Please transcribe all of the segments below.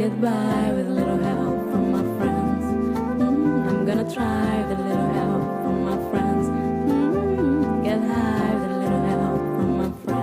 get by with a little help from my friends. I'm gonna try with a little help from my friends. Get high with a little help from my friends.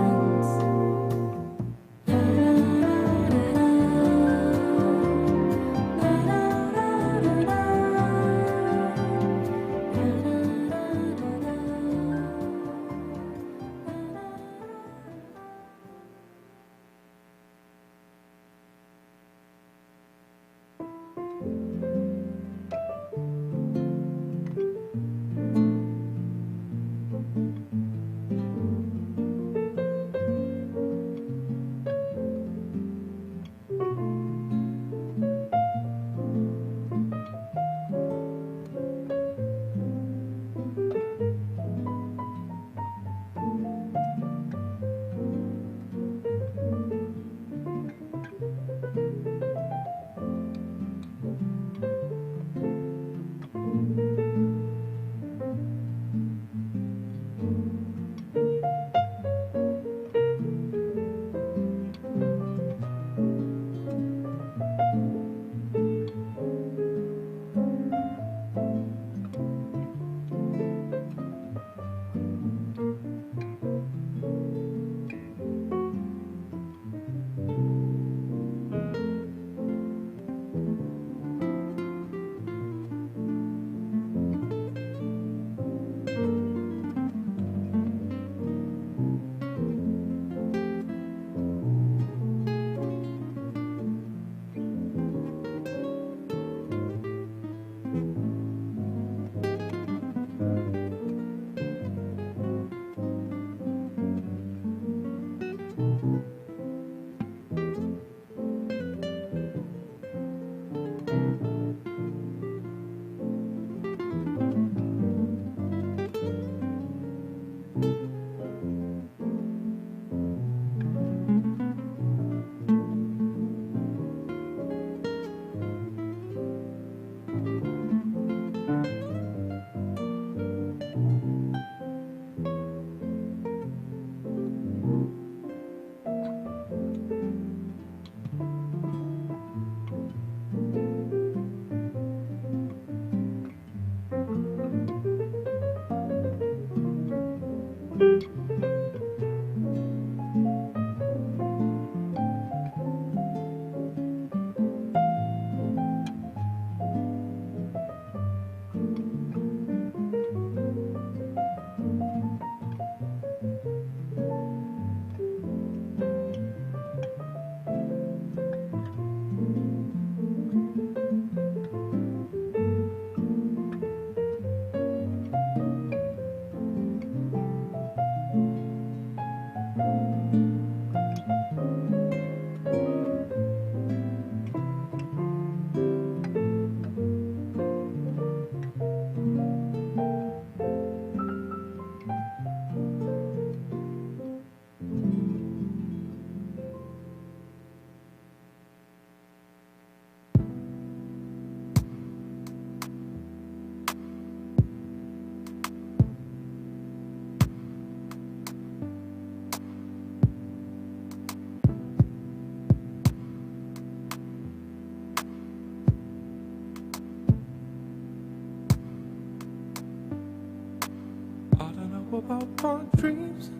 About my dreams,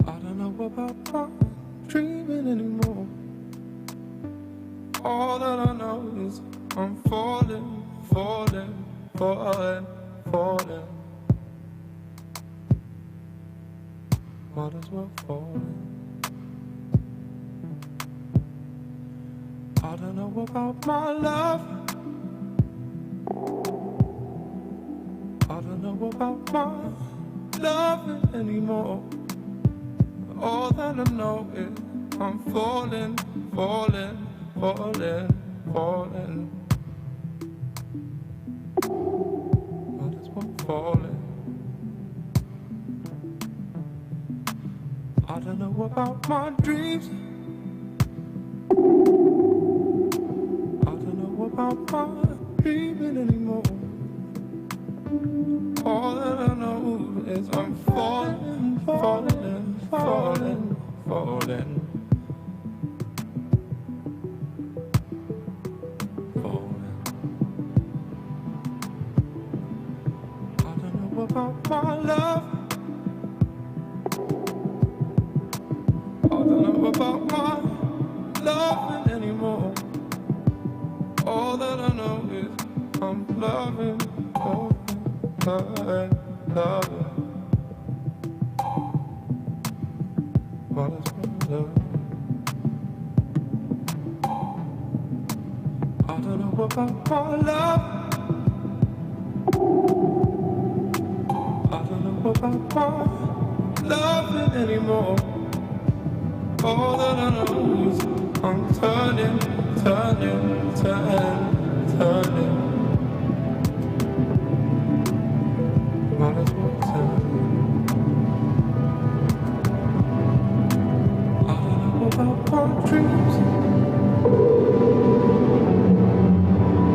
I don't know about my dreaming anymore. All that I know is I'm falling, falling, falling, falling. Might as well falling. I don't know about my love, I don't know about my loving anymore. All that I know is I'm falling, falling, falling, falling. Might as well falling. I don't know about my dreams, I don't know about my dreaming anymore. All that I know is I'm falling, falling, falling, falling. about my love. I don't know about my loving anymore. All that I know is I'm loving, loving, loving. What is my love? I don't know about my love. I don't know about my loving anymore. All that I know is I'm turning, turning, turning, turning. Might as well turn. I don't know about my dreams.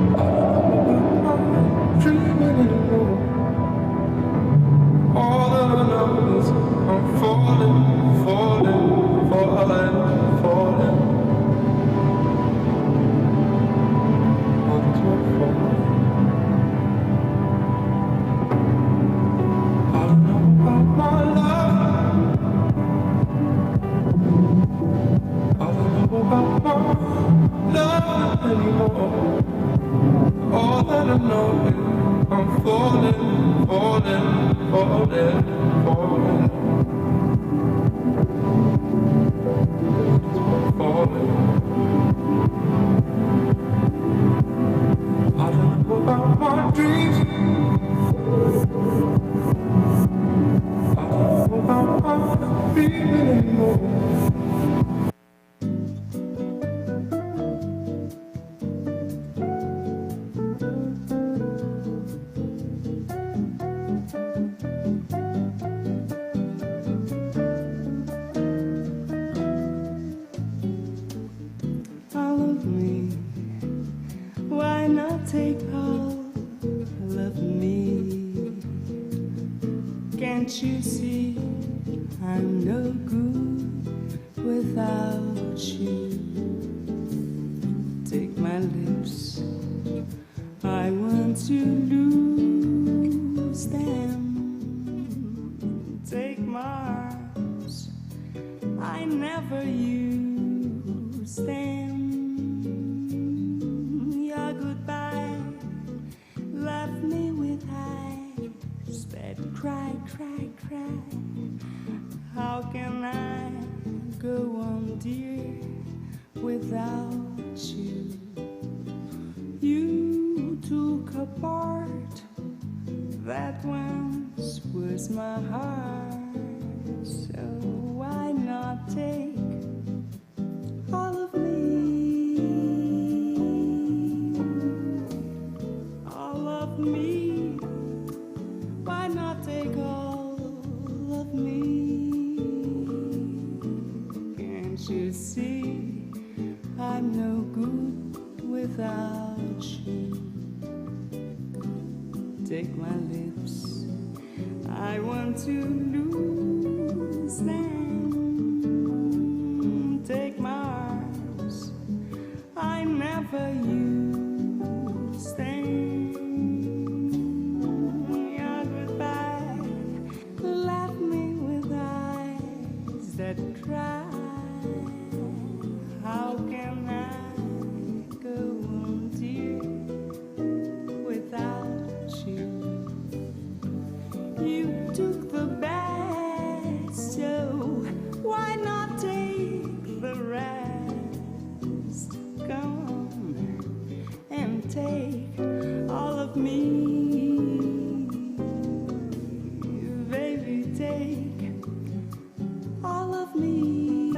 I don't know about my dreaming anymore. All that I know is I'm falling, falling, falling, falling. Might as well fall. I don't know about my love. I don't know about my love anymore. All that I know is I'm falling, falling, falling, falling. Falling. I don't know about my dreams. I don't know about my feeling anymore. All of me, why not take all of me? Can't you see I'm no good without you? Take my lips, I want to lose them. Take my arms, I never use them. Your goodbye left me with eyes that cry, cry, cry. How can I go on, dear, without you? You took apart that once was my heart. So why not take all of me? All of me. Why not take all of me? Can't you see I'm no good without you? Take my lips, I want to lose them. Take my arms, I never use them. Your goodbye left me with eyes that cry. How can I go on, dear, without you? You took the best, so why not take the rest? Come on and take all of me. Baby, take all of me.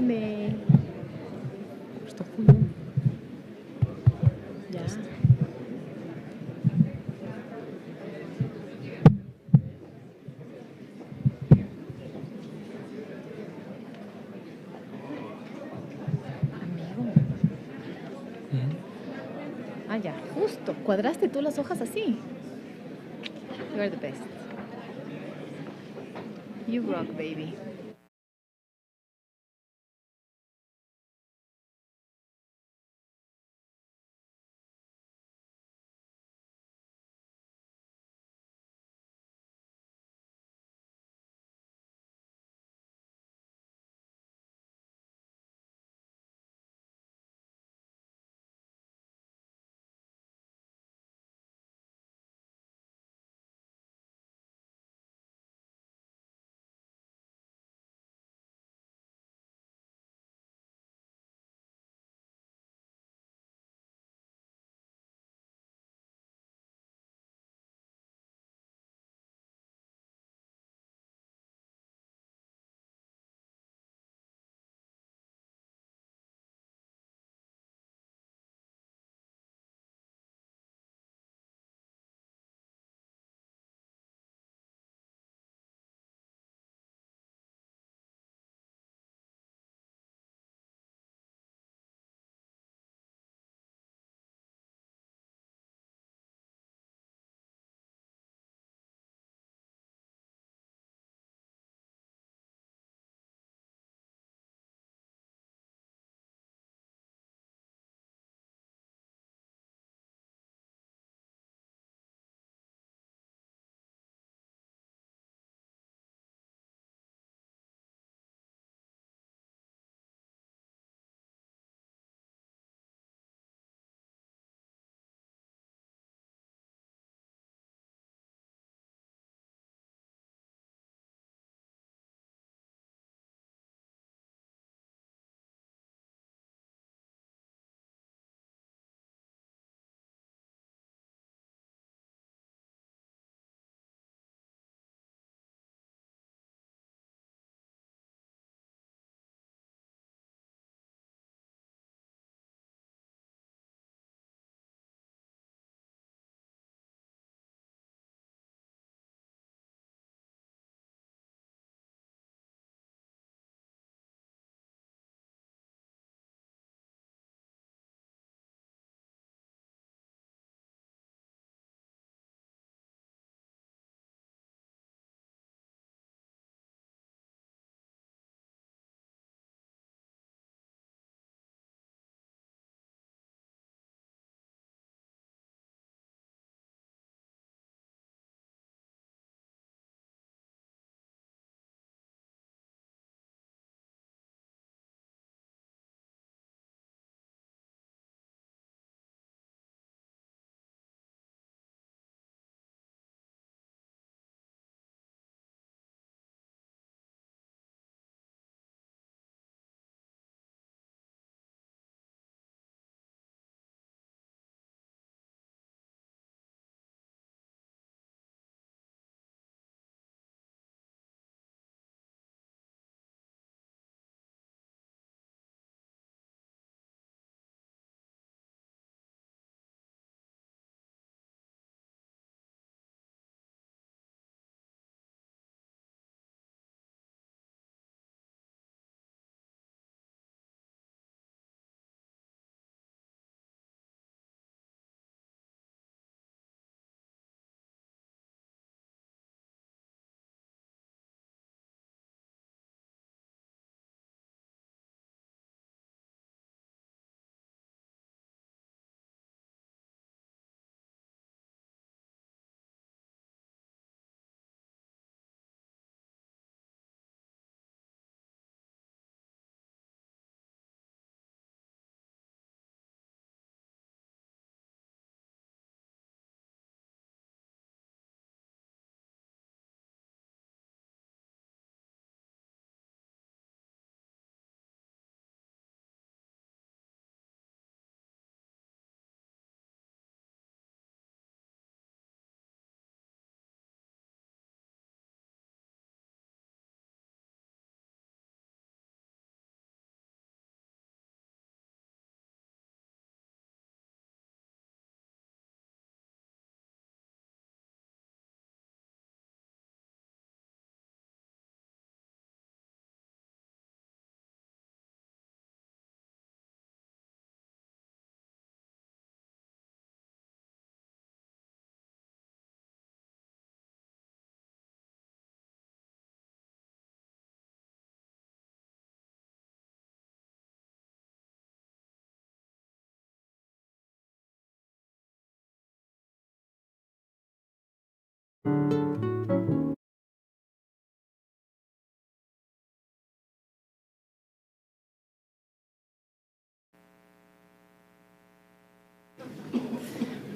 nene. Está full. Ya. Amigo. Ah, ya, justo. Cuadraste tú las hojas así. You are the best. You rock, baby.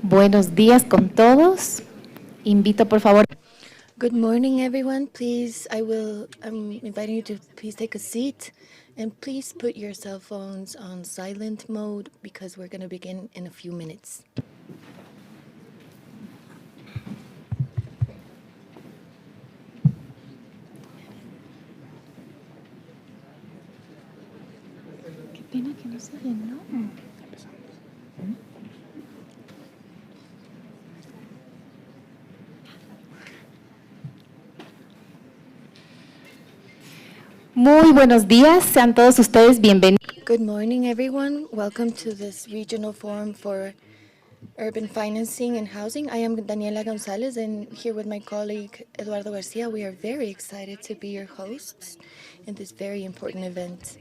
Buenos días con todos. Invito, por favor. Good morning, everyone. Please, I'm inviting you to please take a seat and please put your cell phones on silent mode because we're going to begin in a few minutes. Qué pena que no se llenó. Muy buenos días, sean todos ustedes bienvenidos. Good morning, everyone. Welcome to this regional forum for urban financing and housing. I am Daniela Gonzalez, and here with my colleague Eduardo Garcia, we are very excited to be your hosts in this very important event.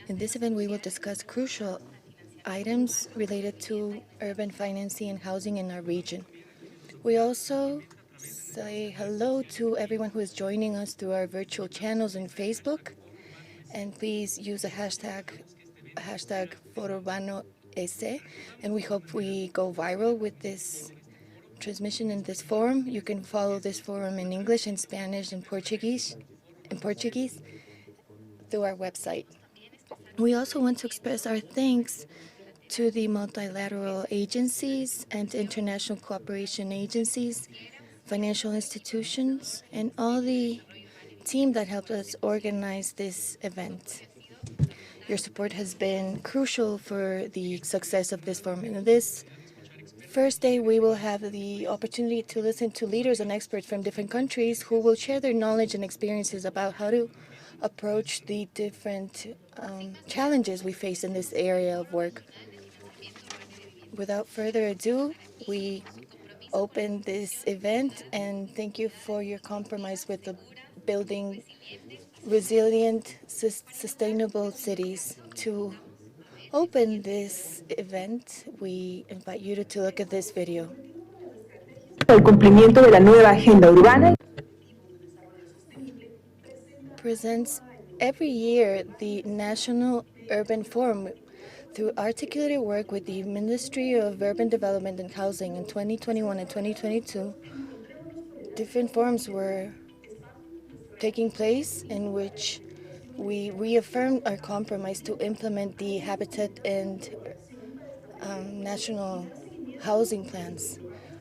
In this event, we will discuss crucial items related to urban financing and housing in our region. We also say hello to everyone who is joining us through our virtual channels on Facebook. And please use a hashtag Foro Urbano, and we hope we go viral with this transmission in this forum. You can follow this forum in English and Spanish and Portuguese through our website. We also want to express our thanks to the multilateral agencies and international cooperation agencies, financial institutions, and all the team that helped us organize this event. Your support has been crucial for the success of this forum. In this first day, we will have the opportunity to listen to leaders and experts from different countries who will share their knowledge and experiences about how to approach the different challenges we face in this area of work. Without further ado, we open this event, and thank you for your compromise with the building resilient, sustainable cities. To open this event, we invite you to look at this video. El cumplimiento de la nueva agenda urbana Presents every year the National Urban Forum through articulated work with the Ministry of Urban Development and Housing in 2021 and 2022. Different forums were taking place in which we reaffirmed our compromise to implement the habitat and national housing plans.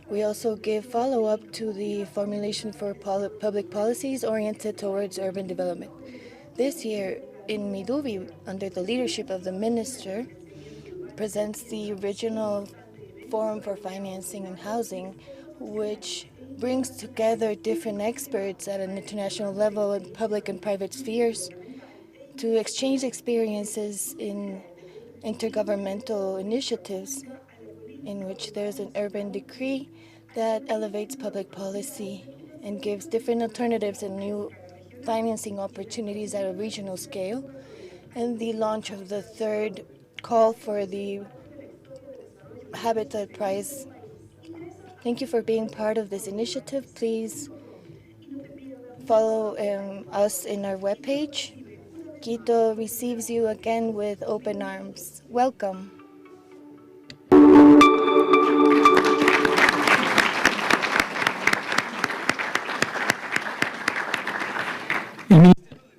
We also give follow-up to the formulation for public policies oriented towards urban development. This year, in Midubi, under the leadership of the minister, presents the Regional Forum for Financing and Housing, which brings together different experts at an international level in public and private spheres to exchange experiences in intergovernmental initiatives in which there's an urban decree that elevates public policy and gives different alternatives and new financing opportunities at a regional scale, and the launch of the third call for the Habitat Prize. Thank you for being part of this initiative. Please follow us in our webpage. Quito receives you again with open arms. Welcome.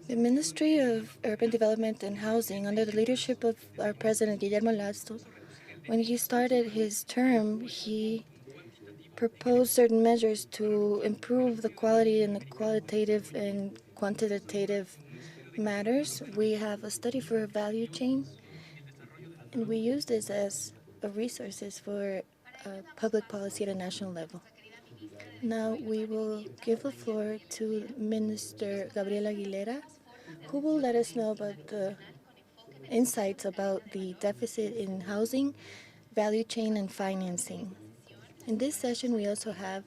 The Ministry of Urban Development and Housing, under the leadership of our President Guillermo Lasso, when he started his term, he proposed certain measures to improve the quality and the qualitative and quantitative matters. We have a study for a value chain, and we use this as a resources for public policy at a national level. Now we will give the floor to Minister Gabriela Aguilera, who will let us know about the insights about the deficit in housing, value chain, and financing. In this session, we also have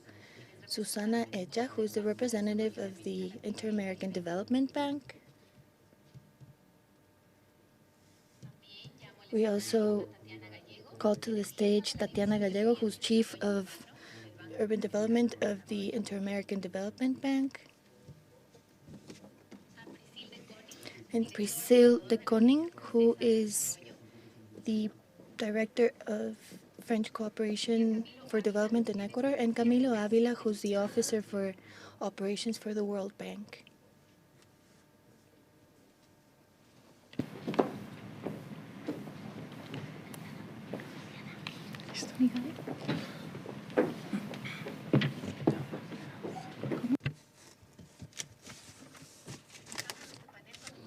Susana Echa, who is the representative of the Inter-American Development Bank. We also call to the stage Tatiana Gallego, who's Chief of Urban Development of the Inter-American Development Bank, and Priscille de Koning, who is the Director of French Cooperation for Development in Ecuador, and Camilo Avila, who's the Officer for Operations for the World Bank.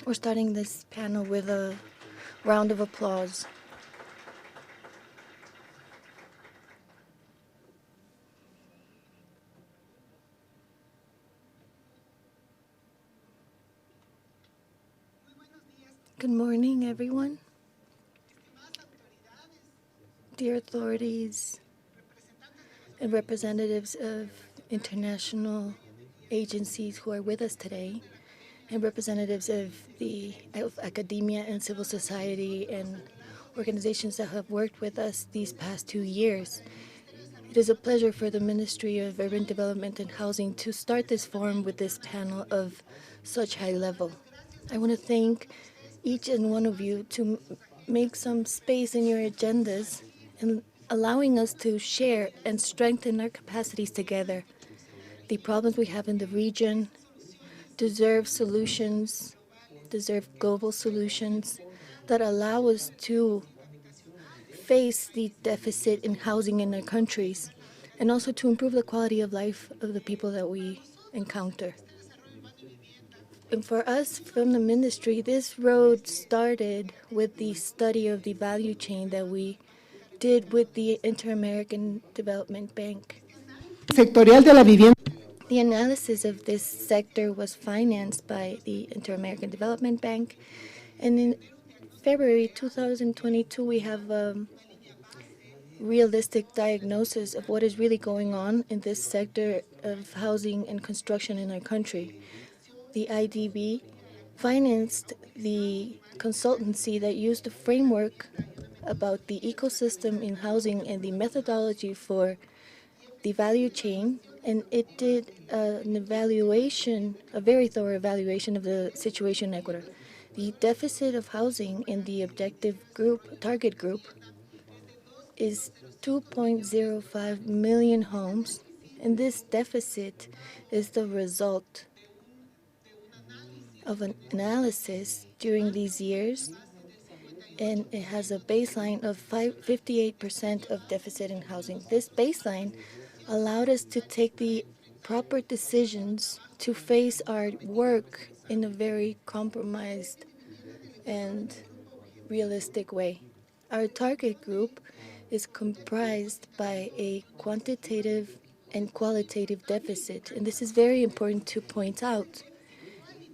We're starting this panel with a round of applause. Good morning, everyone. Dear authorities and representatives of international agencies who are with us today, and representatives of academia and civil society and organizations that have worked with us these past 2 years. It is a pleasure for the Ministry of Urban Development and Housing to start this forum with this panel of such high level. I want to thank each and one of you to make some space in your agendas and allowing us to share and strengthen our capacities together. The problems we have in the region deserve solutions, deserve global solutions that allow us to face the deficit in housing in our countries and also to improve the quality of life of the people that we encounter. And for us from the ministry, this road started with the study of the value chain that we did with the Inter-American Development Bank. Sectorial de la vivienda. The analysis of this sector was financed by the Inter-American Development Bank, and in February 2022, we have a realistic diagnosis of what is really going on in this sector of housing and construction in our country. The IDB financed the consultancy that used the framework about the ecosystem in housing and the methodology for the value chain, and it did an evaluation, a very thorough evaluation of the situation in Ecuador. The deficit of housing in the objective group, target group, is 2.05 million homes, and this deficit is the result of an analysis during these years, and it has a baseline of 58% of deficit in housing. This baseline allowed us to take the proper decisions to face our work in a very compromised and realistic way. Our target group is comprised by a quantitative and qualitative deficit, and this is very important to point out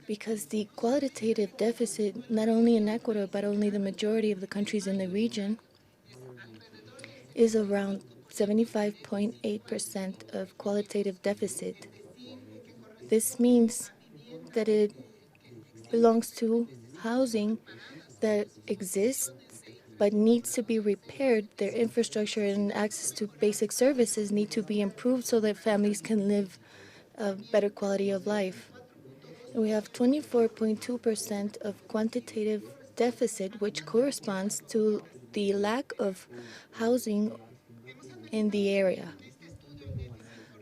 because the qualitative deficit, not only in Ecuador, but only the majority of the countries in the region, is around 75.8% of qualitative deficit. This means that it belongs to housing that exists but needs to be repaired. Their infrastructure and access to basic services need to be improved so that families can live a better quality of life. And we have 24.2% of quantitative deficit, which corresponds to the lack of housing in the area.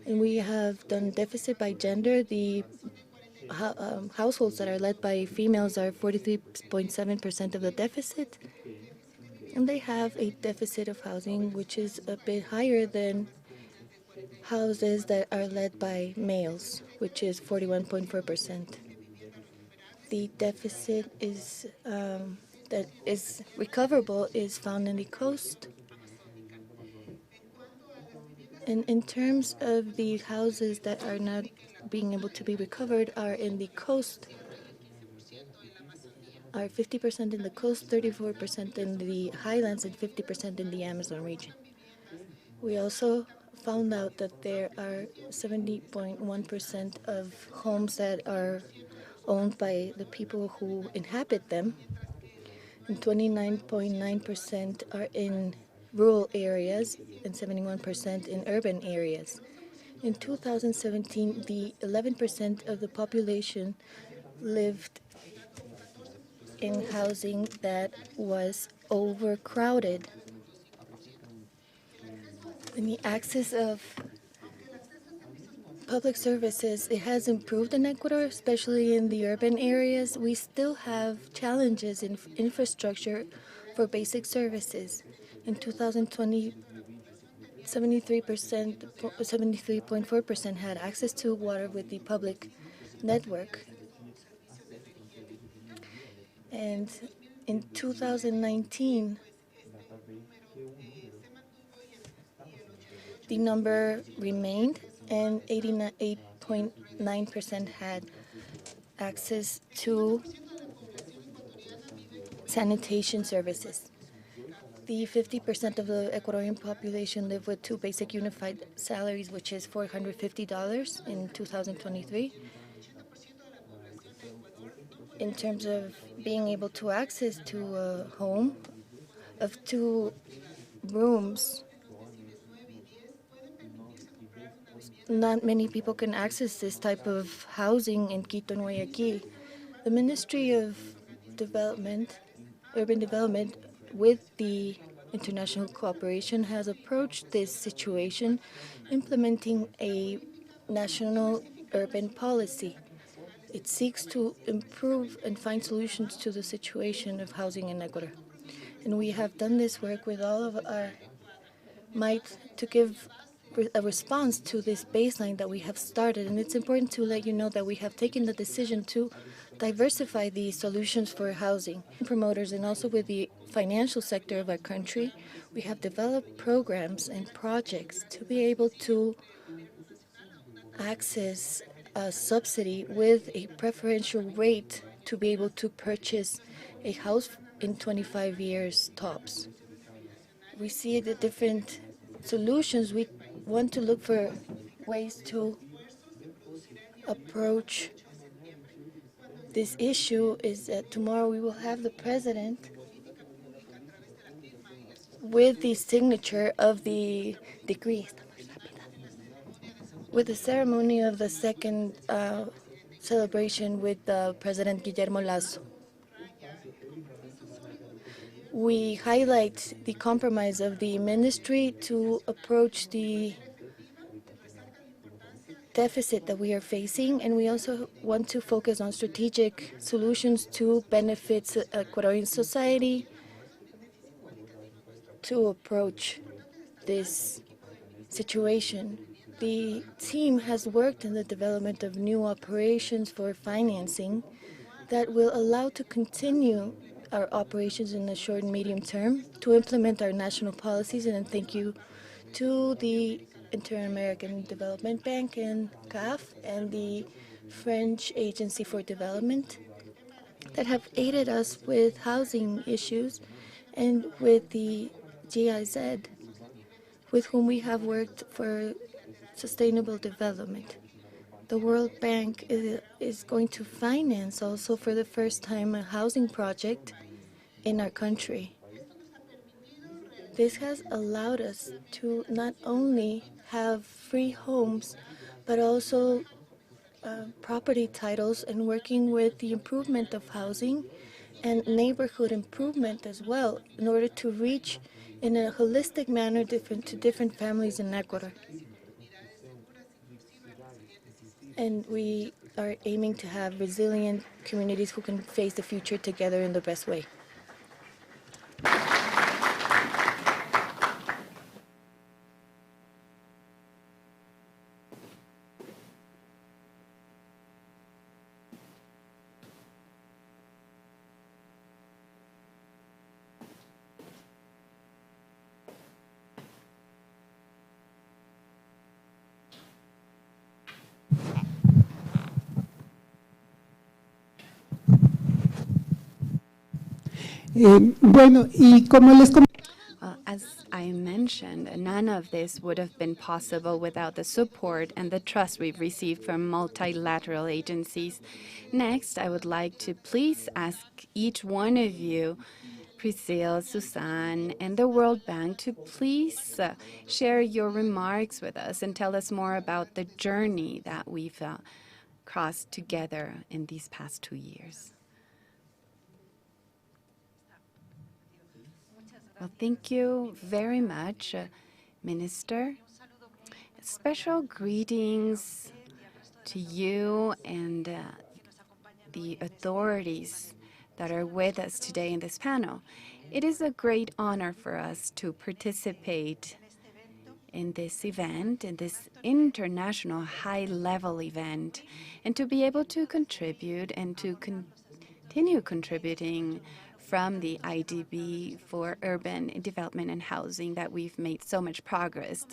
And we have done deficit by gender. The households that are led by females are 43.7% of the deficit. And they have a deficit of housing which is a bit higher than houses that are led by males, which is 41.4%. The deficit is that is recoverable is found in the coast. And in terms of the houses that are not being able to be recovered are in the coast, are 50% in the coast, 34% in the highlands, and 50% in the Amazon region. We also found out that there are 70.1% of homes that are owned by the people who inhabit them, and 29.9% are in rural areas and 71% in urban areas. In 2017, the 11% of the population lived in housing that was overcrowded. And the access of public services, it has improved in Ecuador, especially in the urban areas. We still have challenges in infrastructure for basic services. In 2020, 73.4% had access to water with the public network. And in 2019, the number remained, and 88.9% had access to sanitation services. The 50% of the Ecuadorian population live with two basic unified salaries, which is $450 in 2023. In terms of being able to access to a home of 2 rooms, not many people can access this type of housing in Quito and Guayaquil. The Ministry of Development, Urban Development, with the international cooperation, has approached this situation implementing a national urban policy. It seeks to improve and find solutions to the situation of housing in Ecuador. And we have done this work with all of our might to give a response to this baseline that we have started. And it's important to let you know that we have taken the decision to diversify the solutions for housing. Promoters and also with the financial sector of our country, we have developed programs and projects to be able to access a subsidy with a preferential rate to be able to purchase a house in 25 years tops. We see the different solutions. We want to look for ways to approach this issue. Is that tomorrow we will have the president with the signature of the decree, with the ceremony of the second celebration with President Guillermo Lasso. We highlight the compromise of the ministry to approach the deficit that we are facing, and we also want to focus on strategic solutions to benefit Ecuadorian society to approach this situation. The team has worked in the development of new operations for financing that will allow to continue our operations in the short and medium term to implement our national policies. And thank you to the Inter-American Development Bank and CAF and the French Agency for Development that have aided us with housing issues, and with the GIZ, with whom we have worked for sustainable development. The World Bank is going to finance also for the first time a housing project in our country. This has allowed us to not only have free homes, but also property titles, and working with the improvement of housing and neighborhood improvement as well, in order to reach in a holistic manner to different families in Ecuador. And we are aiming to have resilient communities who can face the future together in the best way. Bueno, y como les As I mentioned, none of this would have been possible without the support and the trust we've received from multilateral agencies. Next, I would like to please ask each one of you Priscilla, Suzanne, and the World Bank to please share your remarks with us and tell us more about the journey that we've crossed together in these past 2 years. Well, thank you very much, Minister. Special greetings to you and the authorities that are with us today in this panel. It is a great honor for us to participate in this event, in this international high-level event, and to be able to contribute and to continue contributing from the IDB for urban development and housing that we've made so much progress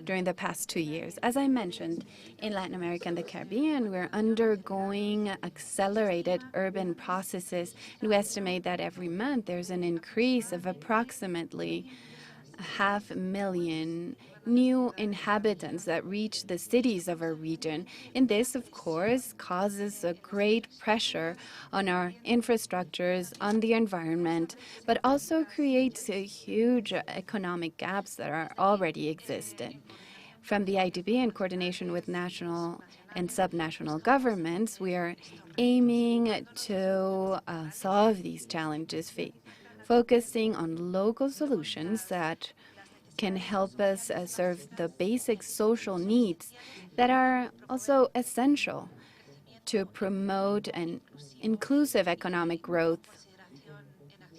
during the past 2 years. As I mentioned, in Latin America and the Caribbean, we're undergoing accelerated urban processes, and we estimate that every month there's an increase of approximately 500,000 new inhabitants that reach the cities of our region. And this, of course, causes a great pressure on our infrastructures, on the environment, but also creates huge economic gaps that are already existing. From the IDB, in coordination with national and subnational governments, we are aiming to solve these challenges, focusing on local solutions that can help us serve the basic social needs that are also essential to promote an inclusive economic growth,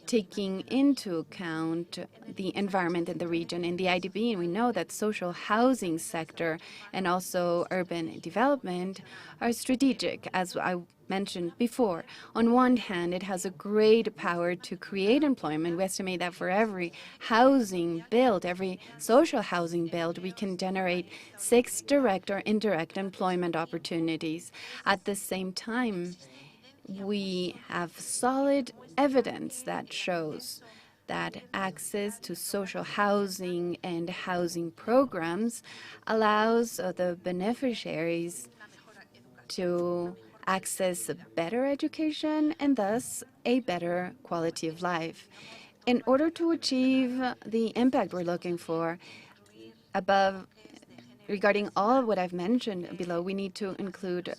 taking into account the environment in the region. In the IDB, we know that social housing sector and also urban development are strategic, as I mentioned before. On one hand, it has a great power to create employment. We estimate that for every housing built, every social housing built, we can generate 6 direct or indirect employment opportunities. At the same time, we have solid evidence that shows that access to social housing and housing programs allows the beneficiaries to access a better education and thus a better quality of life. In order to achieve the impact we're looking for, regarding all of what I've mentioned below, we need to include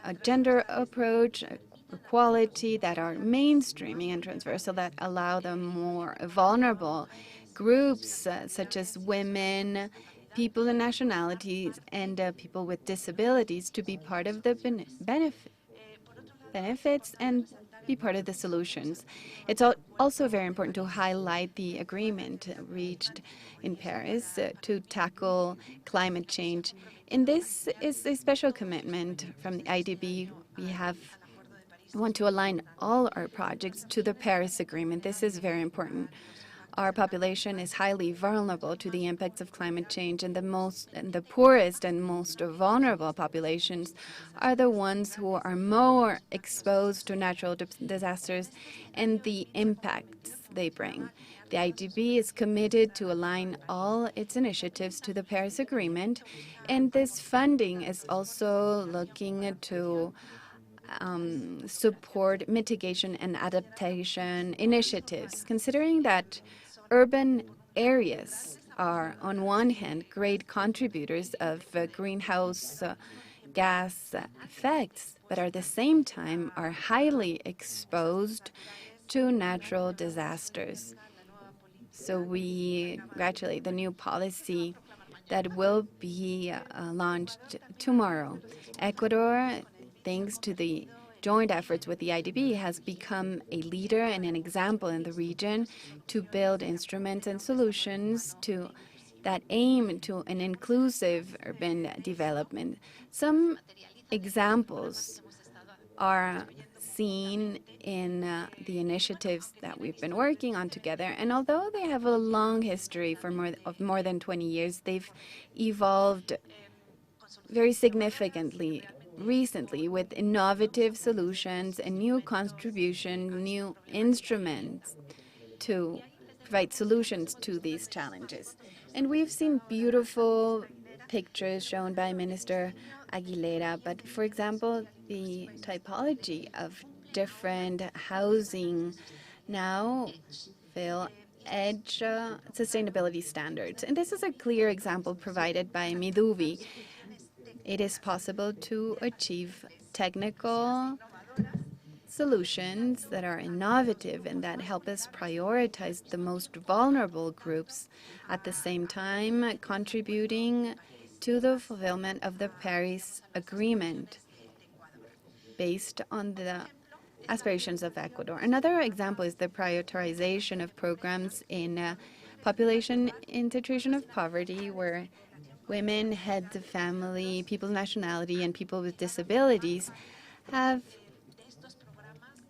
a gender approach, equality that are mainstreaming and transversal, that allow the more vulnerable groups such as women, people and nationalities, and people with disabilities to be part of the benefits and be part of the solutions. It's also very important to highlight the agreement reached in Paris to tackle climate change. And this is a special commitment from the IDB. We want to align all our projects to the Paris Agreement. This is very important. Our population is highly vulnerable to the impacts of climate change, and the poorest and most vulnerable populations are the ones who are more exposed to natural disasters and the impacts they bring. The IDB is committed to align all its initiatives to the Paris Agreement, and this funding is also looking to support mitigation and adaptation initiatives, considering that urban areas are, on one hand, great contributors of greenhouse gas effects, but at the same time are highly exposed to natural disasters. So we congratulate the new policy that will be launched tomorrow. Ecuador, thanks to the joint efforts with the IDB, has become a leader and an example in the region to build instruments and solutions that aim to an inclusive urban development. Some examples are seen in the initiatives that we've been working on together, and although they have a long history for more than 20 years, they've evolved very significantly recently with innovative solutions and new contribution, new instruments to provide solutions to these challenges. And we've seen beautiful pictures shown by Minister Aguilera, but for example, the typology of different housing now will edge sustainability standards. And this is a clear example provided by Miduvi. It is possible to achieve technical solutions that are innovative and that help us prioritize the most vulnerable groups, at the same time contributing to the fulfillment of the Paris Agreement based on the aspirations of Ecuador. Another example is the prioritization of programs in population in situation of poverty, where women, heads of family, people's nationality, and people with disabilities have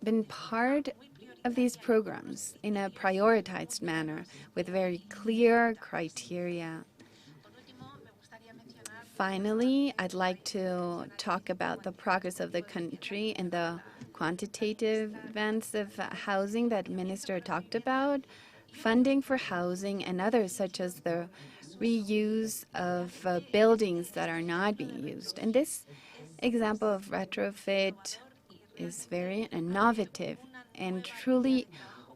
been part of these programs in a prioritized manner with very clear criteria. Finally, I'd like to talk about the progress of the country and the quantitative advance of housing that Minister talked about, funding for housing and others such as the reuse of buildings that are not being used. And this example of retrofit is very innovative and truly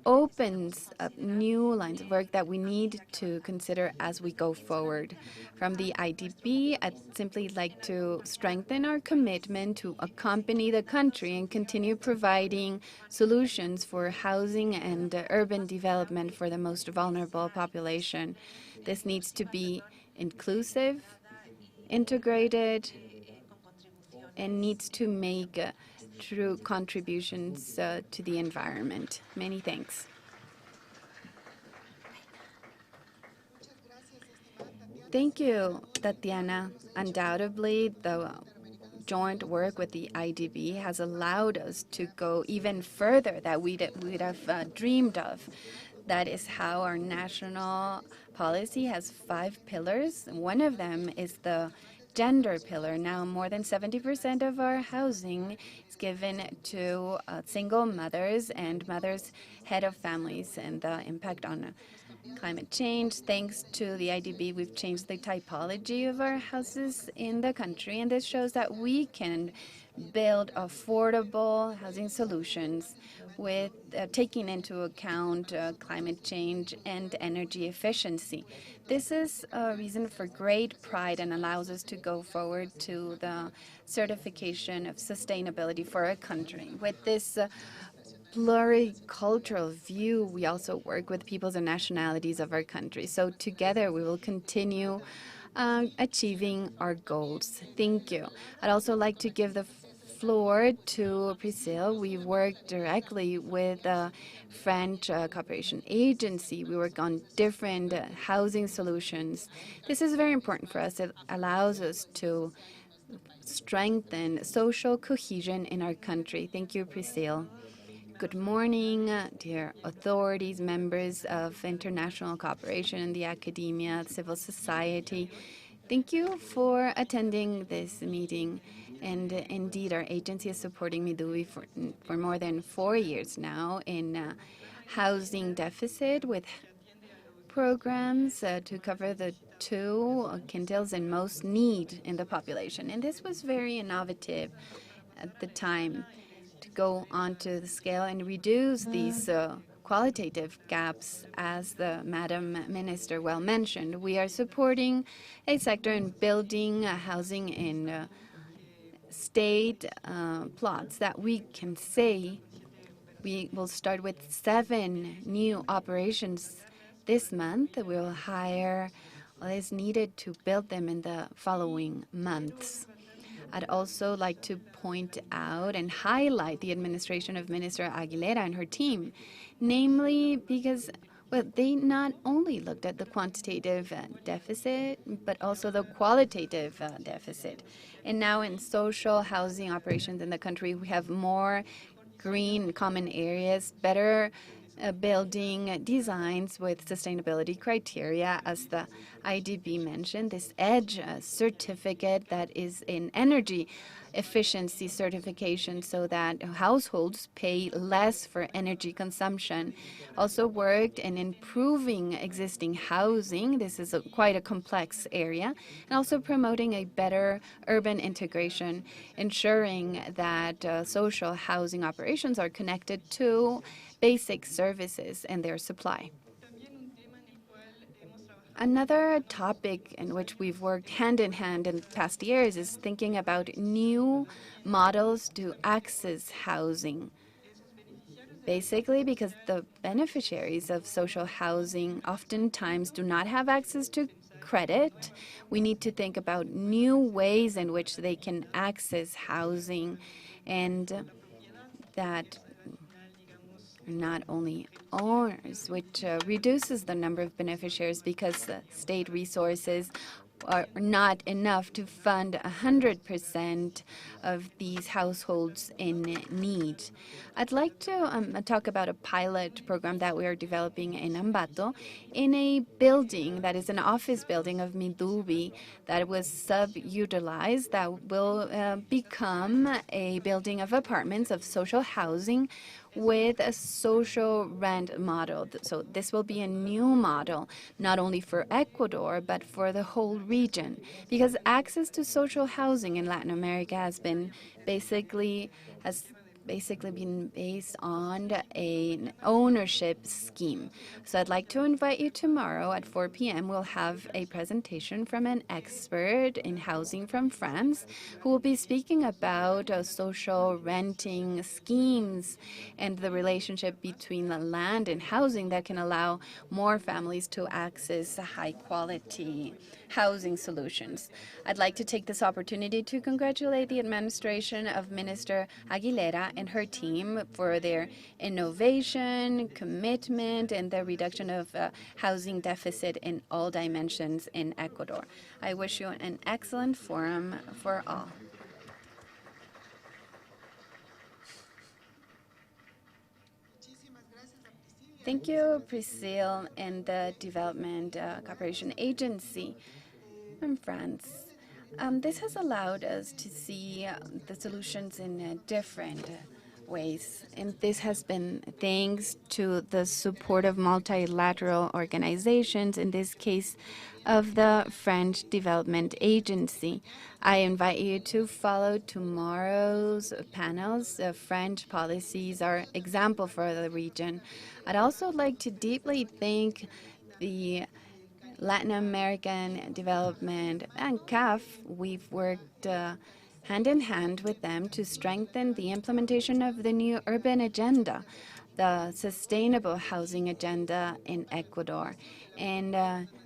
opens up new lines of work that we need to consider as we go forward. From the IDB, I'd simply like to strengthen our commitment to accompany the country and continue providing solutions for housing and urban development for the most vulnerable population. This needs to be inclusive, integrated, and needs to make true contributions to the environment. Many thanks. Thank you, Tatiana. Undoubtedly, the joint work with the IDB has allowed us to go even further that we'd have dreamed of. That is how our national policy has 5 pillars. One of them is the gender pillar. Now more than 70% of our housing is given to single mothers and mothers head of families, and the impact on climate change. Thanks to the IDB, we've changed the typology of our houses in the country, and this shows that we can build affordable housing solutions with taking into account climate change and energy efficiency. This is a reason for great pride and allows us to go forward to the certification of sustainability for our country. With this pluricultural view, we also work with peoples and nationalities of our country. So together we will continue achieving our goals. Thank you. I'd also like to give the floor to Priscilla. We work directly with the French Cooperation Agency. We work on different housing solutions. This is very important for us. It allows us to strengthen social cohesion in our country. Thank you, Priscilla. Good morning, dear authorities, members of international cooperation in the academia, civil society. Thank you for attending this meeting. And indeed, our agency is supporting Miduvi for more than 4 years now in housing deficit with programs to cover the 2 quintiles in most need in the population. And this was very innovative at the time, to go onto the scale and reduce these qualitative gaps, as the Madam Minister well mentioned. We are supporting a sector in building housing in state plots that we can say we will start with 7 new operations this month. We will hire what is needed to build them in the following months. I'd also like to point out and highlight the administration of Minister Aguilera and her team, namely because, well, they not only looked at the quantitative deficit, but also the qualitative deficit. And now in social housing operations in the country, we have more green common areas, better building designs with sustainability criteria, as the IDB mentioned, this EDGE certificate that is in energy efficiency certification so that households pay less for energy consumption. Also worked in improving existing housing. This is quite a complex area. And also promoting a better urban integration, ensuring that social housing operations are connected to basic services and their supply. Another topic in which we've worked hand in hand in the past years is thinking about new models to access housing. Basically, because the beneficiaries of social housing oftentimes do not have access to credit, we need to think about new ways in which they can access housing, and that not only owners, which reduces the number of beneficiaries because the state resources are not enough to fund 100% of these households in need. I'd like to talk about a pilot program that we are developing in Ambato in a building that is an office building of Midubi that was subutilized, that will become a building of apartments of social housing with a social rent model. So this will be a new model, not only for Ecuador, but for the whole region, because access to social housing in Latin America has basically been based on an ownership scheme. So I'd like to invite you tomorrow at 4 p.m. We'll have a presentation from an expert in housing from France who will be speaking about social renting schemes and the relationship between the land and housing that can allow more families to access high quality housing solutions. I'd like to take this opportunity to congratulate the administration of Minister Aguilera and her team for their innovation, commitment, and the reduction of housing deficit in all dimensions in Ecuador. I wish you an excellent forum for all. Thank you, Priscille, and the Development Cooperation Agency from France. This has allowed us to see the solutions in different ways, and this has been thanks to the support of multilateral organizations, in this case of the French Development Agency. I invite you to follow tomorrow's panels. French policies are example for the region. I'd also like to deeply thank the Latin American Development and CAF. We've worked hand in hand with them to strengthen the implementation of the new urban agenda, the sustainable housing agenda in Ecuador, and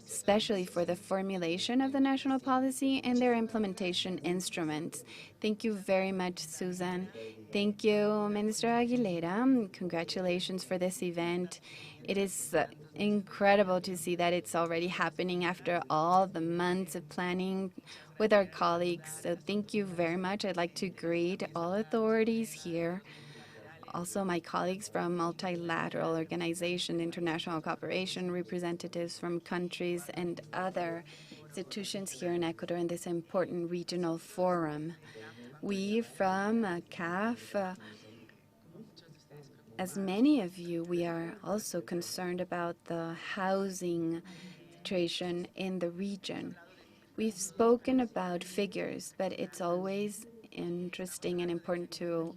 especially for the formulation of the national policy and their implementation instruments. Thank you very much, Susan. Thank you, Minister Aguilera. Congratulations for this event. It is incredible to see that it's already happening after all the months of planning with our colleagues. So thank you very much. I'd like to greet all authorities here, also my colleagues from multilateral organization, international cooperation, representatives from countries and other institutions here in Ecuador in this important regional forum. We from CAF, as many of you, we are also concerned about the housing situation in the region. We've spoken about figures, but it's always interesting and important to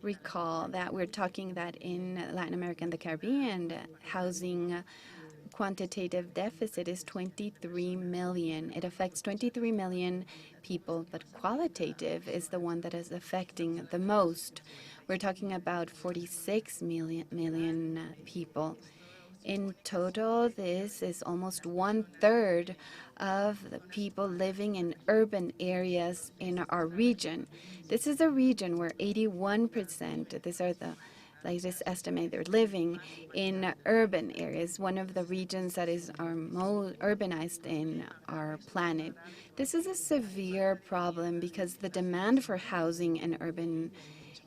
recall that we're talking that in Latin America and the Caribbean, housing quantitative deficit is 23 million. It affects 23 million people, but qualitative is the one that is affecting the most. We're talking about 46 million people. In total, this is almost 1/3 of the people living in urban areas in our region. This is a region where 81%, these are the latest estimate, they're living in urban areas, one of the regions that is our most urbanized in our planet. This is a severe problem because the demand for housing in urban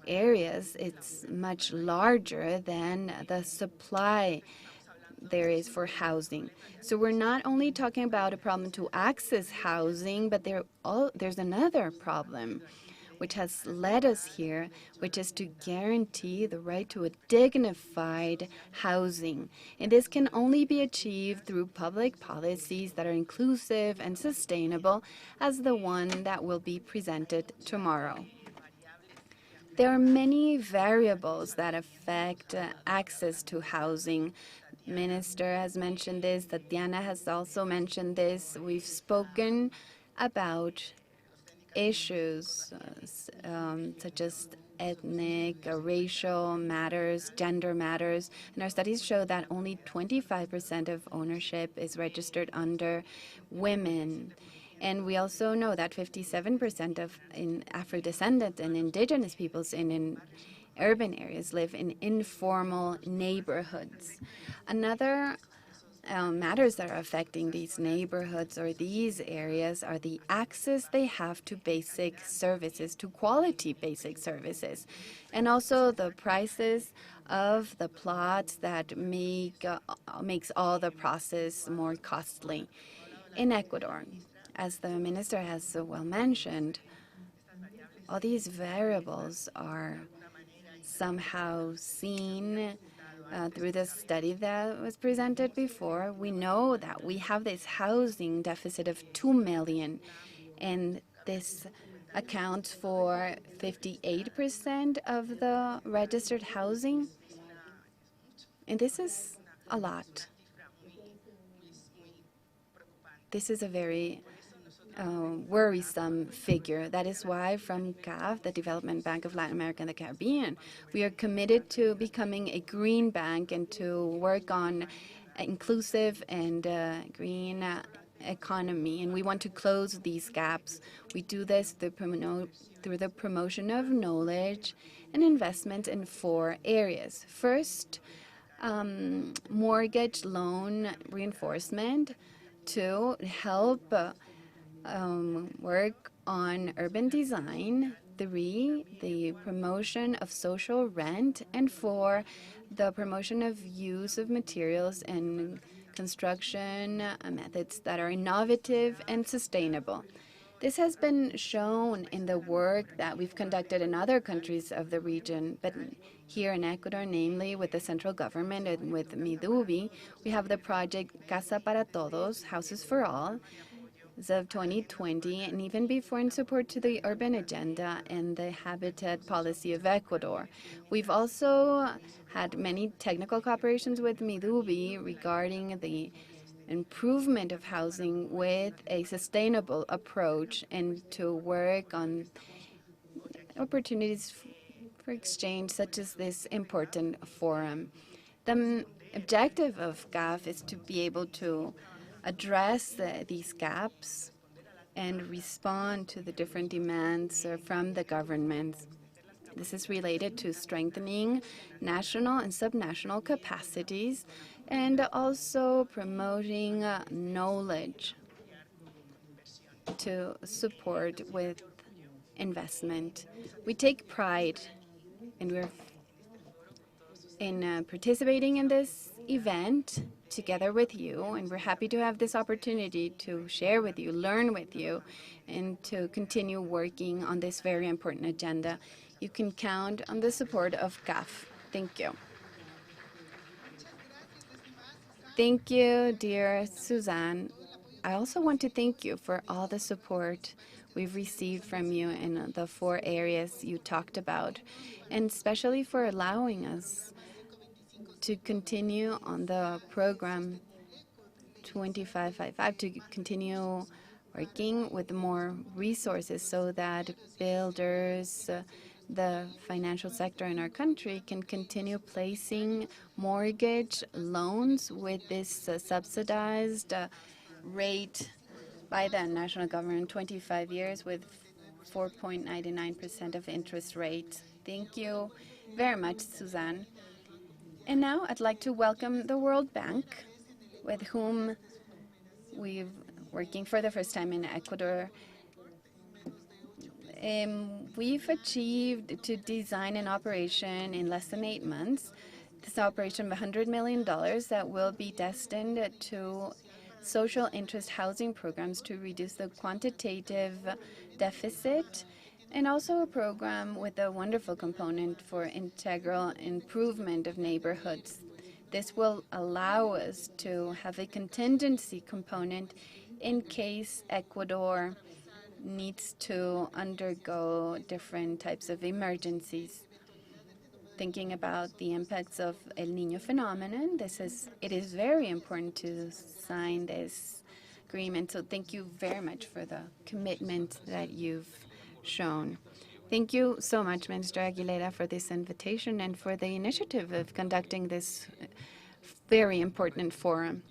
areas, it's much larger than the supply there is for housing. So we're not only talking about a problem to access housing, but there's another problem which has led us here, which is to guarantee the right to a dignified housing. And this can only be achieved through public policies that are inclusive and sustainable, as the one that will be presented tomorrow. There are many variables that affect access to housing. Minister has mentioned this, Tatiana has also mentioned this. We've spoken about issues such as ethnic, racial matters, gender matters, and our studies show that only 25% of ownership is registered under women. And we also know that 57% of Afro-descendant and indigenous peoples in urban areas live in informal neighborhoods. Another matters that are affecting these neighborhoods or these areas are the access they have to basic services, to quality basic services, and also the prices of the plots that makes all the process more costly. In Ecuador, as the minister has so well mentioned, all these variables are somehow seen through the study that was presented before. We know that we have this housing deficit of 2 million, and this accounts for 58% of the registered housing. And this is a lot. This is a very worrisome figure. That is why from CAF, the Development Bank of Latin America and the Caribbean, we are committed to becoming a green bank and to work on inclusive and green economy. And we want to close these gaps. We do this through the promotion of knowledge and investment in 4 areas. First, mortgage loan reinforcement to help work on urban design. 3, the promotion of social rent. And 4, the promotion of use of materials and construction methods that are innovative and sustainable. This has been shown in the work that we've conducted in other countries of the region, but here in Ecuador, namely with the central government and with Midubi, we have the project Casa para Todos, Houses for All, as of 2020, and even before in support to the urban agenda and the habitat policy of Ecuador. We've also had many technical cooperations with Midubi regarding the improvement of housing with a sustainable approach and to work on opportunities for exchange such as this important forum. The objective of CAF is to be able to address these gaps and respond to the different demands from the governments. This is related to strengthening national and subnational capacities and also promoting knowledge to support with investment. We take pride in participating in this event together with you, and we're happy to have this opportunity to share with you, learn with you, and to continue working on this very important agenda. You can count on the support of CAF. Thank you. Thank you, dear Suzanne. I also want to thank you for all the support we've received from you in the 4 areas you talked about, and especially for allowing us to continue on the program 2555, to continue working with more resources so that builders, the financial sector in our country can continue placing mortgage loans with this subsidized rate by the national government, 25 years with 4.99% of interest rate. Thank you very much, Suzanne. And now I'd like to welcome the World Bank, with whom we're working for the first time in Ecuador. We've achieved to design an operation in less than 8 months. This operation of $100 million that will be destined to social interest housing programs to reduce the quantitative deficit, and also a program with a wonderful component for integral improvement of neighborhoods. This will allow us to have a contingency component in case Ecuador needs to undergo different types of emergencies. Thinking about the impacts of El Niño phenomenon, it is very important to sign this agreement. So thank you very much for the commitment that you've shown. Thank you so much, Minister Aguilera, for this invitation and for the initiative of conducting this very important forum.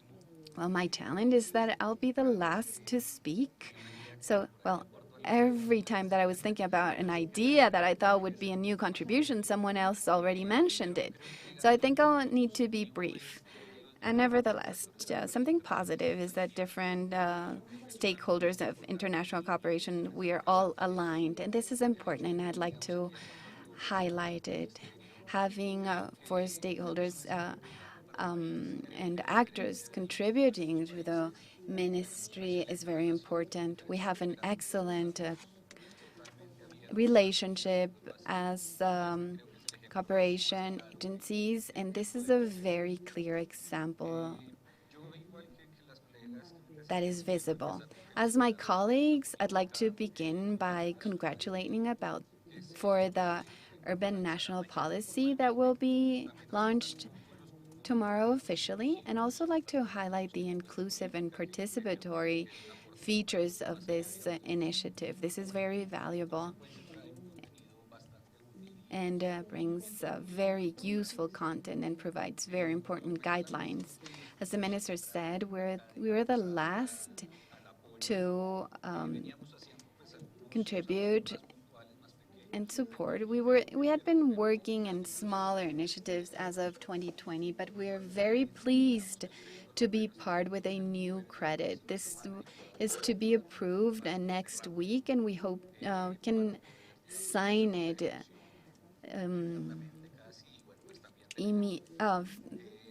Well, my challenge is that I'll be the last to speak. So, well, every time that I was thinking about an idea that I thought would be a new contribution, someone else already mentioned it. So I think I'll need to be brief. And nevertheless, something positive is that different stakeholders of international cooperation, we are all aligned. And this is important, and I'd like to highlight it. Having four stakeholders and actors contributing to the ministry is very important. We have an excellent relationship as cooperation agencies, and this is a very clear example that is visible. As my colleagues, I'd like to begin by congratulating for the urban national policy that will be launched tomorrow officially, and also like to highlight the inclusive and participatory features of this initiative. This is very valuable and brings very useful content and provides very important guidelines. As the minister said, we were the last to contribute and support. We had been working in smaller initiatives as of 2020, but we are very pleased to be part with a new credit. This is to be approved next week, and we hope can sign it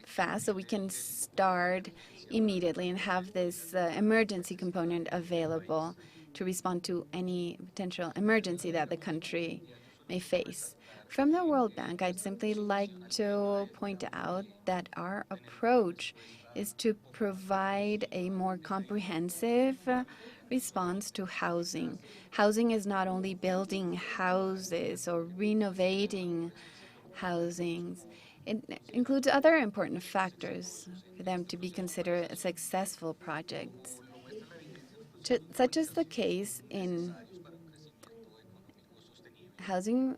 fast so we can start immediately and have this emergency component available to respond to any potential emergency that the country may face. From the World Bank, I'd simply like to point out that our approach is to provide a more comprehensive response to housing. Housing is not only building houses or renovating housings. It includes other important factors for them to be considered successful projects. Such is the case in housing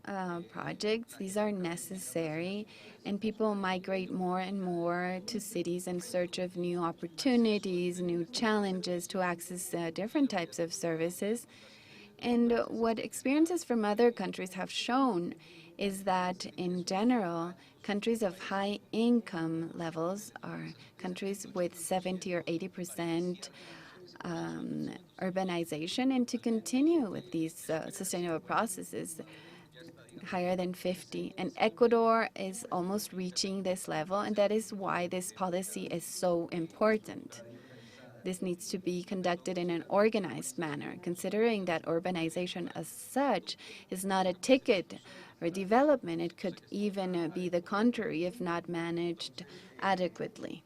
projects. These are necessary, and people migrate more and more to cities in search of new opportunities, new challenges to access different types of services. And what experiences from other countries have shown is that, in general, countries of high income levels are countries with 70 or 80% urbanization, and to continue with these sustainable processes higher than 50. And Ecuador is almost reaching this level, and that is why this policy is so important. This needs to be conducted in an organized manner, considering that urbanization as such is not a ticket for development. It could even be the contrary if not managed adequately.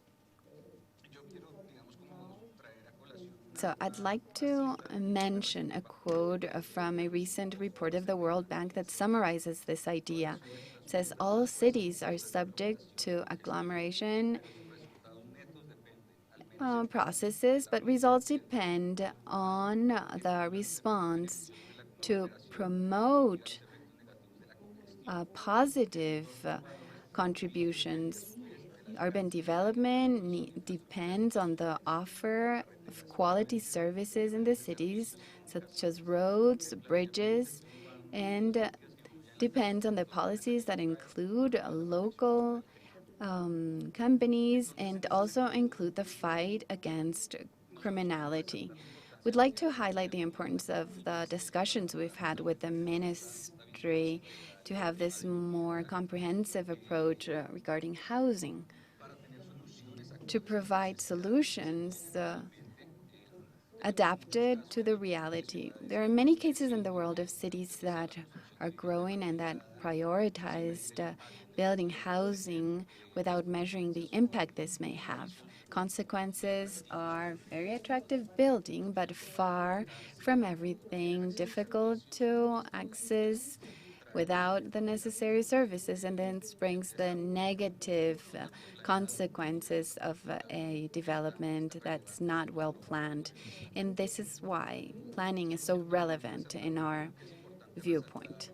So I'd like to mention a quote from a recent report of the World Bank that summarizes this idea. It says, all cities are subject to agglomeration processes, but results depend on the response. To promote positive contributions, urban development depends on the offer of quality services in the cities, such as roads, bridges, and depends on the policies that include local companies and also include the fight against criminality. We'd like to highlight the importance of the discussions we've had with the ministry to have this more comprehensive approach regarding housing, to provide solutions adapted to the reality. There are many cases in the world of cities that are growing and that prioritized building housing without measuring the impact this may have. Consequences are very attractive building, but far from everything, difficult to access without the necessary services, and then brings the negative consequences of a development that's not well planned. And this is why planning is so relevant in our viewpoint.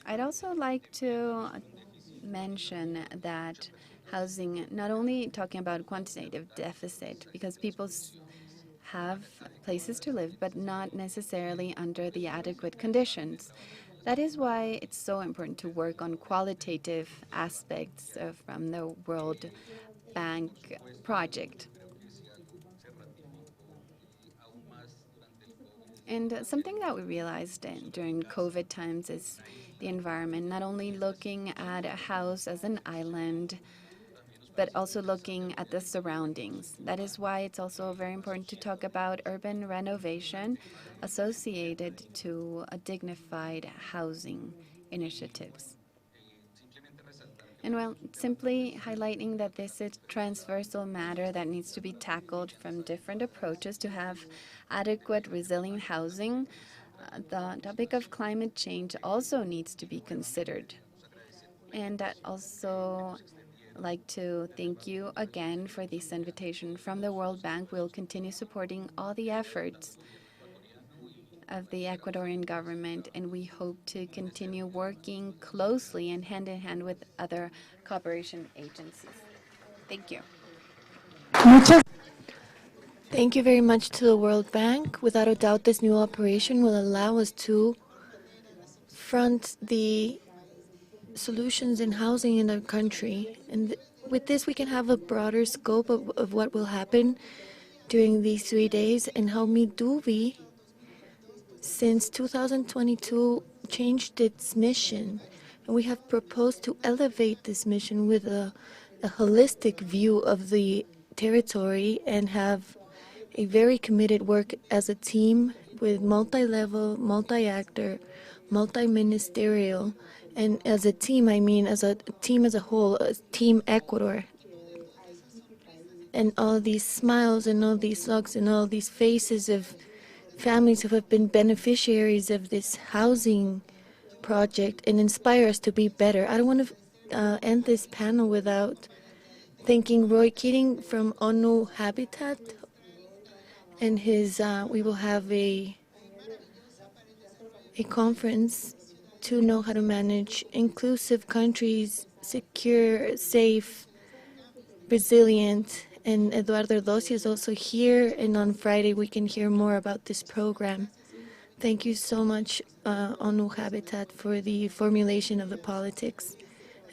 I'd also like to mention that housing, not only talking about quantitative deficit, because people have places to live, but not necessarily under the adequate conditions. That is why it's so important to work on qualitative aspects from the World Bank project. And something that we realized during COVID times is the environment, not only looking at a house as an island, but also looking at the surroundings. That is why it's also very important to talk about urban renovation associated to a dignified housing initiatives. And well, simply highlighting that this is a transversal matter that needs to be tackled from different approaches to have adequate, resilient housing. The topic of climate change also needs to be considered. And I'd also like to thank you again for this invitation from the World Bank. We'll continue supporting all the efforts of the Ecuadorian government, and we hope to continue working closely and hand in hand with other cooperation agencies. Thank you. Thank you very much to the World Bank. Without a doubt, this new operation will allow us to front the solutions in housing in our country. And with this, we can have a broader scope of what will happen during these 3 days, and how Midubi, since 2022, changed its mission. And we have proposed to elevate this mission with a holistic view of the territory and have a very committed work as a team with multi-level, multi-actor, multi-ministerial. And as a team, I mean as a team as a whole, Team Ecuador. And all these smiles and all these hugs and all these faces of families who have been beneficiaries of this housing project and inspire us to be better. I don't want to end this panel without thanking Roy Keating from ONU Habitat and his, we will have a conference to know how to manage inclusive countries, secure, safe, resilient. And Eduardo Rossi is also here, and on Friday we can hear more about this program. Thank you so much, ONU Habitat, for the formulation of the politics,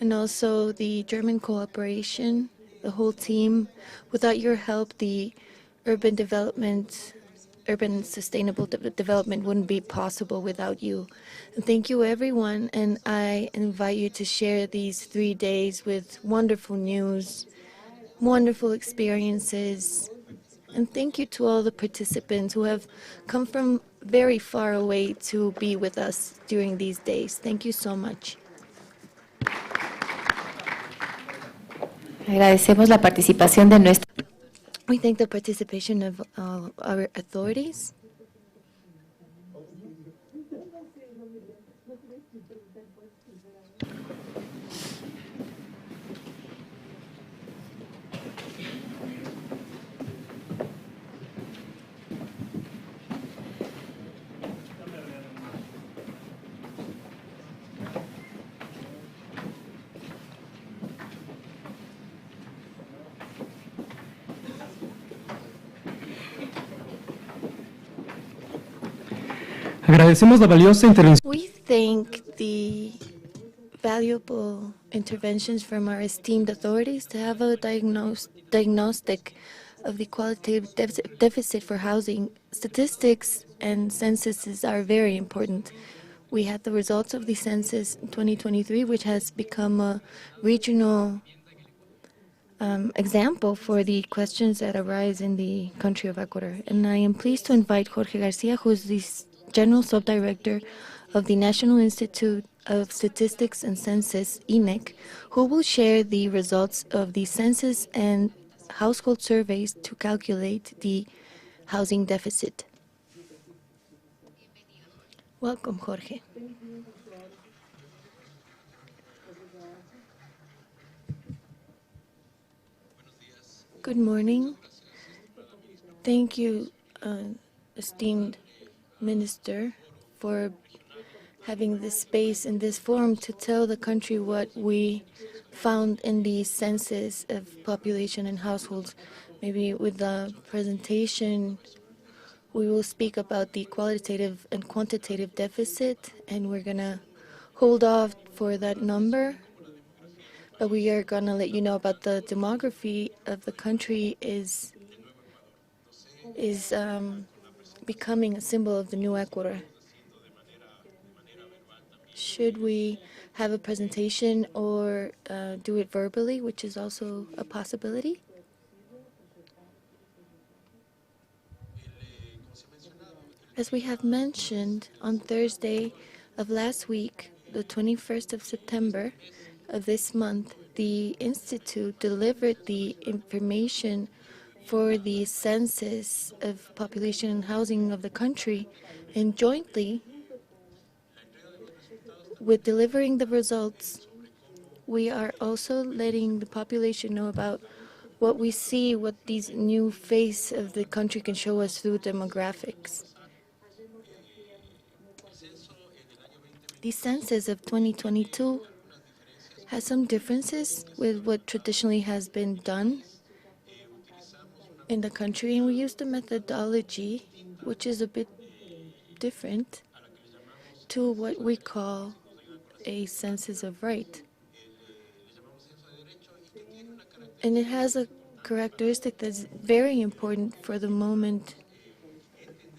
and also the German cooperation, the whole team. Without your help, the urban sustainable development wouldn't be possible without you. And thank you, everyone, and I invite you to share these 3 days with wonderful news, wonderful experiences, and thank you to all the participants who have come from very far away to be with us during these days. Thank you so much. Agradecemos la participación de nuestra. We thank the participation of our authorities. Agradecemos la valiosa intervención. We thank the valuable interventions from our esteemed authorities to have a diagnostic of the qualitative deficit for housing. Statistics and censuses are very important. We had the results of the census in 2023, which has become a regional example for the questions that arise in the country of Ecuador. And I am pleased to invite Jorge Garcia, who is the General Subdirector of the National Institute of Statistics and Census, INEC, who will share the results of the census and household surveys to calculate the housing deficit. Welcome, Jorge. Good morning. Thank you, esteemed Minister, for having this space in this forum to tell the country what we found in the census of population and households. Maybe with the presentation, we will speak about the qualitative and quantitative deficit, and we're going to hold off for that number. But we are going to let you know about the demography of the country is becoming a symbol of the new Ecuador. Should we have a presentation or do it verbally, which is also a possibility? As we have mentioned, on Thursday of last week, the 21st of September of this month, the Institute delivered the information for the census of population and housing of the country, and jointly with delivering the results, we are also letting the population know about what we see, what these new face of the country can show us through demographics. The census of 2022 has some differences with what traditionally has been done in the country, and we used a methodology which is a bit different to what we call a census of right. And it has a characteristic that's very important for the moment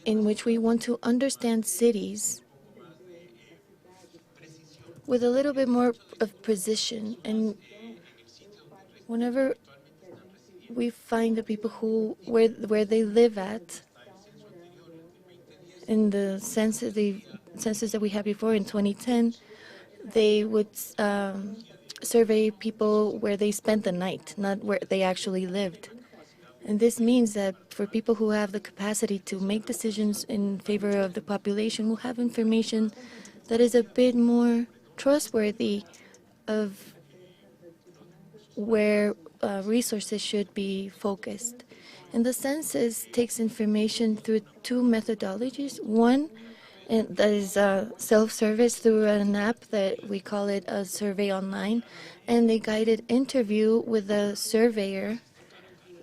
in which we want to understand cities with a little bit more of precision. And whenever we find the people where they live at in the census that we had before in 2010, they would survey people where they spent the night, not where they actually lived. And this means that for people who have the capacity to make decisions in favor of the population, will have information that is a bit more trustworthy of where resources should be focused. And the census takes information through two methodologies. One, and that is self-service through an app that we call it a survey online, and a guided interview with a surveyor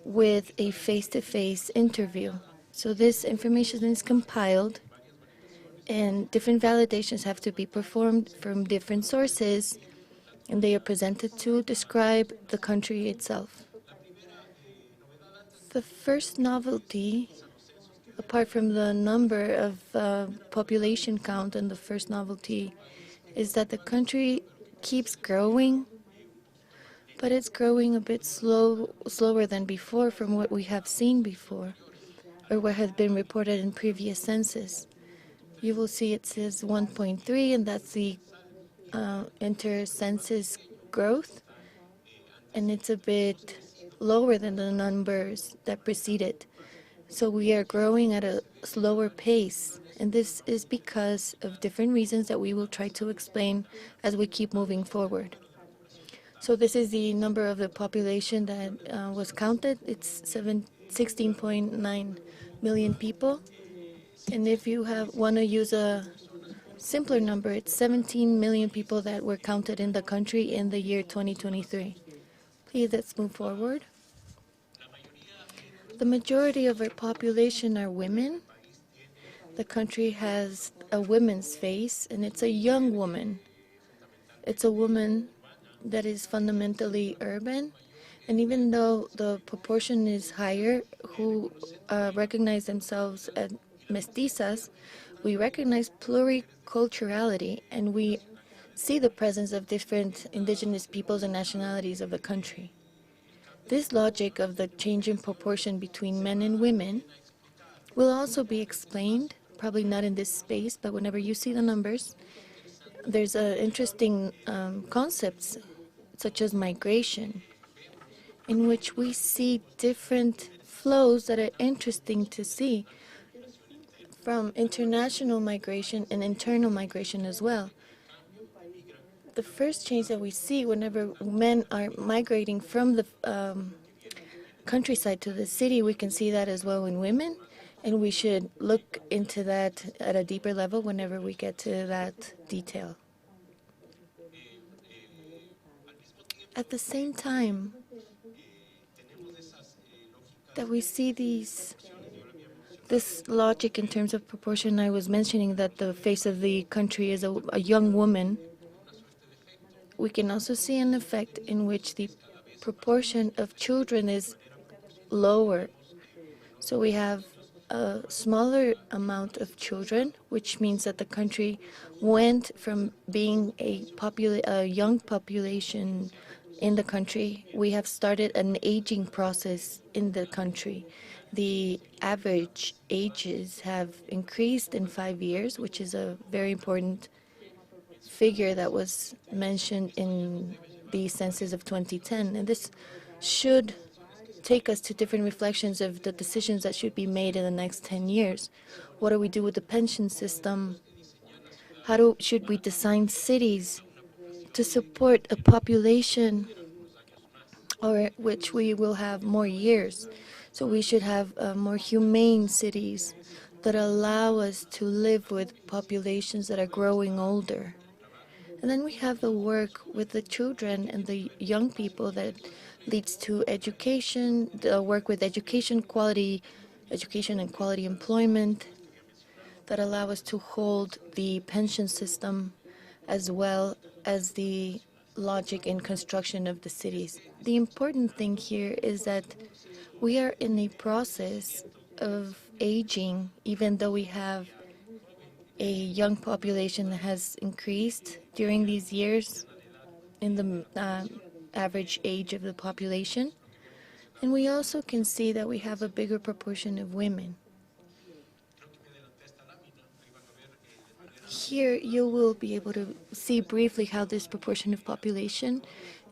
with a face-to-face interview. So this information is compiled, and different validations have to be performed from different sources, and they are presented to describe the country itself. The first novelty, apart from the number of population count, and the first novelty is that the country keeps growing, but it's growing a bit slower than before from what we have seen before, or what has been reported in previous census. You will see it says 1.3, and that's the inter-census growth, and it's a bit lower than the numbers that preceded. So we are growing at a slower pace, and this is because of different reasons that we will try to explain as we keep moving forward. So this is the number of the population that was counted. It's 16.9 million people. And if you want to use a simpler number, it's 17 million people that were counted in the country in the year 2023. Please, let's move forward. The majority of our population are women. The country has a woman's face, and it's a young woman. It's a woman that is fundamentally urban, and even though the proportion is higher who recognize themselves as mestizas, we recognize pluriculturality, and we see the presence of different indigenous peoples and nationalities of the country. This logic of the change in proportion between men and women will also be explained, probably not in this space, but whenever you see the numbers, there's interesting concepts such as migration, in which we see different flows that are interesting to see, from international migration and internal migration as well. The first change that we see whenever men are migrating from the countryside to the city, we can see that as well in women, and we should look into that at a deeper level whenever we get to that detail. At the same time that we see this logic in terms of proportion, I was mentioning that the face of the country is a young woman. We can also see an effect in which the proportion of children is lower. So we have a smaller amount of children, which means that the country went from being a young population in the country. We have started an aging process in the country. The average ages have increased in 5 years, which is a very important figure that was mentioned in the census of 2010. And this should take us to different reflections of the decisions that should be made in the next 10 years. What do we do with the pension system? Should we design cities to support a population or which we will have more years? So we should have more humane cities that allow us to live with populations that are growing older. And then we have the work with the children and the young people that leads to education, the work with education and quality employment that allow us to hold the pension system as well as the logic and construction of the cities. The important thing here is that we are in a process of aging, even though we have a young population that has increased during these years in the average age of the population. And we also can see that we have a bigger proportion of women. Here you will be able to see briefly how this proportion of population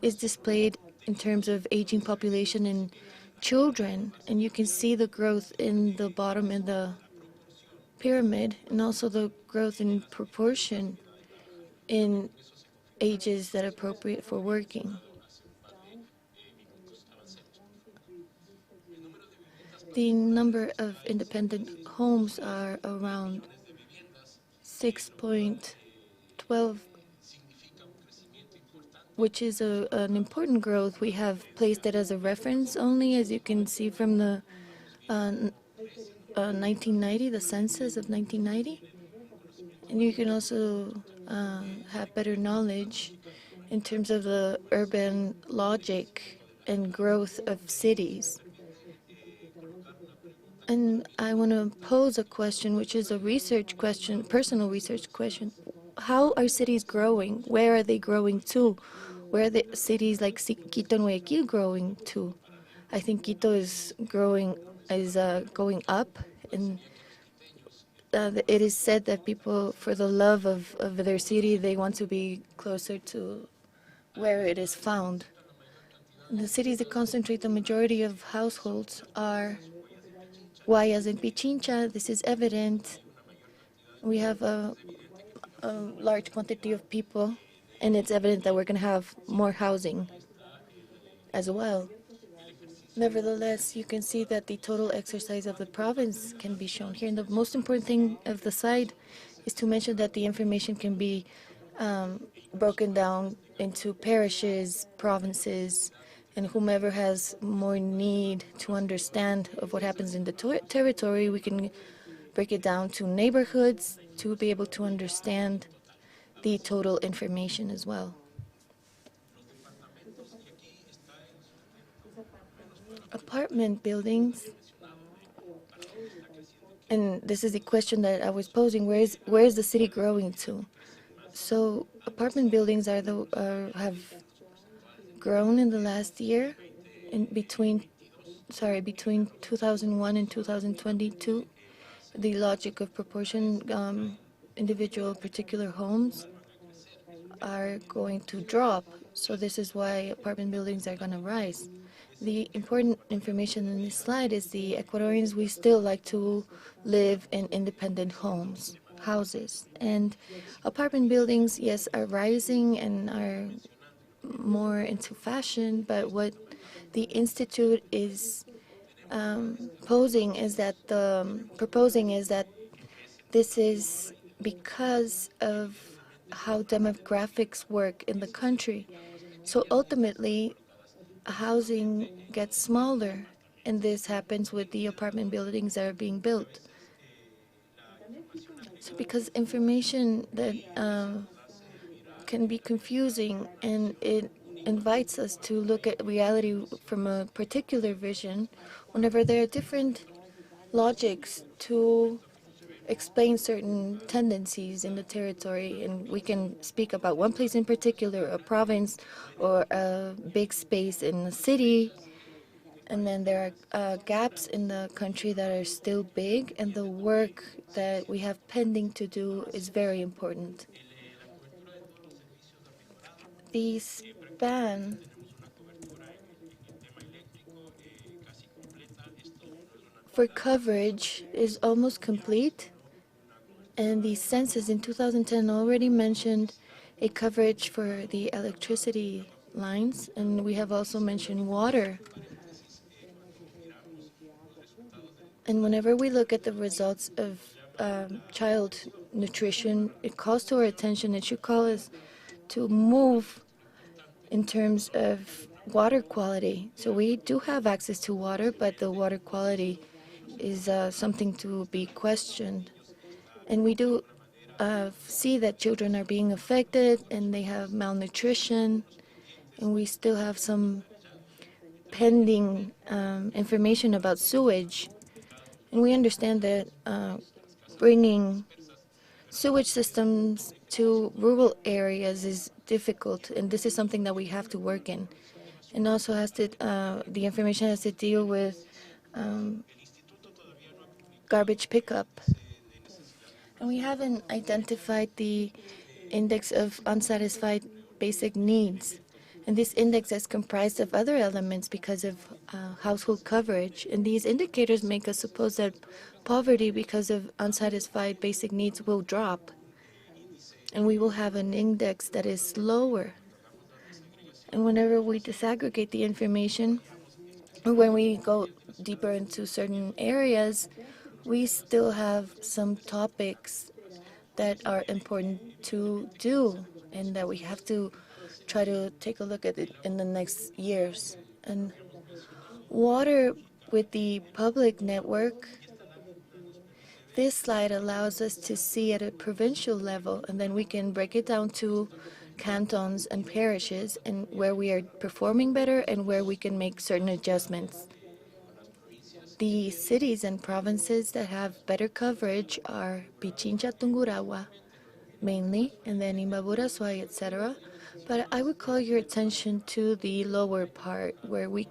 is displayed in terms of aging population and children. And you can see the growth in the bottom in the pyramid, and also the growth in proportion in ages that are appropriate for working. The number of independent homes are around 6.12, which is an important growth. We have placed it as a reference only, as you can see from the 1990, the census of 1990. And you can also have better knowledge in terms of the urban logic and growth of cities. And I want to pose a question, which is a research question, personal research question. How are cities growing? Where are they growing to? Where are the cities like Quito and Guayaquil growing to? I think Quito is going up, and it is said that people, for the love of their city, they want to be closer to where it is found. The cities that concentrate the majority of households are Guayas and Pichincha. This is evident. We have a large quantity of people, and it's evident that we're going to have more housing as well. Nevertheless, you can see that the total exercise of the province can be shown here. And the most important thing of the slide is to mention that the information can be broken down into parishes, provinces, and whomever has more need to understand of what happens in the territory, we can break it down to neighborhoods to be able to understand the total information as well. Apartment buildings, and this is the question that I was posing, where is the city growing to? So apartment buildings have grown in the last year, between 2001 and 2022. The logic of proportion, individual particular homes are going to drop. So this is why apartment buildings are going to rise. The important information in this slide is the Ecuadorians, we still like to live in independent houses. And apartment buildings, yes, are rising and are more into fashion, but what the Institute is proposing is that this is because of how demographics work in the country. So ultimately, housing gets smaller, and this happens with the apartment buildings that are being built. So because information that can be confusing, and it invites us to look at reality from a particular vision, whenever there are different logics to explain certain tendencies in the territory, and we can speak about one place in particular, a province or a big space in a city, and then there are gaps in the country that are still big, and the work that we have pending to do is very important. The span for coverage is almost complete, and the census in 2010 already mentioned a coverage for the electricity lines, and we have also mentioned water. And whenever we look at the results of child nutrition, it calls to our attention, it should call us to move in terms of water quality. So we do have access to water, but the water quality is something to be questioned. And we do see that children are being affected and they have malnutrition, and we still have some pending information about sewage. And we understand that bringing sewage systems to rural areas is difficult, and this is something that we have to work in. And also the information has to deal with garbage pickup. And we haven't identified the index of unsatisfied basic needs. And this index is comprised of other elements because of household coverage. And these indicators make us suppose that poverty because of unsatisfied basic needs will drop. And we will have an index that is lower. And whenever we disaggregate the information, or when we go deeper into certain areas, we still have some topics that are important to do and that we have to try to take a look at it in the next years. And water with the public network, this slide allows us to see at a provincial level, and then we can break it down to cantons and parishes, and where we are performing better and where we can make certain adjustments. The cities and provinces that have better coverage are Pichincha, Tungurahua, mainly, and then Imbabura, Suay, etc. But I would call your attention to the lower part, where we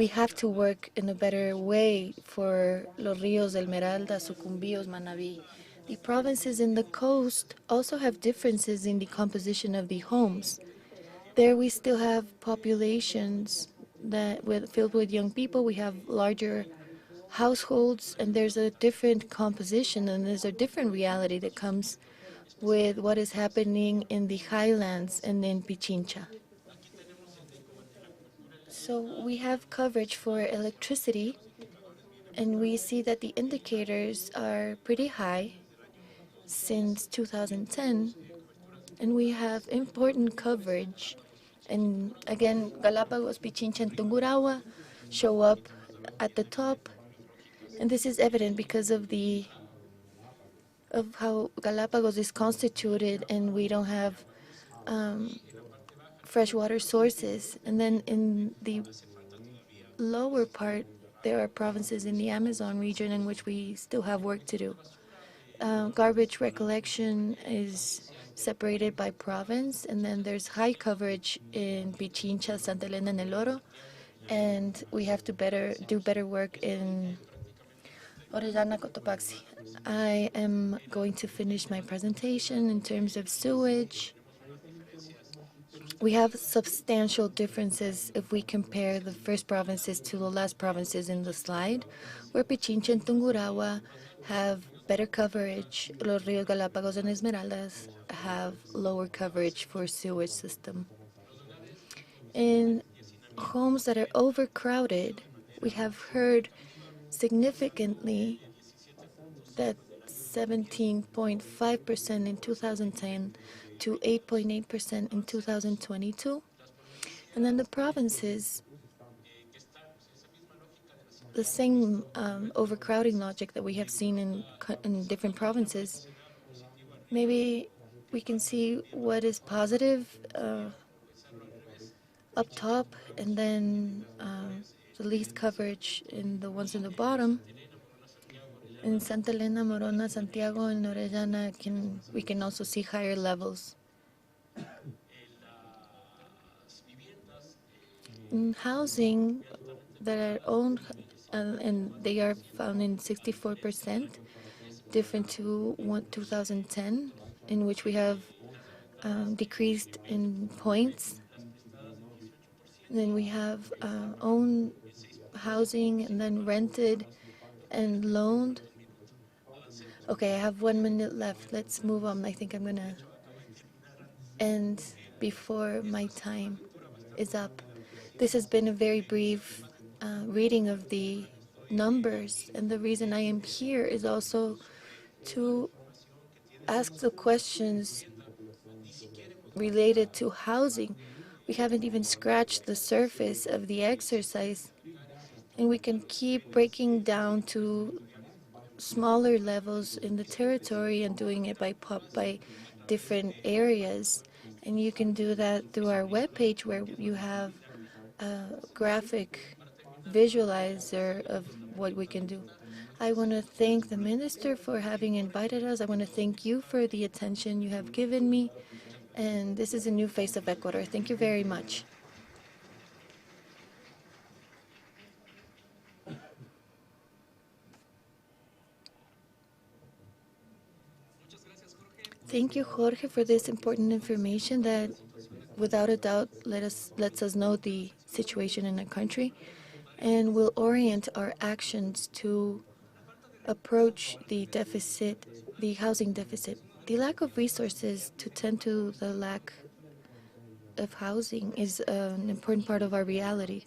have to work in a better way for Los Ríos, Esmeralda, Sucumbíos, Manabí. The provinces in the coast also have differences in the composition of the homes. There we still have populations filled with young people. We have larger households, and there's a different composition, and there's a different reality that comes with what is happening in the highlands and in Pichincha. So we have coverage for electricity, and we see that the indicators are pretty high since 2010, and we have important coverage. And again, Galapagos, Pichincha, and Tungurahua show up at the top, and this is evident because of how Galapagos is constituted, and we don't have freshwater sources. And then in the lower part, there are provinces in the Amazon region in which we still have work to do. Garbage recollection is separated by province, and then there's high coverage in Pichincha, Santa Elena, and El Oro, and we have to do better work in Orellana, Cotopaxi. I am going to finish my presentation in terms of sewage. we have substantial differences if we compare the first provinces to the last provinces in the slide, where Pichincha and Tungurahua have better coverage. Los Ríos Galápagos and Esmeraldas have lower coverage for sewage system. In homes that are overcrowded, we have heard significantly that 17.5% in 2010 to 8.8% in 2022. And then the provinces, the same overcrowding logic that we have seen in different provinces. Maybe we can see what is positive up top, and then the least coverage in the ones in the bottom. In Santa Elena, Morona, Santiago, and Orellana, we can also see higher levels. In housing that are owned, and they are found in 64%, different to 2010, in which we have decreased in points. And then we have owned housing, and then rented and loaned. Okay, I have 1 minute left. Let's move on. I think I'm going to end before my time is up. This has been a very brief reading of the numbers, and the reason I am here is also to ask the questions related to housing. We haven't even scratched the surface of the exercise, and we can keep breaking down to smaller levels in the territory and doing it by different areas. And you can do that through our webpage, where you have a graphic visualizer of what we can do. I want to thank the minister for having invited us. I want to thank you for the attention you have given me. And this is a new face of Ecuador. Thank you very much. Thank you, Jorge, for this important information that, without a doubt, lets us know the situation in the country, and will orient our actions to approach the deficit, the housing deficit. The lack of resources to tend to the lack of housing is an important part of our reality.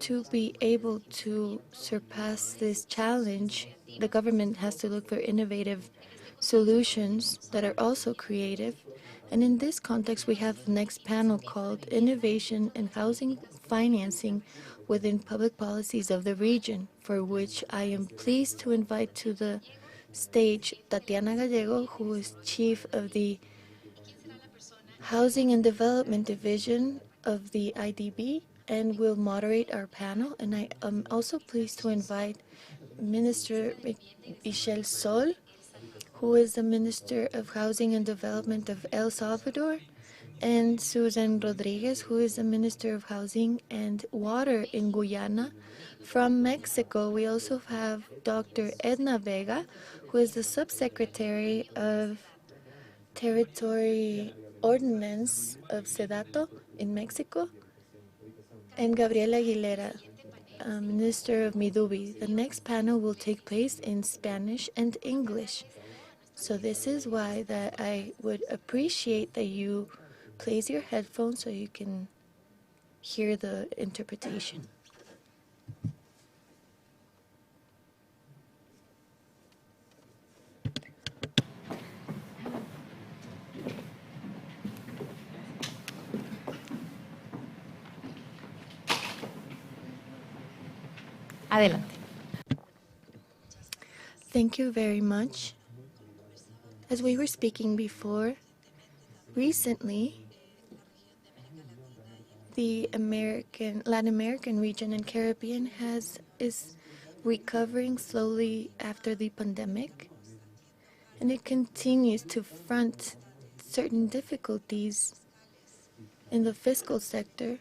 To be able to surpass this challenge, the government has to look for innovative solutions that are also creative. And in this context, we have the next panel called Innovation in Housing Financing Within Public Policies of the Region, for which I am pleased to invite to the stage Tatiana Gallego, who is Chief of the Housing and Development Division of the IDB, and will moderate our panel. And I am also pleased to invite Minister Michelle Sol, who is the Minister of Housing and Development of El Salvador, and Susan Rodriguez, who is the Minister of Housing and Water in Guyana. From Mexico, we also have Dr. Edna Vega, who is the Subsecretary of Territory Ordinance of Sedato in Mexico, and Gabriela Aguilera, Minister of Midubi. The next panel will take place in Spanish and English. So this is why that I would appreciate that you place your headphones so you can hear the interpretation. Adelante. Thank you very much. As we were speaking before, recently, the Latin American region and Caribbean is recovering slowly after the pandemic, and it continues to front certain difficulties in the fiscal sector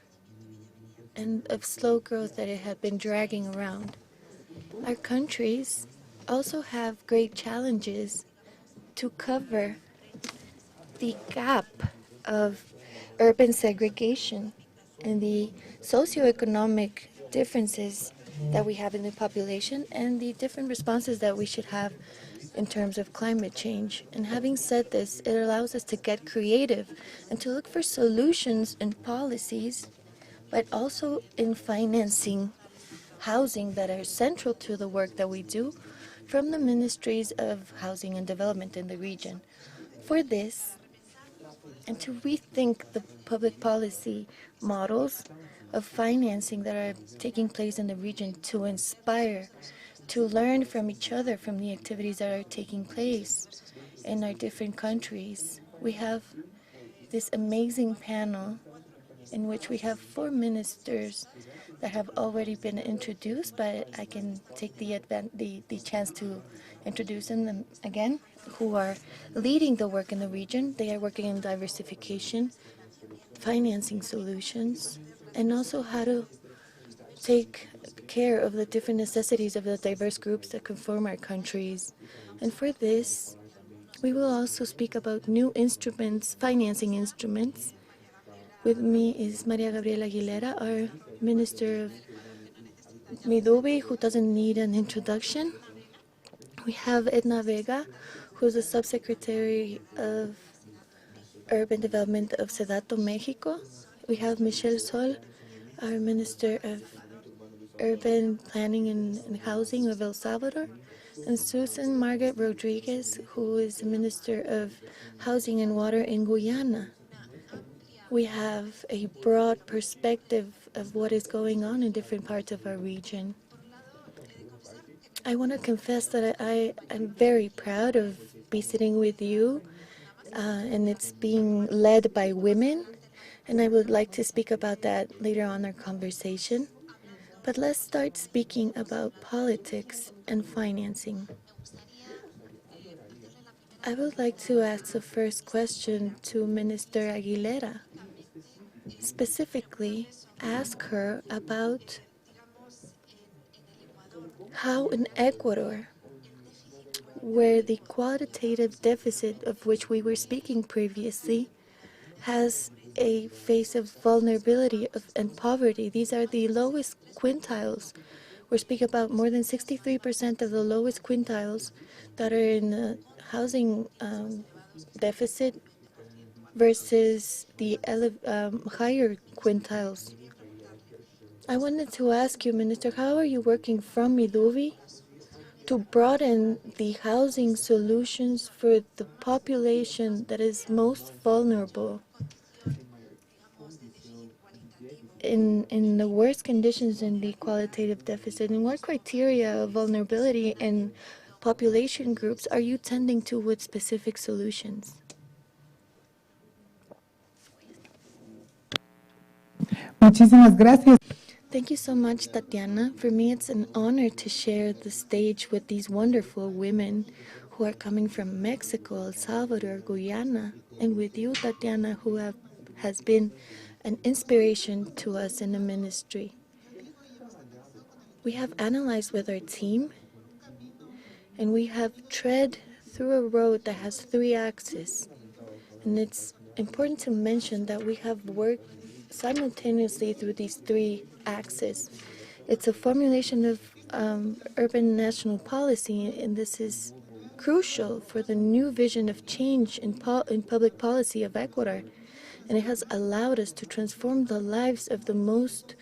and of slow growth that it had been dragging around. Our countries also have great challenges to cover the gap of urban segregation and the socioeconomic differences that we have in the population and the different responses that we should have in terms of climate change. And having said this, it allows us to get creative and to look for solutions and policies, but also in financing housing that are central to the work that we do from the ministries of housing and development in the region. For this, and to rethink the public policy models of financing that are taking place in the region to inspire, to learn from each other, from the activities that are taking place in our different countries. We have this amazing panel in which we have 4 ministers that have already been introduced, but I can take the chance to introduce them again, who are leading the work in the region. They are working in diversification, financing solutions, and also how to take care of the different necessities of the diverse groups that conform our countries. And for this, we will also speak about new instruments, financing instruments. With me is Maria Gabriela Aguilera, our Minister of Midubi, who doesn't need an introduction. We have Edna Vega, who's the Subsecretary of Urban Development of Sedato, Mexico. We have Michelle Sol, our Minister of Urban Planning and Housing of El Salvador, and Susan Margaret Rodriguez, who is the Minister of Housing and Water in Guyana. We have a broad perspective of what is going on in different parts of our region. I want to confess that I am very proud of be sitting with you, and it's being led by women, and I would like to speak about that later on in our conversation. But let's start speaking about politics and financing. I would like to ask the first question to Minister Aguilera. Specifically, ask her about how in Ecuador, where the qualitative deficit of which we were speaking previously has a face of vulnerability and poverty. These are the lowest quintiles. We're speaking about more than 63% of the lowest quintiles that are in the housing deficit versus the higher quintiles. I wanted to ask you, Minister, how are you working from Midubi to broaden the housing solutions for the population that is most vulnerable in the worst conditions in the qualitative deficit? And what criteria of vulnerability and population groups are you tending to with specific solutions? Muchísimas gracias. Thank you so much, Tatiana. For me, it's an honor to share the stage with these wonderful women who are coming from Mexico, El Salvador, Guyana, and with you, Tatiana, who has been an inspiration to us in the ministry. We have analyzed with our team, and we have tread through a road that has 3 axes. And it's important to mention that we have worked simultaneously through these 3 axes. It's a formulation of urban national policy, and this is crucial for the new vision of change in public policy of Ecuador. And it has allowed us to transform the lives of the most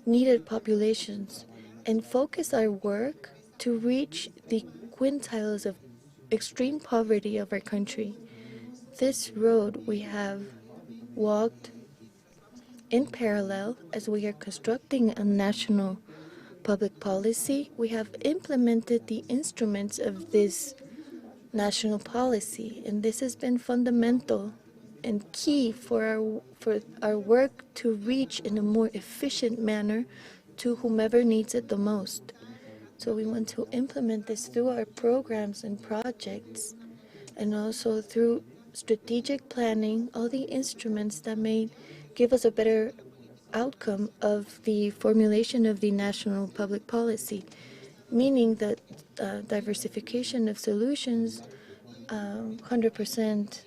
needed populations and focus our work to reach the quintiles of extreme poverty of our country. This road we have walked in parallel as we are constructing a national public policy. We have implemented the instruments of this national policy, and this has been fundamental and key for our work to reach in a more efficient manner to whomever needs it the most. So we want to implement this through our programs and projects, and also through strategic planning, all the instruments that may give us a better outcome of the formulation of the national public policy, meaning that diversification of solutions, 100%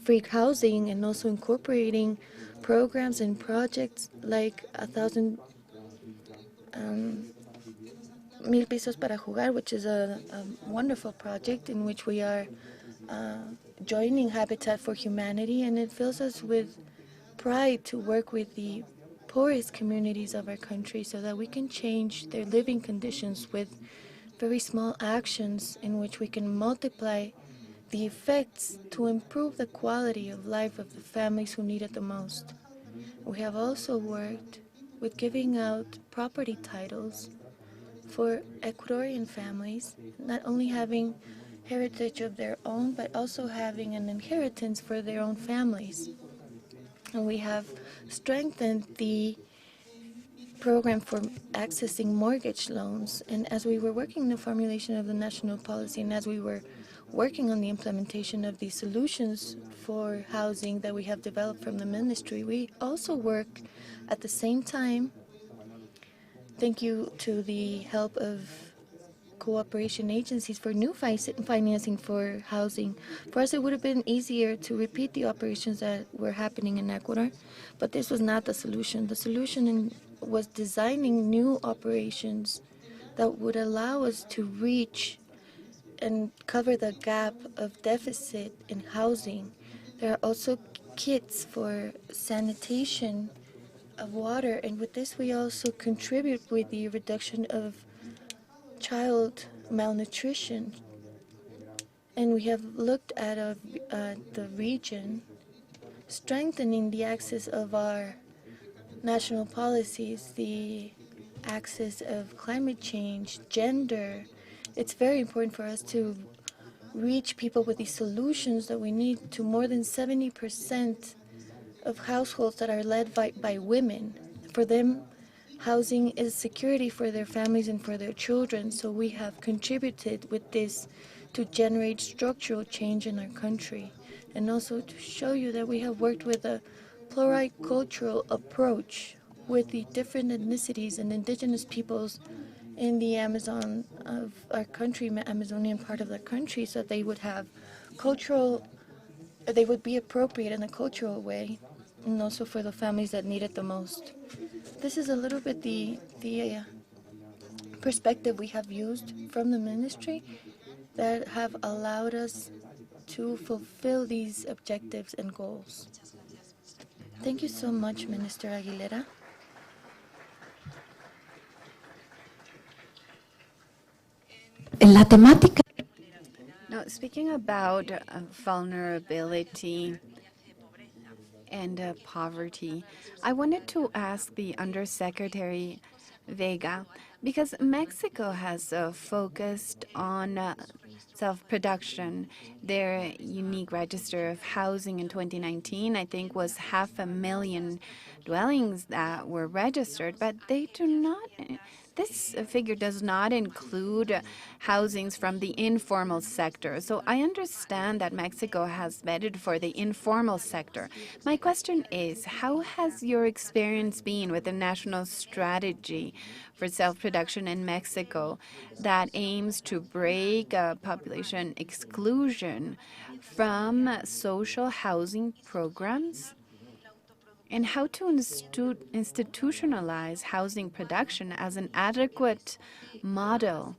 free housing, and also incorporating programs and projects like 1,000 pesos para jugar, which is a wonderful project in which we are joining Habitat for Humanity, and it fills us with pride to work with the poorest communities of our country so that we can change their living conditions with very small actions in which we can multiply the effects to improve the quality of life of the families who need it the most. We have also worked with giving out property titles for Ecuadorian families, not only having heritage of their own, but also having an inheritance for their own families. And we have strengthened the program for accessing mortgage loans. And as we were working the formulation of the national policy, and as we were working on the implementation of the solutions for housing that we have developed from the ministry, we also work at the same time, thank you to the help of cooperation agencies for new financing for housing. For us, it would have been easier to repeat the operations that were happening in Ecuador, but this was not the solution. The solution was designing new operations that would allow us to reach and cover the gap of deficit in housing. There are also kits for sanitation of water, and with this we also contribute with the reduction of child malnutrition. And we have looked at the region, strengthening the access of our national policies, the access of climate change, gender. It's very important for us to reach people with these solutions that we need to more than 70% of households that are led by women. For them, housing is security for their families and for their children, so we have contributed with this to generate structural change in our country, and also to show you that we have worked with a pluricultural approach with the different ethnicities and indigenous peoples in the Amazon of our country, Amazonian part of the country, so that they would have they would be appropriate in a cultural way, and also for the families that need it the most. This is a little bit the perspective we have used from the ministry that have allowed us to fulfill these objectives and goals. Thank you so much, Minister Aguilera. La temática. Now, speaking about vulnerability and poverty, I wanted to ask the Undersecretary Vega, because Mexico has focused on self-production. Their unique register of housing in 2019, I think, was 500,000 dwellings that were registered, but they do not. This figure does not include housings from the informal sector. So I understand that Mexico has vetted for the informal sector. My question is, how has your experience been with the national strategy for self-production in Mexico that aims to break population exclusion from social housing programs? And how to institutionalize housing production as an adequate model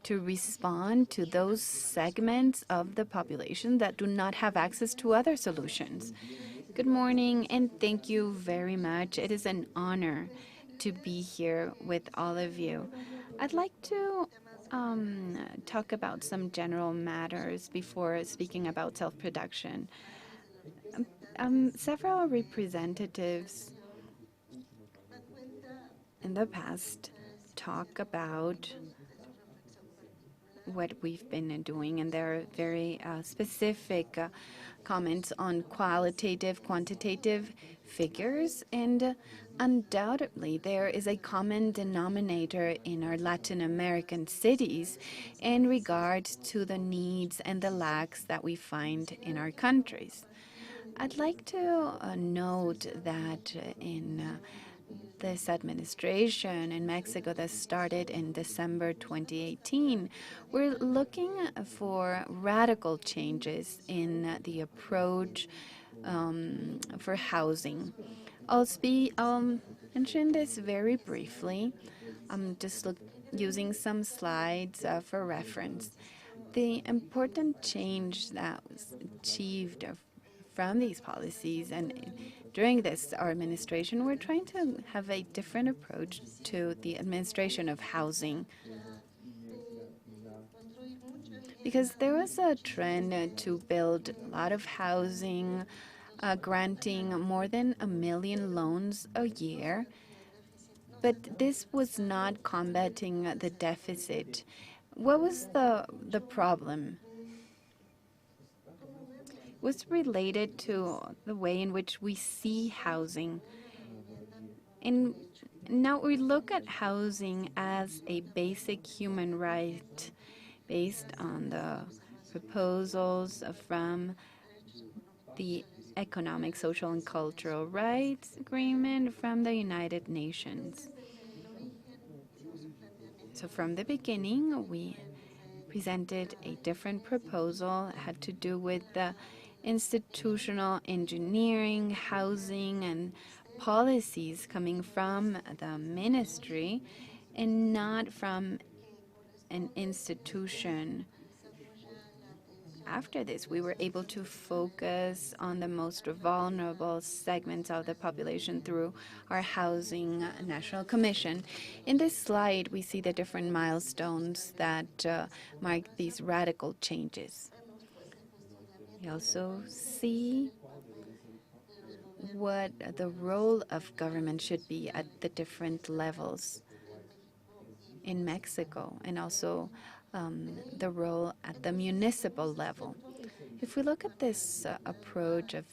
to respond to those segments of the population that do not have access to other solutions. Good morning, and thank you very much. It is an honor to be here with all of you. I'd like to talk about some general matters before speaking about self-production. Several representatives in the past talk about what we've been doing, and there are very specific comments on qualitative, quantitative figures, and undoubtedly there is a common denominator in our Latin American cities in regards to the needs and the lacks that we find in our countries. I'd like to note that in this administration in Mexico that started in December 2018, we're looking for radical changes in the approach for housing. I'll mention this very briefly. I'm just using some slides for reference. The important change that was achieved from these policies and during this our administration, we're trying to have a different approach to the administration of housing. Because there was a trend to build a lot of housing, granting more than 1 million loans a year. But this was not combating the deficit. What was the problem? It was related to the way in which we see housing. And now we look at housing as a basic human right based on the proposals from the Economic, Social, and Cultural Rights Agreement from the United Nations. So from the beginning, we presented a different proposal. It had to do with the institutional engineering, housing, and policies coming from the ministry and not from an institution. After this, we were able to focus on the most vulnerable segments of the population through our Housing National Commission. In this slide, we see the different milestones that mark these radical changes. We also see what the role of government should be at the different levels in Mexico, and also the role at the municipal level. If we look at this approach of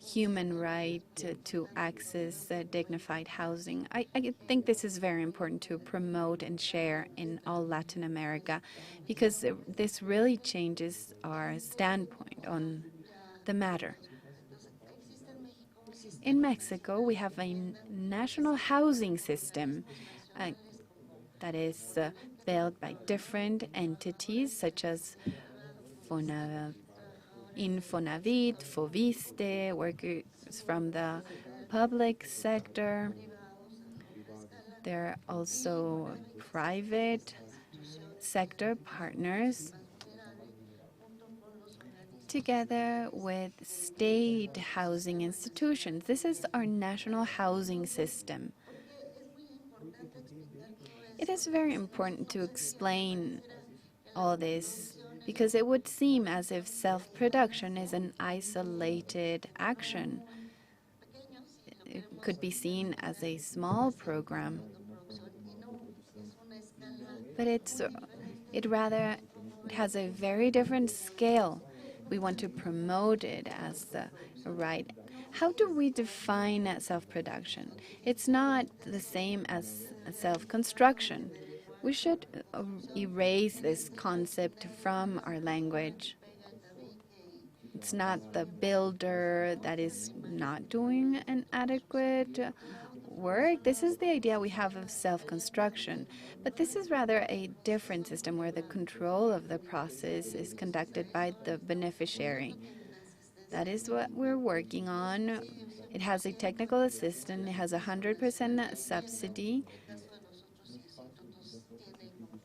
human right to access dignified housing, I think this is very important to promote and share in all Latin America, because this really changes our standpoint on the matter. In Mexico, we have a national housing system that is built by different entities such as Infonavit, Foviste, workers from the public sector. There are also private sector partners together with state housing institutions. This is our national housing system. It is very important to explain all this because it would seem as if self-production is an isolated action. It could be seen as a small program, but it rather has a very different scale. We want to promote it as a right. How do we define self-production? It's not the same as self-construction. We should erase this concept from our language. It's not the builder that is not doing an adequate work. This is the idea we have of self-construction. But this is rather a different system where the control of the process is conducted by the beneficiary. That is what we're working on. It has a technical assistant. It has 100% subsidy.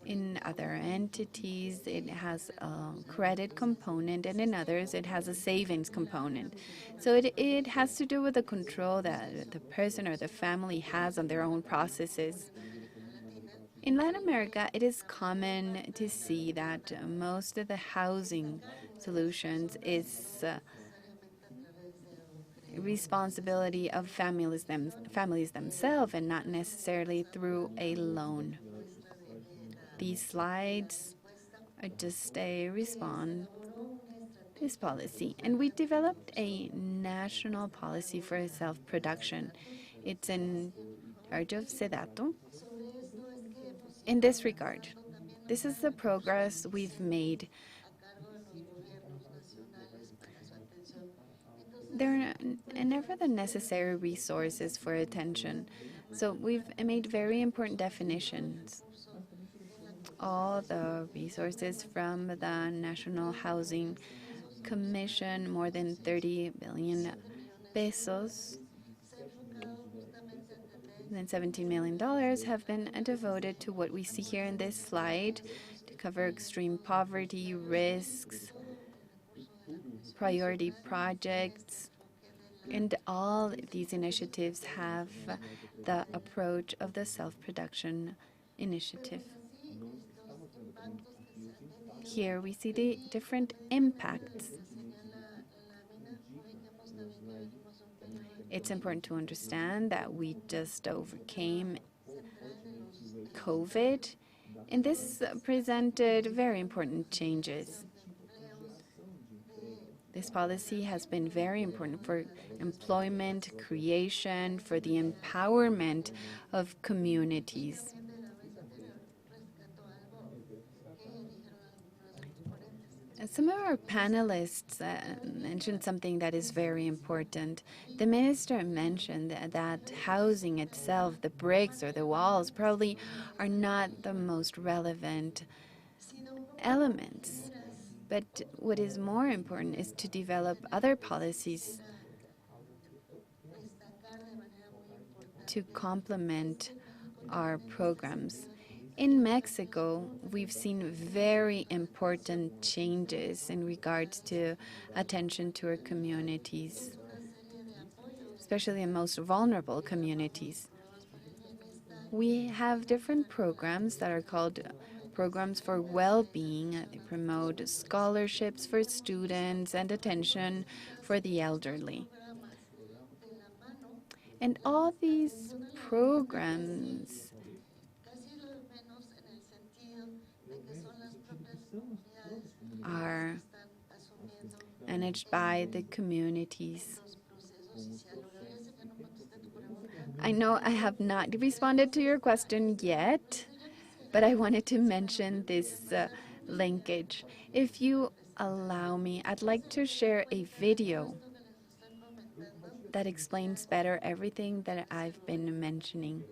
In other entities, it has a credit component, and in others, it has a savings component. So it has to do with the control that the person or the family has on their own processes. In Latin America, it is common to see that most of the housing solutions is responsibility of families themselves and not necessarily through a loan. These slides are just a response to this policy. And we developed a national policy for self-production. It's in charge of SEDATO. In this regard, this is the progress we've made. There are never the necessary resources for attention. So we've made very important definitions. All the resources from the National Housing Commission, more than 30 billion pesos, and $17 million have been devoted to what we see here in this slide to cover extreme poverty, risks, priority projects, and all these initiatives have the approach of the self-production initiative. Here we see the different impacts. It's important to understand that we just overcame COVID, and this presented very important changes. This policy has been very important for employment creation, for the empowerment of communities. Some of our panelists mentioned something that is very important. The minister mentioned that housing itself, the bricks or the walls, probably are not the most relevant elements. But what is more important is to develop other policies to complement our programs. In Mexico, we've seen very important changes in regards to attention to our communities, especially the most vulnerable communities. We have different programs that are called programs for well-being. They promote scholarships for students and attention for the elderly. And all these programs are managed by the communities. I know I have not responded to your question yet, but I wanted to mention this linkage. If you allow me, I'd like to share a video that explains better everything that I've been mentioning.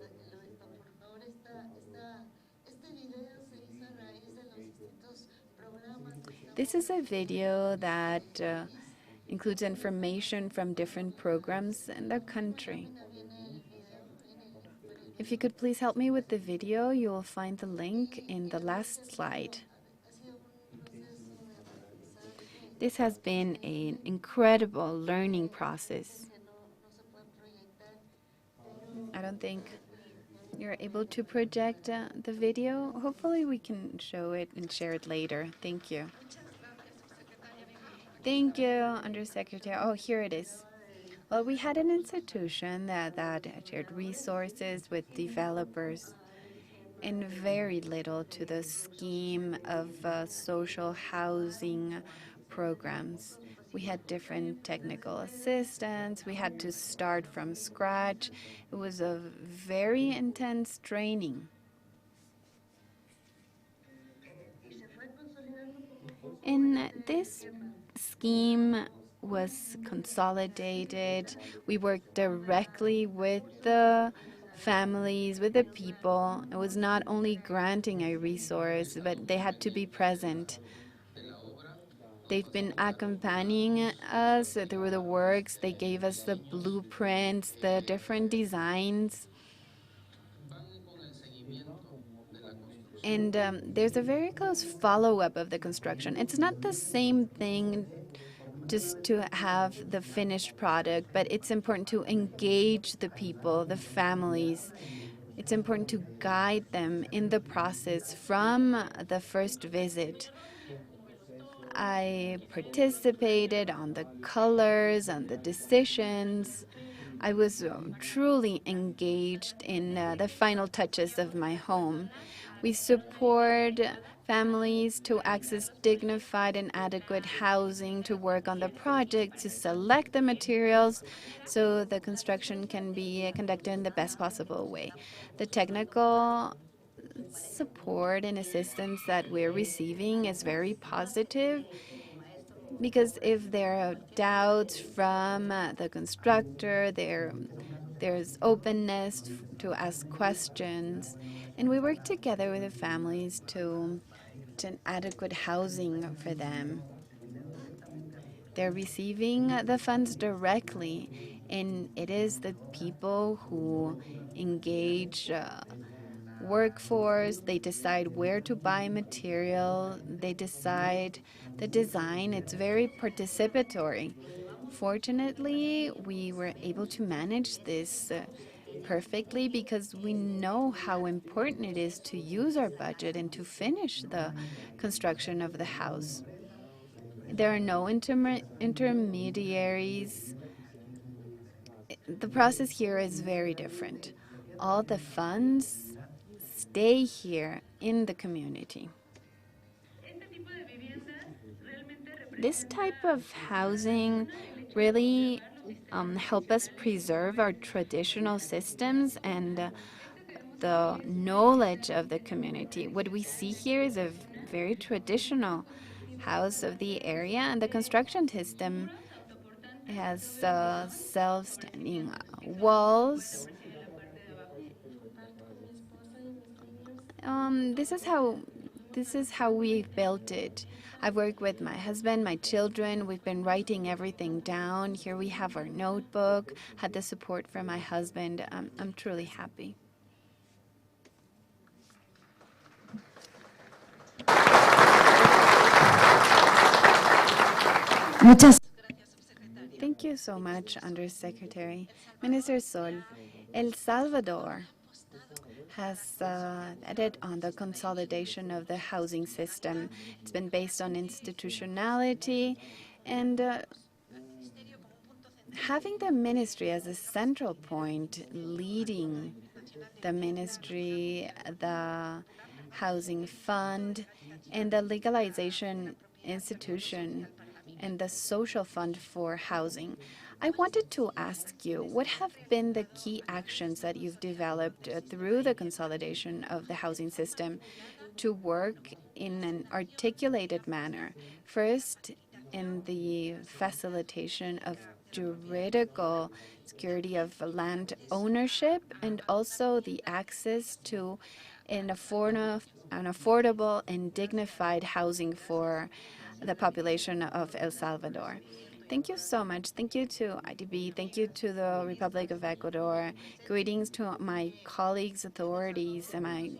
This is a video that includes information from different programs in the country. If you could please help me with the video, you will find the link in the last slide. This has been an incredible learning process. I don't think you're able to project the video. Hopefully we can show it and share it later. Thank you. Thank you, Undersecretary. Oh, here it is. Well, we had an institution that shared resources with developers and very little to the scheme of social housing programs. We had different technical assistance. We had to start from scratch. It was a very intense training. And this scheme was consolidated. We worked directly with the families, with the people. It was not only granting a resource, but they had to be present. They've been accompanying us through the works. They gave us the blueprints, the different designs. And there's a very close follow-up of the construction. It's not the same thing just to have the finished product, but it's important to engage the people, the families. It's important to guide them in the process from the first visit. I participated on the colors, on the decisions. I was truly engaged in the final touches of my home. We support families to access dignified and adequate housing, to work on the project, to select the materials so the construction can be conducted in the best possible way. The technical support and assistance that we're receiving is very positive. Because if there are doubts from the constructor, there's openness to ask questions, and we work together with the families to adequate housing for them. They're receiving the funds directly, and it is the people who engage workforce. They decide where to buy material. They decide the design. It's very participatory. Fortunately, we were able to manage this perfectly because we know how important it is to use our budget and to finish the construction of the house. There are no intermediaries. The process here is very different. All the funds stay here in the community. This type of housing really help us preserve our traditional systems and the knowledge of the community. What we see here is a very traditional house of the area, and the construction system has self-standing walls. This is how we built it. I work with my husband, my children. We've been writing everything down. Here we have our notebook. Had the support from my husband. I'm truly happy. Thank you so much, Undersecretary. Minister Sol, El Salvador has added on the consolidation of the housing system. It's been based on institutionality and having the ministry as a central point, leading the ministry, the housing fund, and the legalization institution and the social fund for housing. I wanted to ask you, what have been the key actions that you've developed through the consolidation of the housing system to work in an articulated manner? First, in the facilitation of juridical security of land ownership and also the access to an affordable and dignified housing for the population of El Salvador. Thank you so much. Thank you to IDB. Thank you to the Republic of Ecuador. Greetings to my colleagues, authorities, and my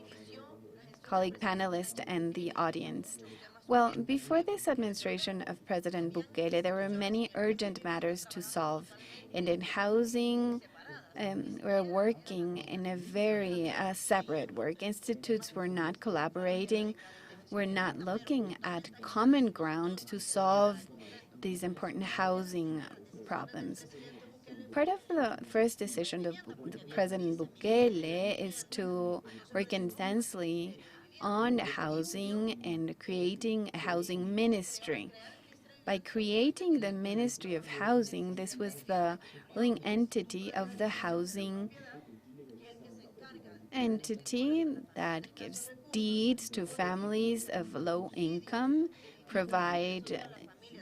colleague panelists and the audience. Well, before this administration of President Bukele, there were many urgent matters to solve. And in housing, we're working in a very separate work. Institutes were not collaborating. We're not looking at common ground to solve these important housing problems. Part of the first decision of President Bukele is to work intensely on housing and creating a housing ministry. By creating the Ministry of Housing, this was the ruling entity of the housing entity that gives deeds to families of low income, provide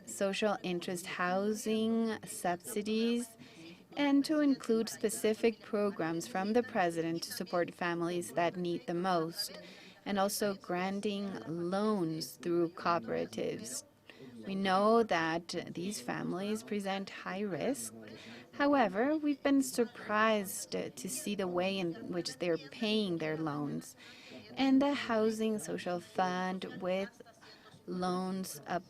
social interest housing subsidies, and to include specific programs from the president to support families that need the most, and also granting loans through cooperatives. We know that these families present high risk. However, we've been surprised to see the way in which they're paying their loans. And the Housing Social Fund with loans up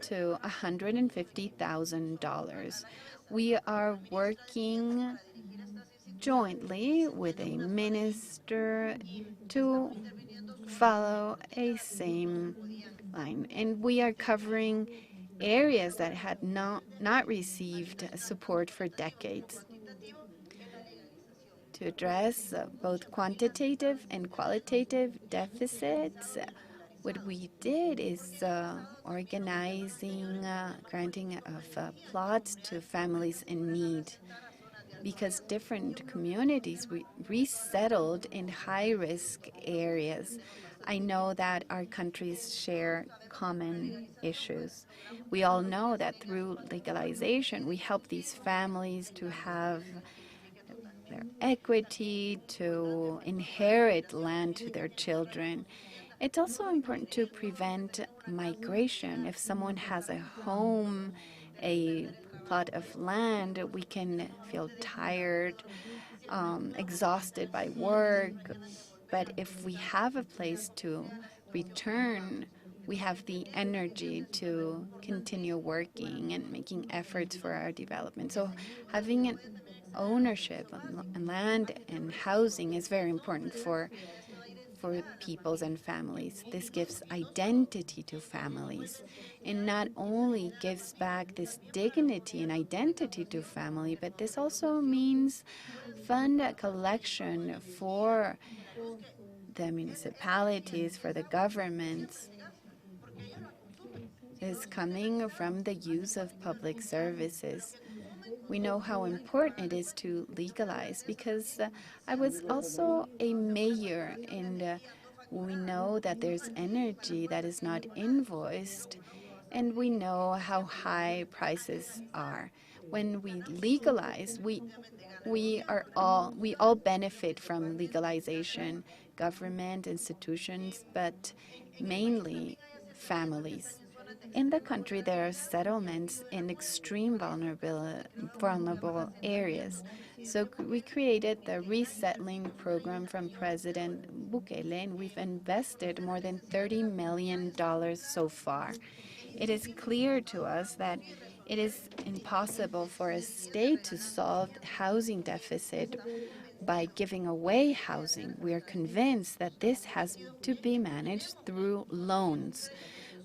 to $150,000. We are working jointly with a minister to follow a same line. And we are covering areas that had not received support for decades. To address both quantitative and qualitative deficits, what we did is organizing granting of plots to families in need, because different communities resettled in high-risk areas. I know that our countries share common issues. We all know that through legalization, we help these families to have their equity, to inherit land to their children. It's also important to prevent migration. If someone has a home, a plot of land, we can feel tired, exhausted by work. But if we have a place to return, we have the energy to continue working and making efforts for our development. So having an ownership on land and housing is very important for peoples and families. This gives identity to families and not only gives back this dignity and identity to family, but this also means fund collection for the municipalities, for the governments, is coming from the use of public services. We know how important it is to legalize because I was also a mayor, and we know that there's energy that is not invoiced, and we know how high prices are. When we legalize, we all benefit from legalization, government, institutions, but mainly families. In the country, there are settlements in extreme vulnerable areas. So we created the resettling program from President Bukele, and we've invested more than $30 million so far. It is clear to us that it is impossible for a state to solve housing deficit by giving away housing. We are convinced that this has to be managed through loans.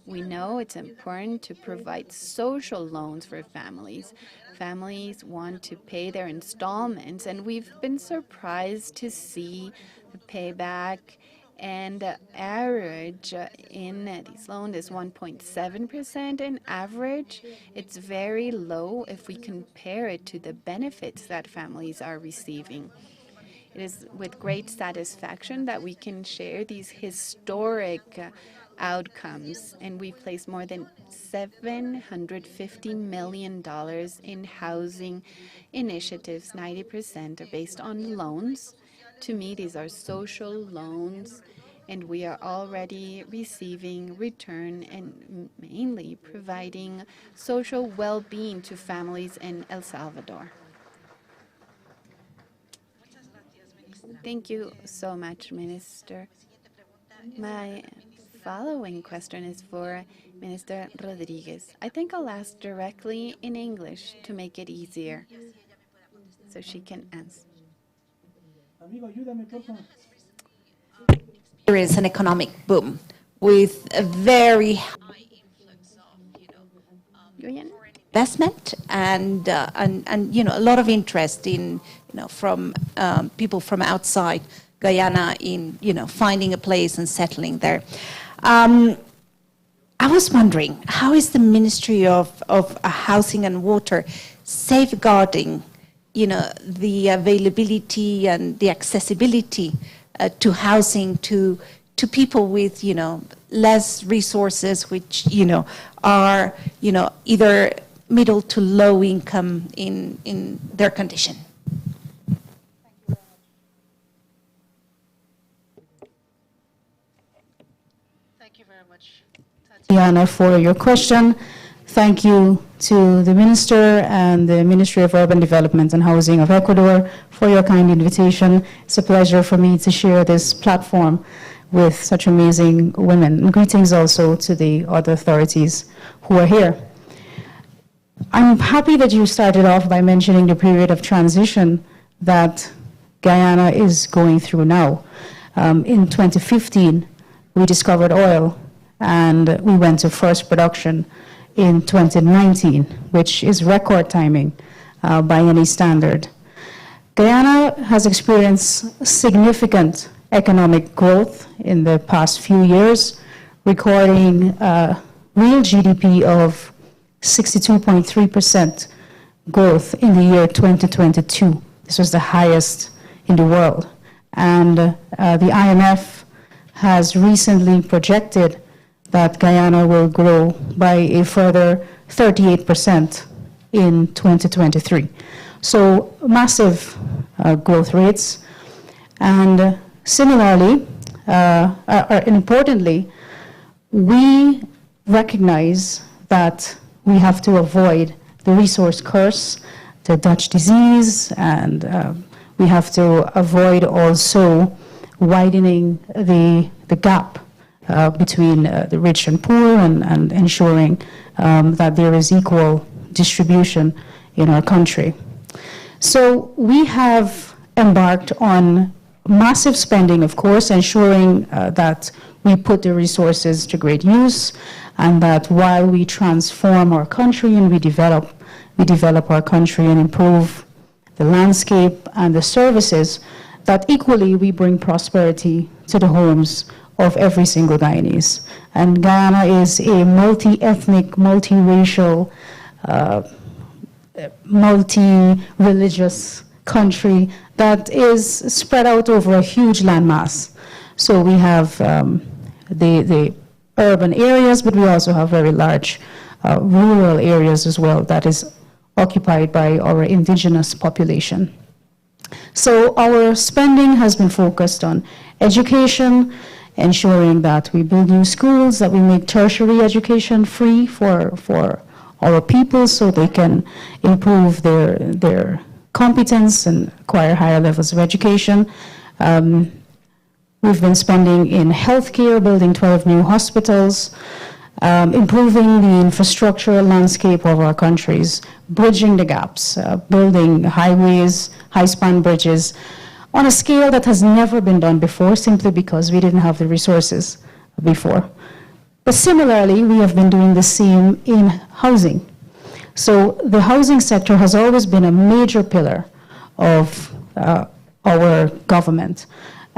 We know it's important to provide social loans for families. Families want to pay their installments, and we've been surprised to see the payback, and the average in these loans is 1.7%. In average, it's very low if we compare it to the benefits that families are receiving. It is with great satisfaction that we can share these historic outcomes, and we placed more than $750 million in housing initiatives. 90% are based on loans. To me, these are social loans, and we are already receiving return and mainly providing social well-being to families in El Salvador. Thank you so much, Minister. My following question is for Minister Rodriguez. I think I'll ask directly in English to make it easier so she can answer. There is an economic boom with a very high influx of investment and a lot of interest in from people from outside Guyana in finding a place and settling there. I was wondering, how is the Ministry of Housing and Water safeguarding the availability and the accessibility to housing to people with less resources, which are either middle to low income in their condition? Thank you very much, Tatiana, for your question. Thank you to the Minister and the Ministry of Urban Development and Housing of Ecuador for your kind invitation. It's a pleasure for me to share this platform with such amazing women. And greetings also to the other authorities who are here. I'm happy that you started off by mentioning the period of transition that Guyana is going through now. In 2015, we discovered oil, and we went to first production in 2019, which is record timing by any standard. Guyana has experienced significant economic growth in the past few years, recording real GDP of 62.3% growth in the year 2022. This was the highest in the world. And the IMF has recently projected that Guyana will grow by a further 38% in 2023. So massive growth rates. And similarly, and importantly, we recognize that we have to avoid the resource curse, the Dutch disease, and we have to avoid also widening the gap between the rich and poor, and ensuring that there is equal distribution in our country. So we have embarked on massive spending, of course, ensuring that we put the resources to great use, and that while we transform our country and we develop our country and improve the landscape and the services, that equally we bring prosperity to the homes of every single Guyanese. And Guyana is a multi-ethnic, multiracial, multi-religious country that is spread out over a huge landmass. So we have the urban areas, but we also have very large rural areas as well that is occupied by our indigenous population. So our spending has been focused on education, ensuring that we build new schools, that we make tertiary education free for our people so they can improve their competence and acquire higher levels of education. We've been spending in healthcare, building 12 new hospitals, improving the infrastructural landscape of our countries, bridging the gaps, building highways, high-span bridges on a scale that has never been done before, simply because we didn't have the resources before. But similarly, we have been doing the same in housing. So the housing sector has always been a major pillar of our government.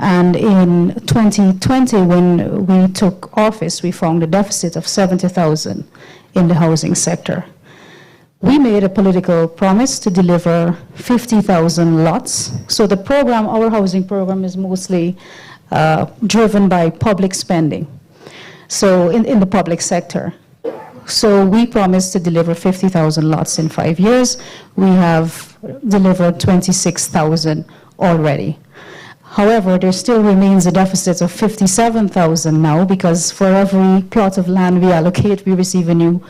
And in 2020, when we took office, we found a deficit of 70,000 in the housing sector. We made a political promise to deliver 50,000 lots. So the program, our housing program, is mostly driven by public spending, so in the public sector. So we promised to deliver 50,000 lots in 5 years. We have delivered 26,000 already. However, there still remains a deficit of 57,000 now, because for every plot of land we allocate, we receive a new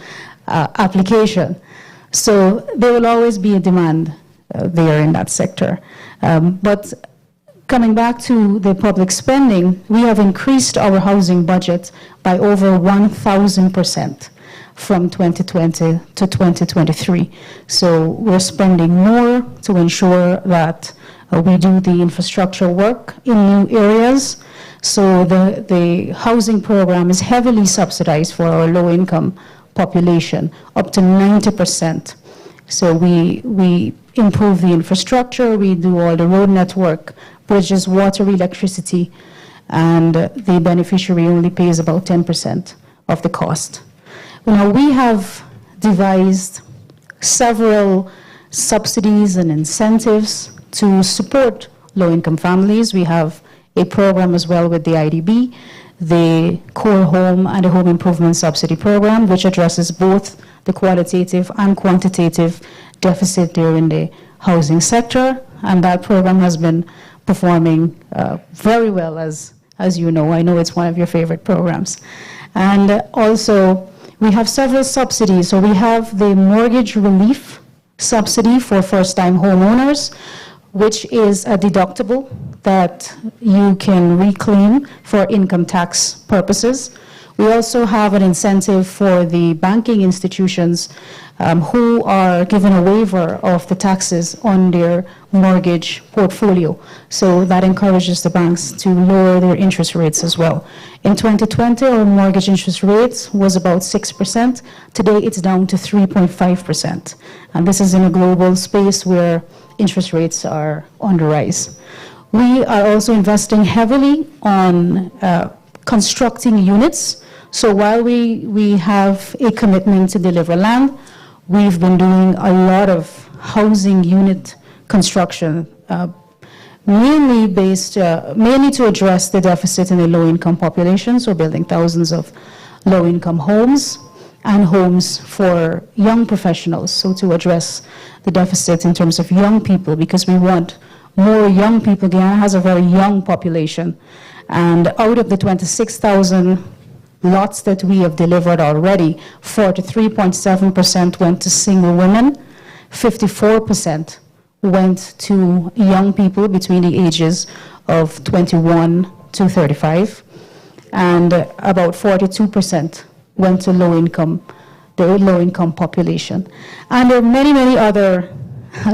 application. So there will always be a demand there in that sector. But coming back to the public spending, we have increased our housing budget by over 1,000% from 2020 to 2023. So we're spending more to ensure that we do the infrastructure work in new areas. So the housing program is heavily subsidized for our low-income population, up to 90%. So we improve the infrastructure, we do all the road network, bridges, water, electricity, and the beneficiary only pays about 10% of the cost. Now, we have devised several subsidies and incentives to support low-income families. We have a program as well with the IDB, the Core Home and the Home Improvement Subsidy Program, which addresses both the qualitative and quantitative deficit there in the housing sector. And that program has been performing very well, as you know. I know it's one of your favorite programs. And also, we have several subsidies. So we have the mortgage relief subsidy for first-time homeowners, which is a deductible that you can reclaim for income tax purposes. We also have an incentive for the banking institutions who are given a waiver of the taxes on their mortgage portfolio. So that encourages the banks to lower their interest rates as well. In 2020, our mortgage interest rate was about 6%. Today, it's down to 3.5%. And this is in a global space where interest rates are on the rise. We are also investing heavily on constructing units. So while we have a commitment to deliver land, we've been doing a lot of housing unit construction, mainly to address the deficit in the low-income population, so building thousands of low-income homes and homes for young professionals, so to address the deficit in terms of young people, because we want more young people. Guyana has a very young population, and out of the 26,000 lots that we have delivered already, 43.7% went to single women, 54% went to young people between the ages of 21 to 35, and about 42% went to the low-income population. And there are many, many other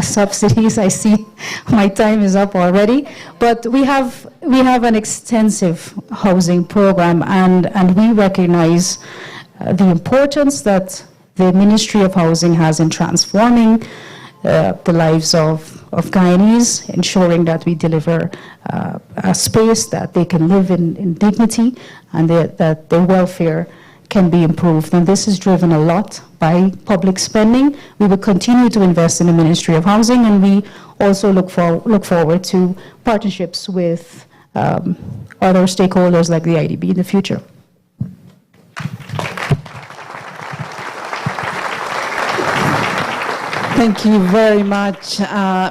subsidies. I see my time is up already, but we have an extensive housing program, and we recognize the importance that the Ministry of Housing has in transforming the lives of Guyanese, ensuring that we deliver a space that they can live in dignity, and that their welfare can be improved. And this is driven a lot by public spending. We will continue to invest in the Ministry of Housing, and we also look forward to partnerships with other stakeholders like the IDB in the future. Thank you very much,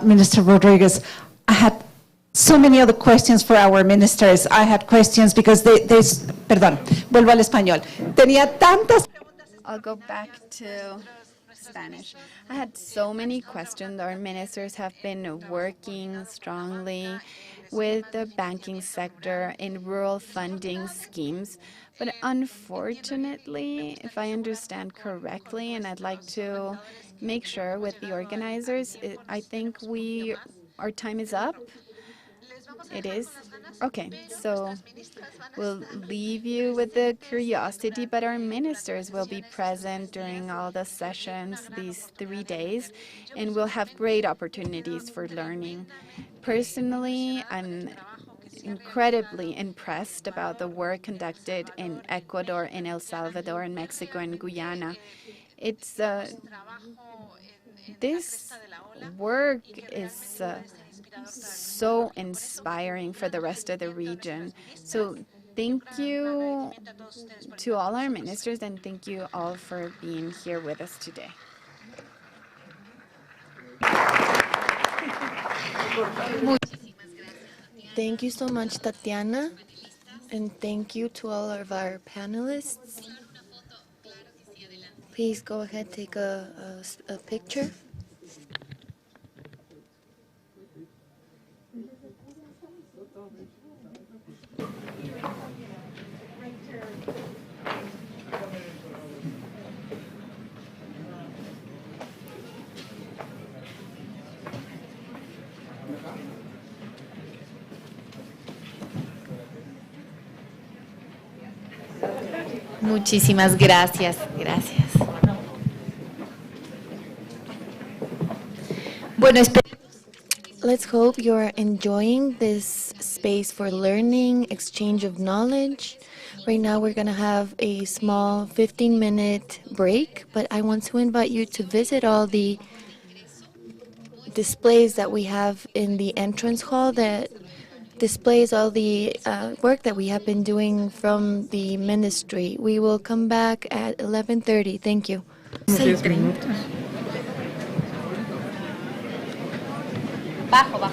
Minister Rodriguez. I had so many other questions for our ministers. I had questions because perdón, vuelvo al español. Tenía tantas. I'll go back to Spanish. I had so many questions. Our ministers have been working strongly with the banking sector in rural funding schemes. But unfortunately, if I understand correctly, and I'd like to make sure with the organizers, I think our time is up. It is? Okay, so we'll leave you with the curiosity, but our ministers will be present during all the sessions these 3 days, and we'll have great opportunities for learning. Personally, I'm incredibly impressed about the work conducted in Ecuador, in El Salvador, in Mexico, and Guyana. It's this work is so inspiring for the rest of the region. So thank you to all our ministers, and thank you all for being here with us today. Thank you so much, Tatiana, and thank you to all of our panelists. Please go ahead, take a picture. Muchísimas gracias. Gracias. Bueno, let's hope you're enjoying this space for learning, exchange of knowledge. Right now we're going to have a small 15-minute break, but I want to invite you to visit all the displays that we have in the entrance hall that displays all the work that we have been doing from the ministry. We will come back at 11:30. Thank you. Bajo.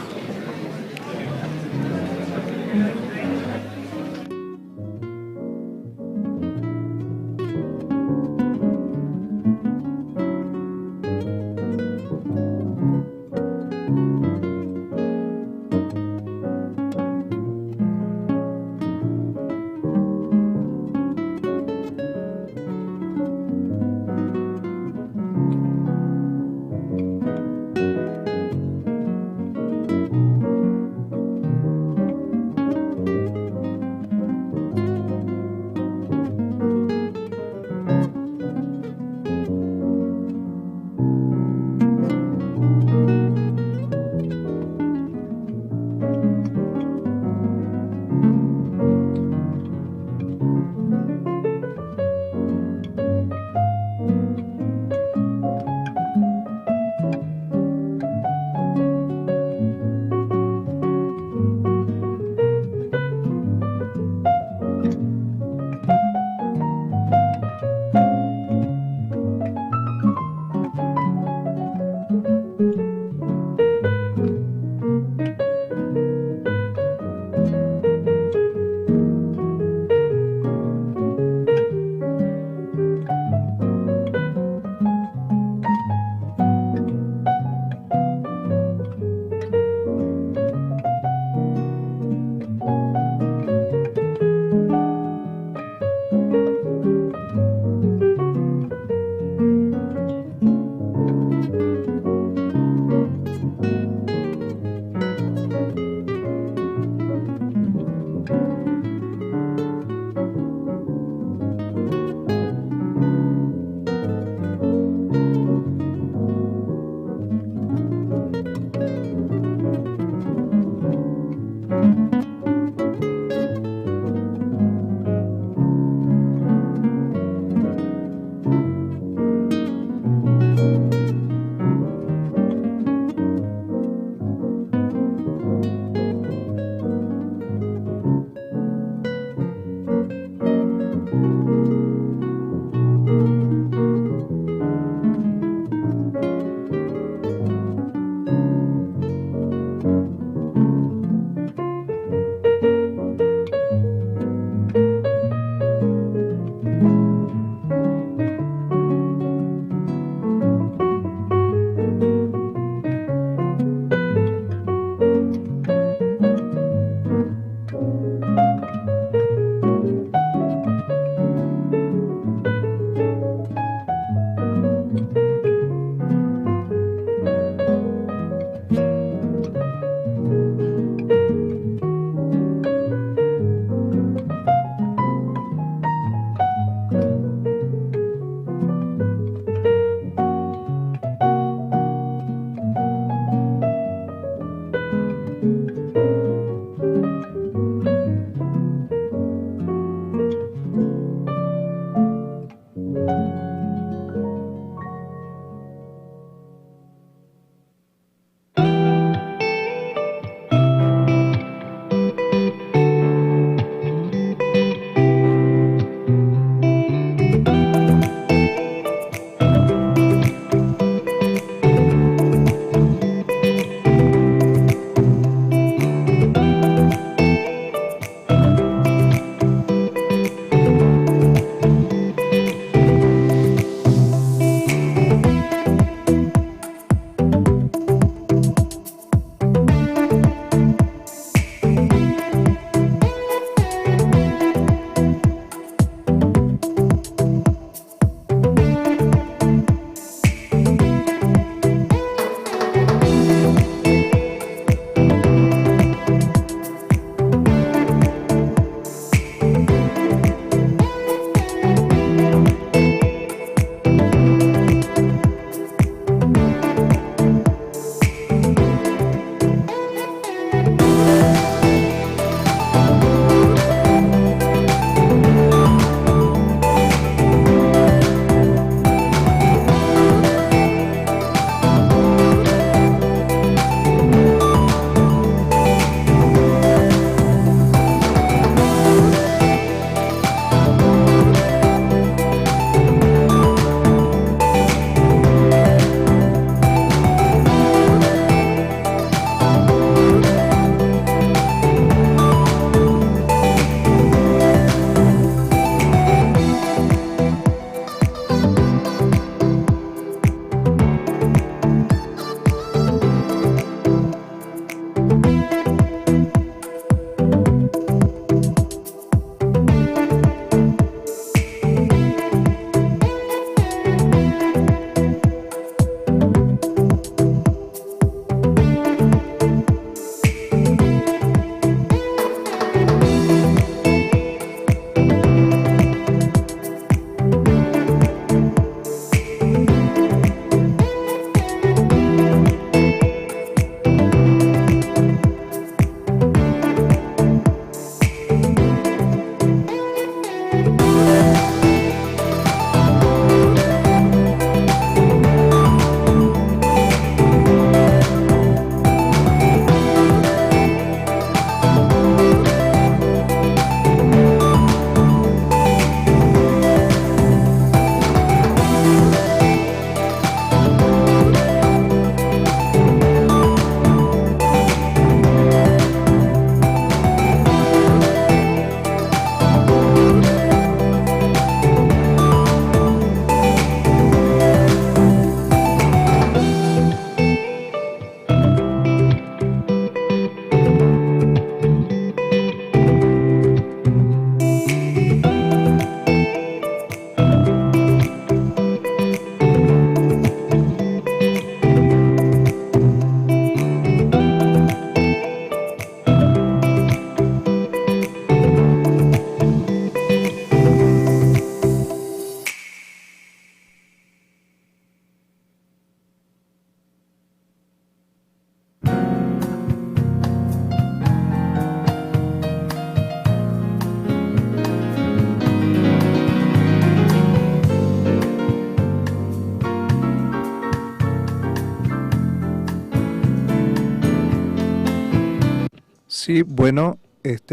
Sí, bueno,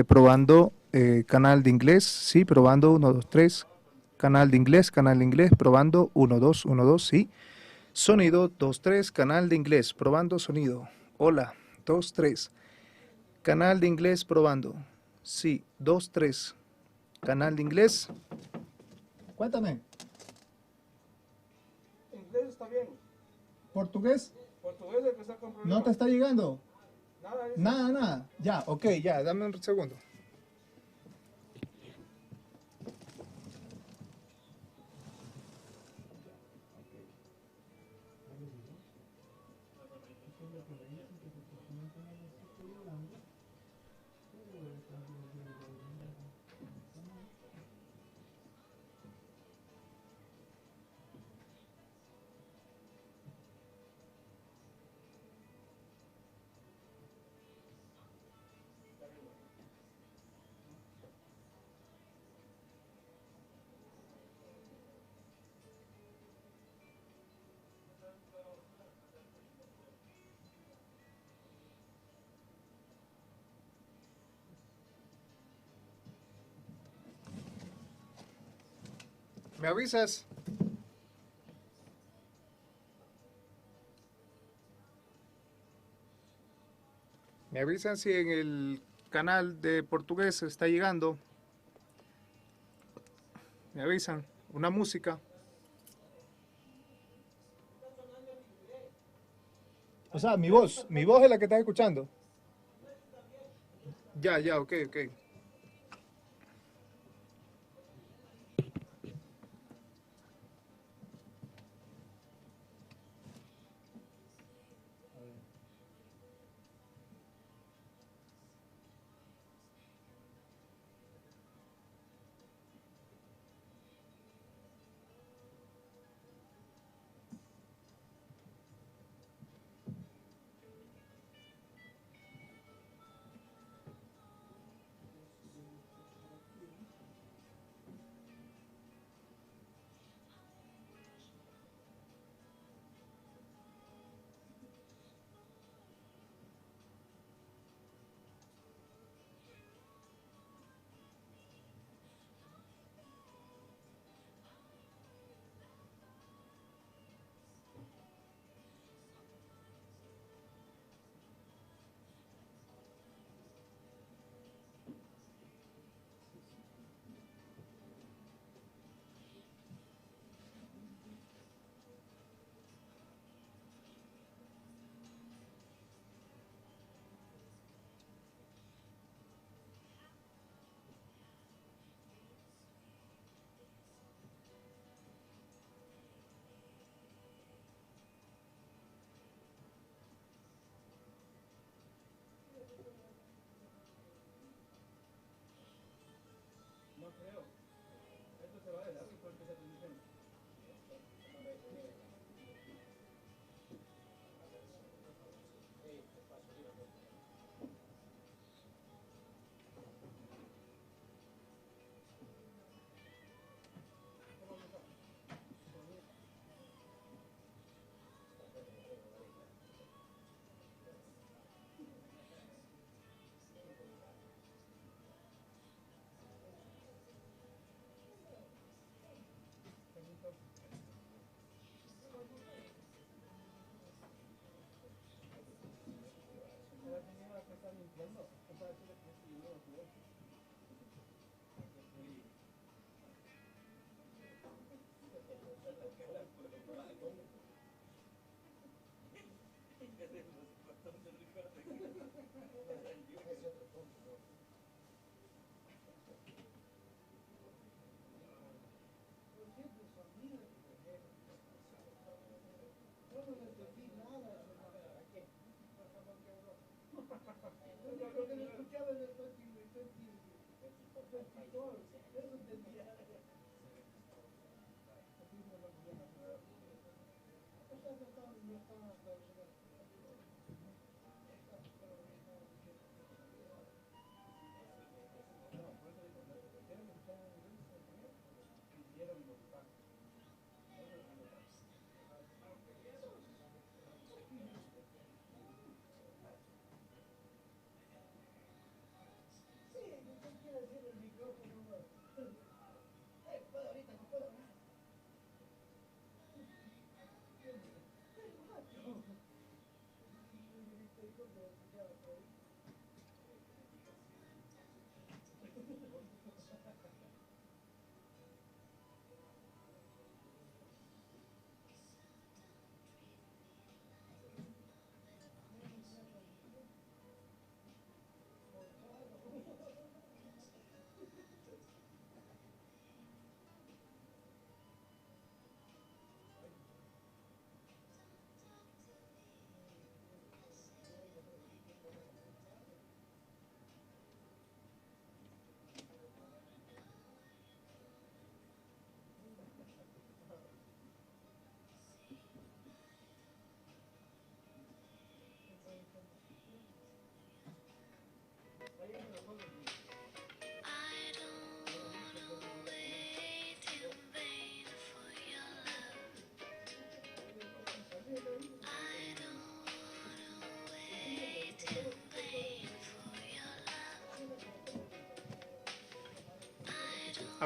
probando canal de inglés, sí, probando, uno, 2, 3. Canal de inglés, probando, uno, 2, 1, 2, sí. Sonido, 2, 3, canal de inglés, probando sonido. Hola, 2, 3. Canal de inglés, probando. Sí, 2, 3. Canal de inglés. Cuéntame. Inglés está bien. ¿Portugués? Portugués es el que está con problemas. ¿No te está llegando? Nada, dice. Nada. Ya, ok, ya, dame un segundo. ¿Me avisas? Me avisan si en el canal de portugués está llegando. Me avisan. Una música. O sea, mi voz es la que estás escuchando. Ya, ok.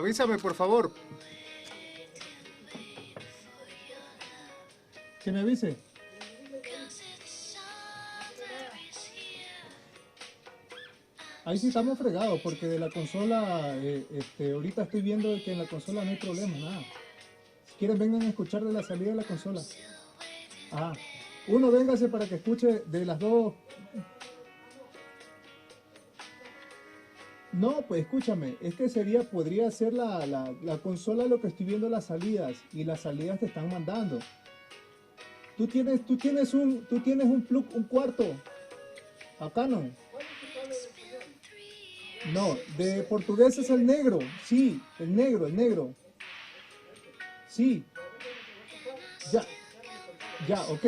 Avísame, por favor. Que me avise. Ahí sí estamos fregados porque de la consola, ahorita estoy viendo que en la consola no hay problema, nada. Si quieren vengan a escuchar de la salida de la consola. Ah, uno véngase para que escuche de las dos. No, pues escúchame, es que podría ser la consola lo que estoy viendo las salidas y las salidas te están mandando. Tú tienes un plug, un cuarto. Acá no. No, de portugués es el negro. Sí, el negro. Sí. Ya, ok.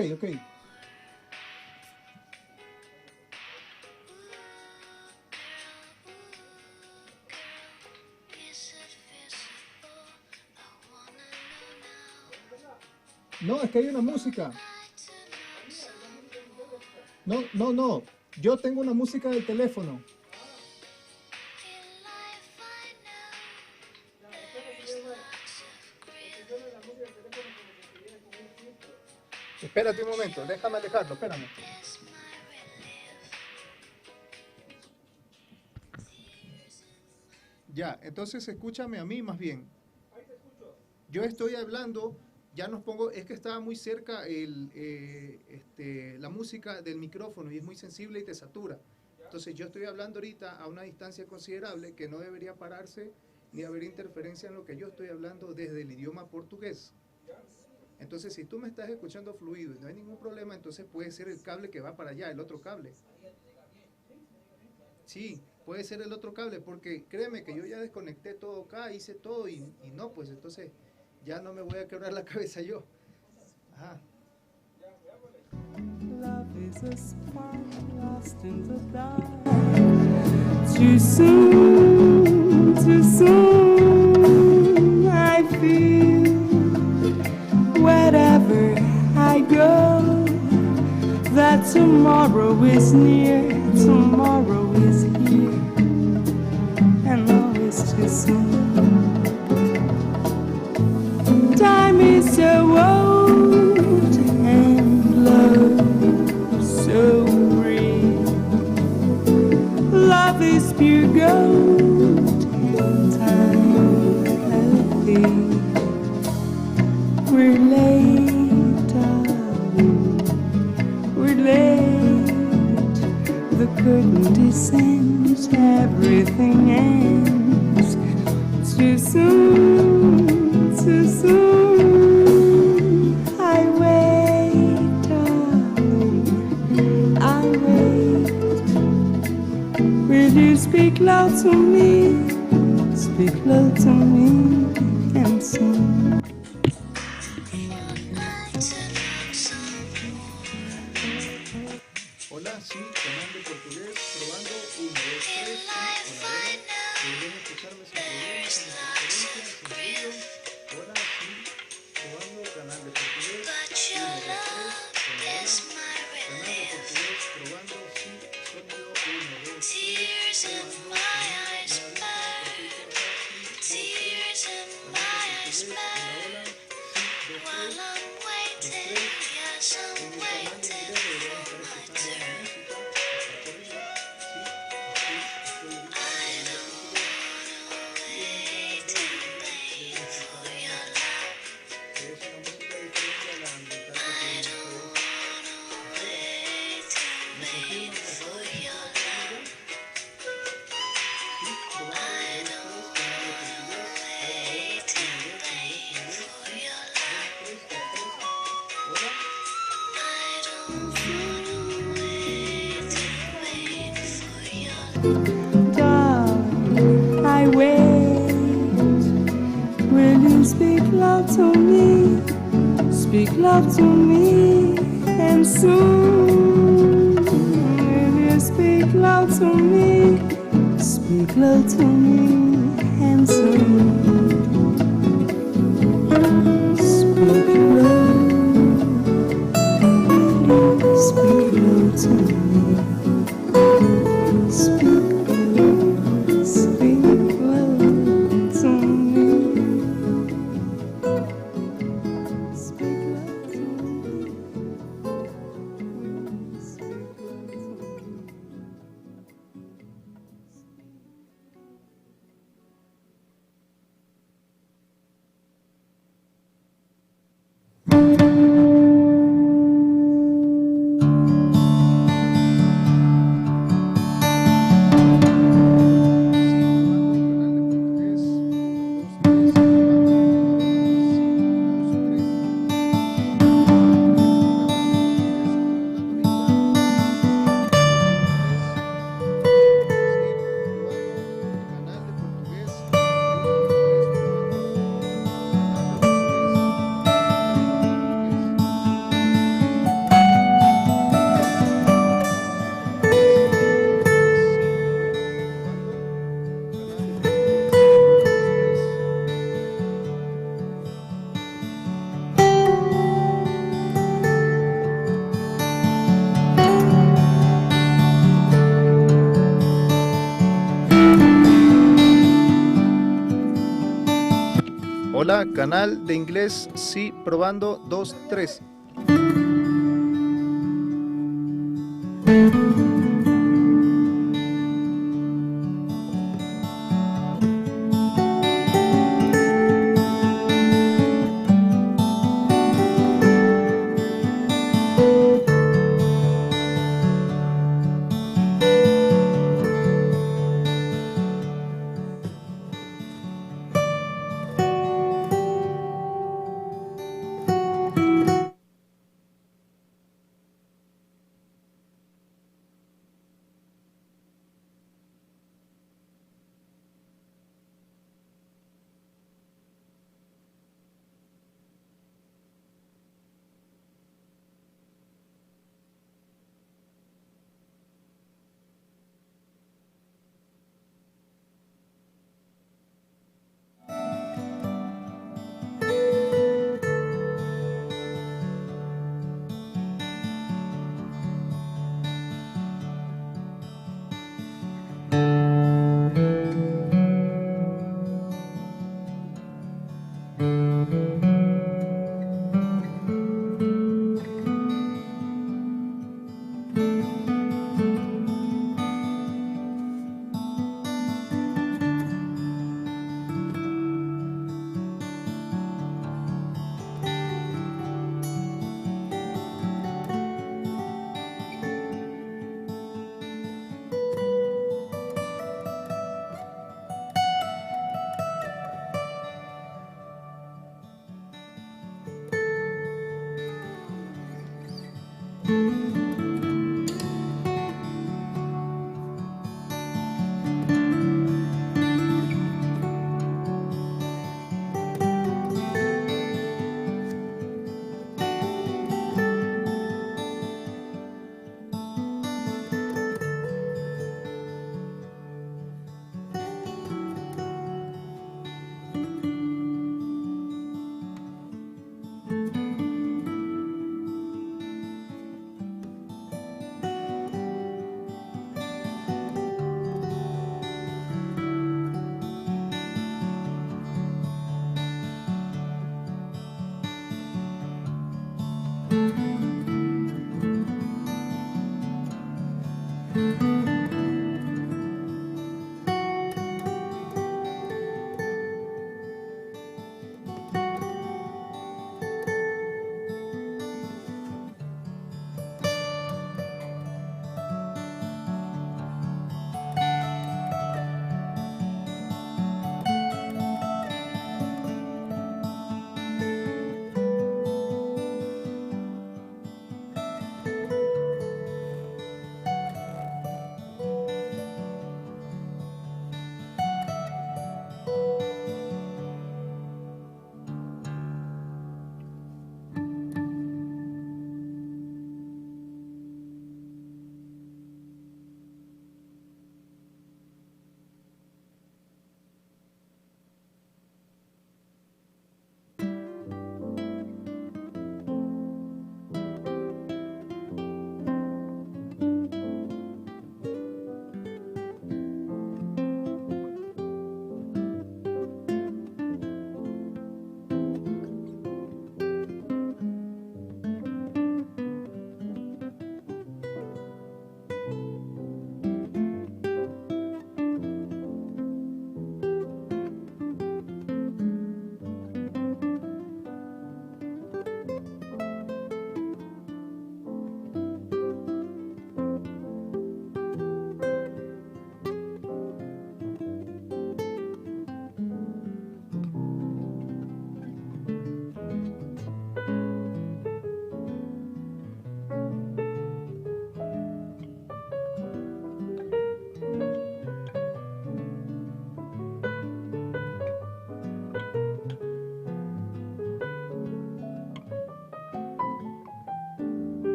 No, es que hay una música. No. Yo tengo una música del teléfono. Espérate un momento, déjame alejarlo, espérame. Ya, entonces escúchame a mí más bien. Yo estoy hablando, ya nos pongo, es que estaba muy cerca la música del micrófono y es muy sensible y te satura. Entonces yo estoy hablando ahorita a una distancia considerable que no debería pararse ni haber interferencia en lo que yo estoy hablando desde el idioma portugués. Entonces, si tú me estás escuchando fluido y no hay ningún problema, entonces puede ser el cable que va para allá, el otro cable. Sí, puede ser el otro cable, porque créeme que yo ya desconecté todo acá, hice todo y no, pues entonces ya no me voy a quebrar la cabeza yo. Ajá. Love is a spark lost in the dark. Too soon, I feel wherever I go, that tomorrow is near, tomorrow is here, and always too soon. Time is so old and love so real. Love is pure gold and time a thief. We're late, darling, we're late. The curtain descends, everything ends. Too soon, too soon. I wait, darling, I wait. Will you speak loud to me? Speak low to me and sing. Hola, sí, canal de portugués, probando 1, 2, 3, sí, hola, ¿pueden escucharme sin problemas, sin interferencia, sin ruido? Hola, sí, probando canal de portugués, 1, 2, 3, hola, canal de portugués, probando, sí, sonido, 1, 2, 3, probando, Tears in my eyes burn while I'm waiting. Yes, I'm waiting for my turn. I don't wanna wait in vain for your love. I don't wanna wait in vain for your love. I don't wanna wait in vain for your love. I don't wanna wait in vain for your love. Darling, I wait. Will you speak loud to me? Speak loud to me, and soon. Will you speak loud to me? Speak loud to me, and soon. Speak low. Speak low to me. Speak low to me. Hola, canal de inglés, sí, probando, 2, 3.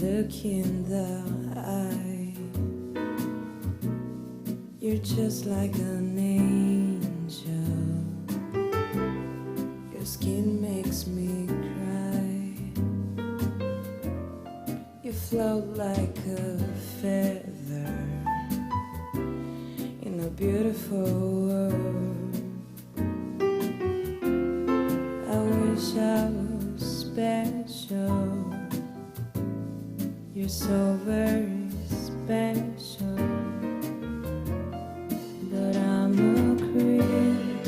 look in the eye. You're just like an angel. Your skin makes me cry. You float like a feather in a beautiful world. I wish I was special. You're so very special. But I'm a creep,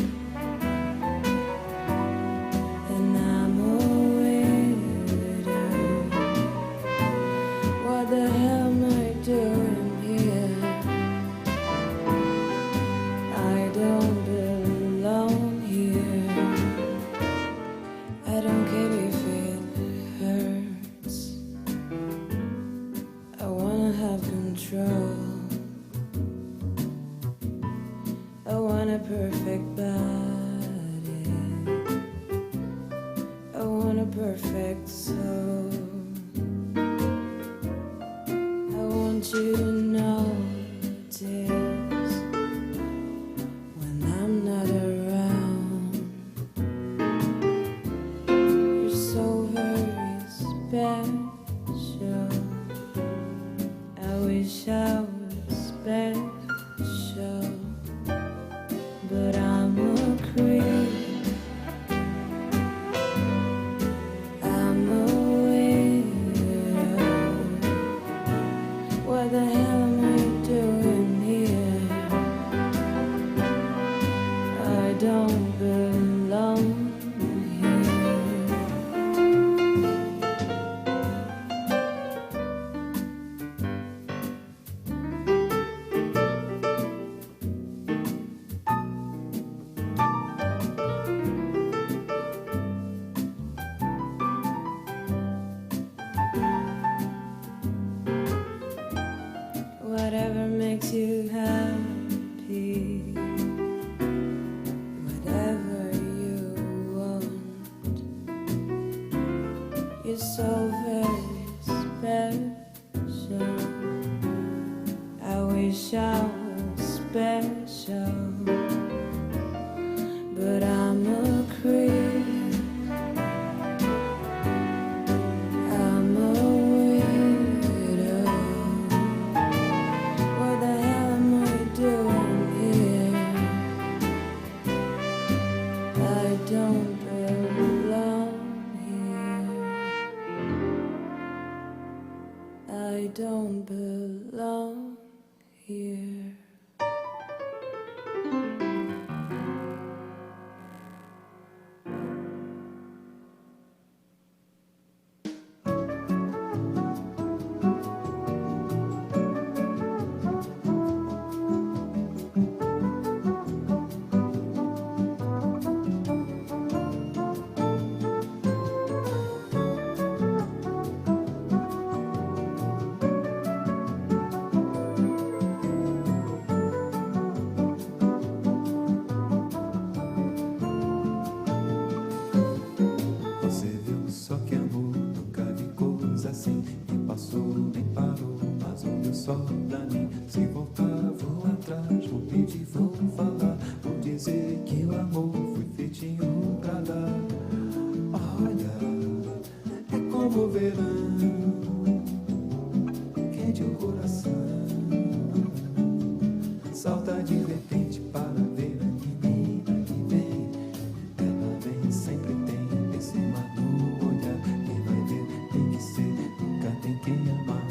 and I'm a widow. What the hell am I doing here? I don't belong here. I don't care if it hurts. I wanna have control. I want a perfect body. I want a perfect soul. I want you to notice when I'm not around. You're so very special. I wish I was special. But I'm a creep. I'm a widow. What the hell am I doing here? I don't belong here. Whatever makes you happy, whatever you want. You're so very special. I wish I was special, but I'm a creep. I'm a widow. What the hell am I doing here? I don't belong here. I don't belong here. Você viu só que amor, nunca vi coisa assim. Nem passou, nem parou, mas o meu só pra mim. Se voltar, vou atrás, vou pedir, vou falar. Vou dizer que o amor foi feitinho pra dar. Olha, é como o verão, quente o coração. Salta de repente para ver a menina que vem. Ela vem, sempre tem esse mar no olhar. Quem vai ver tem que ser, nunca tem quem amar.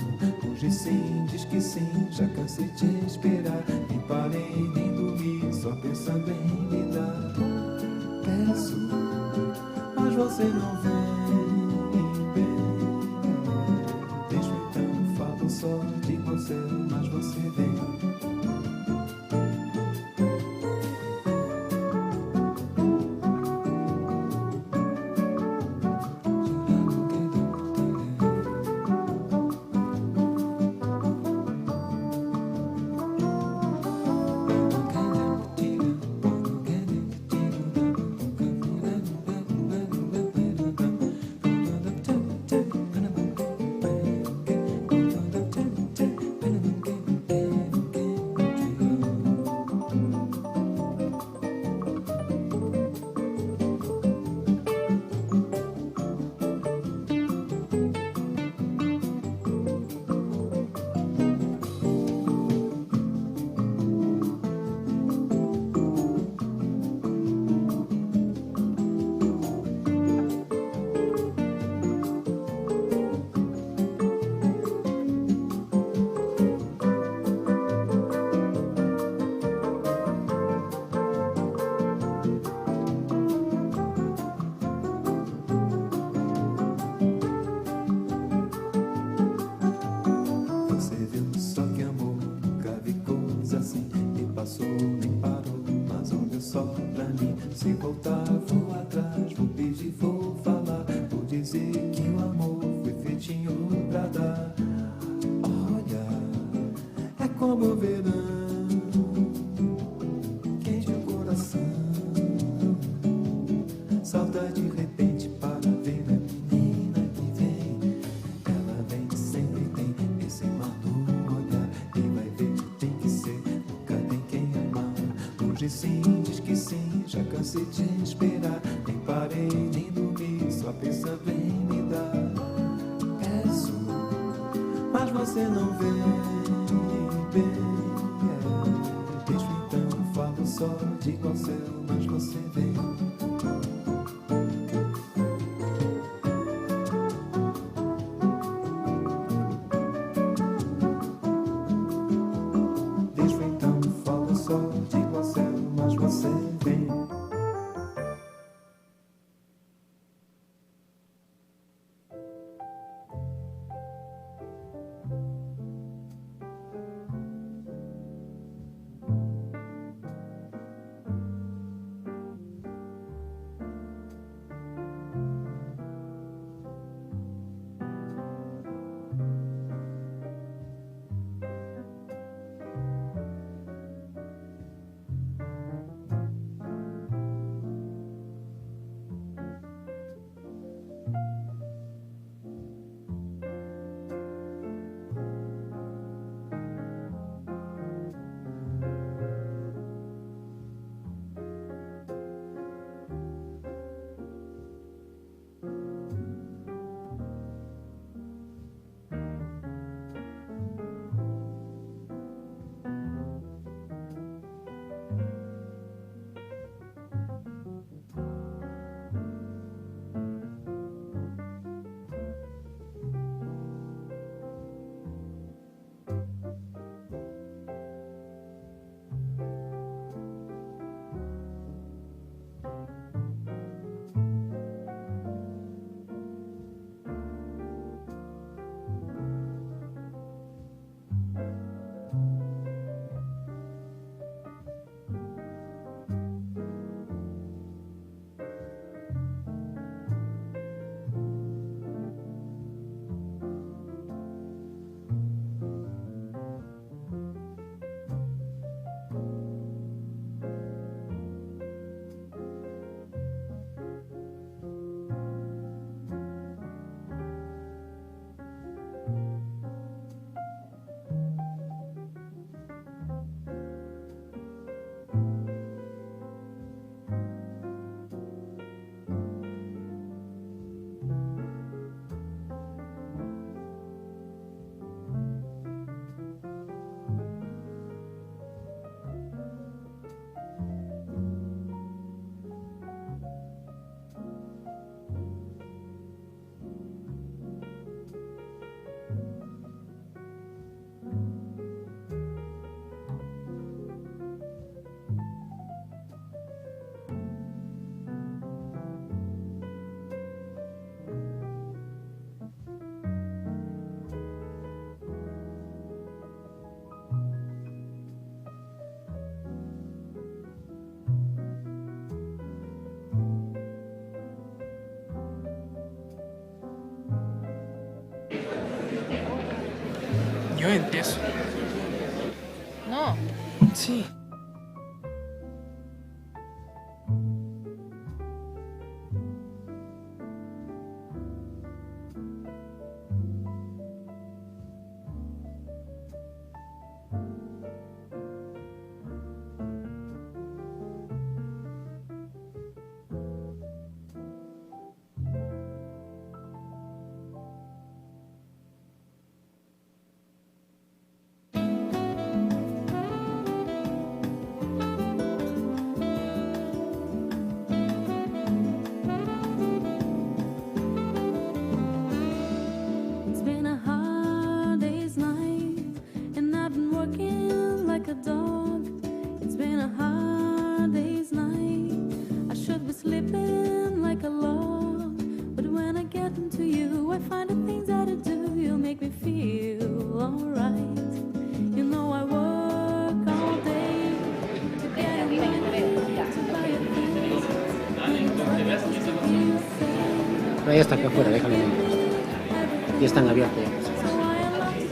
Hoje sim, diz que sim, já cansei de esperar. Nem parei, nem dormi, só pensando em me dar. Peço, mas você não vem. Deixo então, falo só de você, mas você vem. meu amor foi feitinho pra dar. Olha, é como o verão, quente o coração, salta de repente para ver a menina que vem. Ela vem sempre, tem esse mar no olhar, e vai ver que tem que ser, nunca tem quem amar. Hoje sim, diz que sim, já cansei de esperar, nem parei nem dormi, só pensando em me dar. Peço, mas você não vem bem. Deixo então, falo só de igual céu, mas você vem. Deixo então, falo só de igual céu, mas você vem. Yo empiezo. No. Sí. It's been a hard day's night, and I've been working like a dog. It's been a hard day's night. I should be sleeping like a log, but when I get into you, I find the things that I do, you make me feel alright. You know I work all day to get away, to buy a things. No, ya está acá afuera, déjalo. y están abiertos ya.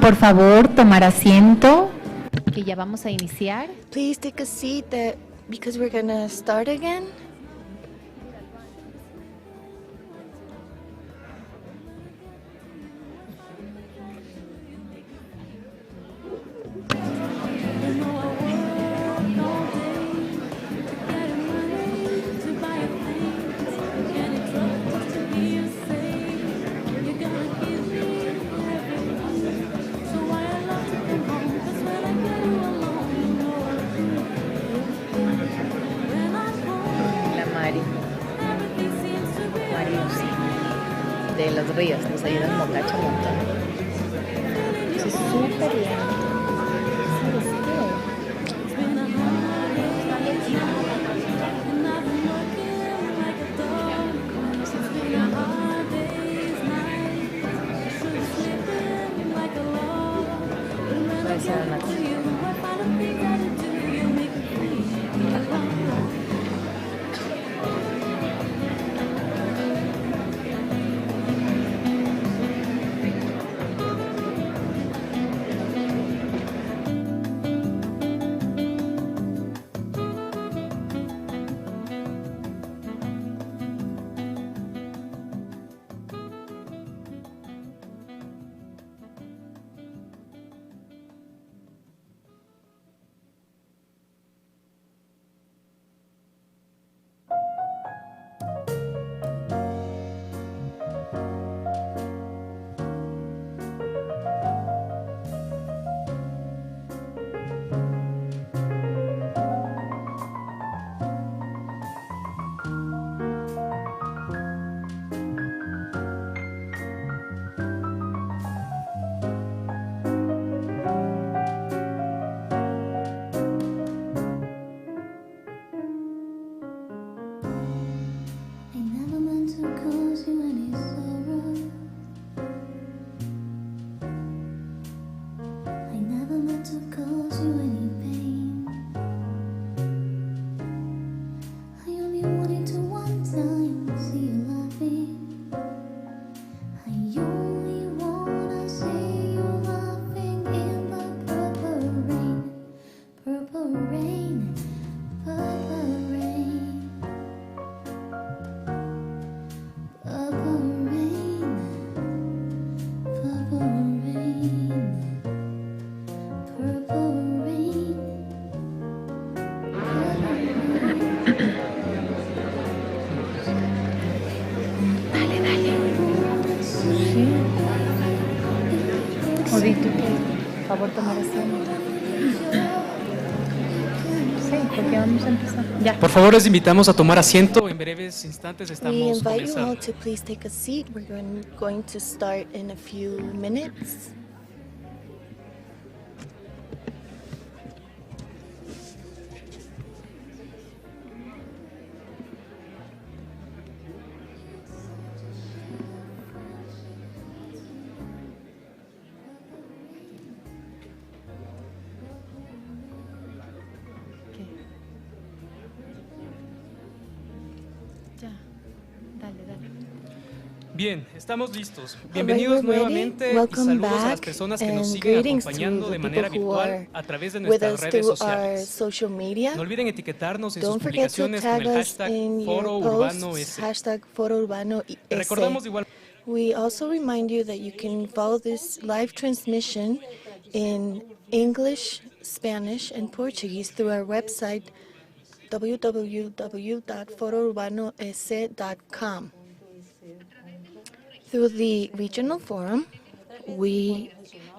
Por favor, tomar asiento, que ya vamos a iniciar. Please take a seat because we're gonna start again. De los ríos, nos ayudan un mocacho un montón. Es súper lento. ¿Sabes qué? Puede ser una cosa. Por favor, tomar asiento. Sí, porque vamos a empezar. Ya. Por favor, les invitamos a tomar asiento. En breves instantes We estamos invite you all comenzando. to please take a seat. We're going to start in a few minutes. Bien, estamos listos. Bienvenidos we're ready. nuevamente y Welcome saludos a las back, personas que nos and siguen greetings acompañando to de the manera people who virtual are a través de with nuestras us redes through our sociales. social media. No olviden etiquetarnos en sus Don't forget to publicaciones con tag el us hashtag in your Foro Urbano posts, S. hashtag Foro Urbano Te recordamos igual. We also remind you that you can follow this live transmission in English, Spanish, and Portuguese through our website www.forourbanoS.com. Through the regional forum, we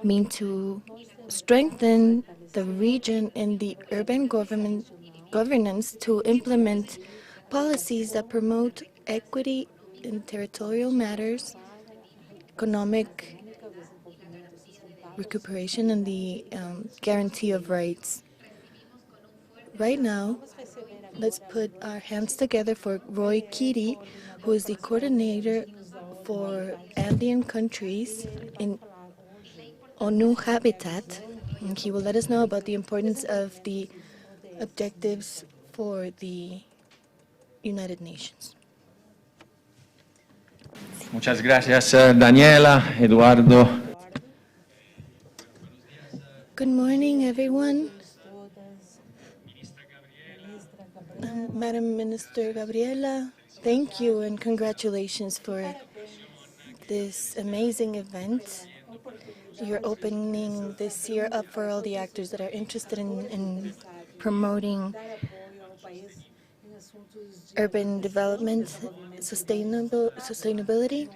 mean to strengthen the region and the urban governance to implement policies that promote equity in territorial matters, economic recuperation, and the guarantee of rights. Right now, Let's put our hands together for Roy Kiri, who is the coordinator for Andean countries in ONU Habitat. And he will let us know about the importance of the objectives for the United Nations. Muchas gracias, Daniela, Eduardo. Good morning, everyone. Madam Minister Gabriela, thank you and congratulations for this amazing event. You're opening this year up for all the actors that are interested in promoting urban development, sustainability.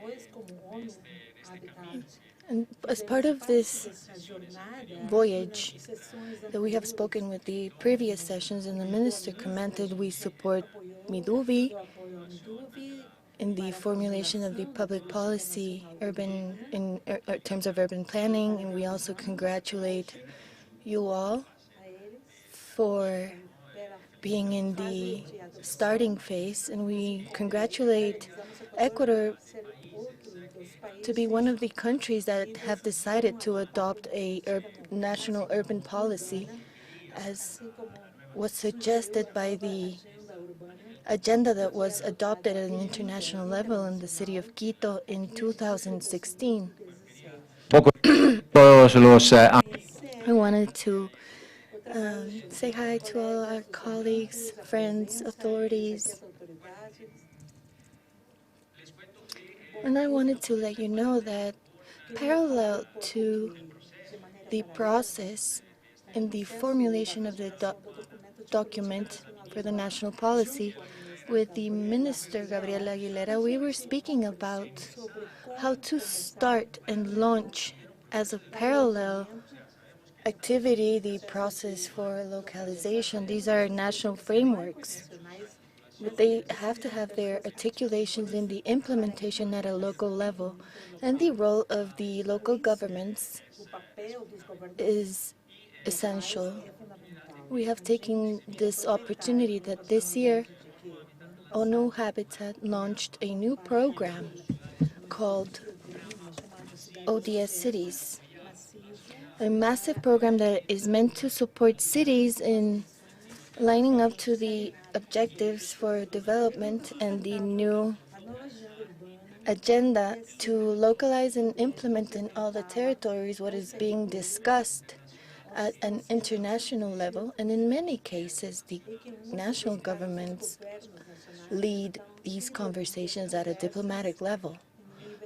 And as part of this voyage that we have spoken with the previous sessions and the minister commented, we support Miduvi in the formulation of the public policy in terms of urban planning, and we also congratulate you all for being in the starting phase, and we congratulate Ecuador to be one of the countries that have decided to adopt a national urban policy, as was suggested by the agenda that was adopted at an international level in the city of Quito in 2016. I wanted to say hi to all our colleagues, friends, authorities. And I wanted to let you know that parallel to the process in the formulation of the document for the national policy, with the Minister Gabriela Aguilera, we were speaking about how to start and launch as a parallel activity the process for localization. These are national frameworks, but they have to have their articulations in the implementation at a local level. And the role of the local governments is essential. We have taken this opportunity that this year ONU Habitat launched a new program called ODS Cities, a massive program that is meant to support cities in lining up to the objectives for development and the new agenda to localize and implement in all the territories what is being discussed at an international level. And in many cases, the national governments lead these conversations at a diplomatic level.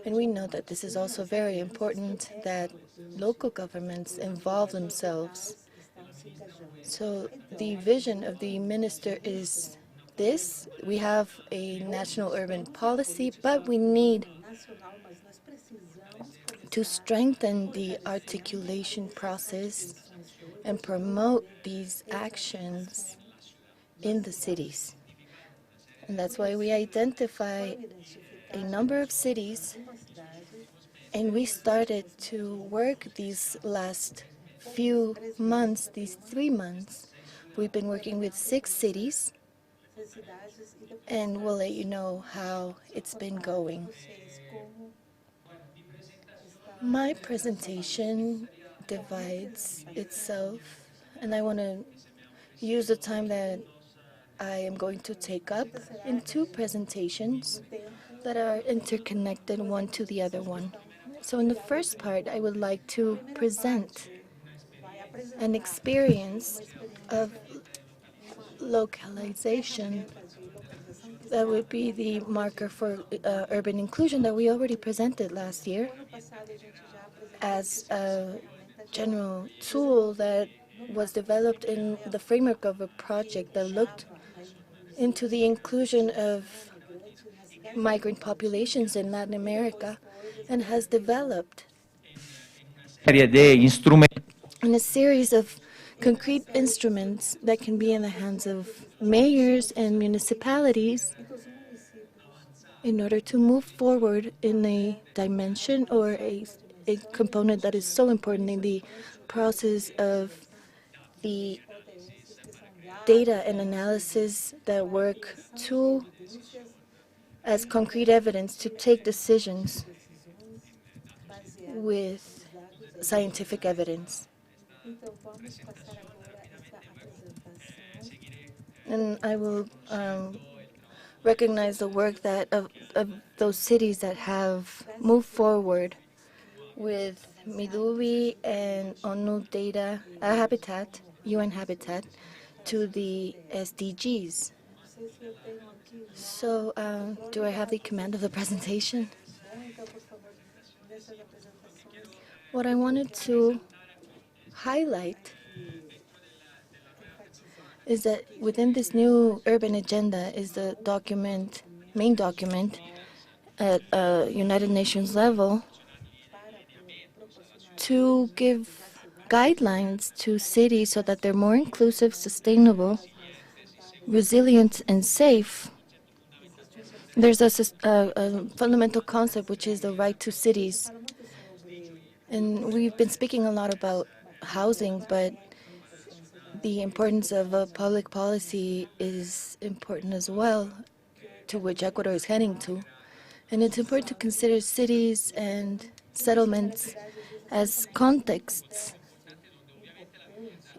And we know that this is also very important, that local governments involve themselves. So the vision of the minister is this. We have a national urban policy, but we need to strengthen the articulation process and promote these actions in the cities. And that's why we identify a number of cities, and we started to work these last few months, these 3 months. We've been working with 6 cities, and we'll let you know how it's been going. My presentation divides itself, and I want to use the time that I am going to take up in 2 presentations that are interconnected one to the other one. So in the first part, I would like to present an experience of localization that would be the marker for urban inclusion that we already presented last year as a general tool that was developed in the framework of a project that looked into the inclusion of migrant populations in Latin America and has developed in a series of concrete instruments that can be in the hands of mayors and municipalities in order to move forward in a dimension or a component that is so important in the process of the data and analysis that work as concrete evidence to take decisions with scientific evidence. And I will recognize the work of those cities that have moved forward with Midubi and ONU data, habitat, UN habitat, to the SDGs. So, do I have the command of the presentation? What I wanted to highlight is that within this new urban agenda is the main document at United Nations level to give guidelines to cities so that they're more inclusive, sustainable, resilient, and safe. There's a fundamental concept, which is the right to cities. And we've been speaking a lot about housing, but the importance of public policy is important as well, to which Ecuador is heading to. And it's important to consider cities and settlements as contexts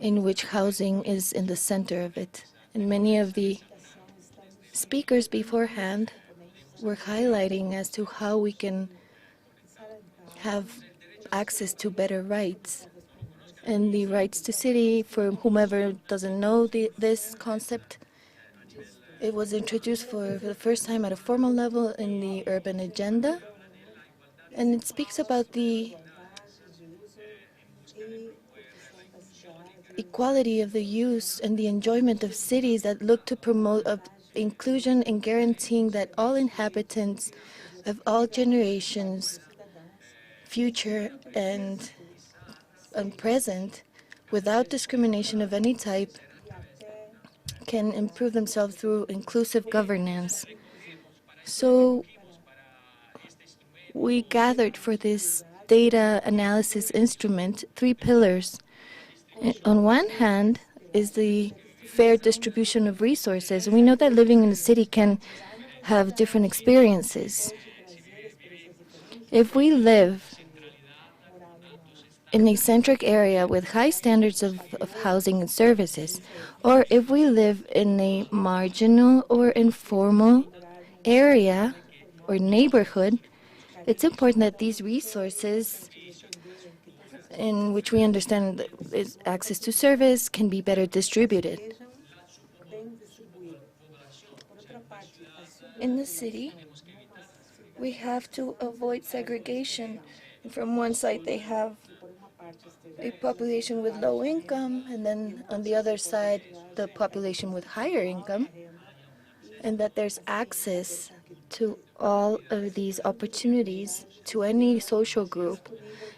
in which housing is in the center of it. And many of the speakers beforehand were highlighting as to how we can have access to better rights. And the rights to city, for whomever doesn't know this concept, it was introduced for the first time at a formal level in the urban agenda. And it speaks about the equality of the use and the enjoyment of cities that look to promote inclusion and guaranteeing that all inhabitants of all generations, future and present, without discrimination of any type, can improve themselves through inclusive governance. So we gathered for this data analysis instrument 3 pillars. On one hand is the fair distribution of resources. We know that living in a city can have different experiences. If we live in a centric area with high standards of housing and services, or if we live in a marginal or informal area or neighborhood, it's important that these resources, in which we understand is access to service, can be better distributed. In the city, we have to avoid segregation. From one side, they have a population with low income, and then on the other side, the population with higher income, and that there's access to all of these opportunities to any social group.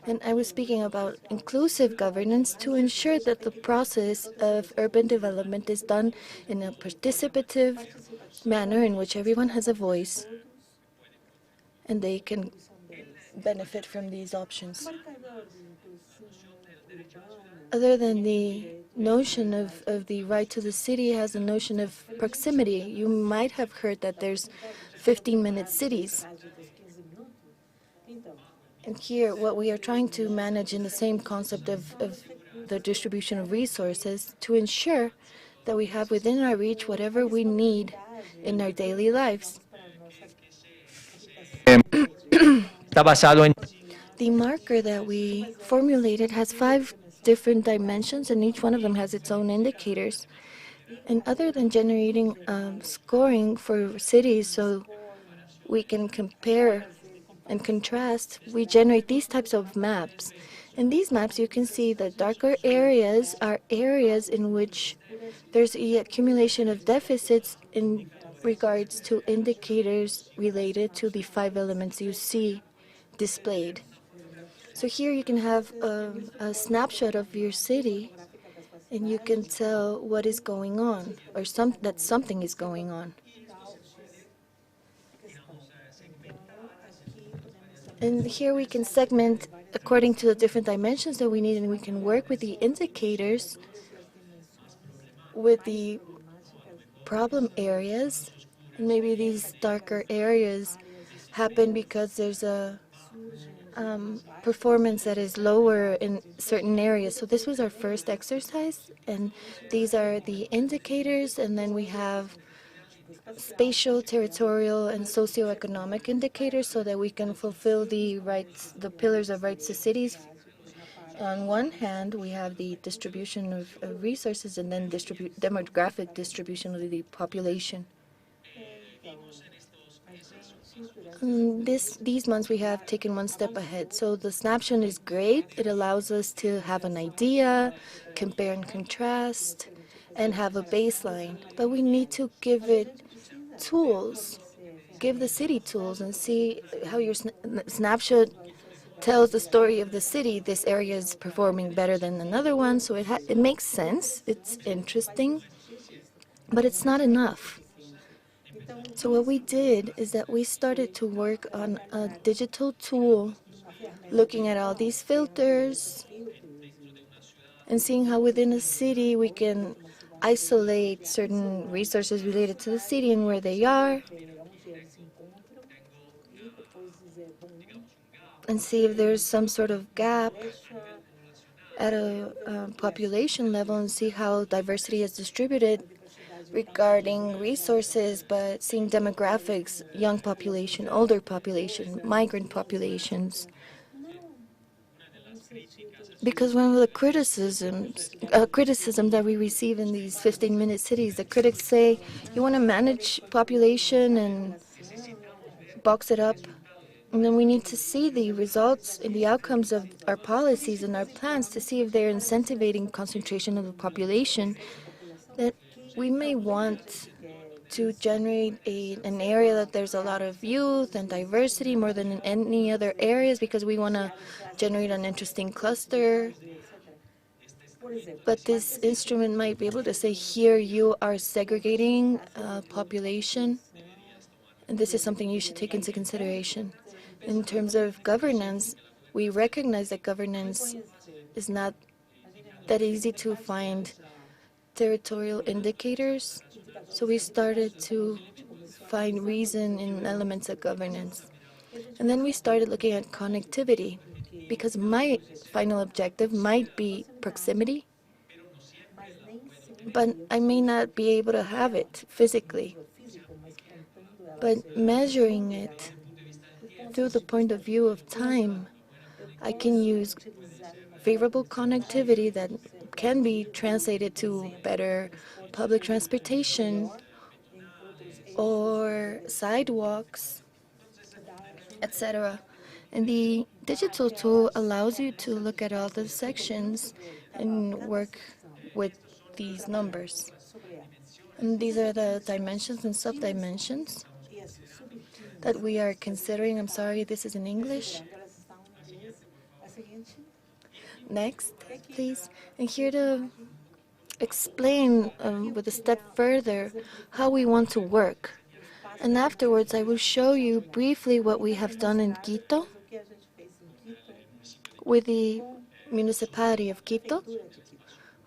And I was speaking about inclusive governance to ensure that the process of urban development is done in a participative manner in which everyone has a voice and they can benefit from these options. Other than the notion of the right to the city has the notion of proximity. You might have heard that there's 15-minute cities. And here, what we are trying to manage in the same concept of the distribution of resources to ensure that we have within our reach whatever we need in our daily lives. The marker that we formulated has 5 different dimensions, and each one of them has its own indicators. And other than generating scoring for cities so we can compare and contrast, we generate these types of maps. In these maps, you can see the darker areas are areas in which there's the accumulation of deficits in regards to indicators related to the 5 elements you see displayed. So here you can have a snapshot of your city, and you can tell what is going on, or that something is going on. And here we can segment according to the different dimensions that we need, and we can work with the indicators with the problem areas, and maybe these darker areas happen because there's a performance that is lower in certain areas. So this was our first exercise, and these are the indicators, and then we have spatial, territorial, and socioeconomic indicators so that we can fulfill the rights, the pillars of rights to cities. On one hand, we have the distribution of resources and then demographic distribution of the population. These months we have taken one step ahead. So the snapshot is great. It allows us to have an idea, compare and contrast, and have a baseline. But we need to give it tools, give the city tools, and see how your snapshot tells the story of the city. This area is performing better than another one, so it makes sense. It's interesting, but it's not enough. So what we did is that we started to work on a digital tool, looking at all these filters and seeing how within a city we can isolate certain resources related to the city and where they are, and see if there's some sort of gap at a population level, and see how diversity is distributed regarding resources, but seeing demographics, young population, older population, migrant populations. Because one of the criticism that we receive in these 15-minute cities, the critics say, you want to manage population and box it up, and then we need to see the results and the outcomes of our policies and our plans to see if they're incentivizing concentration of the population, that we may want to generate an area that there's a lot of youth and diversity more than in any other areas because we want to generate an interesting cluster. But this instrument might be able to say, here you are segregating population, and this is something you should take into consideration. In terms of governance, we recognize that governance is not that easy to find territorial indicators, so we started to find reason in elements of governance. And then we started looking at connectivity, because my final objective might be proximity, but I may not be able to have it physically. But measuring it through the point of view of time, I can use favorable connectivity that can be translated to better public transportation or sidewalks, etc. And the digital tool allows you to look at all the sections and work with these numbers. And these are the dimensions and sub-dimensions that we are considering. I'm sorry, this is in English. Next, please. And here to explain with a step further how we want to work. And afterwards, I will show you briefly what we have done in Quito with the municipality of Quito,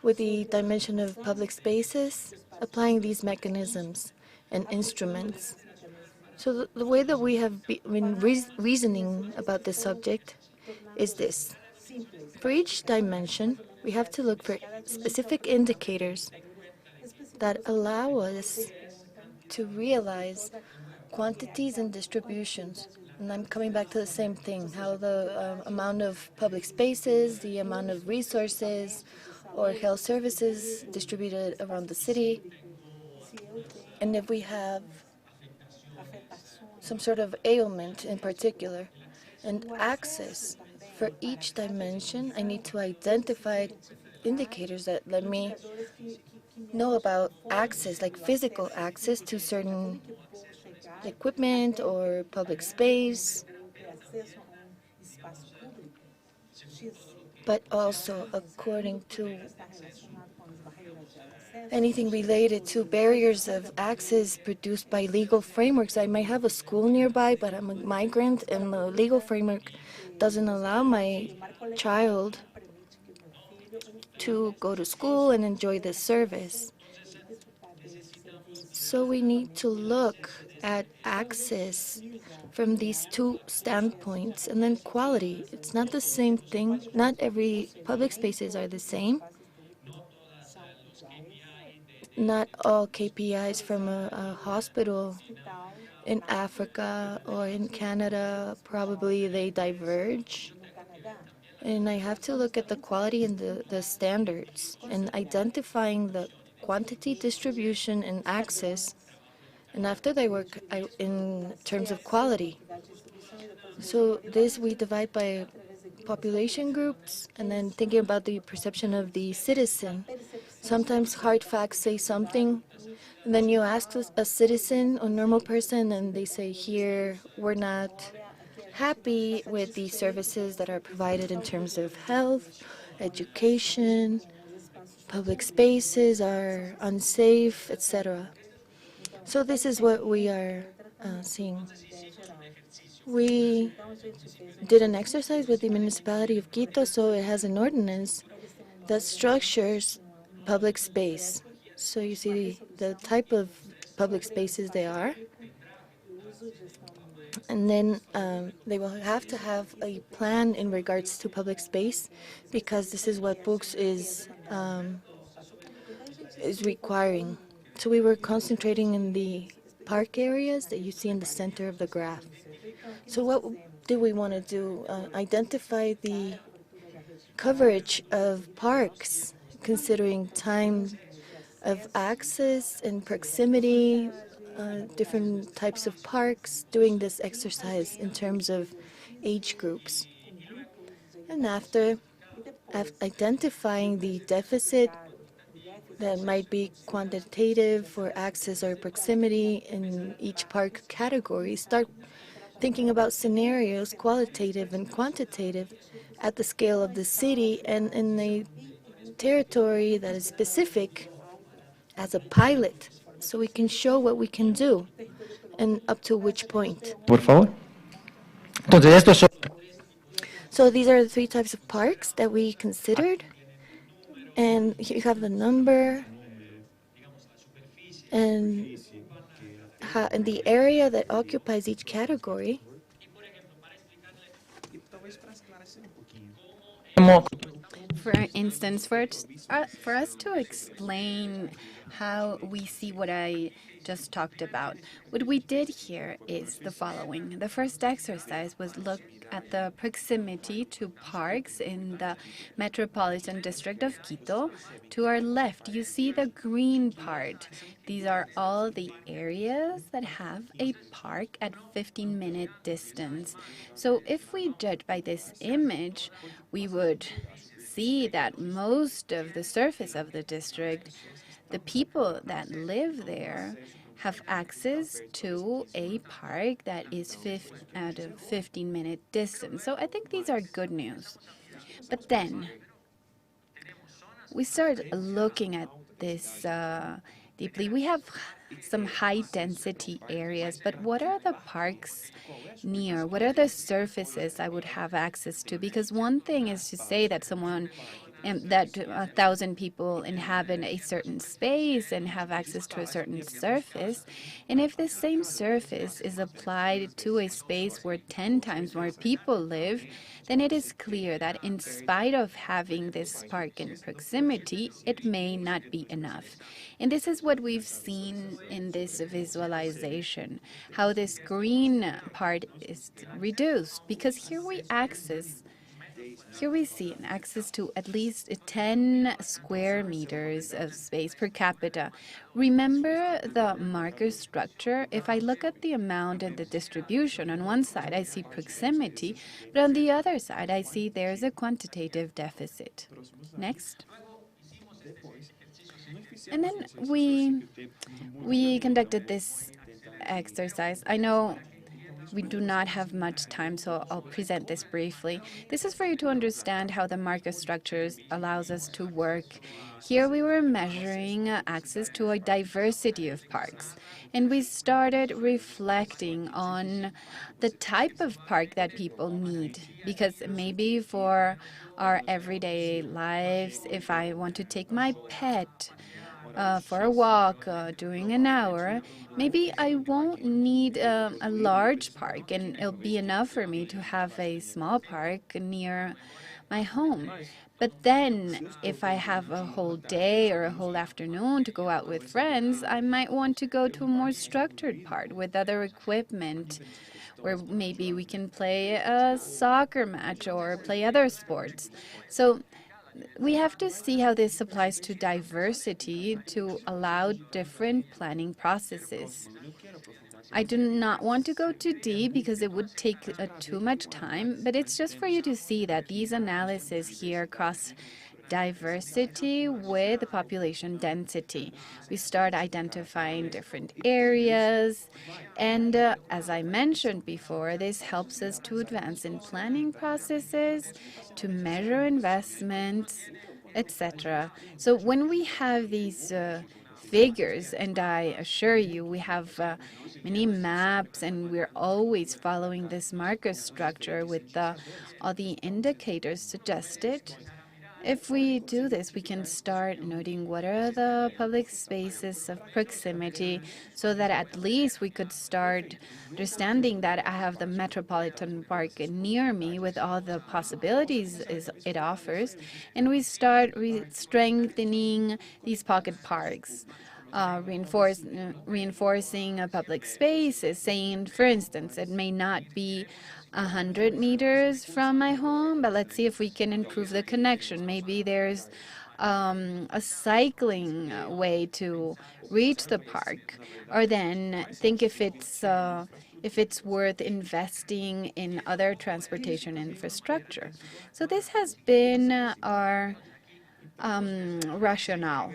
with the dimension of public spaces, applying these mechanisms and instruments. So the way that we have been reasoning about this subject is this. For each dimension, we have to look for specific indicators that allow us to realize quantities and distributions. And I'm coming back to the same thing, how the amount of public spaces, the amount of resources or health services distributed around the city, and if we have some sort of ailment in particular, and access. For each dimension, I need to identify indicators that let me know about access, like physical access to certain equipment or public space, but also according to anything related to barriers of access produced by legal frameworks. I might have a school nearby, but I'm a migrant, and the legal framework doesn't allow my child to go to school and enjoy this service. So we need to look at access from these two standpoints, and then quality. It's not the same thing. Not every public spaces are the same. Not all KPIs from a hospital in Africa or in Canada, probably they diverge. And I have to look at the quality and the standards and identifying the quantity, distribution, and access. And after they work in terms of quality. So this we divide by population groups and then thinking about the perception of the citizen. Sometimes hard facts say something, and then you ask a citizen, a normal person, and they say, here, we're not happy with the services that are provided in terms of health, education, public spaces are unsafe, etc. So this is what we are seeing. We did an exercise with the municipality of Quito, so it has an ordinance that structures public space. So you see the type of public spaces they are. And then they will have to have a plan in regards to public space, because this is what books is requiring. So we were concentrating in the park areas that you see in the center of the graph. So what do we want to do? Identify the coverage of parks, considering time of access and proximity, different types of parks, doing this exercise in terms of age groups. And after identifying the deficit that might be quantitative for access or proximity in each park category, start thinking about scenarios, qualitative and quantitative, at the scale of the city and in a territory that is specific as a pilot, so we can show what we can do and up to which point. Por favor. Entonces, estos son... So these are the three types of parks that we considered. And here you have the number and the area that occupies each category. For instance, for us to explain how we see what I just talked about, what we did here is the following. The first exercise was look at the proximity to parks in the metropolitan district of Quito. To our left, you see the green part. These are all the areas that have a park at 15-minute distance. So if we judge by this image, we would see that most of the surface of the district, the people that live there, have access to a park that is at a 15-minute distance. So I think these are good news. But then we start looking at this deeply. We have some high-density areas, but what are the parks near? What are the surfaces I would have access to? Because one thing is to say that that 1,000 people inhabit a certain space and have access to a certain surface. And if the same surface is applied to a space where 10 times more people live, then it is clear that in spite of having this park in proximity, it may not be enough. And this is what we've seen in this visualization, how this green part is reduced, because here we see an access to at least 10 square meters of space per capita. Remember the marker structure? If I look at the amount and the distribution, on one side I see proximity, but on the other side I see there's a quantitative deficit. Next. And then we conducted this exercise. I know we do not have much time, so I'll present this briefly. This is for you to understand how the market structures allows us to work. Here we were measuring access to a diversity of parks, and we started reflecting on the type of park that people need, because maybe for our everyday lives, if I want to take my pet for a walk during an hour, maybe I won't need a large park, and it'll be enough for me to have a small park near my home. But then, if I have a whole day or a whole afternoon to go out with friends, I might want to go to a more structured park with other equipment, where maybe we can play a soccer match or play other sports. So we have to see how this applies to diversity to allow different planning processes. I do not want to go too deep because it would take too much time, but it's just for you to see that these analyses here cross diversity with population density. We start identifying different areas, and as I mentioned before, this helps us to advance in planning processes, to measure investments, etc. So when we have these figures, and I assure you we have many maps, and we're always following this marker structure with all the indicators suggested. If we do this, we can start noting what are the public spaces of proximity, so that at least we could start understanding that I have the metropolitan park near me with all the possibilities it offers, and we start strengthening these pocket parks. Reinforcing a public spaces, saying, for instance, it may not be 100 meters from my home, but let's see if we can improve the connection. Maybe there's a cycling way to reach the park, or then think if it's worth investing in other transportation infrastructure. So this has been our rationale.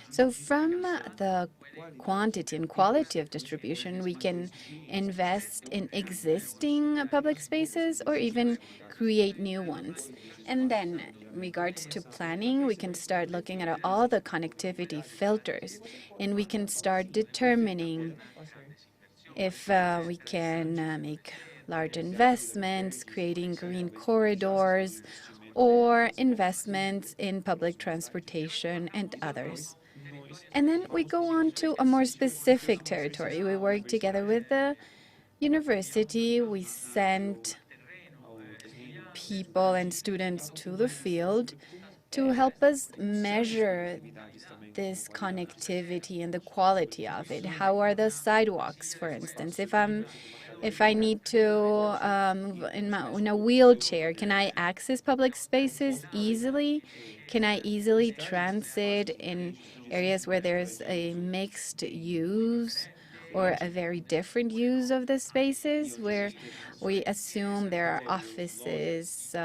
So from the quantity and quality of distribution, we can invest in existing public spaces or even create new ones. And then in regards to planning, we can start looking at all the connectivity filters, and we can start determining if we can make large investments, creating green corridors, or investments in public transportation and others. And then we go on to a more specific territory. We work together with the university. We send people and students to the field to help us measure this connectivity and the quality of it. How are the sidewalks, for instance? If I need to move in a wheelchair, can I access public spaces easily? Can I easily transit in areas where there's a mixed use or a very different use of the spaces, where we assume there are offices,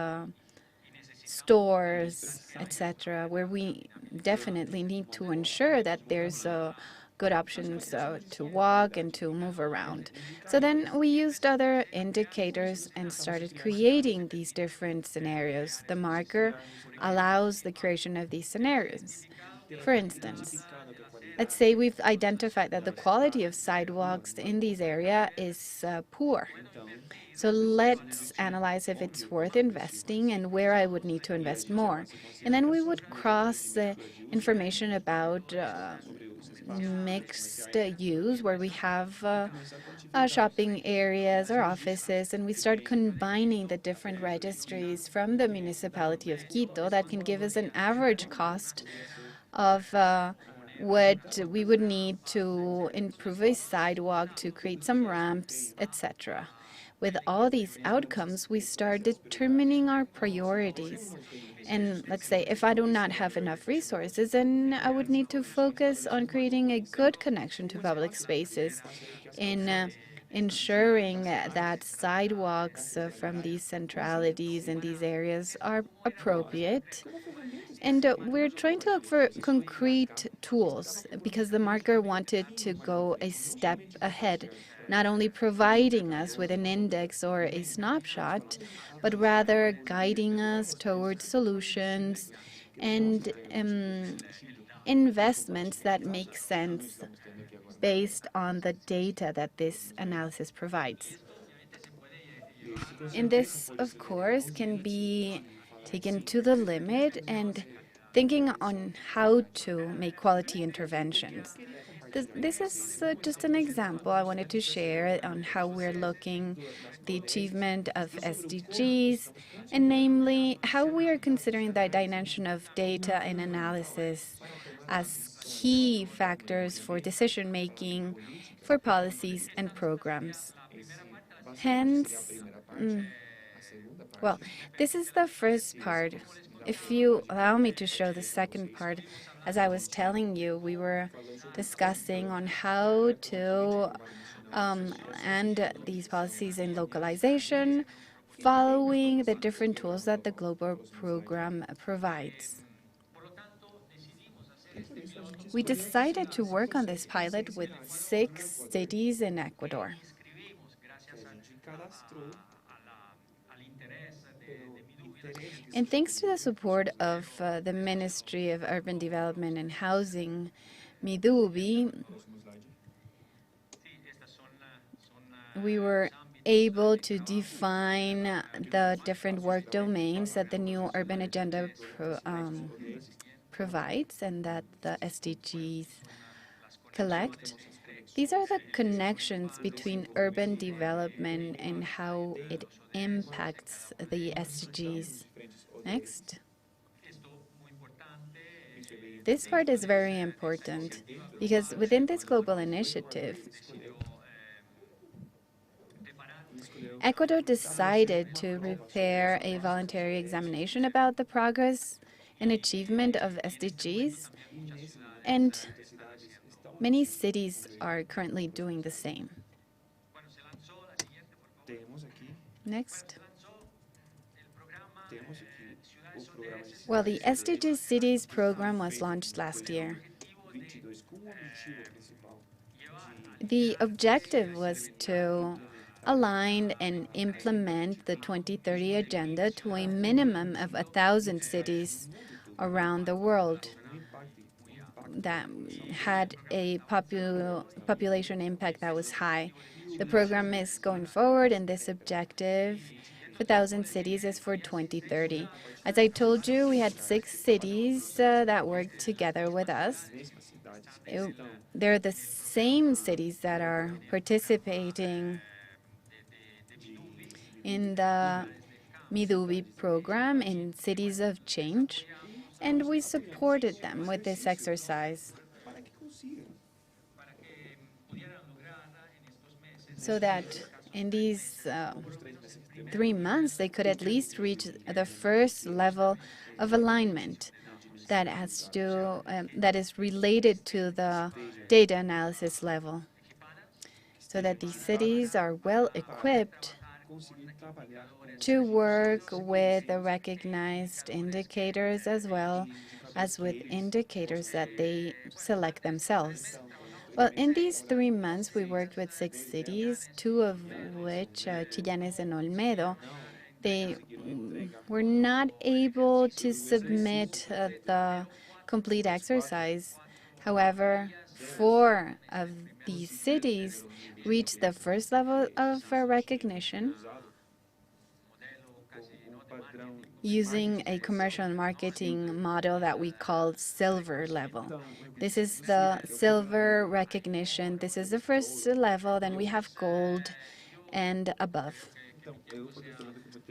stores, etc., where we definitely need to ensure that there's good options to walk and to move around. So then we used other indicators and started creating these different scenarios. The marker allows the creation of these scenarios. For instance, let's say we've identified that the quality of sidewalks in these areas is poor. So let's analyze if it's worth investing and where I would need to invest more. And then we would cross information about mixed use, where we have shopping areas or offices, and we start combining the different registries from the municipality of Quito that can give us an average cost of what we would need to improve a sidewalk, to create some ramps, etc. With all these outcomes, we start determining our priorities. And let's say if I do not have enough resources, then I would need to focus on creating a good connection to public spaces, in ensuring that sidewalks from these centralities and these areas are appropriate. And we're trying to look for concrete tools, because the marker wanted to go a step ahead, not only providing us with an index or a snapshot, but rather guiding us towards solutions and investments that make sense based on the data that this analysis provides. And this, of course, can be taken to the limit and thinking on how to make quality interventions. This is just an example I wanted to share on how we're looking the achievement of SDGs, and namely how we are considering the dimension of data and analysis as key factors for decision making for policies and programs. Hence, well, this is the first part. If you allow me to show the second part, as I was telling you, we were discussing on how to end these policies in localization, following the different tools that the global program provides. We decided to work on this pilot with 6 cities in Ecuador. And thanks to the support of the Ministry of Urban Development and Housing, Midubi, we were able to define the different work domains that the new urban agenda provides and that the SDGs collect. These are the connections between urban development and how it impacts the SDGs. Next. This part is very important because within this global initiative, Ecuador decided to prepare a voluntary examination about the progress and achievement of SDGs, and many cities are currently doing the same. Next. Well, the SDG Cities program was launched last year. The objective was to align and implement the 2030 agenda to a minimum of 1,000 cities around the world that had a population impact that was high. The program is going forward, and this objective for 1,000 cities is for 2030. As I told you, we had 6 cities that worked together with us. They're the same cities that are participating in the Midubi program in Cities of Change, and we supported them with this exercise so that in these 3 months they could at least reach the first level of alignment that has to do, that is related to the data analysis level, so that these cities are well equipped to work with the recognized indicators as well as with indicators that they select themselves. Well, in these 3 months, we worked with 6 cities, 2 of which, Chillanes and Olmedo, they were not able to submit the complete exercise. However, 4 of these cities reached the first level of recognition using a commercial and marketing model that we call silver level. This is the silver recognition. This is the first level. Then we have gold and above.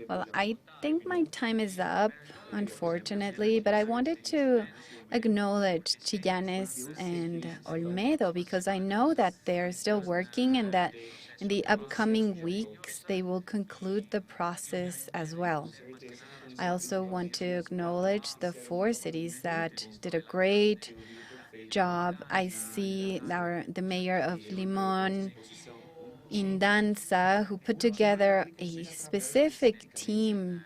Well, I think my time is up, unfortunately, but I wanted to acknowledge Chillanes and Olmedo because I know that they're still working and that in the upcoming weeks they will conclude the process as well. I also want to acknowledge the 4 cities that did a great job. I see the mayor of Limón, Indanza, who put together a specific team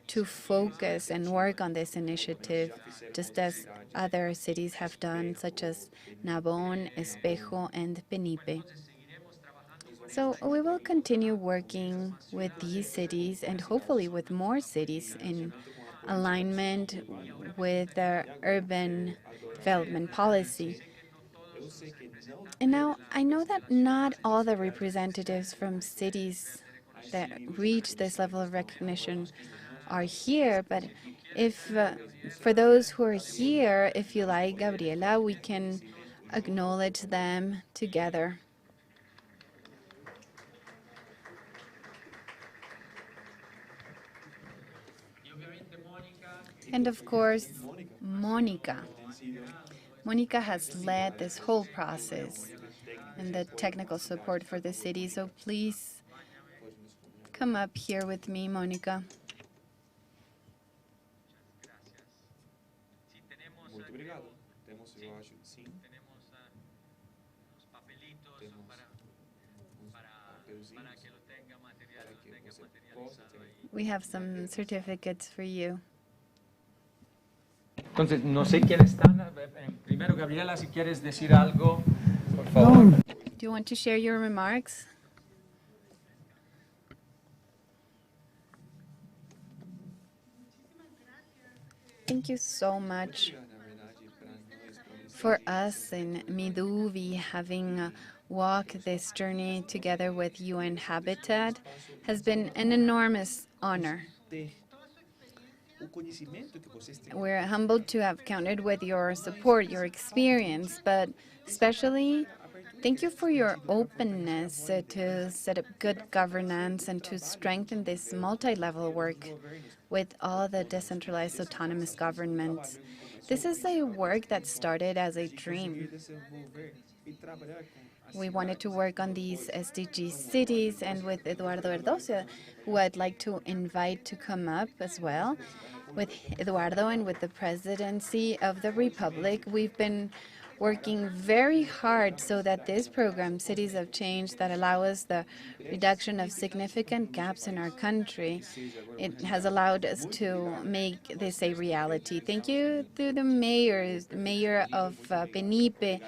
to focus and work on this initiative, just as other cities have done, such as Nabón, Espejo, and Penipe. So we will continue working with these cities and hopefully with more cities in alignment with the urban development policy. And now I know that not all the representatives from cities that reach this level of recognition are here, but if for those who are here, if you like, Gabriela, we can acknowledge them together. And of course, Monica. Monica has led this whole process and the technical support for the city, so please come up here with me, Monica. Muito obrigado. Temos, eu acho, sim. Temos papelzinhos para que você possa ter. We have some certificates for you. Entonces, no sé quiénes están. Primero, Gabriela, si quieres decir algo, por favor. Do you want to share your remarks? Thank you so much. For us in Miduvi, having walked this journey together with UN Habitat has been an enormous honor. We're humbled to have counted with your support, your experience, but especially thank you for your openness to set up good governance and to strengthen this multi-level work with all the decentralized autonomous governments. This is a work that started as a dream. We wanted to work on these SDG cities, and with Eduardo Erdocia, who I'd like to invite to come up as well, with Eduardo and with the presidency of the Republic, we've been working very hard so that this program, Cities of Change, that allow us the reduction of significant gaps in our country, it has allowed us to make this a reality. Thank you to the mayor of Benipe.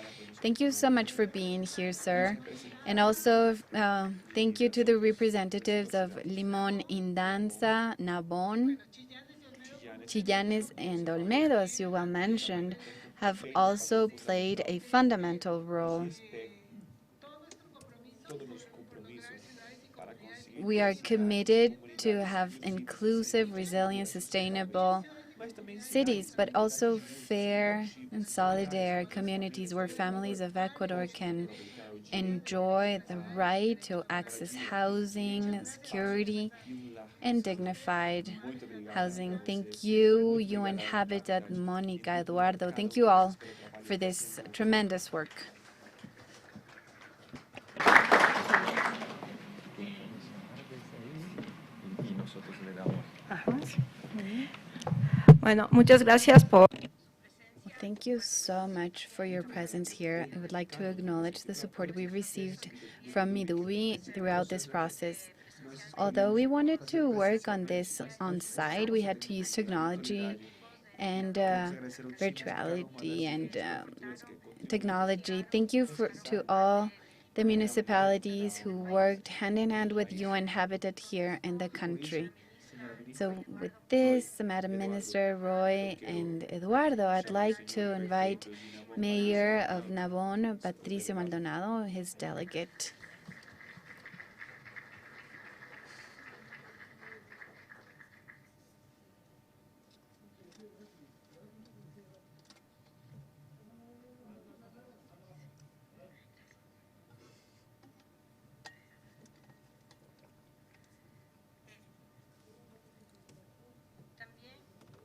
Thank you so much for being here, sir. And also, thank you to the representatives of Limón Indanza, Nabón, Chillanes, and Olmedo, as you well mentioned, have also played a fundamental role. We are committed to have inclusive, resilient, sustainable cities, but also fair and solidary communities where families of Ecuador can enjoy the right to access housing, security, and dignified housing. Thank you, UN Habitat, Monica, Eduardo. Thank you all for this tremendous work. Bueno, muchas gracias por. Thank you so much for your presence here. I would like to acknowledge the support we received from Midubi throughout this process. Although we wanted to work on this on site, we had to use technology and virtuality and technology. Thank you to all the municipalities who worked hand in hand with UN Habitat here in the country. So with this, Madam Minister, Roy, and Eduardo, I'd like to invite Mayor of Nabón, Patricio Maldonado, his delegate.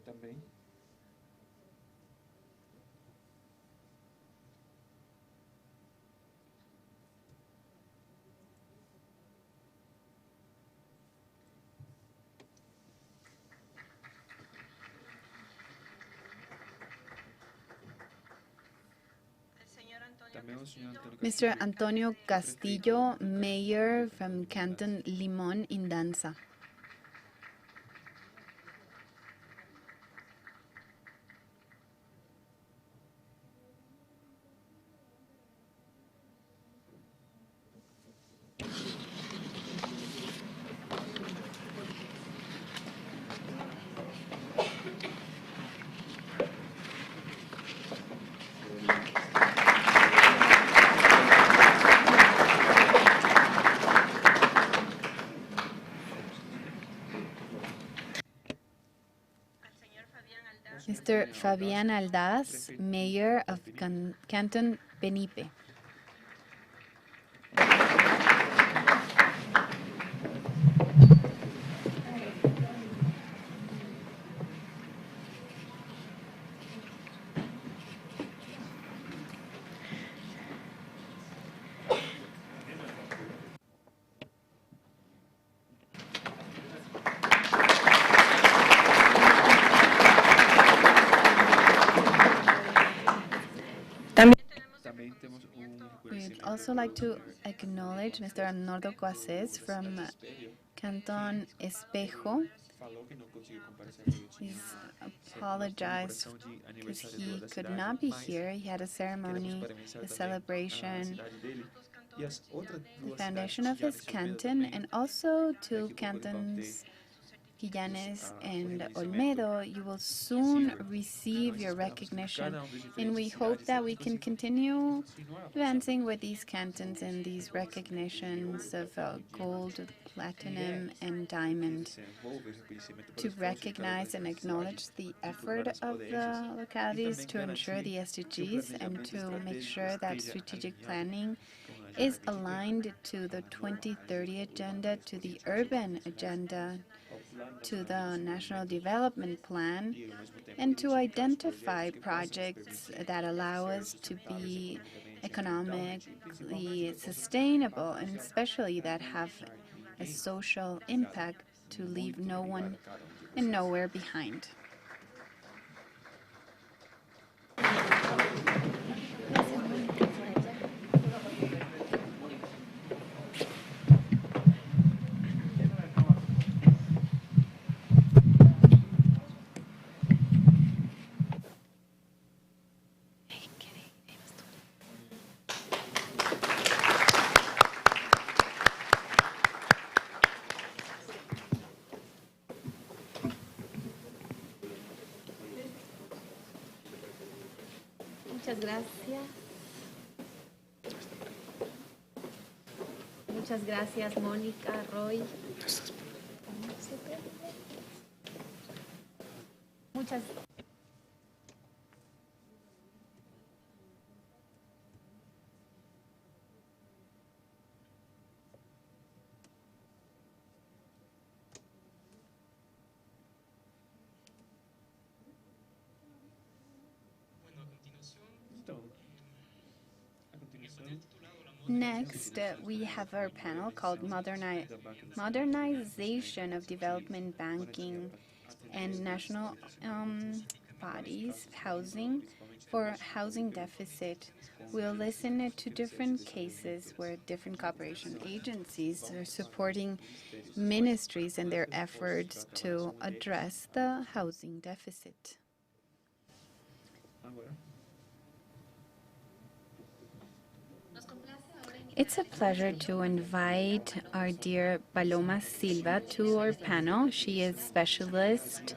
Também. Mr. Antonio Castillo, Mayor from Canton Limón Indanza. Mr. Fabián Aldaz, Mayor of Canton Benipe. We'd also like to acknowledge Mr. Arnoldo Coaces from Canton Espejo. He's apologized because he could not be here. He had a ceremony, a celebration, the foundation of his canton, and also to cantons Quillanes and Olmedo. You will soon receive your recognition, and we hope that we can continue advancing with these cantons and these recognitions of gold, platinum, and diamond to recognize and acknowledge the effort of the localities to ensure the SDGs and to make sure that strategic planning is aligned to the 2030 agenda, to the urban agenda, to the National Development Plan, and to identify projects that allow us to be economically sustainable, and especially that have a social impact to leave no one and nowhere behind. Muchas gracias. Muchas gracias, Mónica, Roy. Muchas Next, we have our panel called Modernization of Development Banking and National Bodies Housing for Housing Deficit. We'll listen to different cases where different cooperation agencies are supporting ministries in their efforts to address the housing deficit. It's a pleasure to invite our dear Paloma Silva to our panel. She is specialist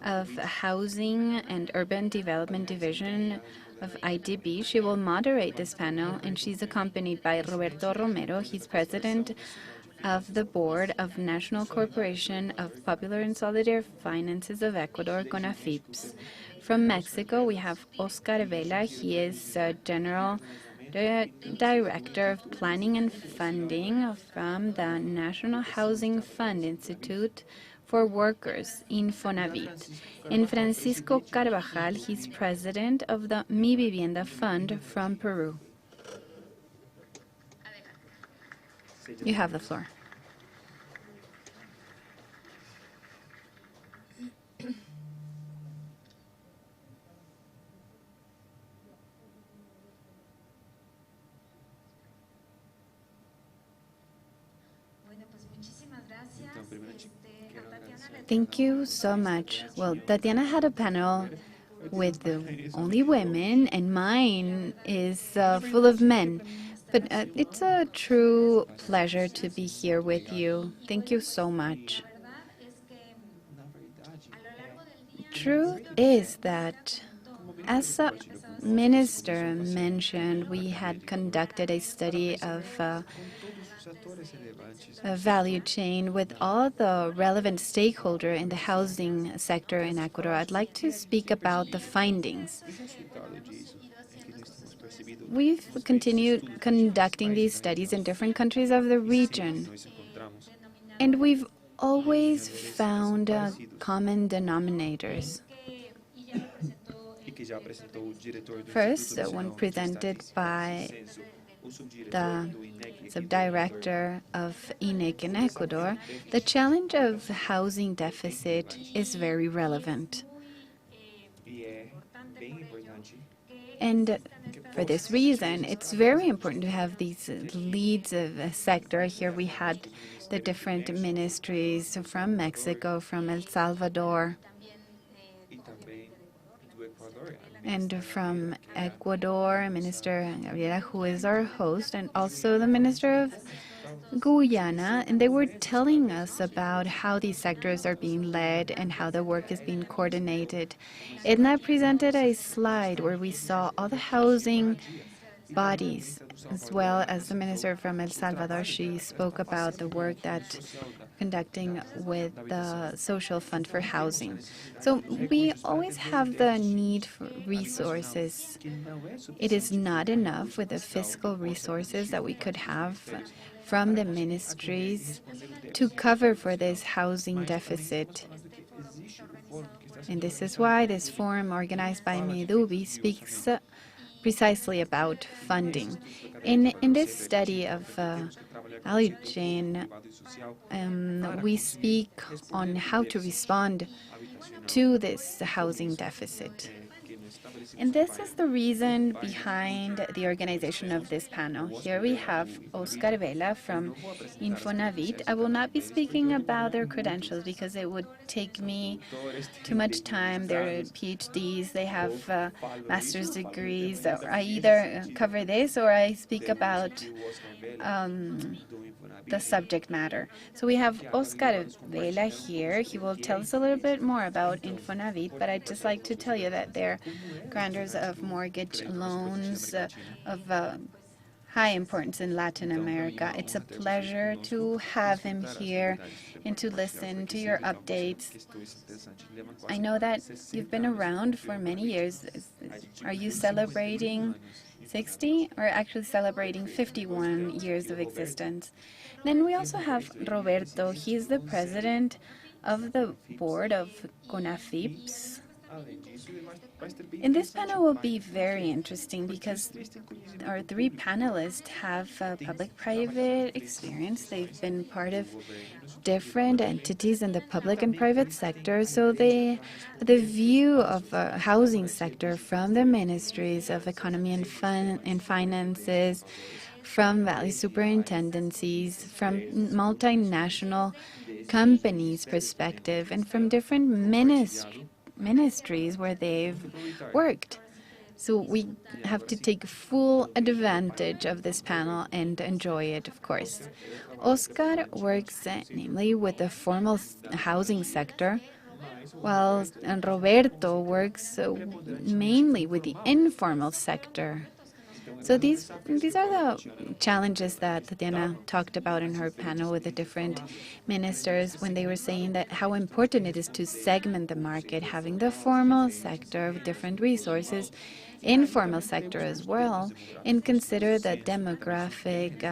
of Housing and Urban Development Division of IDB. She will moderate this panel, and she's accompanied by Roberto Romero. He's president of the Board of National Corporation of Popular and Solidarity Finances of Ecuador, CONAFIPS. From Mexico, we have Oscar Vela. He is General Director of Planning and Funding from the National Housing Fund Institute for Workers, Infonavit. And Francisco Carvajal, he's president of the Mi Vivienda Fund from Peru. You have the floor. Thank you so much. Well, Tatiana had a panel with only women, and mine is full of men. But it's a true pleasure to be here with you. Thank you so much. Truth is that as a minister mentioned, we had conducted a study of a value chain with all the relevant stakeholders in the housing sector in Ecuador. I'd like to speak about the findings. We've continued conducting these studies in different countries of the region, and we've always found common denominators. First, one presented by the subdirector of INEC in Ecuador, the challenge of housing deficit is very relevant. And for this reason, it's very important to have these leads of a sector. Here we had the different ministries from Mexico, from El Salvador, and from Ecuador, Minister Gabriela, who is our host, and also the Minister of Guyana, and they were telling us about how these sectors are being led and how the work is being coordinated. Edna presented a slide where we saw all the housing bodies, as well as the minister from El Salvador. She spoke about the work that conducting with the Social Fund for Housing. So we always have the need for resources. It is not enough with the fiscal resources that we could have from the ministries to cover for this housing deficit. And this is why this forum organized by Medubi speaks precisely about funding. In this study of value chain, we speak on how to respond to this housing deficit. And this is the reason behind the organization of this panel. Here we have Oscar Vela from Infonavit. I will not be speaking about their credentials because it would take me too much time. They're PhDs, they have master's degrees. I either cover this or I speak about the subject matter. So we have Oscar Vela here. He will tell us a little bit more about Infonavit, but I'd just like to tell you that they're grantors of mortgage loans of high importance in Latin America. It's a pleasure to have him here and to listen to your updates. I know that you've been around for many years. Are you celebrating 60 or actually celebrating 51 years of existence? Then we also have Roberto. He's the president of the board of CONAFIPS. And this panel will be very interesting because our three panelists have public-private experience. They've been part of different entities in the public and private sector, so the view of the housing sector from the ministries of economy and finances, from valley superintendencies, from multinational companies' perspective, and from different ministries where they've worked. So we have to take full advantage of this panel and enjoy it, of course. Oscar works namely with the formal housing sector, while Roberto works mainly with the informal sector. So these are the challenges that Tatiana talked about in her panel with the different ministers when they were saying that how important it is to segment the market, having the formal sector with different resources, informal sector as well, and consider the demographic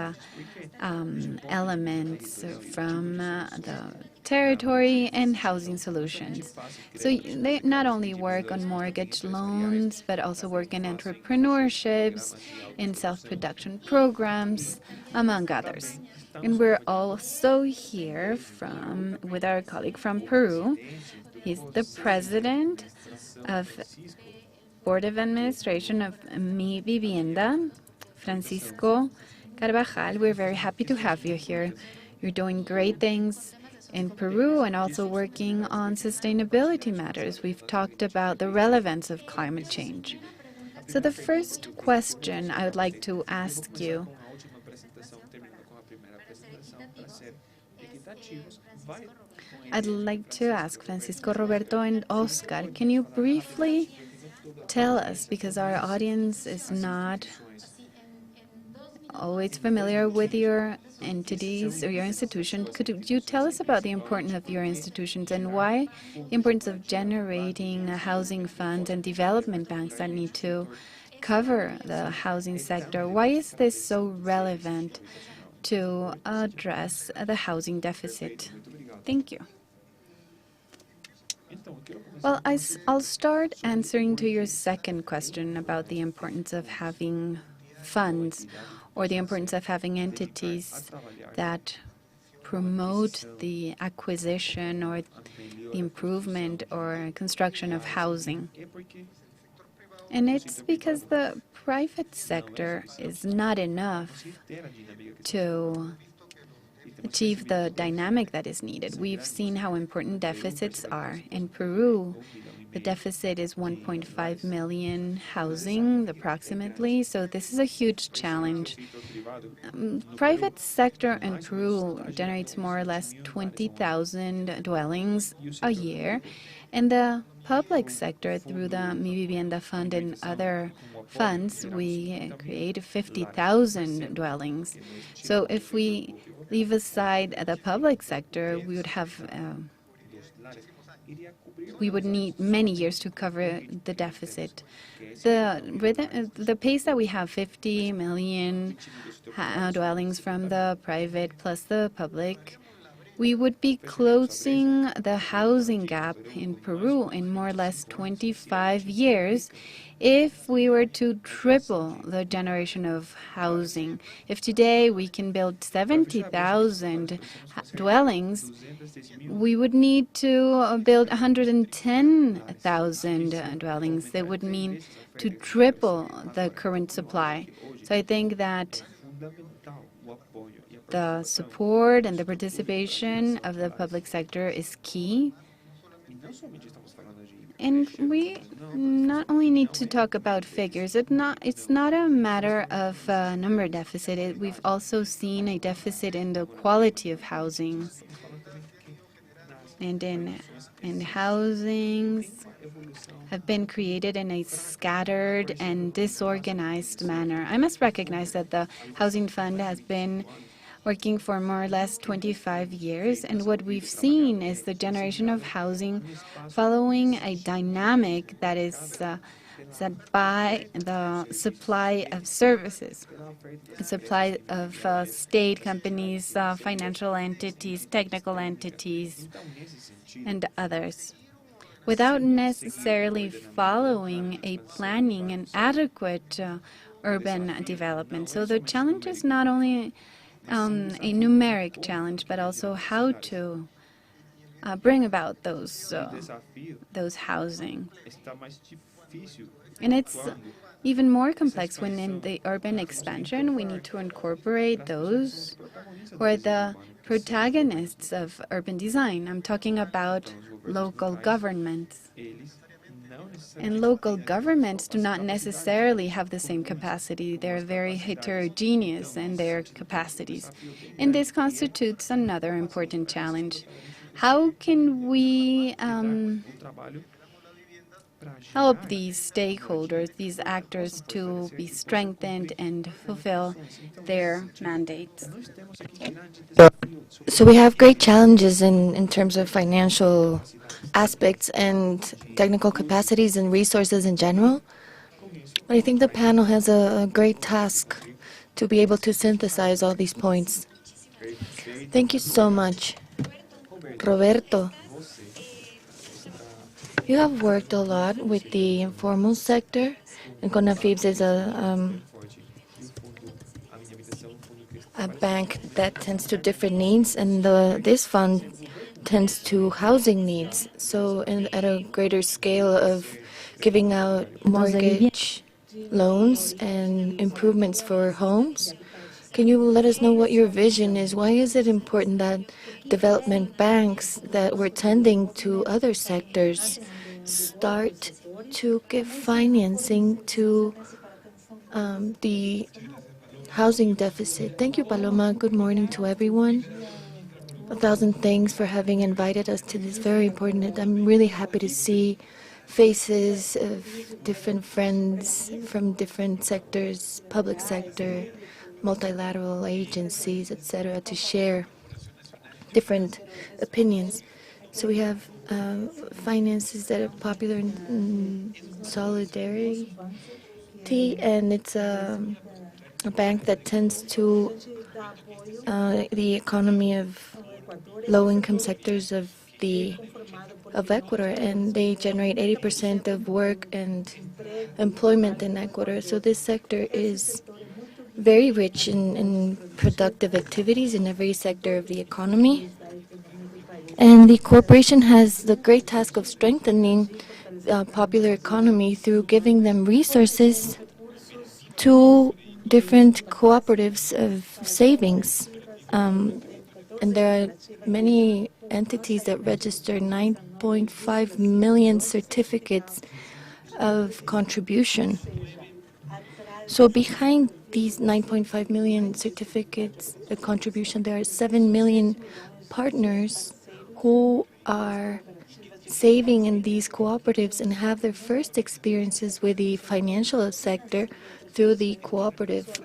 elements from the territory and housing solutions. So they not only work on mortgage loans, but also work in entrepreneurships, in self-production programs, among others. And we're also here with our colleague from Peru. He's the president of Board of Administration of Mi Vivienda, Francisco Carvajal. We're very happy to have you here. You're doing great things in Peru and also working on sustainability matters. We've talked about the relevance of climate change. So the first question I would like to ask you, I'd like to ask Francisco, Roberto, and Oscar, can you briefly tell us, because our audience is not always familiar with your entities or your institution, could you tell us about the importance of your institutions and why the importance of generating a housing fund and development banks that need to cover the housing sector? Why is this so relevant to address the housing deficit? Thank you. Well, I'll start answering to your second question about the importance of having funds or the importance of having entities that promote the acquisition or the improvement or construction of housing. And it's because the private sector is not enough to achieve the dynamic that is needed. We've seen how important deficits are. In Peru, the deficit is 1.5 million housing, approximately, so this is a huge challenge. Private sector in Peru generates more or less 20,000 dwellings a year, and the public sector, through the Mi Vivienda fund and other funds, we create 50,000 dwellings. So if we leave aside the public sector, we would need many years to cover the deficit. The pace that we have, 50 million dwellings from the private plus the public, we would be closing the housing gap in Peru in more or less 25 years if we were to triple the generation of housing. If today we can build 70,000 dwellings, we would need to build 110,000 dwellings. That would mean to triple the current supply. So I think that the support and the participation of the public sector is key. And we not only need to talk about figures. It's not a matter of number deficit. We've also seen a deficit in the quality of housing. And housings have been created in a scattered and disorganized manner. I must recognize that the Housing Fund has been working for more or less 25 years, and what we've seen is the generation of housing following a dynamic that is set by the supply of services, the supply of state companies, financial entities, technical entities, and others, without necessarily following a planning and adequate urban development. So the challenge is not only a numeric challenge, but also how to bring about those housing. And it's even more complex when in the urban expansion we need to incorporate those who are the protagonists of urban design. I'm talking about local governments. And local governments do not necessarily have the same capacity. They're very heterogeneous in their capacities. And this constitutes another important challenge. How can we help these stakeholders, these actors, to be strengthened and fulfill their mandates? So we have great challenges in terms of financial aspects and technical capacities and resources in general. I think the panel has a great task to be able to synthesize all these points. Thank you so much. Roberto, you have worked a lot with the informal sector, and CONAFIBS is a bank that tends to different needs, and this fund tends to housing needs. So at a greater scale of giving out mortgage loans and improvements for homes. Can you let us know what your vision is? Why is it important that development banks that were tending to other sectors start to give financing to the housing deficit? Thank you, Paloma. Good morning to everyone. 1,000 thanks for having invited us to this very important. I'm really happy to see faces of different friends from different sectors, public sector, multilateral agencies, etc., to share different opinions. So we have finances that are popular in solidarity, and it's a bank that tends to the economy of low-income sectors of Ecuador, and they generate 80% of work and employment in Ecuador. So this sector is very rich in productive activities in every sector of the economy. And the corporation has the great task of strengthening popular economy through giving them resources to different cooperatives of savings. And there are many entities that register 9.5 million certificates of contribution. So behind these 9.5 million certificates of contribution, there are 7 million partners who are saving in these cooperatives and have their first experiences with the financial sector through the cooperative.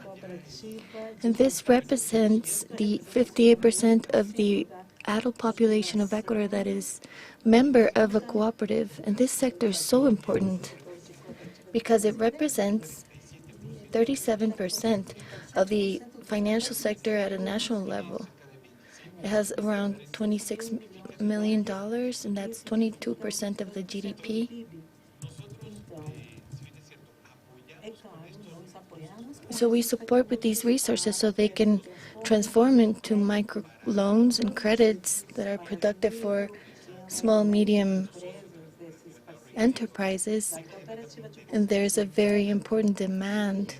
And this represents the 58% of the adult population of Ecuador that is member of a cooperative. And this sector is so important because it represents 37% of the financial sector at a national level. It has around $26 million, and that's 22% of the GDP. So we support with these resources so they can transform into micro loans and credits that are productive for small, medium enterprises. And there's a very important demand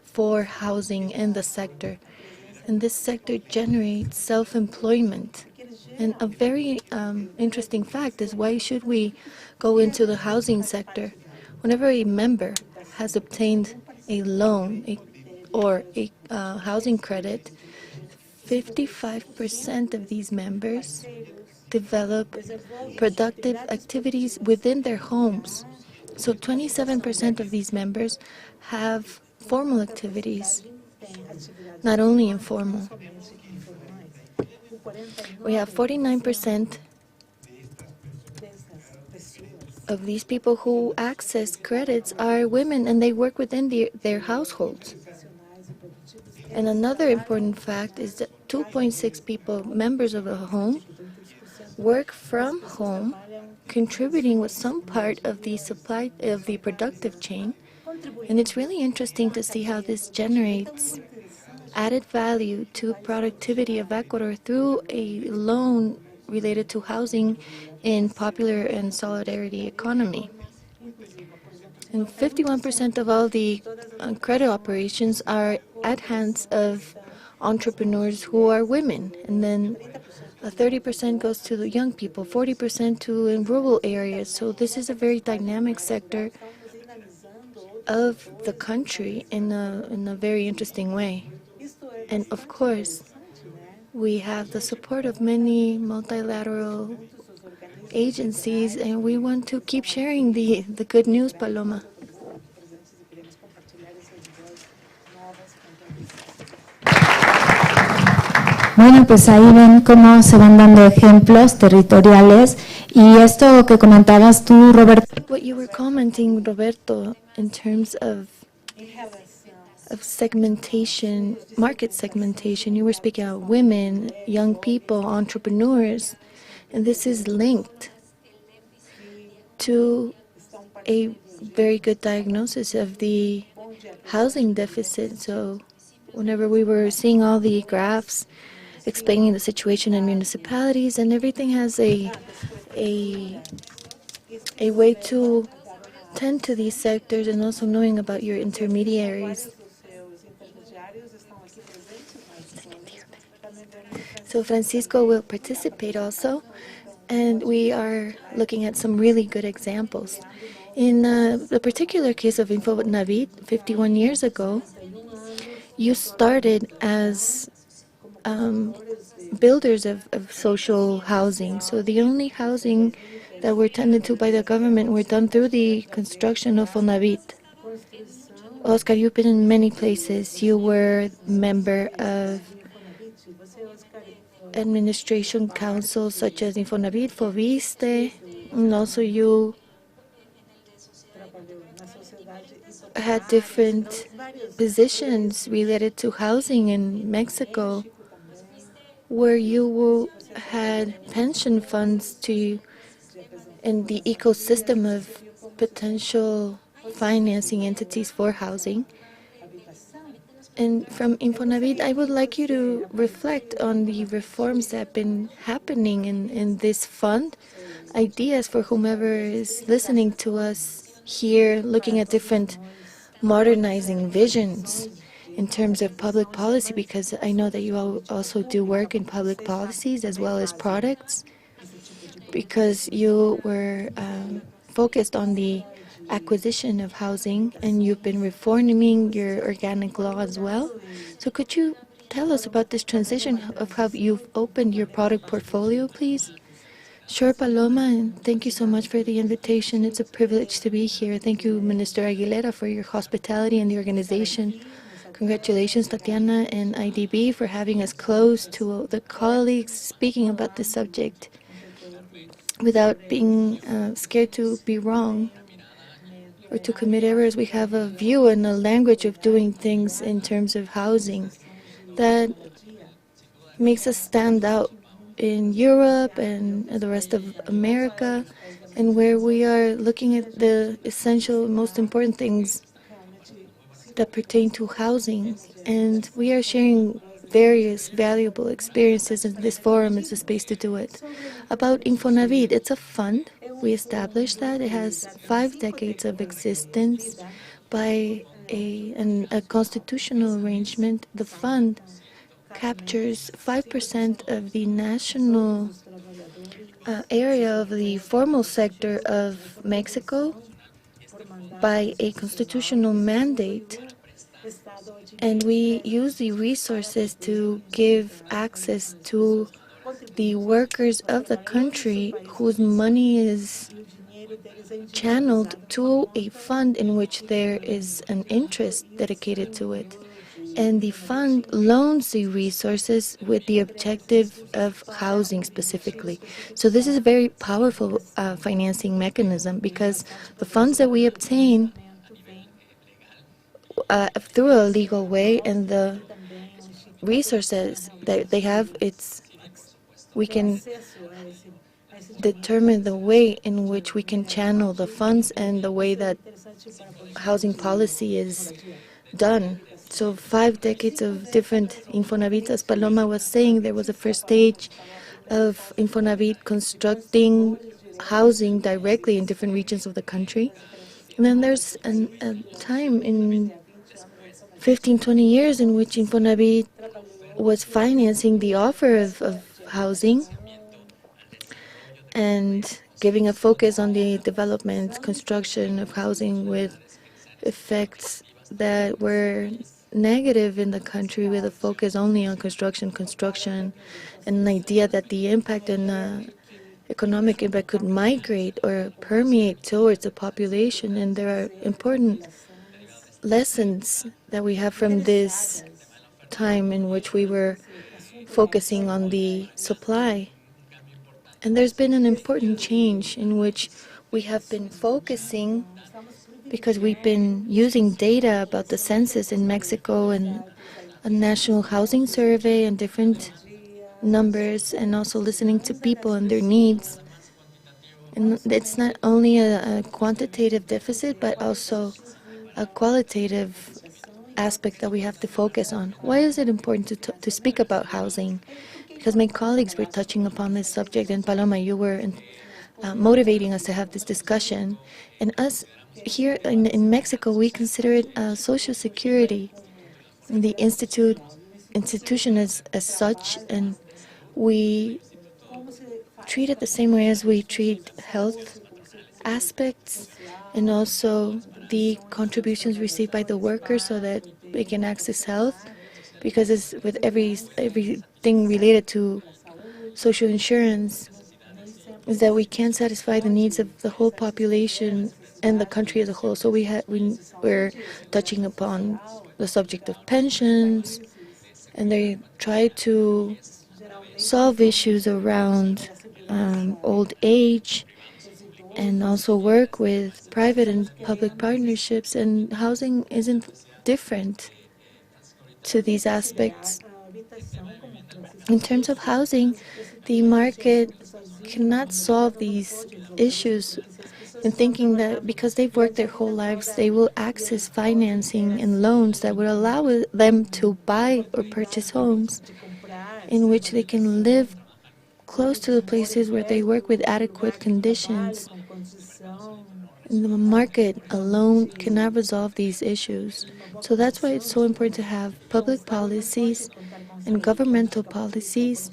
for housing in the sector. And this sector generates self-employment. And a very interesting fact is, why should we go into the housing sector? Whenever a member has obtained a loan or a housing credit, 55% of these members develop productive activities within their homes. So 27% of these members have formal activities, not only informal. We have 49% of these people who access credits are women, and they work within their households. And another important fact is that 2.6 people, members of a home, work from home, contributing with some part of the supply of the productive chain. And it's really interesting to see how this generates added value to productivity of Ecuador through a loan related to housing in popular and solidarity economy. And 51% of all the credit operations are at hands of entrepreneurs who are women. And then 30% goes to the young people, 40% to in rural areas. So this is a very dynamic sector of the country in a very interesting way. And of course, we have the support of many multilateral agencies, and we want to keep sharing the good news, Paloma. Bueno, pues ahí ven cómo se van dando ejemplos territoriales, y esto que comentabas tú, Roberto. What you were commenting, Roberto, in terms of segmentation, market segmentation, you were speaking about women, young people, entrepreneurs, and this is linked to a very good diagnosis of the housing deficit. So whenever we were seeing all the graphs explaining the situation in municipalities, and everything has a way to tend to these sectors, and also knowing about your intermediaries. So Francisco will participate also, and we are looking at some really good examples. In the particular case of Infonavit, 51 years ago, you started as builders of social housing. So the only housing that were tended to by the government were done through the construction of Fonavit. Oscar, you've been in many places. You were member of administration councils such as Infonavit, Foviste, and also you had different positions related to housing in Mexico, where you had pension funds to in the ecosystem of potential financing entities for housing. And from Infonavit, I would like you to reflect on the reforms that have been happening in this fund, ideas for whomever is listening to us here, looking at different modernizing visions in terms of public policy, because I know that you also do work in public policies as well as products, because you were focused on the acquisition of housing, and you've been reforming your organic law as well. So could you tell us about this transition of how you've opened your product portfolio, please? Sure, Paloma, and thank you so much for the invitation. It's a privilege to be here. Thank you, Minister Aguilera, for your hospitality and the organization. Congratulations, Tatiana and IDB, for having us close to the colleagues speaking about this subject without being scared to be wrong or to commit errors. We have a view and a language of doing things in terms of housing that makes us stand out in Europe and the rest of America, and where we are looking at the essential, most important things that pertain to housing. And we are sharing various valuable experiences, and this forum is the space to do it. About Infonavit, it's a fund. We established that. It has 5 decades of existence by a constitutional arrangement. The fund captures 5% of the national area of the formal sector of Mexico by a constitutional mandate, and we use the resources to give access to the workers of the country whose money is channeled to a fund in which there is an interest dedicated to it. And the fund loans the resources with the objective of housing specifically. So this is a very powerful financing mechanism, because the funds that we obtain through a legal way, and the resources that they have, we can determine the way in which we can channel the funds and the way that housing policy is done. So 5 decades of different Infonavit. As Paloma was saying, there was a first stage of Infonavit constructing housing directly in different regions of the country. And then there's a time in 15, 20 years in which Infonavit was financing the offer of housing and giving a focus on the development, construction of housing with effects that were negative in the country, with a focus only on construction, and an idea that the impact and economic impact could migrate or permeate towards the population. And there are important lessons that we have from this time in which we were focusing on the supply. And there's been an important change in which we have been focusing, because we've been using data about the census in Mexico and a national housing survey and different numbers, and also listening to people and their needs. And it's not only a quantitative deficit, but also a qualitative aspect that we have to focus on. Why is it important to speak about housing? Because my colleagues were touching upon this subject, and Paloma, you were motivating us to have this discussion. And us here in Mexico, we consider it Social Security, the institution as such, and we treat it the same way as we treat health aspects, and also the contributions received by the workers so that they can access health, because it's with everything related to social insurance. is that we can't satisfy the needs of the whole population and the country as a whole. So we're touching upon the subject of pensions, and they try to solve issues around old age, and also work with private and public partnerships. And housing isn't different to these aspects. In terms of housing, the market cannot solve these issues in thinking that because they've worked their whole lives, they will access financing and loans that would allow them to buy or purchase homes in which they can live close to the places where they work with adequate conditions. And the market alone cannot resolve these issues. So that's why it's so important to have public policies and governmental policies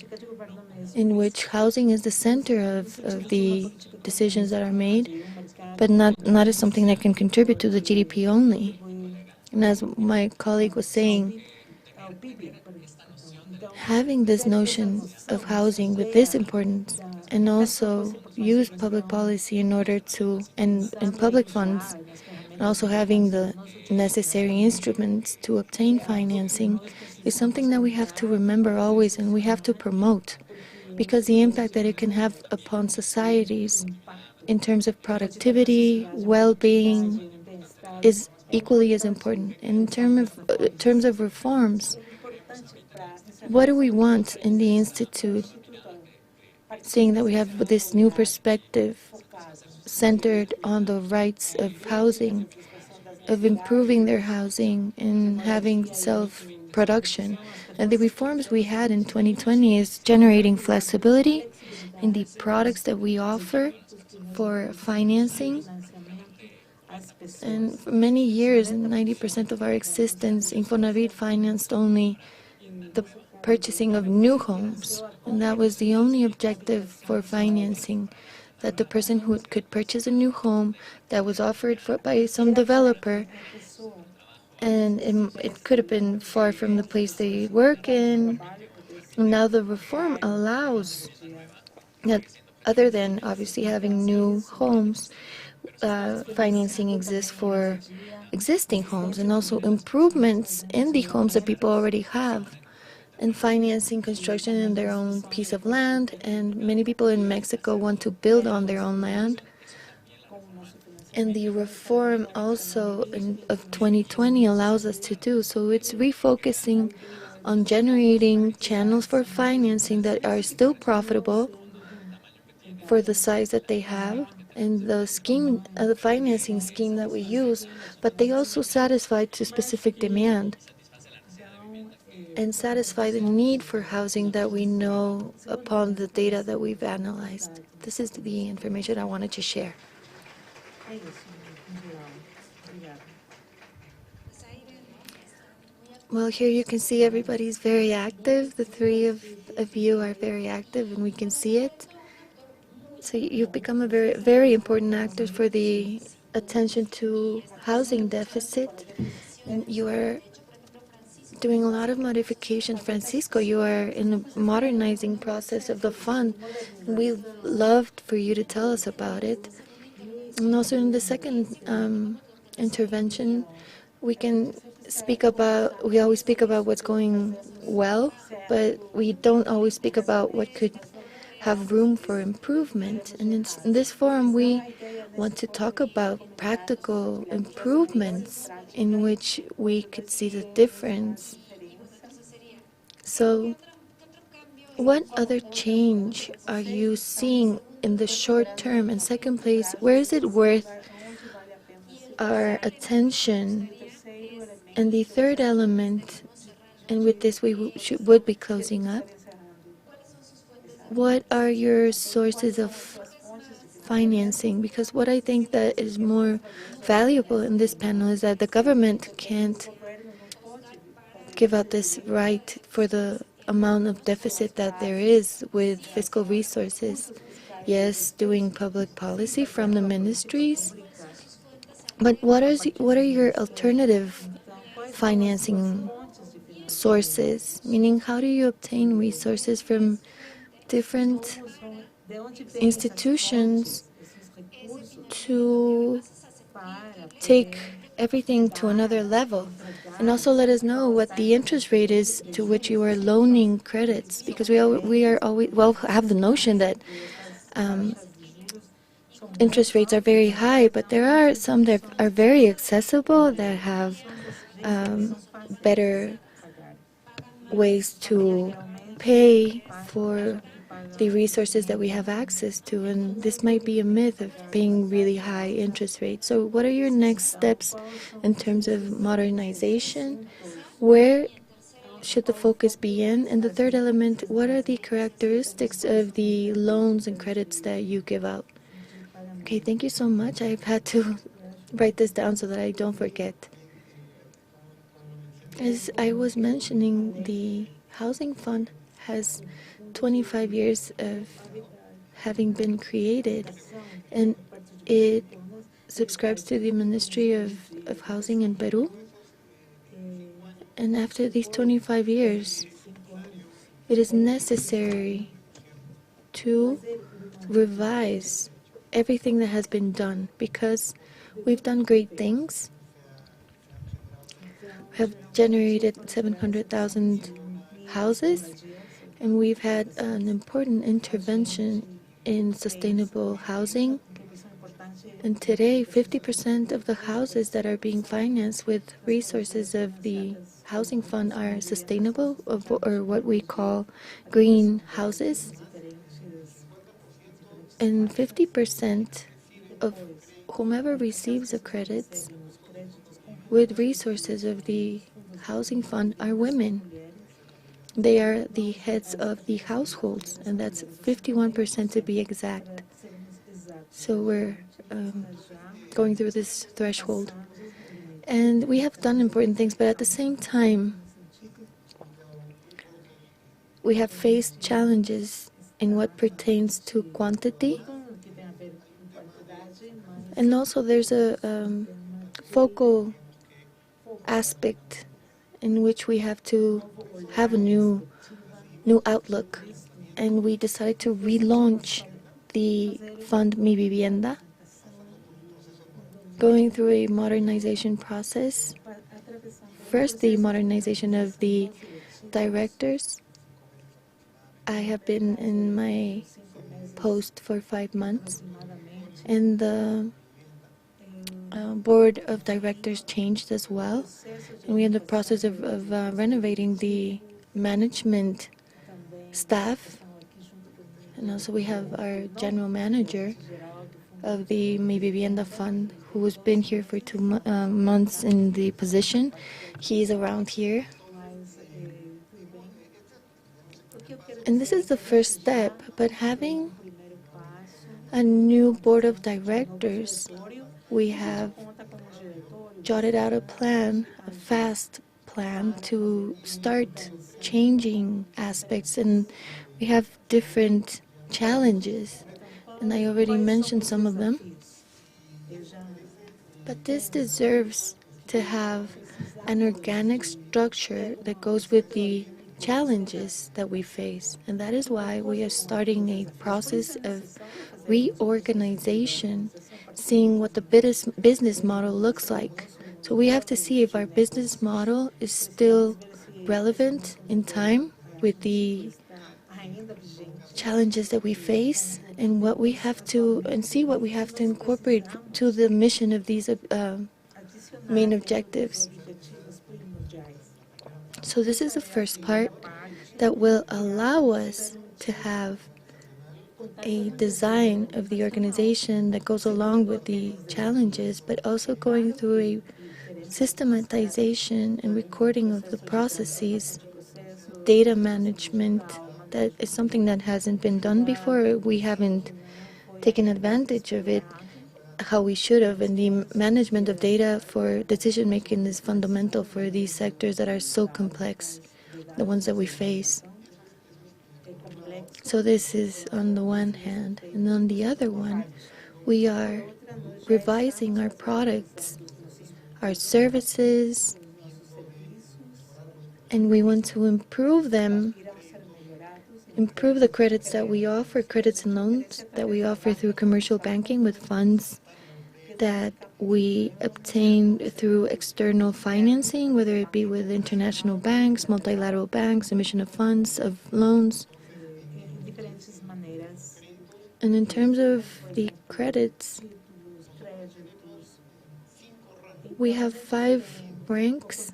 in which housing is the center of the decisions that are made, but not as something that can contribute to the GDP only. And as my colleague was saying, having this notion of housing with this importance, and also use public policy in order to, and public funds, and also having the necessary instruments to obtain financing, is something that we have to remember always, and we have to promote, because the impact that it can have upon societies in terms of productivity, well-being, is equally as important. In terms of reforms, what do we want in the Institute, seeing that we have this new perspective centered on the rights of housing, of improving their housing and having self-production? And the reforms we had in 2020 is generating flexibility in the products that we offer for financing. And for many years, 90% of our existence, Infonavit financed only the purchasing of new homes, and that was the only objective for financing, that the person who could purchase a new home that was offered by some developer, and it could have been far from the place they work in. Now the reform allows that, other than obviously having new homes, financing exists for existing homes and also improvements in the homes that people already have, and financing construction in their own piece of land. And many people in Mexico want to build on their own land. And the reform also of 2020 allows us to do so. It's refocusing on generating channels for financing that are still profitable for the size that they have, and the scheme, the financing scheme that we use, but they also satisfy to specific demand and satisfy the need for housing that we know upon the data that we've analyzed. This is the information I wanted to share. Well, here you can see everybody's very active. The three of you are very active, and we can see it. So you've become a very, very important actor for the attention to housing deficit, and you are doing a lot of modifications. Francisco, you are in the modernizing process of the fund. We'd love for you to tell us about it. And also in the second intervention, we always speak about what's going well, but we don't always speak about what could have room for improvement. And in this forum, we want to talk about practical improvements in which we could see the difference. So, what other change are you seeing in the short term? And second place, where is it worth our attention? And the third element, and with this we would be closing up, what are your sources of financing? Because what I think that is more valuable in this panel is that the government can't give out this right for the amount of deficit that there is with fiscal resources. Yes, doing public policy from the ministries, but what are your alternative financing sources? Meaning, how do you obtain resources from different institutions to take everything to another level, and also let us know what the interest rate is to which you are loaning credits, because we are always, well, have the notion that interest rates are very high, but there are some that are very accessible, that have better ways to pay for the resources that we have access to, and this might be a myth of paying really high interest rates. So what are your next steps in terms of modernization? Where should the focus be in? And the third element, what are the characteristics of the loans and credits that you give out? Okay, thank you so much. I've had to write this down so that I don't forget. As I was mentioning, the housing fund has 25 years of having been created, and it subscribes to the Ministry of Housing in Peru. And after these 25 years, it is necessary to revise everything that has been done, because we've done great things. We have generated 700,000 houses, and we've had an important intervention in sustainable housing. And today, 50% of the houses that are being financed with resources of the housing fund are sustainable, or what we call green houses. And 50% of whomever receives the credits with resources of the housing fund are women. They are the heads of the households, and that's 51% to be exact. So we're going through this threshold. And we have done important things, but at the same time, we have faced challenges in what pertains to quantity. And also there's a focal aspect in which we have to have a new outlook. And we decided to relaunch the fund Mi Vivienda, going through a modernization process. First, the modernization of the directors. I have been in my post for 5 months, and the board of directors changed as well, and we're in the process of renovating the management staff. And also we have our general manager of the Mi Vivienda Fund, who has been here for 2 months in the position. He's around here. And this is the first step, but having a new board of directors, we have jotted out a plan, a fast plan to start changing aspects, and we have different challenges, and I already mentioned some of them. But this deserves to have an organic structure that goes with the challenges that we face, and that is why we are starting a process of reorganization, seeing what the business model looks like. So we have to see if our business model is still relevant in time with the challenges that we face, and what we have to, and see what we have to incorporate to the mission of these main objectives. So this is the first part that will allow us to have a design of the organization that goes along with the challenges, but also going through a systematization and recording of the processes, data management. That is something that hasn't been done before. We haven't taken advantage of it how we should have, and the management of data for decision making is fundamental for these sectors that are so complex, the ones that we face. So this is on the one hand, and on the other one, we are revising our products, our services, and we want to improve them improve the credits that we offer, credits and loans that we offer through commercial banking with funds that we obtain through external financing, whether it be with international banks, multilateral banks, emission of funds, of loans. And in terms of the credits, we have 5 ranks.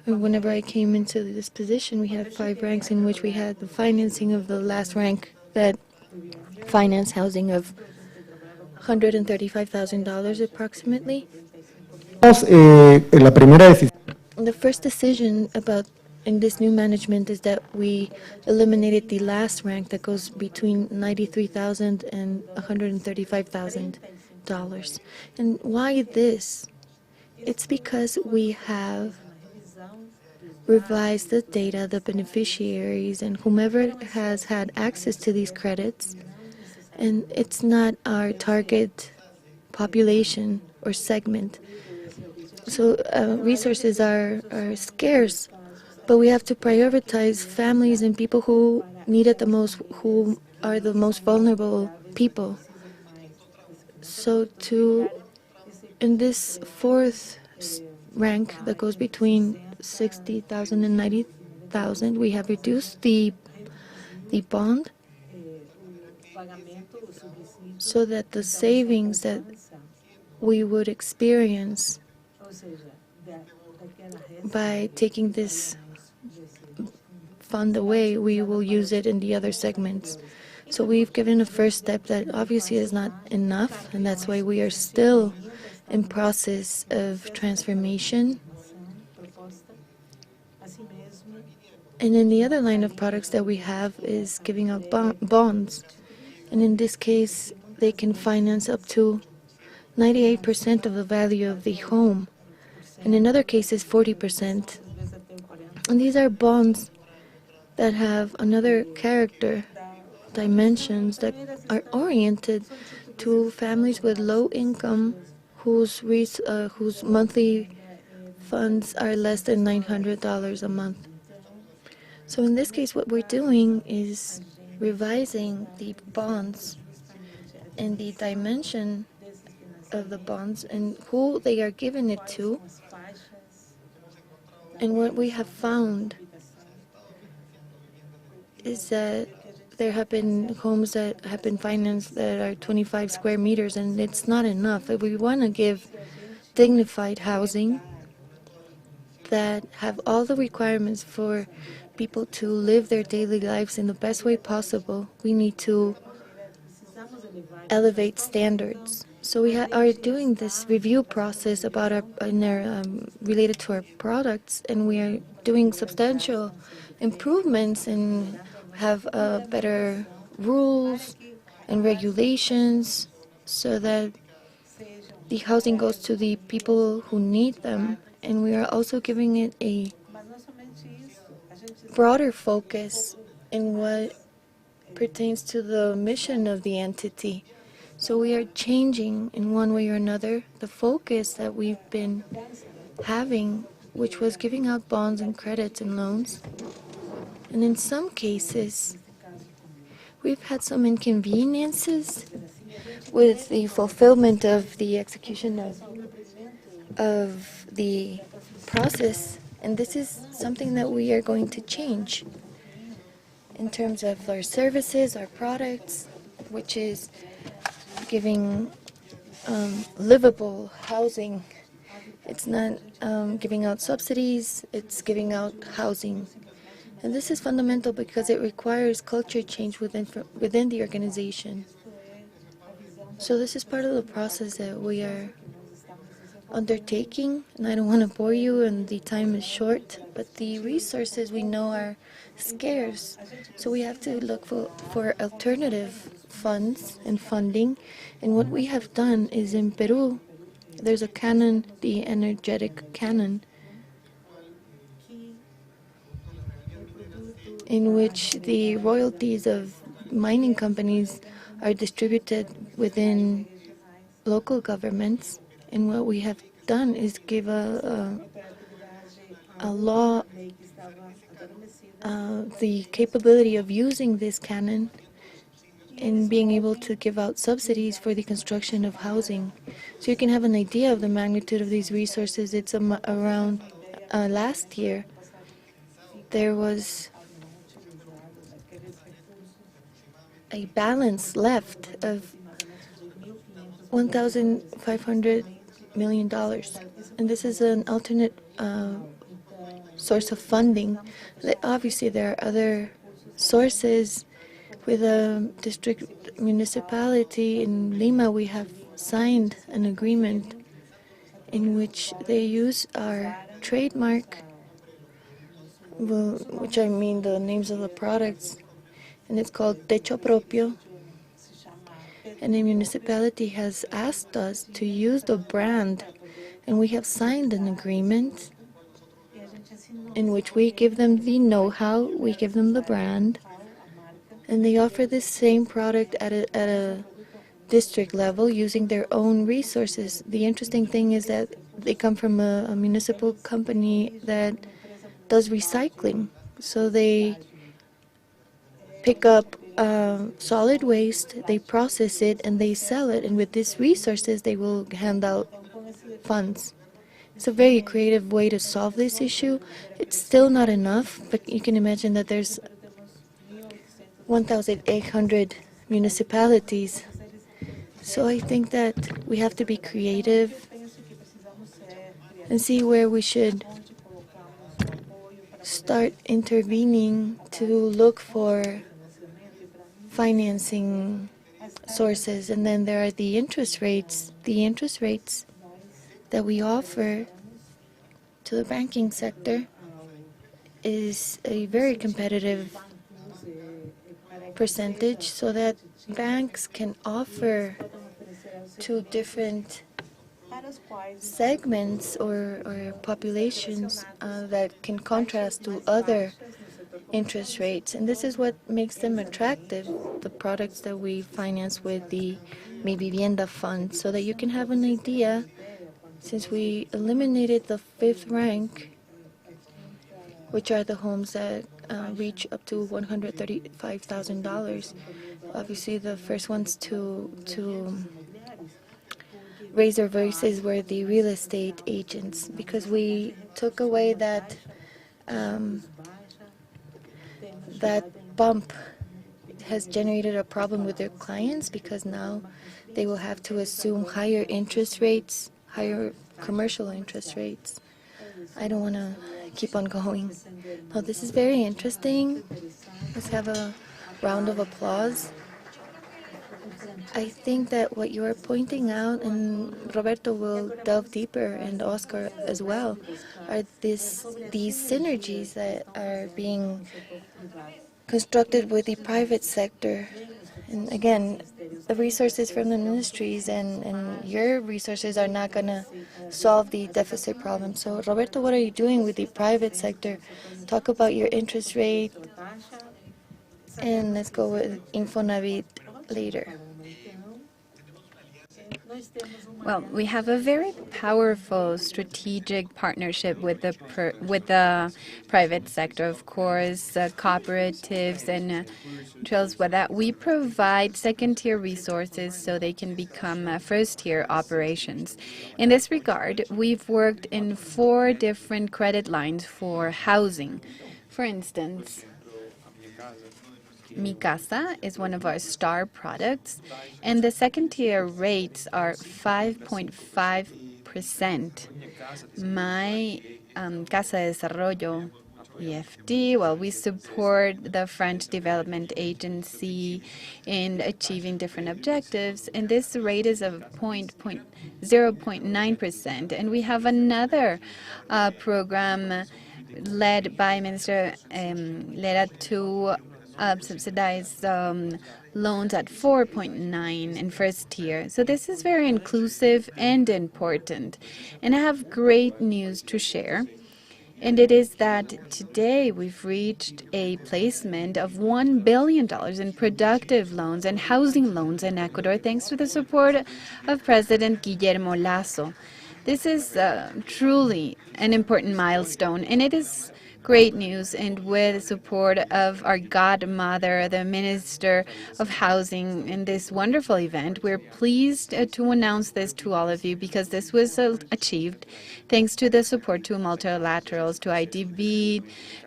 Whenever I came into this position, we had 5 ranks in which we had the financing of the last rank that financed housing of $135,000 approximately. La primera decisión. The first decision about in this new management is that we eliminated the last rank that goes between $93,000 and $135,000. And why this? It's because we have revised the data, the beneficiaries, and whomever has had access to these credits. And it's not our target population or segment. So resources are scarce, but we have to prioritize families and people who need it the most, who are the most vulnerable people. So in this 4th rank that goes between 60,000 and 90,000, we have reduced the bond so that the savings that we would experience by taking this fund away, we will use it in the other segments. So we've given a first step that obviously is not enough, and that's why we are still in process of transformation. And then the other line of products that we have is giving out bonds. And in this case, they can finance up to 98% of the value of the home. And in other cases, 40%. And these are bonds that have another character, dimensions that are oriented to families with low income whose monthly funds are less than $900 a month. So in this case, what we're doing is revising the bonds and the dimension of the bonds and who they are given it to. And what we have found is that there have been homes that have been financed that are 25 square meters, and it's not enough. If we want to give dignified housing that have all the requirements for people to live their daily lives in the best way possible, we need to elevate standards. So we are doing this review process about related to our products, and we are doing substantial improvements and have better rules and regulations so that the housing goes to the people who need them. And we are also giving it a broader focus in what pertains to the mission of the entity. So we are changing in one way or another the focus that we've been having, which was giving out bonds and credits and loans. And in some cases, we've had some inconveniences with the fulfillment of the execution of the process. And this is something that we are going to change in terms of our services, our products, which is giving livable housing. It's not giving out subsidies, it's giving out housing. And this is fundamental because it requires culture change within the organization. So this is part of the process that we are undertaking, and I don't want to bore you, and the time is short, but the resources we know are scarce. So we have to look for alternative funds and funding. And what we have done is in Peru, there's a canon, the energetic canon, in which the royalties of mining companies are distributed within local governments. And what we have done is give a law the capability of using this canon and being able to give out subsidies for the construction of housing. So you can have an idea of the magnitude of these resources. It's around last year, there was a balance left of $1,500 million. And this is an alternate source of funding. Obviously, there are other sources. With a district municipality in Lima, we have signed an agreement in which they use our trademark, which I mean the names of the products, and it's called Techo Propio. And the municipality has asked us to use the brand, and we have signed an agreement in which we give them the know-how, we give them the brand, and they offer the same product at a district level using their own resources. The interesting thing is that they come from a municipal company that does recycling. So they pick up solid waste, they process it, and they sell it. And with these resources, they will hand out funds. It's a very creative way to solve this issue. It's still not enough, but you can imagine that there's 1,800 municipalities. So I think that we have to be creative and see where we should start intervening to look for financing sources. And then there are the interest rates. The interest rates that we offer to the banking sector is a very competitive percentage, so that banks can offer to different segments or populations that can contrast to other interest rates. And this is what makes them attractive, the products that we finance with the Mi Vivienda fund, so that you can have an idea. Since we eliminated the 5th rank, which are the homes that reach up to $135,000. Obviously, the first ones to raise their voices were the real estate agents, because we took away that bump. It has generated a problem with their clients, because now they will have to assume higher interest rates, higher commercial interest rates. I don't want to keep on going. Oh, this is very interesting. Let's have a round of applause. I think that what you are pointing out, and Roberto will delve deeper, and Oscar as well, are these synergies that are being constructed with the private sector. And again, the resources from the ministries and your resources are not going to solve the deficit problem. So, Roberto, what are you doing with the private sector? Talk about your interest rate, and let's go with Infonavit later. Well, we have a very powerful strategic partnership with the private sector, of course, cooperatives and trails with that. We provide second-tier resources so they can become first-tier operations. In this regard, we've worked in 4 different credit lines for housing. For instance, Mi Casa is one of our star products, and the second-tier rates are 5.5%. My Casa de Desarrollo, EFD, well, we support the French Development Agency in achieving different objectives, and this rate is of 0.9%. And we have another program led by Minister Lera to subsidized loans at 4.9 in first tier. So this is very inclusive and important. And I have great news to share. And it is that today we've reached a placement of $1 billion in productive loans and housing loans in Ecuador, thanks to the support of President Guillermo Lasso. This is truly an important milestone, and it is great news, and with the support of our godmother, the Minister of Housing, in this wonderful event. We're pleased to announce this to all of you because this was achieved thanks to the support to multilaterals, to IDB,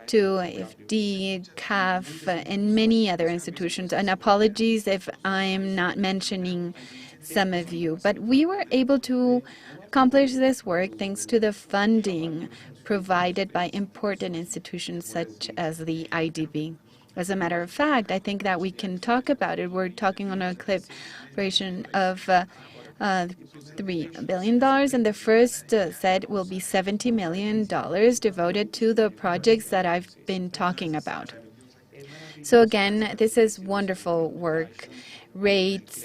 to FD, CAF, and many other institutions. And apologies if I'm not mentioning some of you, but we were able to accomplish this work thanks to the funding provided by important institutions such as the IDB. As a matter of fact, I think that we can talk about it. We're talking on a collaboration of $3 billion, and the first set will be $70 million devoted to the projects that I've been talking about. So again, this is wonderful work. Rates,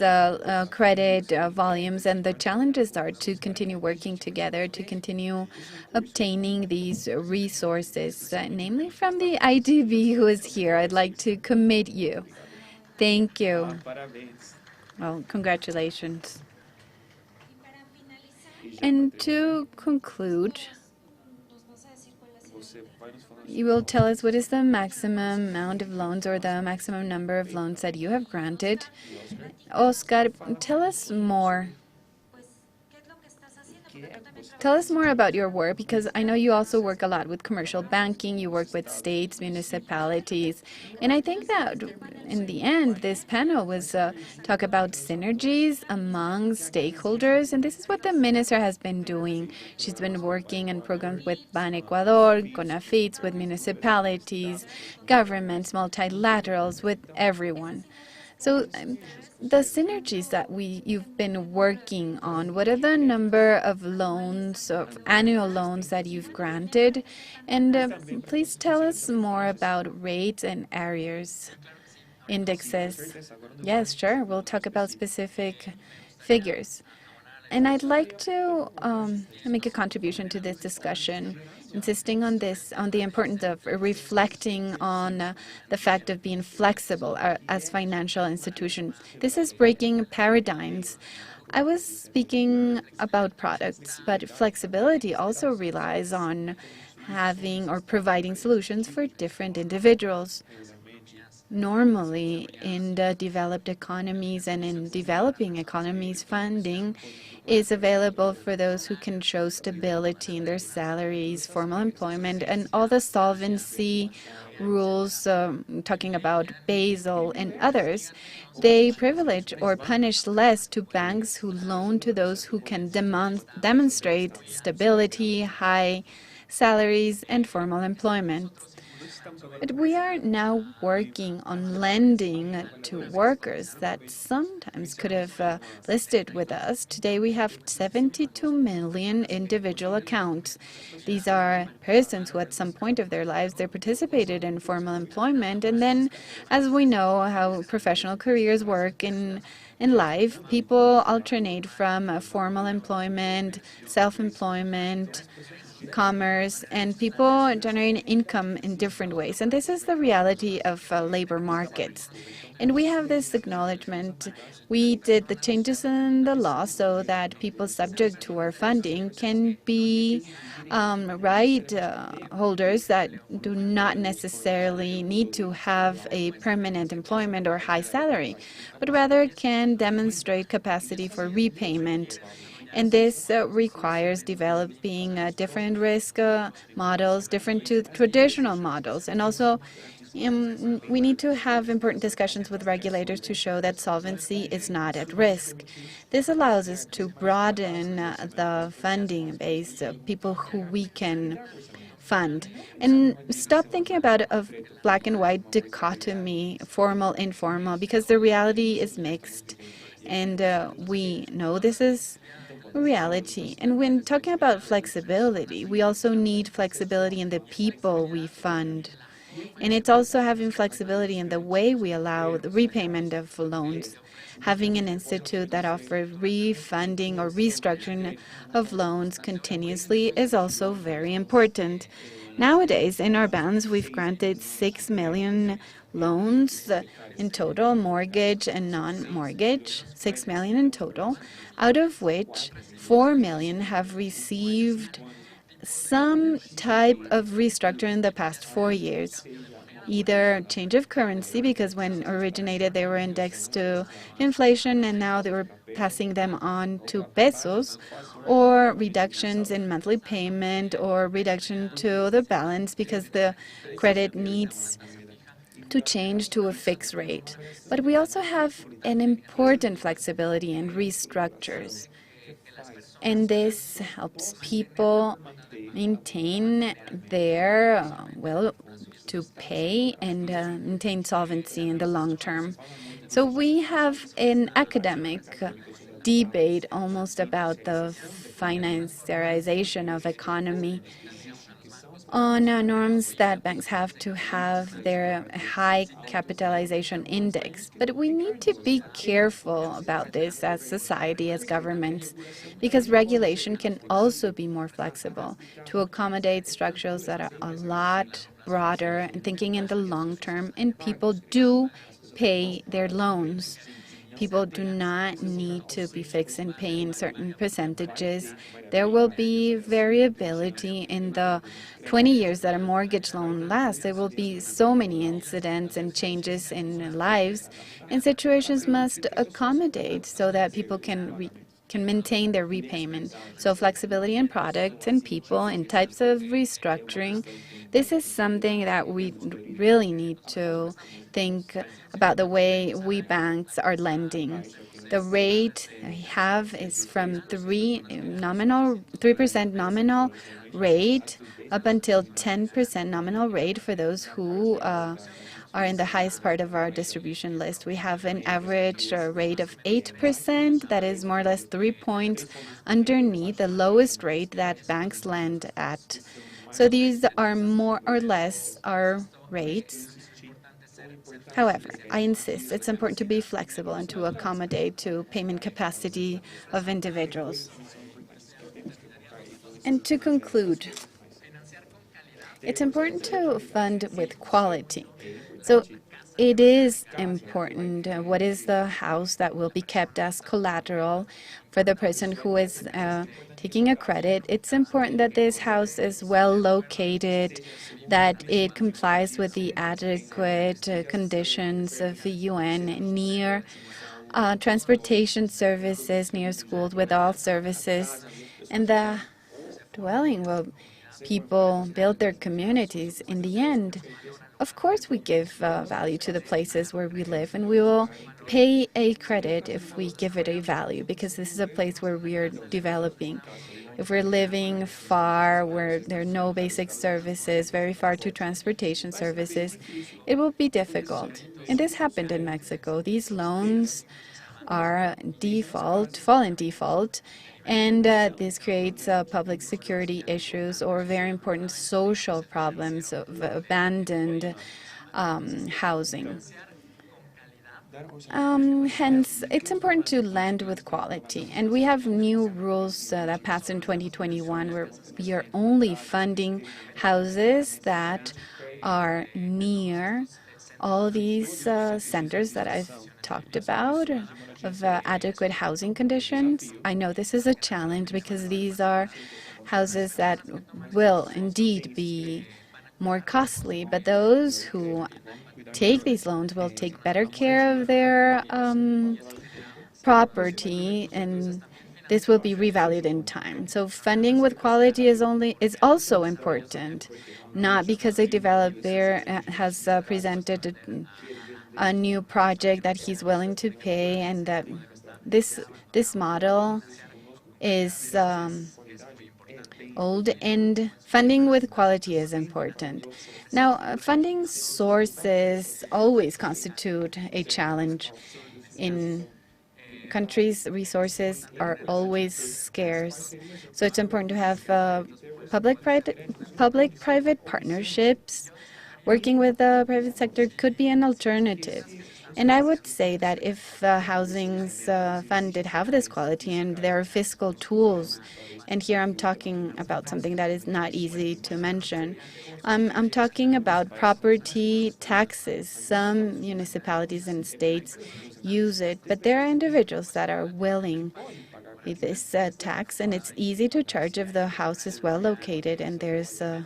credit, volumes, and the challenges are to continue working together, to continue obtaining these resources, namely from the IDB who is here. I'd like to commit you. Thank you. Well, congratulations. And to conclude, you will tell us what is the maximum amount of loans or the maximum number of loans that you have granted. Oscar, tell us more. Tell us more about your work, because I know you also work a lot with commercial banking, you work with states, municipalities, and I think that in the end, this panel was talk about synergies among stakeholders, and this is what the minister has been doing. She's been working in programs with Ban Ecuador, CONAFITs, with municipalities, governments, multilaterals, with everyone. So the synergies that you've been working on, what are the number of loans, of annual loans that you've granted? And please tell us more about rates and areas, indexes. Yes, sure. We'll talk about specific figures. And I'd like to make a contribution to this discussion, insisting on the importance of reflecting on the fact of being flexible as financial institutions. This is breaking paradigms. I was speaking about products, but flexibility also relies on having or providing solutions for different individuals. Normally, in the developed economies and in developing economies, funding is available for those who can show stability in their salaries, formal employment, and all the solvency rules, talking about Basel and others. They privilege or punish less to banks who loan to those who can demonstrate stability, high salaries, and formal employment. But we are now working on lending to workers that sometimes could have listed with us. Today we have 72 million individual accounts. These are persons who at some point of their lives they participated in formal employment, and then, as we know how professional careers work in life, people alternate from formal employment, self-employment, commerce, and people generate income in different ways. And this is the reality of labor markets. And we have this acknowledgement. We did the changes in the law so that people subject to our funding can be right holders that do not necessarily need to have a permanent employment or high salary, but rather can demonstrate capacity for repayment. And this requires developing different risk models, different to traditional models. And also, we need to have important discussions with regulators to show that solvency is not at risk. This allows us to broaden the funding base of people who we can fund, and stop thinking about a black and white dichotomy, formal, informal, because the reality is mixed. And we know this is reality. And when talking about flexibility, we also need flexibility in the people we fund. And it's also having flexibility in the way we allow the repayment of loans. Having an institute that offers refunding or restructuring of loans continuously is also very important. Nowadays, in our bands, we've granted 6 million loans in total, mortgage and non-mortgage, 6 million in total, out of which 4 million have received some type of restructure in the past 4 years. Either change of currency, because when originated they were indexed to inflation and now they were passing them on to pesos, or reductions in monthly payment or reduction to the balance because the credit needs to change to a fixed rate. But we also have an important flexibility in restructures. And this helps people maintain their will to pay and maintain solvency in the long term. So we have an academic debate almost about the financiarization of economy on norms that banks have to have their high capitalization index. But we need to be careful about this as society, as governments, because regulation can also be more flexible to accommodate structures that are a lot broader and thinking in the long term, and people do pay their loans. People do not need to be fixed in paying certain percentages. There will be variability in the 20 years that a mortgage loan lasts. There will be so many incidents and changes in lives, and situations must accommodate so that people can maintain their repayment. So flexibility in products and people and types of restructuring, this is something that we really need to think about the way we banks are lending. The rate we have is from 3% nominal rate up until 10% nominal rate for those who are in the highest part of our distribution list. We have an average rate of 8%, that is more or less 3 points underneath the lowest rate that banks lend at. So these are more or less our rates. However, I insist it's important to be flexible and to accommodate to payment capacity of individuals. And to conclude, it's important to fund with quality. So it is important what is the house that will be kept as collateral for the person who is taking a credit. It's important that this house is well located, that it complies with the adequate conditions of the UN, near transportation services, near schools, with all services, and the dwelling will people build their communities. In the end, of course, we give value to the places where we live, and we will pay a credit if we give it a value, because this is a place where we are developing. If we're living far, where there are no basic services, very far to transportation services, it will be difficult. And this happened in Mexico. These loans are fall in default, and this creates public security issues or very important social problems of abandoned housing. Hence, it's important to lend with quality. And we have new rules that passed in 2021 where we are only funding houses that are near all these centers that I've talked about of adequate housing conditions. I know this is a challenge because these are houses that will indeed be more costly, but those who take these loans will take better care of their property, and this will be revalued in time. So funding with quality is also important, not because a developer has presented a new project that he's willing to pay, and that this model is old, and funding with quality is important. Now, funding sources always constitute a challenge. In countries, resources are always scarce, so it's important to have public-private partnerships. Working with the private sector could be an alternative. And I would say that if housing's fund did have this quality and there are fiscal tools, and here I'm talking about something that is not easy to mention, I'm talking about property taxes. Some municipalities and states use it, but there are individuals that are willing, this tax, and it's easy to charge if the house is well located and there's a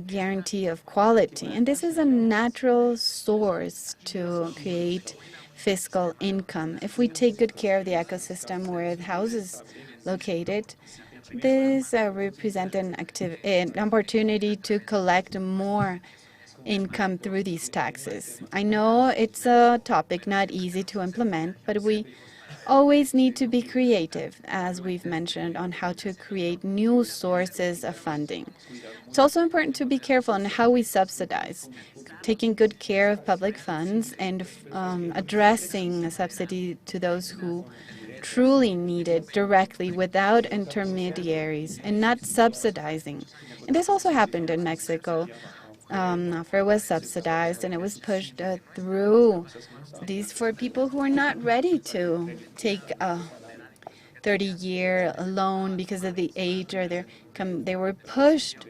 guarantee of quality. And this is a natural source to create fiscal income. If we take good care of the ecosystem where the house is located, this represents an opportunity to collect more income through these taxes. I know it's a topic not easy to implement, but we always need to be creative, as we've mentioned, on how to create new sources of funding. It's also important to be careful on how we subsidize, taking good care of public funds and addressing a subsidy to those who truly need it directly without intermediaries and not subsidizing. And this also happened in Mexico. Foro was subsidized and it was pushed through these for people who are not ready to take a 30-year loan because of the age, or they were pushed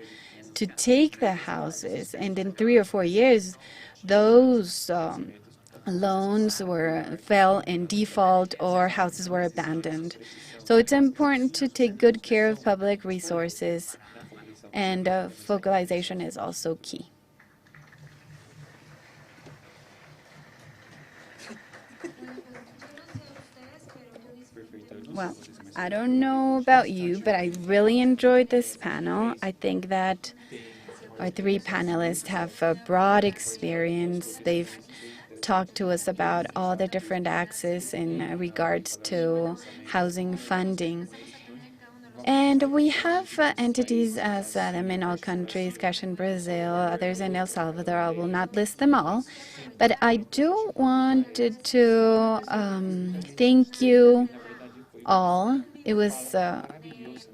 to take the houses, and in 3 or 4 years those loans fell in default or houses were abandoned. So it's important to take good care of public resources, and focalization is also key. Well, I don't know about you, but I really enjoyed this panel. I think that our 3 panelists have a broad experience. They've talked to us about all the different axes in regards to housing funding. And we have entities as them in all countries, cash in Brazil, others in El Salvador. I will not list them all. But I do want to thank you all. It was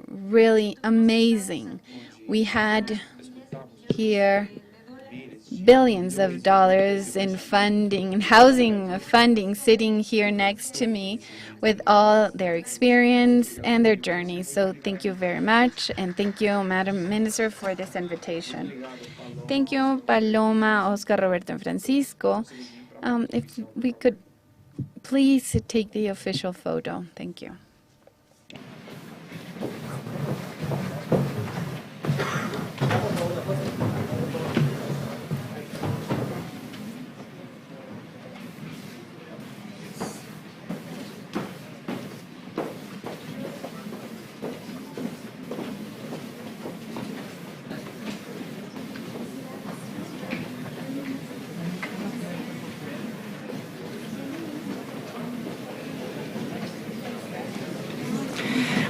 really amazing. We had here billions of dollars in funding and housing funding sitting here next to me with all their experience and their journey. So thank you very much, and thank you, Madam Minister, for this invitation. Thank you, Paloma, Oscar, Roberto, and Francisco. If we could please take the official photo. Thank you.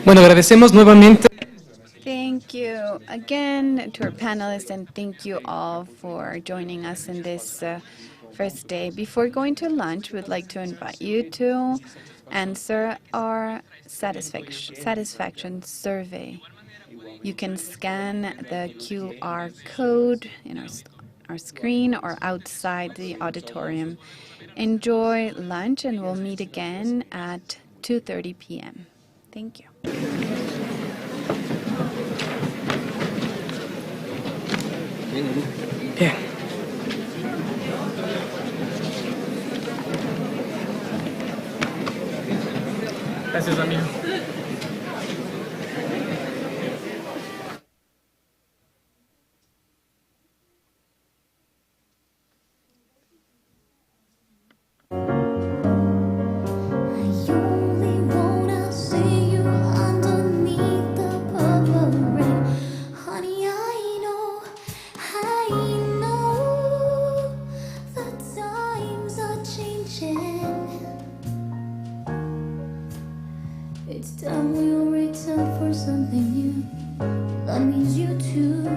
Bueno, agradecemos nuevamente. Thank you again to our panelists, and thank you all for joining us in this first day. Before going to lunch, we'd like to invite you to answer our satisfaction survey. You can scan the QR code in our screen or outside the auditorium. Enjoy lunch, and we'll meet again at 2:30 p.m. Thank you. Bien. Gracias, amigo. It's time we return for something new. That means you too.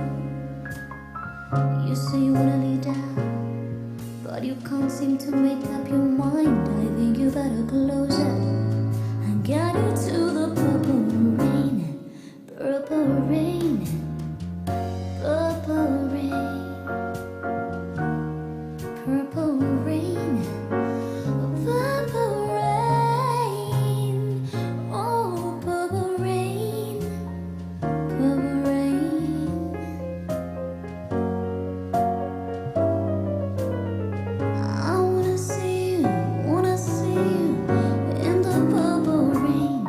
You say you wanna lay down, but you can't seem to make up your mind. I think you better close it and get it to the purple rain, purple rain, purple rain, purple rain, purple rain, oh purple rain, purple rain. I wanna see you in the purple rain.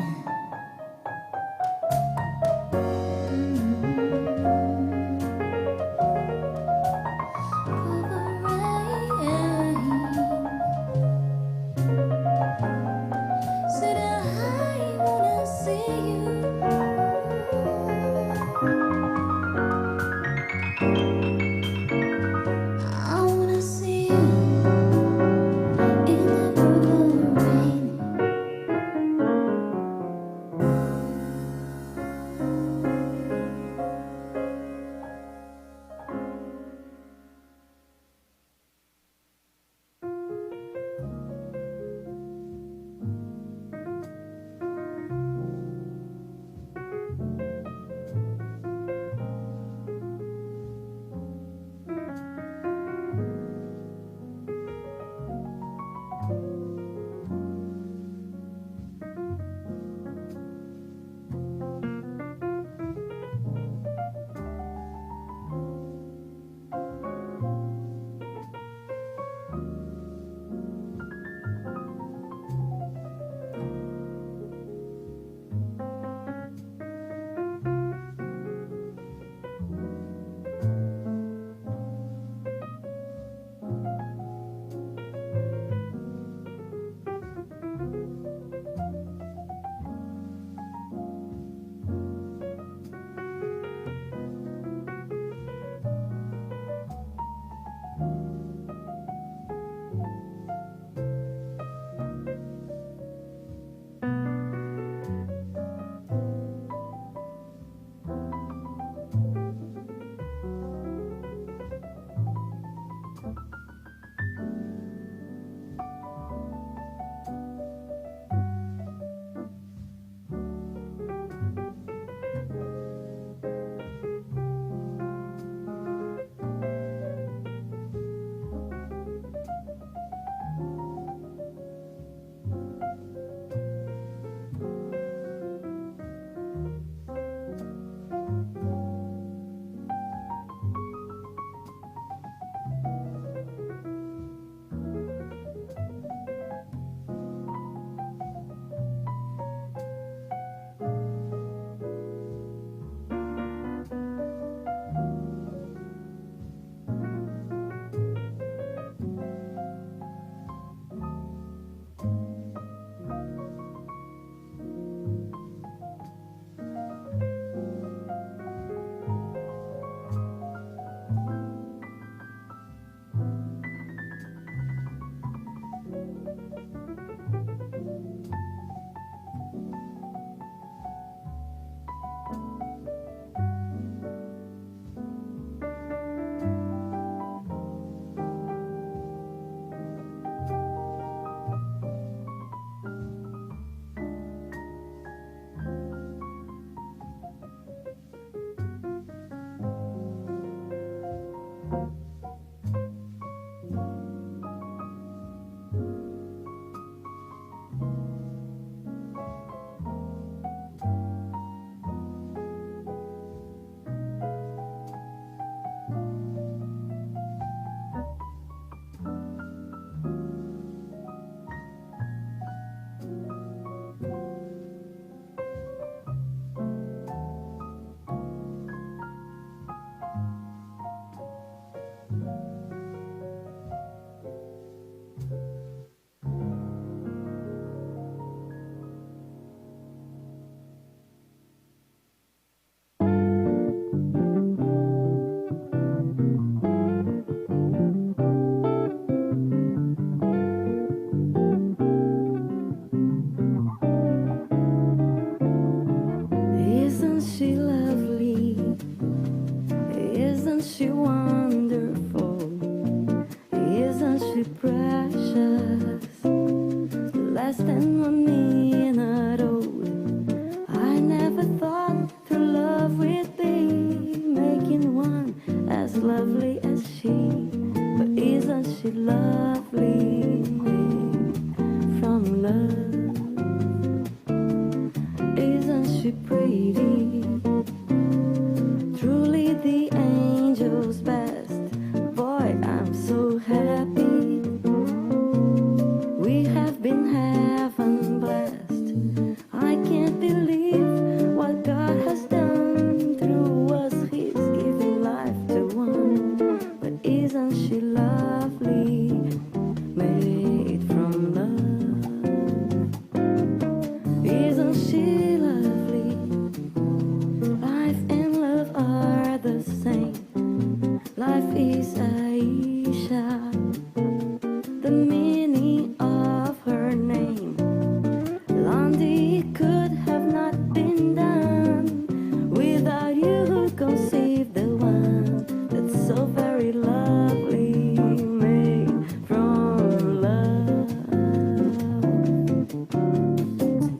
pretty. Truly the angel's best. Boy, I'm so happy. We have been heaven blessed. I can't believe what God has done through us. He's giving life to one. But isn't she lovely? Made from love. Isn't she lovely? Life and love are the same. Life is Aisha. The meaning of her name. Landy could have not been done without you who conceived the one that's so very lovely, made from love.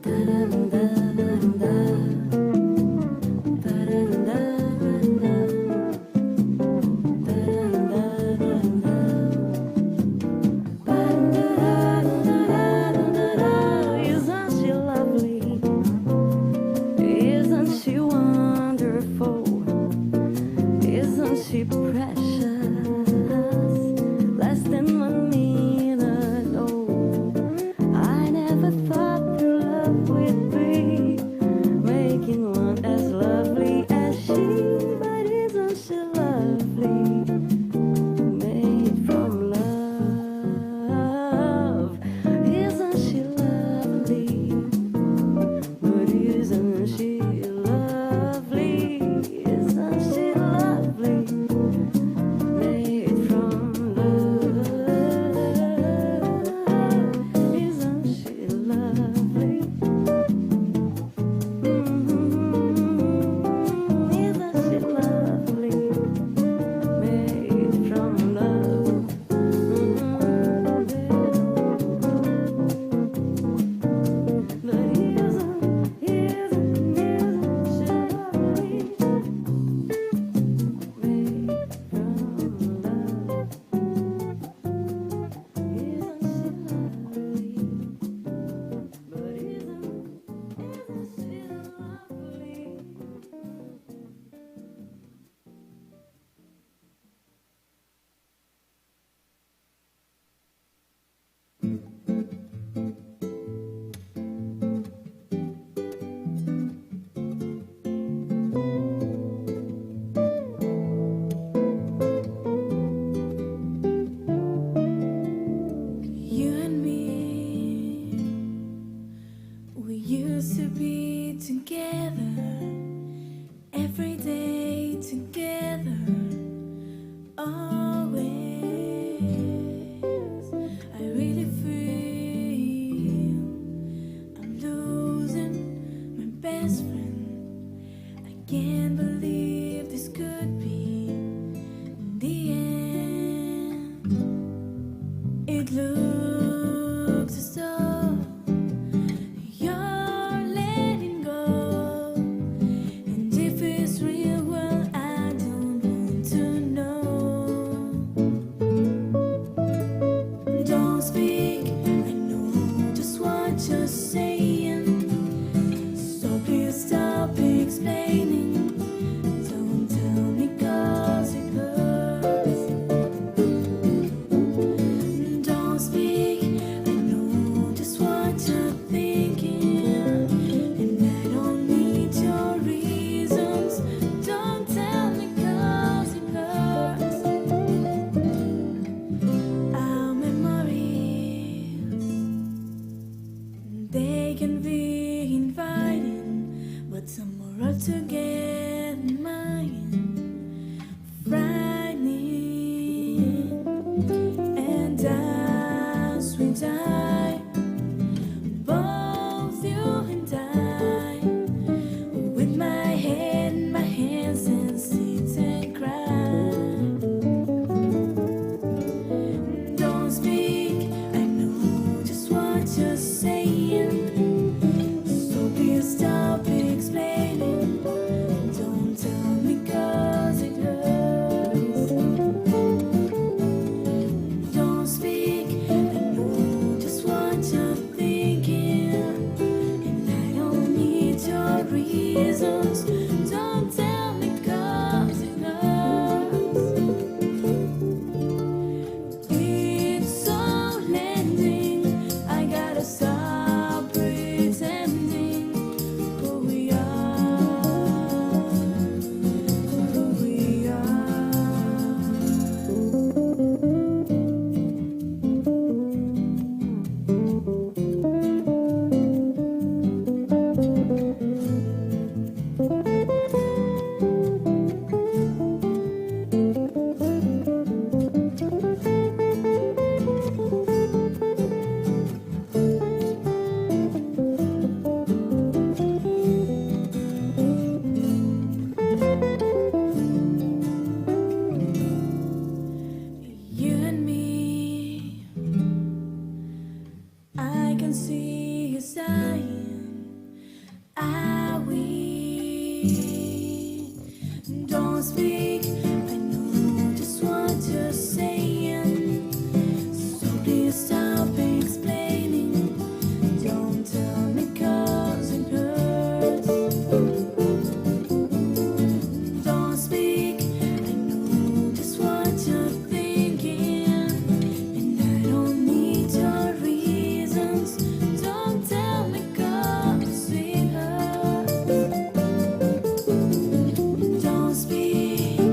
Da-da-da-da-da. Isn't she lovely? Isn't she wonderful? Isn't she precious? Less than 1 minute old. I never thought that love would be making one as lovely as she. But isn't she lovely? Made from love. Isn't she lovely? But isn't she lovely? Isn't she lovely? Made from love. Isn't she lovely? Isn't she lovely? Made from love. But isn't she lovely? You and me, we used to be together, every day together, always. I really feel I'm losing my best friend. I can't believe this could be the end. It looks as though you're letting go, and if it's real, well, I don't want to know. Don't speak, I know just what you're saying, so please stop explaining. Don't tell me 'cause it hurts. Don't speak, I know just what you're thinking, and I don't need your reasons. Don't tell me 'cause it hurts. Our memories, they can be inviting, but some are hard to get in mind. Frightening. And as we die, both you and I, with my head in my hands and sit and cry. Don't speak, I know just what you're saying, so please stop explaining. Don't see you sighing. I weep. Don't speak. I know just what you're saying. So please stop explaining. Don't tell me 'cause it hurts. Don't speak. I know just what you're thinking, and I don't need your reasons. Don't tell me 'cause it hurts. Don't speak.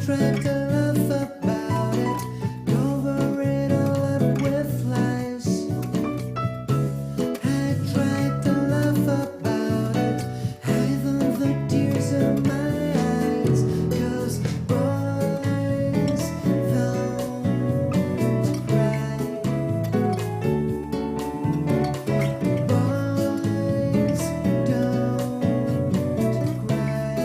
tried to laugh about it, cover it all up with lies. I tried to laugh about it, hiding the tears in my eyes, 'cause boys don't cry. Boys don't cry.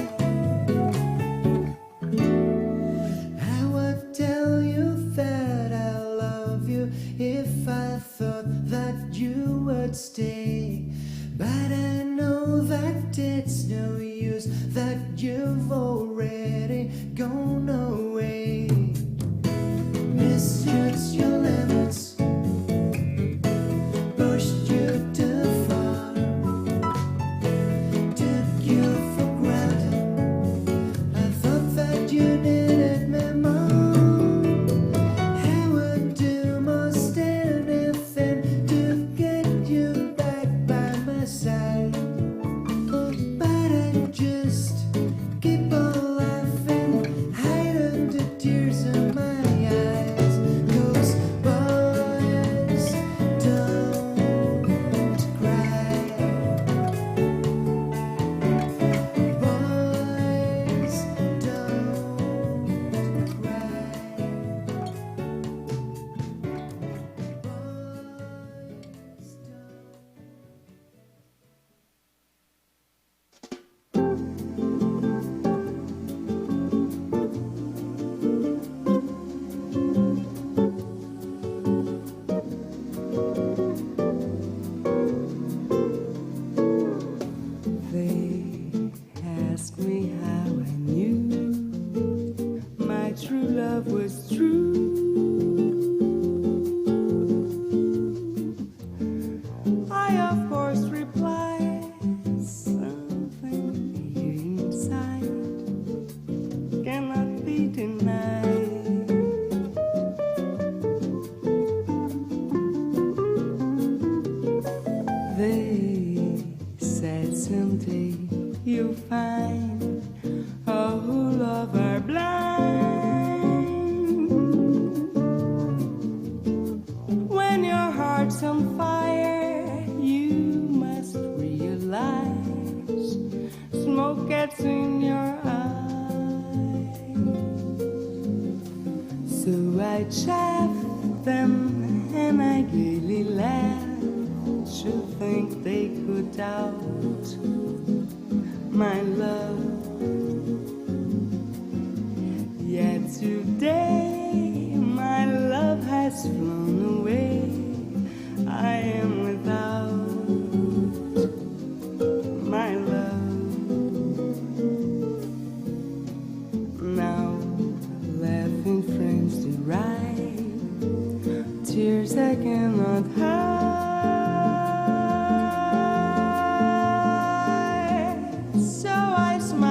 I would tell you that I love you if I thought that you would stay. But I know that it's no use, that you've already gone away. Misjudged your limits, pushed you too far, took you for granted. I thought that you needed me more. I would do most anything to get you back by my side. But I just keep on laughing, hiding the tears in my eyes. 'Cause boys don't cry. Boys don't cry. They asked me how I knew my true love was true. I of course replied, something here inside cannot be denied. They said someday you'll find all who love are blind. When your heart's on fire, you must realize smoke gets in your eyes. So I chaffed them and I gaily laughed. Should think they could doubt my love. Yet today my love has flown away. I am without my love. Now laughing friends to ride, tears I cannot hide. So I smile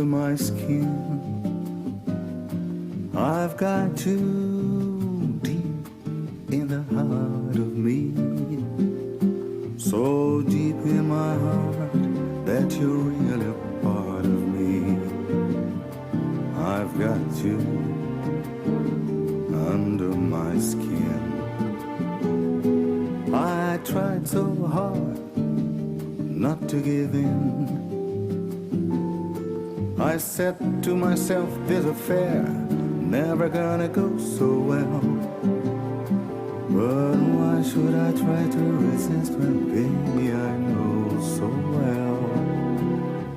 under my skin. I've got you deep in the heart of me, so deep in my heart that you're really a part of me. I've got you under my skin. I tried so hard not to give in. I said to myself, this affair never gonna go so well. But why should I try to resist when, baby, I know so well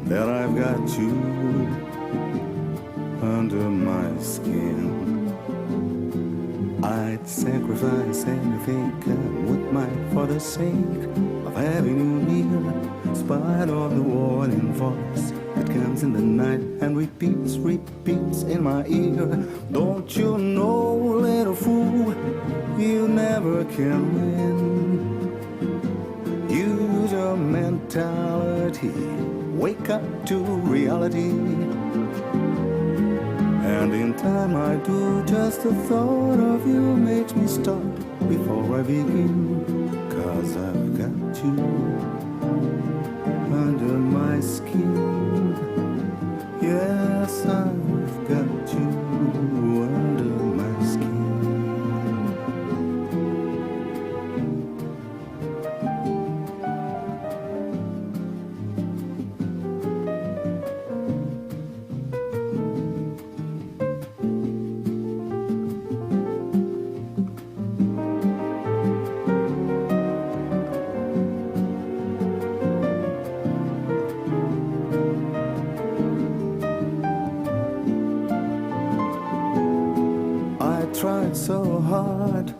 that I've got you under my skin. I'd sacrifice anything I would mind for the sake of having you near, in spite of the warning voice that comes in the night and repeats in my ear. Don't you know, little fool, you never can win. Use your mentality, wake up to reality. And in time I do, just the thought of you makes me stop before I begin. 'Cause I've got you under my skin. Yes, I've got you under my skin. Tried so hard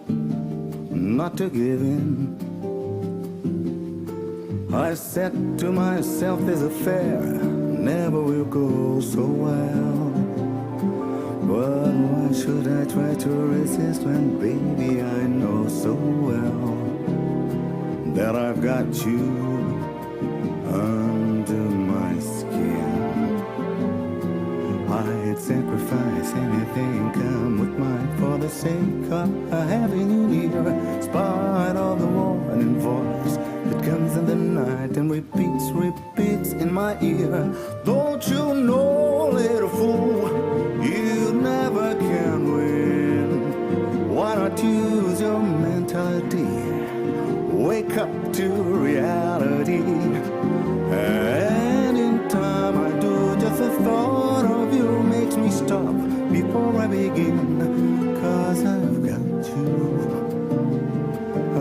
not to give in. I said to myself, this affair never will go so well. But why should I try to resist when, baby, I know so well that I've got you under my skin. I'd sacrifice anything, come with mine, for the sake of having you near, in spite of the warning voice that comes in the night and repeats in my ear. Don't you know, little fool, you never can win. Why not use your mentality, wake up to reality. And in time I do, just the thought of you makes me stop before I begin. 'Cause I've got you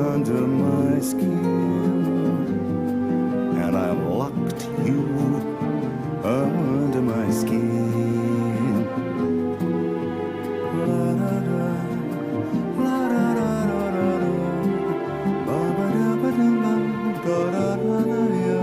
under my skin, and I've locked you under my skin. La da da, la da da da da da, ba ba da ba da ba, da da da da ya.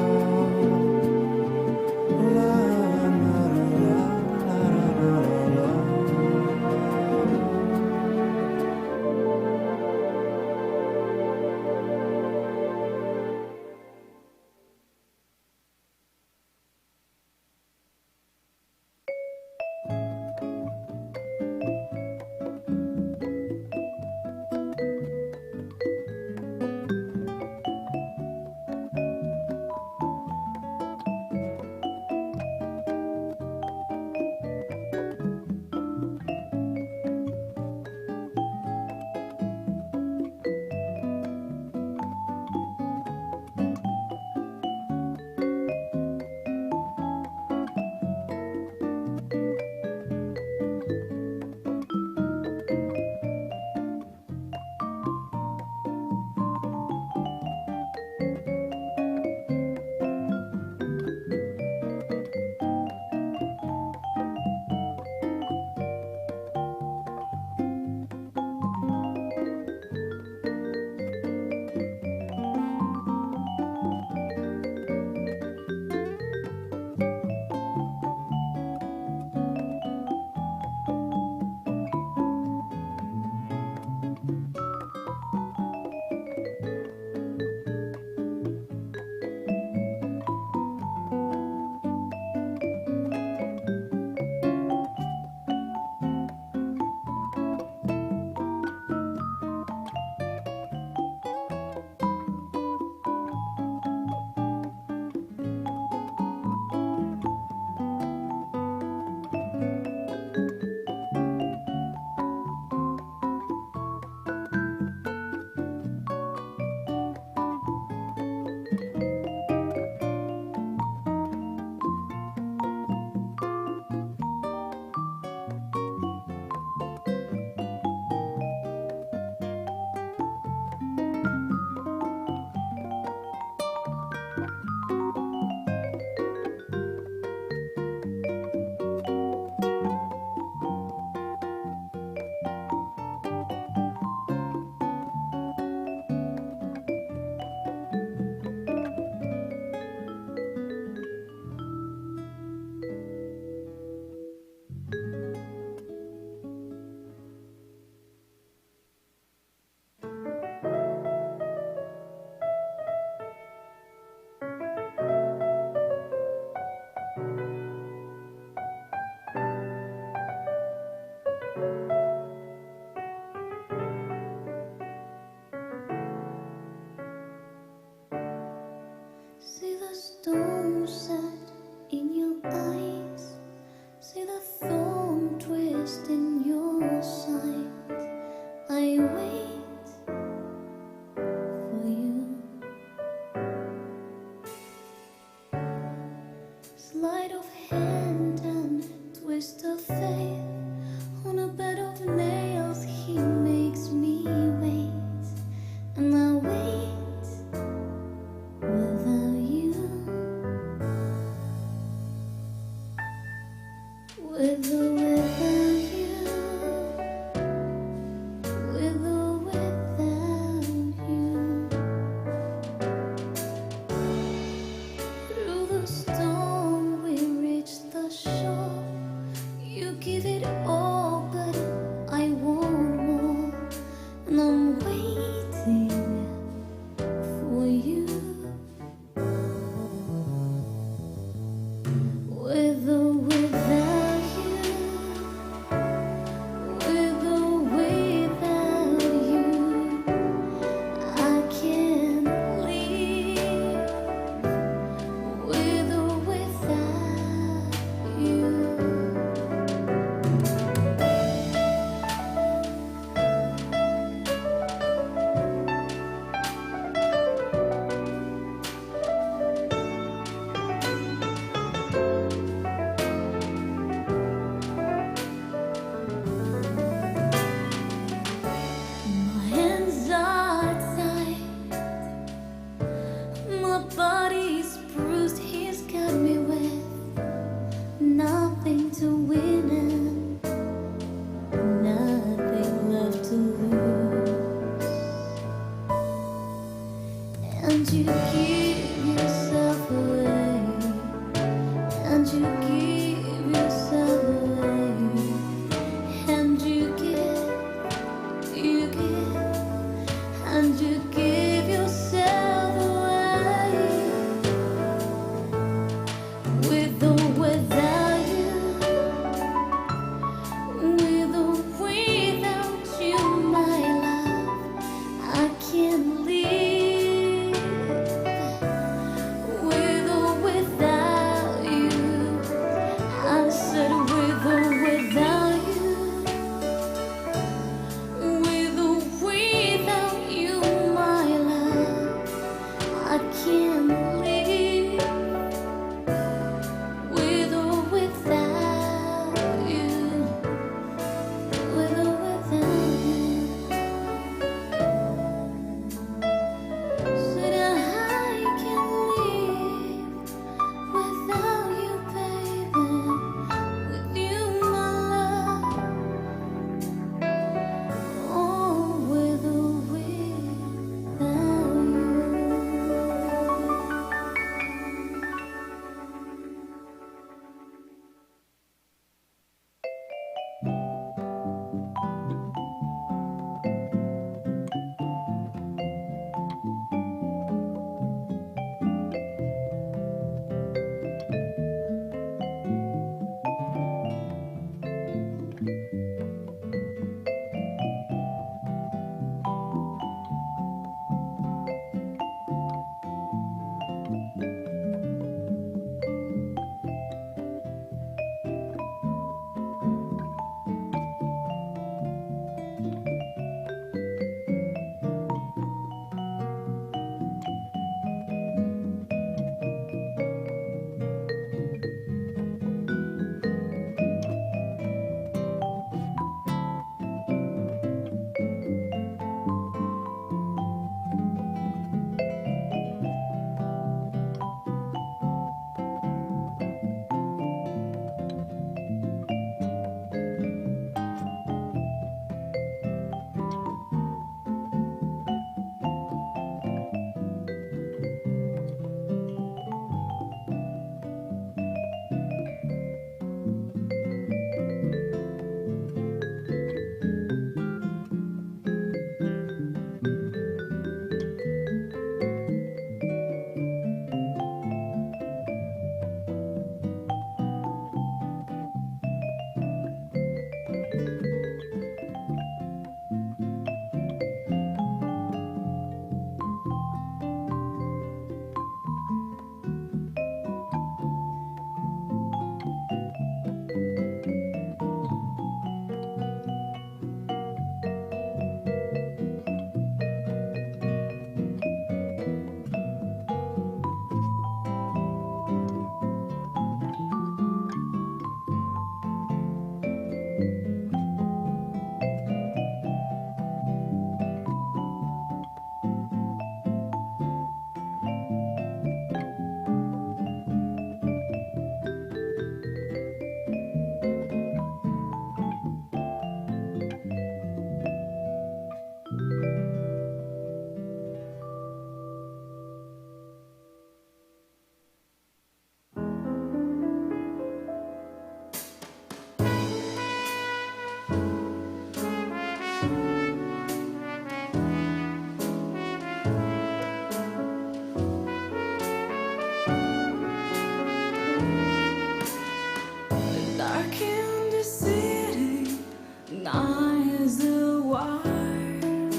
is a wire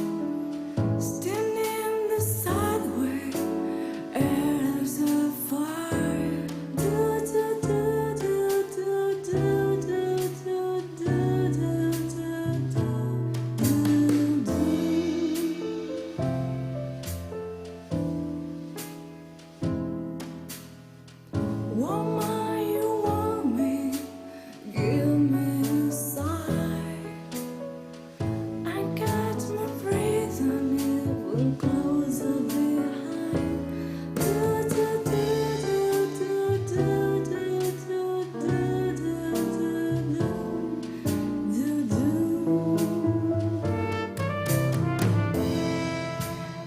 standing beside where there's a fire. Do do do do do do do do do do do. Woman, you want me? Give me a sign. I got my breathing even closer behind. Do do do do do do do do do do do.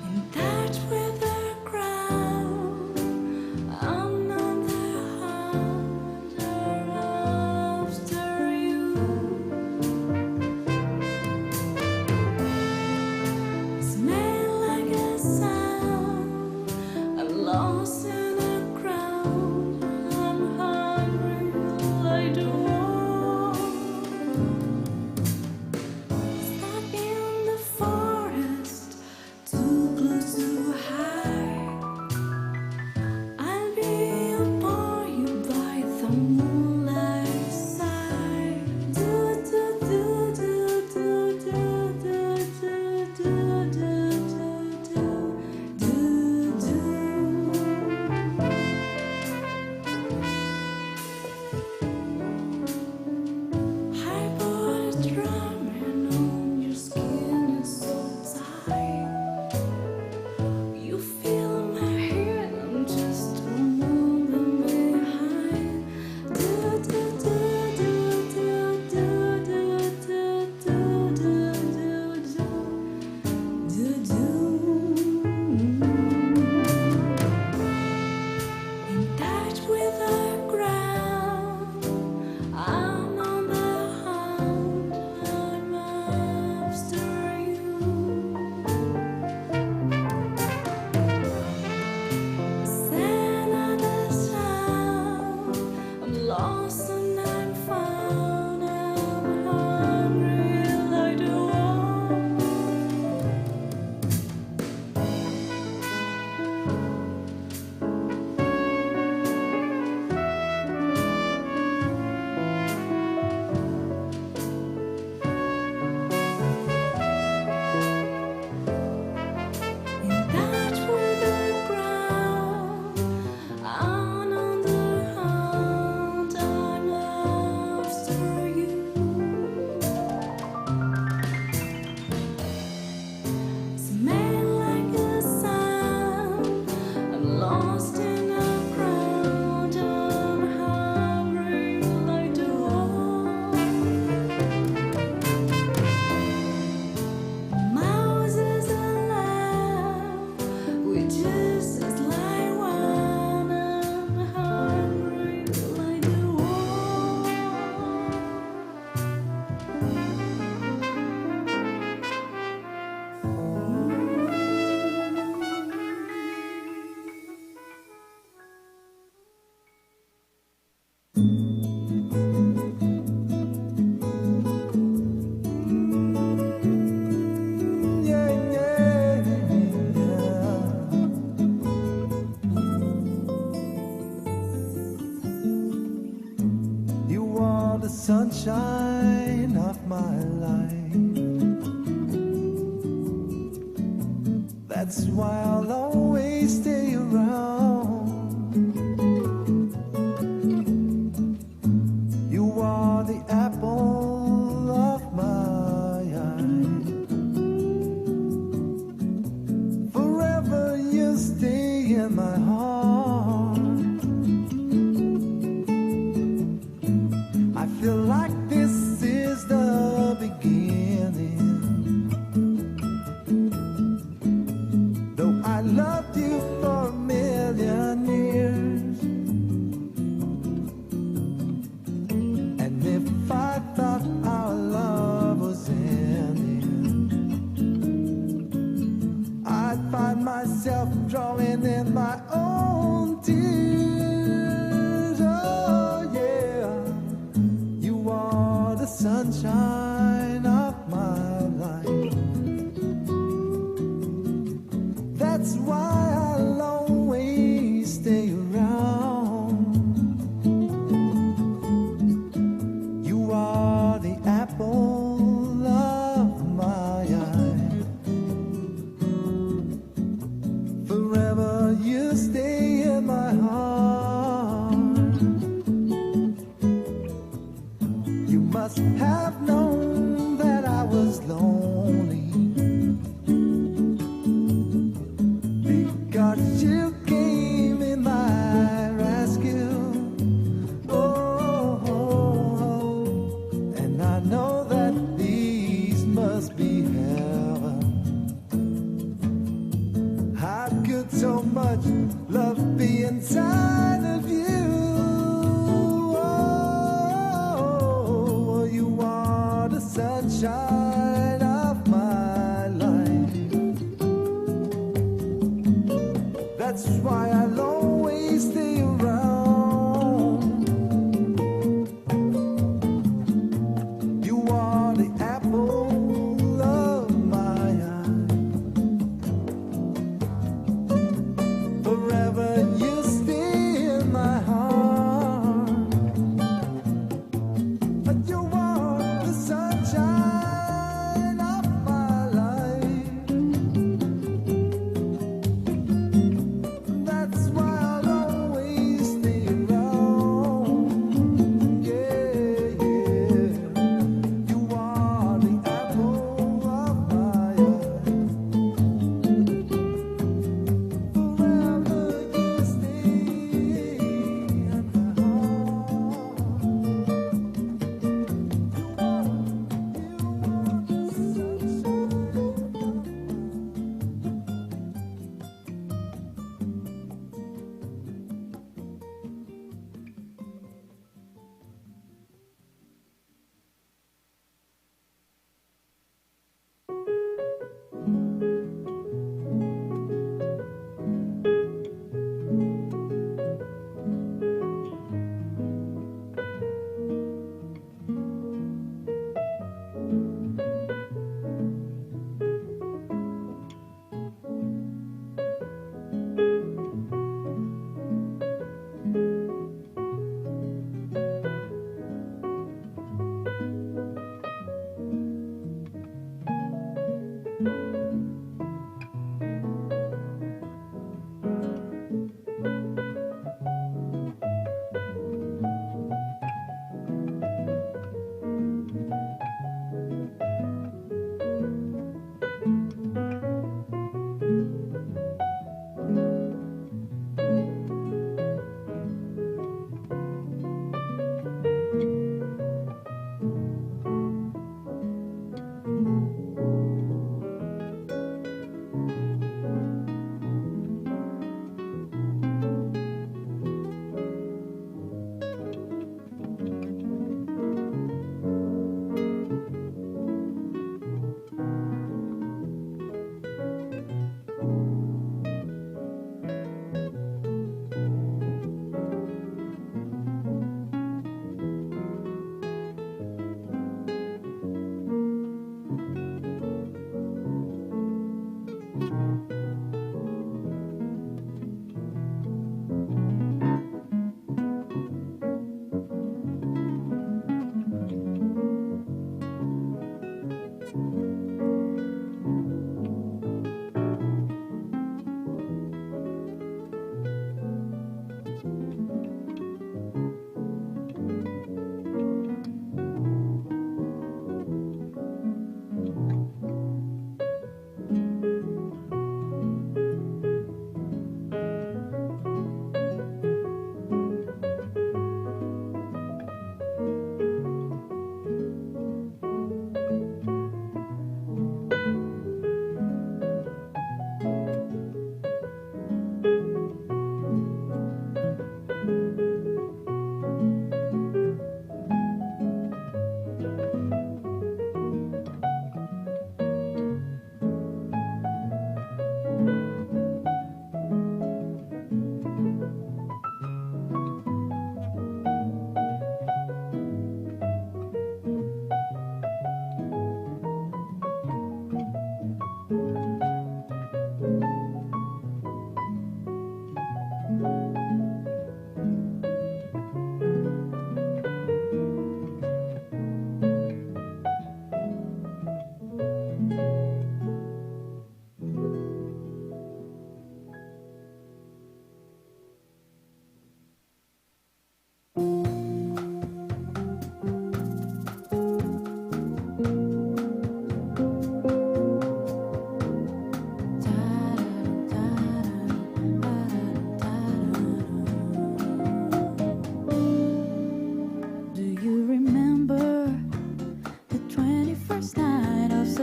In touch with the crowd, I'm not the hunter after you. Smell like a sound. I'm lost in a crowd. I'm hungry like the wolf. Stuck in the forest, too close to hide. I'll be upon you by the moonlight side. Do do do do do do do do do do do do do. High boys drumming on your skin is so tight. You feel my head, I'm just a moment behind. Do do do do do do do do do do do do. In touch with the ground, I'm on the hunt. I'm after you. Stand the sound. I'm lost and I'm found. I'm hungry like the wolf. In touch with the ground, I'm on the hunt. I'm after you. Smell like a sound. I'm lost in a crowd. I'm hungry like the wolf. Mouse is alive. We just as like one. I'm hungry like the wolf. You are the sunshine of my life. That's why I'll always stay around. You are the apple of my eye. Forever you stay in my heart. I feel like this is the beginning. Though I love must be heaven. How could so much love be inside of you? Oh, you are the sunshine of my life. That's why I'll always stay around. You are the apple of my eye. Forever you stay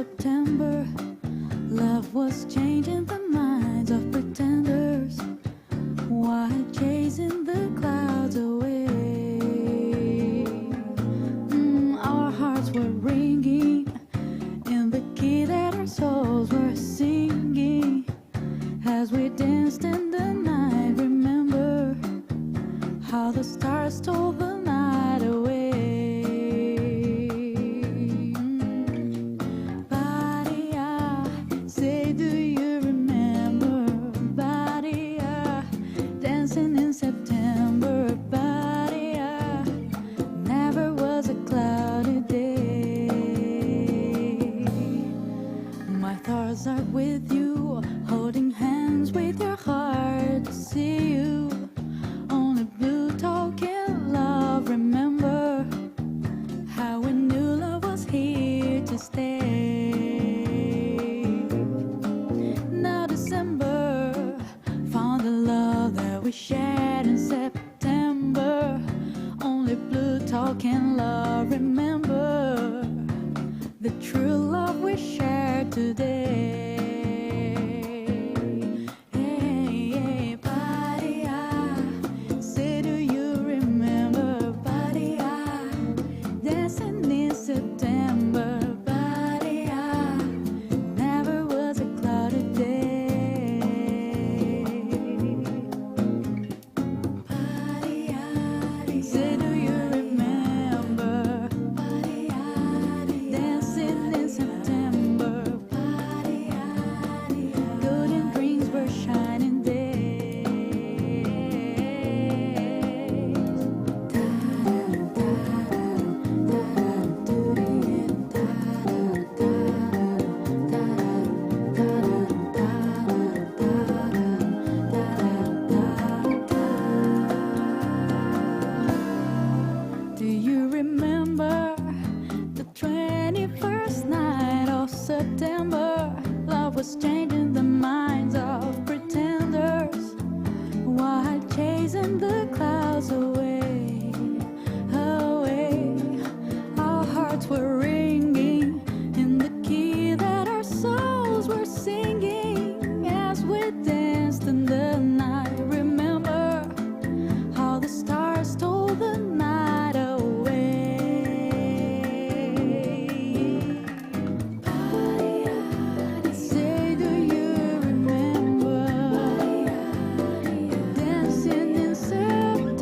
September, love was changing the minds of pretenders while chasing the clouds away. Our hearts were ringing in the key that our souls were singing as we danced in the night. Remember how the stars stole the night away. Badia, say do you remember? Badia, dancing in September. Badia, never was a cloudy day. My thoughts are with you, holding hands with your heart to see you. Only blue talking love. Remember how we knew love was here to stay. Now December found the love that we shared in September. Only blue talking love. Remember the true love we shared today. Hey, Badia, say do you remember? Badia, dancing in September. Badia, never was a cloudy day. Badia, say do you remember? Badia, dancing in September. Badia, golden rings were shining days. Do you remember the 21st night of September? Love was changing the minds of pretenders while chasing the clouds away, away. Our hearts were ringing in the key that our souls were singing as we danced in the night. Remember how the stars stole the night away. Say, do you remember dancing in September?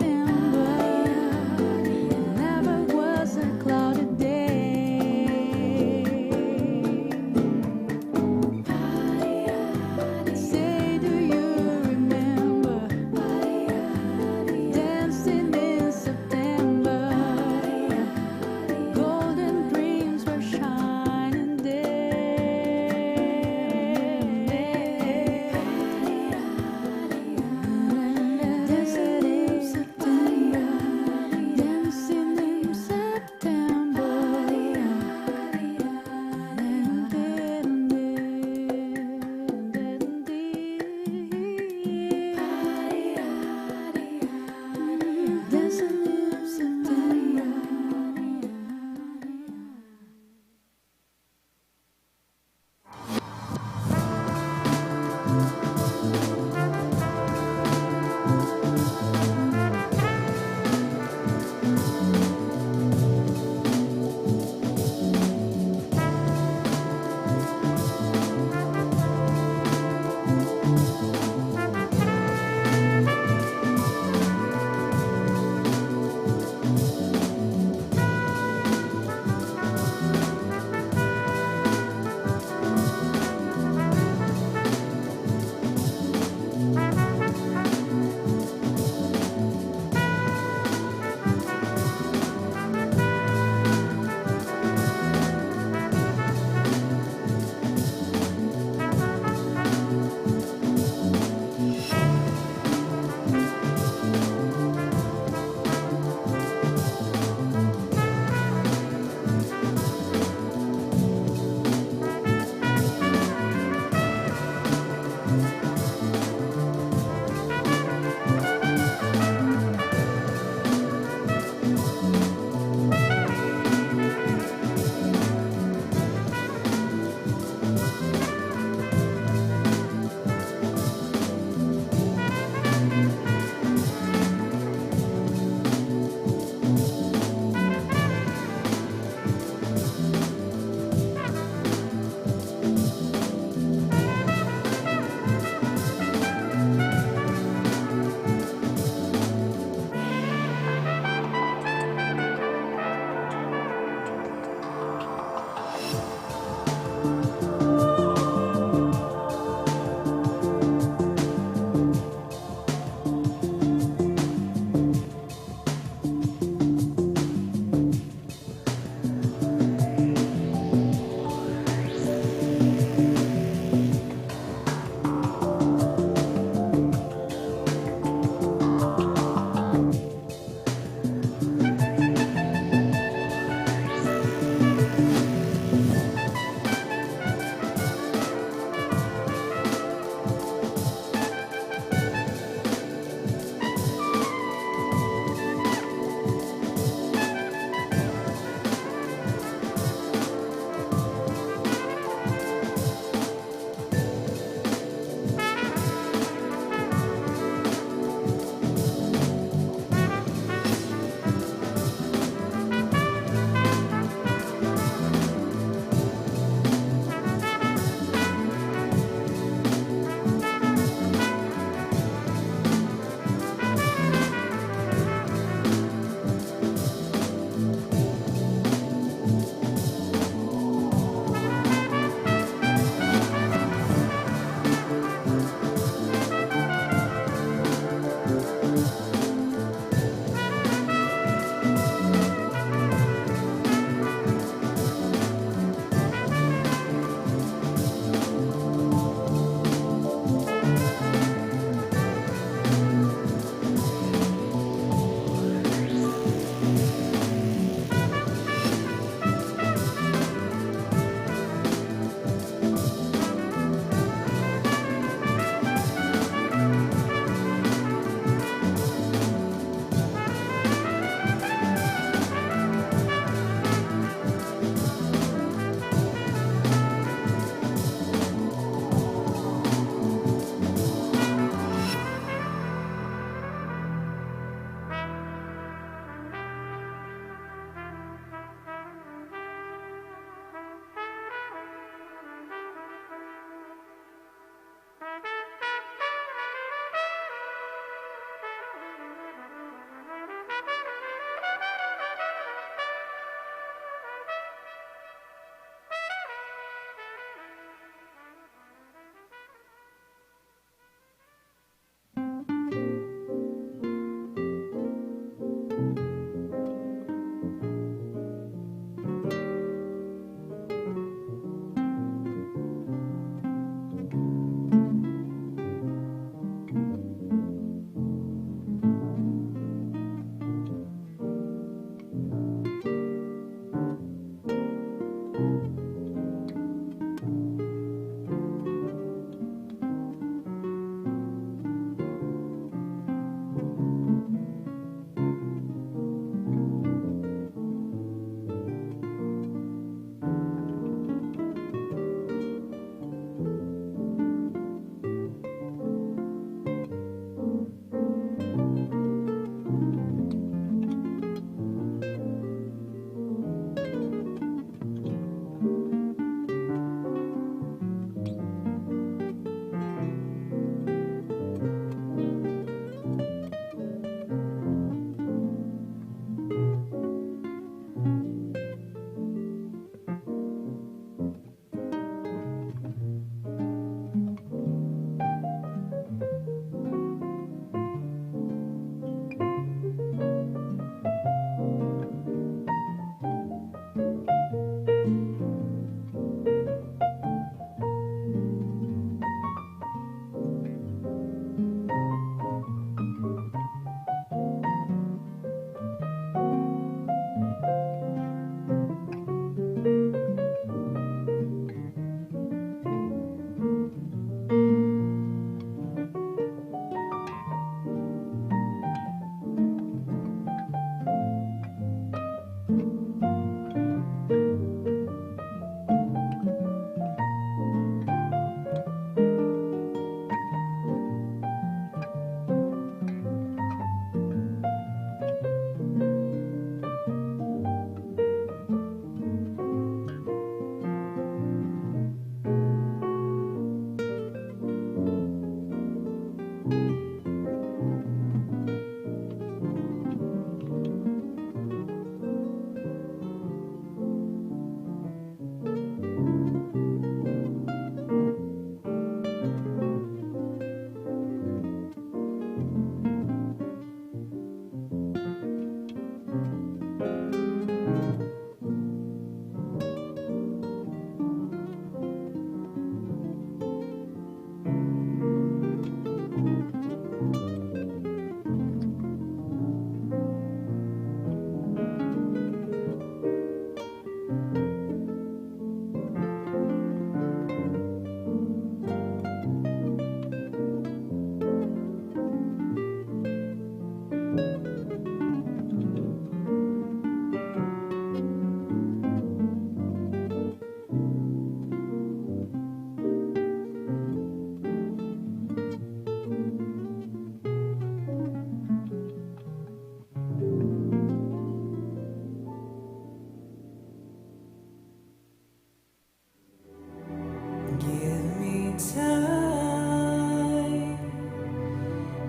Give me time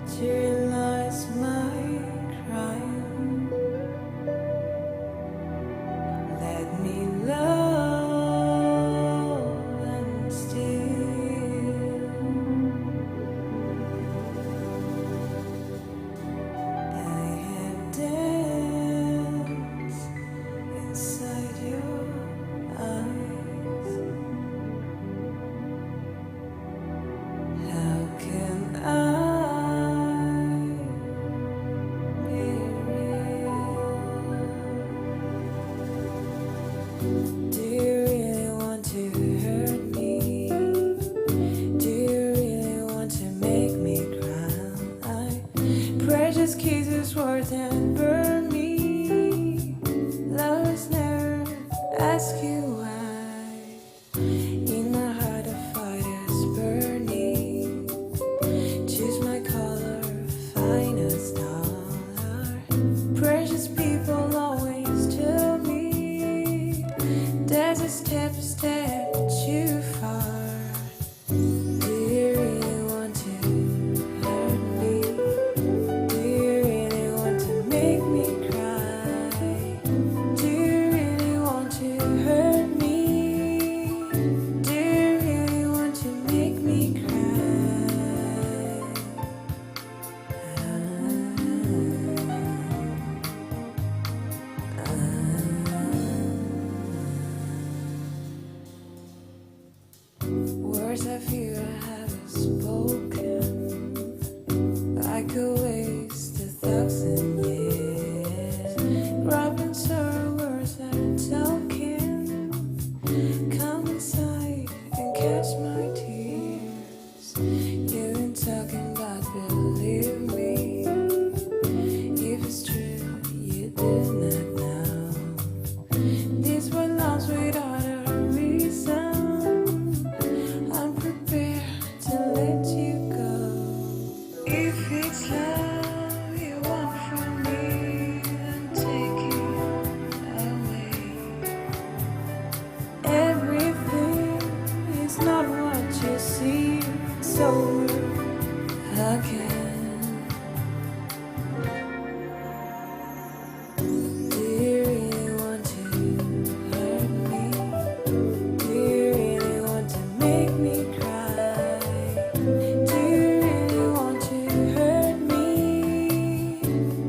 to realize my crime. Let me love and steal. I have danced inside your eyes. How can I be real? Do you really want to hurt me? Do you really want to make me cry? Precious kisses worth and burn me. Lovers never ask you why. In my heart a fire is burning. Choose my color, finest star. Precious people always tell me there's a step too far. Do you really want to hurt me? Do you really want to make me cry? Do you really want to hurt me? Do you really want to make me cry? Words I fear I haven't spoken. I could waste 1,000 years. Grabbing sorrow words that are talking. Come inside and catch my tears. You've been talking but believe me. If it's true, you do not know. These were lost without a reason. I'm prepared to let you go. If it's love you want from me, then take it away. Everything is not what you see, so again. Do you really want to hurt me? Do you really want to make me cry? Do you really want to hurt me?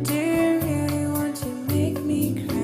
Do you really want to make me cry?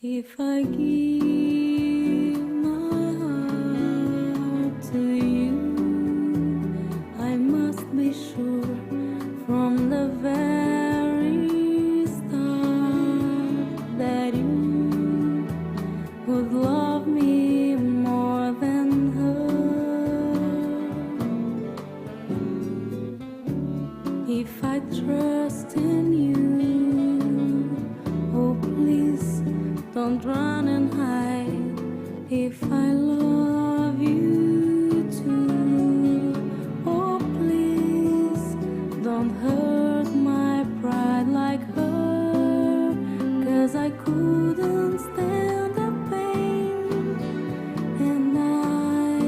If I give my heart to you, I must be sure from the very start that you would love me more than her. If I trust in you, oh please don't run and hide. If I love you too, oh please don't hurt my pride like her, 'cause I couldn't stand the pain, and I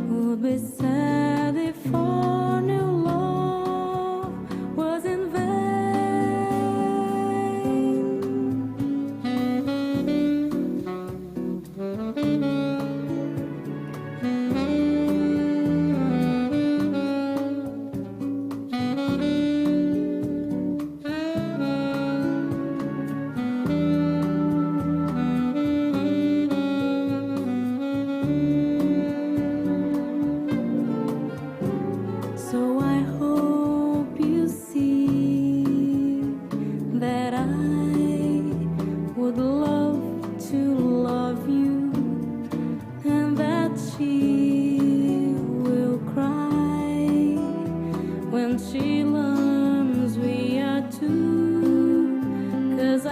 would be sad if our new love was in vain.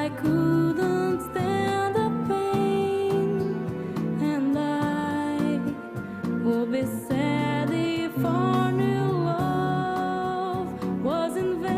I couldn't stand the pain, and I would be sad if our new love was in vain.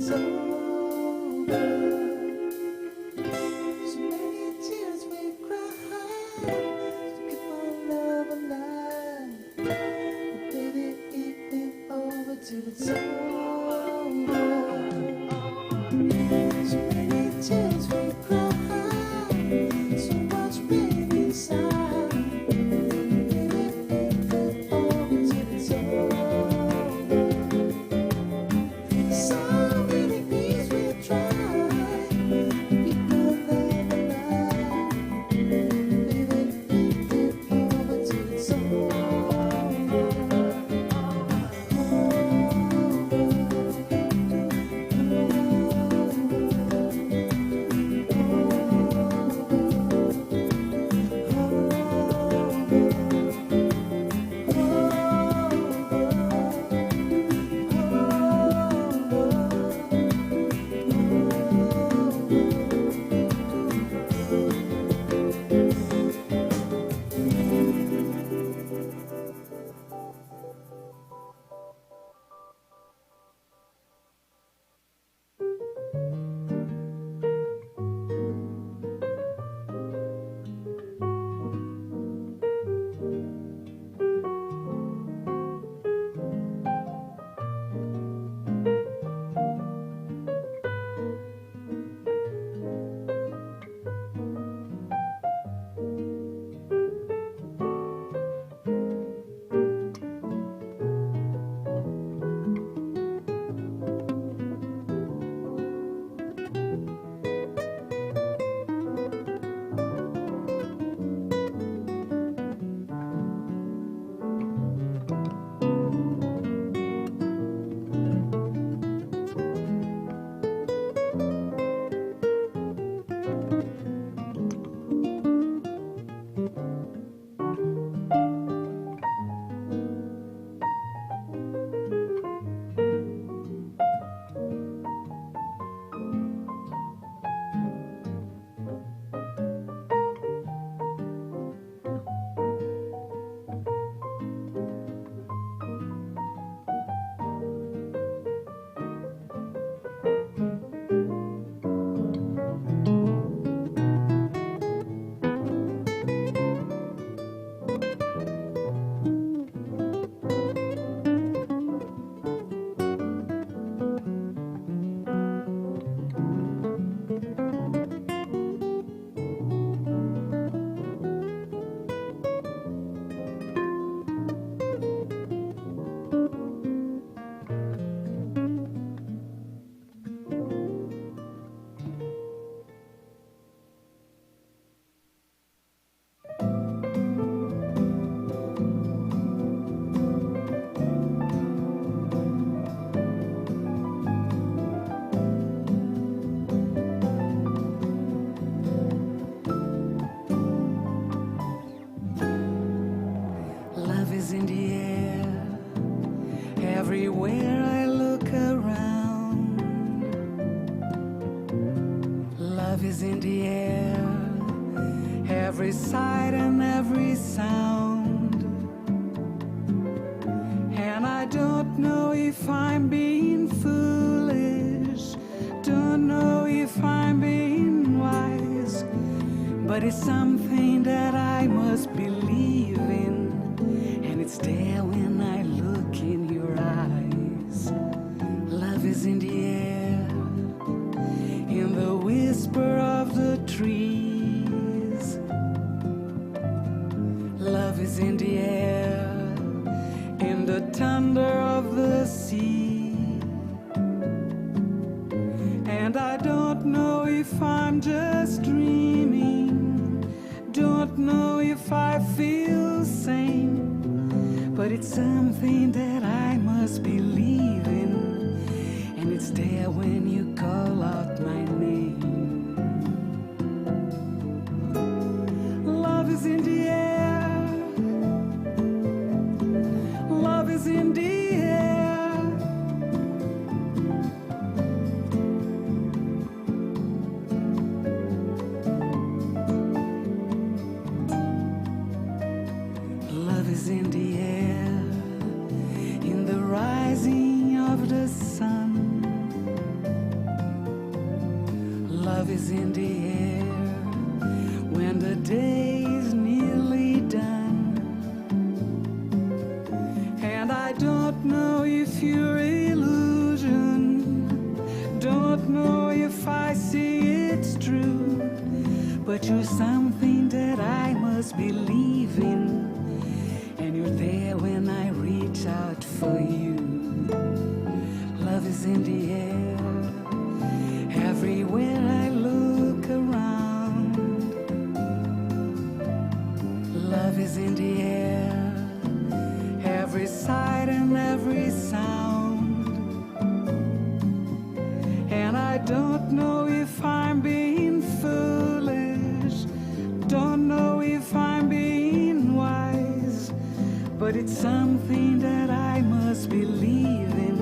it's over. So many tears we cry to keep our love alive. But baby, it ain't over till it's over. So many tears we cry, so much pain inside. Baby, it ain't over till it's over. So many things we try to keep our love alive. Baby, it ain't over till it's over. Love is in the air, everywhere I look around. Love is in the air, every sight and every sound. And I don't know if I'm being foolish, don't know if I'm being wise, but it's something that I must believe in. And it's there when I look in your eyes. Love is in the air, in the whisper of the trees. Love is in the air, in the thunder of the sea. And I don't know if I'm just dreaming, don't know if I feel sane, but it's something that I must believe in, and it's there when you call out my name. Love is in the air, love is in the air. Love is in the air, in the rising of the sun. is in the air when the day is nearly done. And I don't know if you're illusion, don't know if I see it's true, but you're something that I must believe in, and you're there when I reach out for you. Love is in the air everywhere I look around. Love is in the air, every sight and every sound. And I don't know if I'm being foolish, don't know if I'm being wise, but it's something that I must believe in,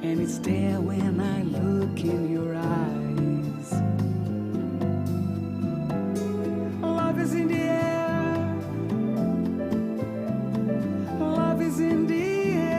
and it's there when I look in your eyes. Love is in the air, love is in the air.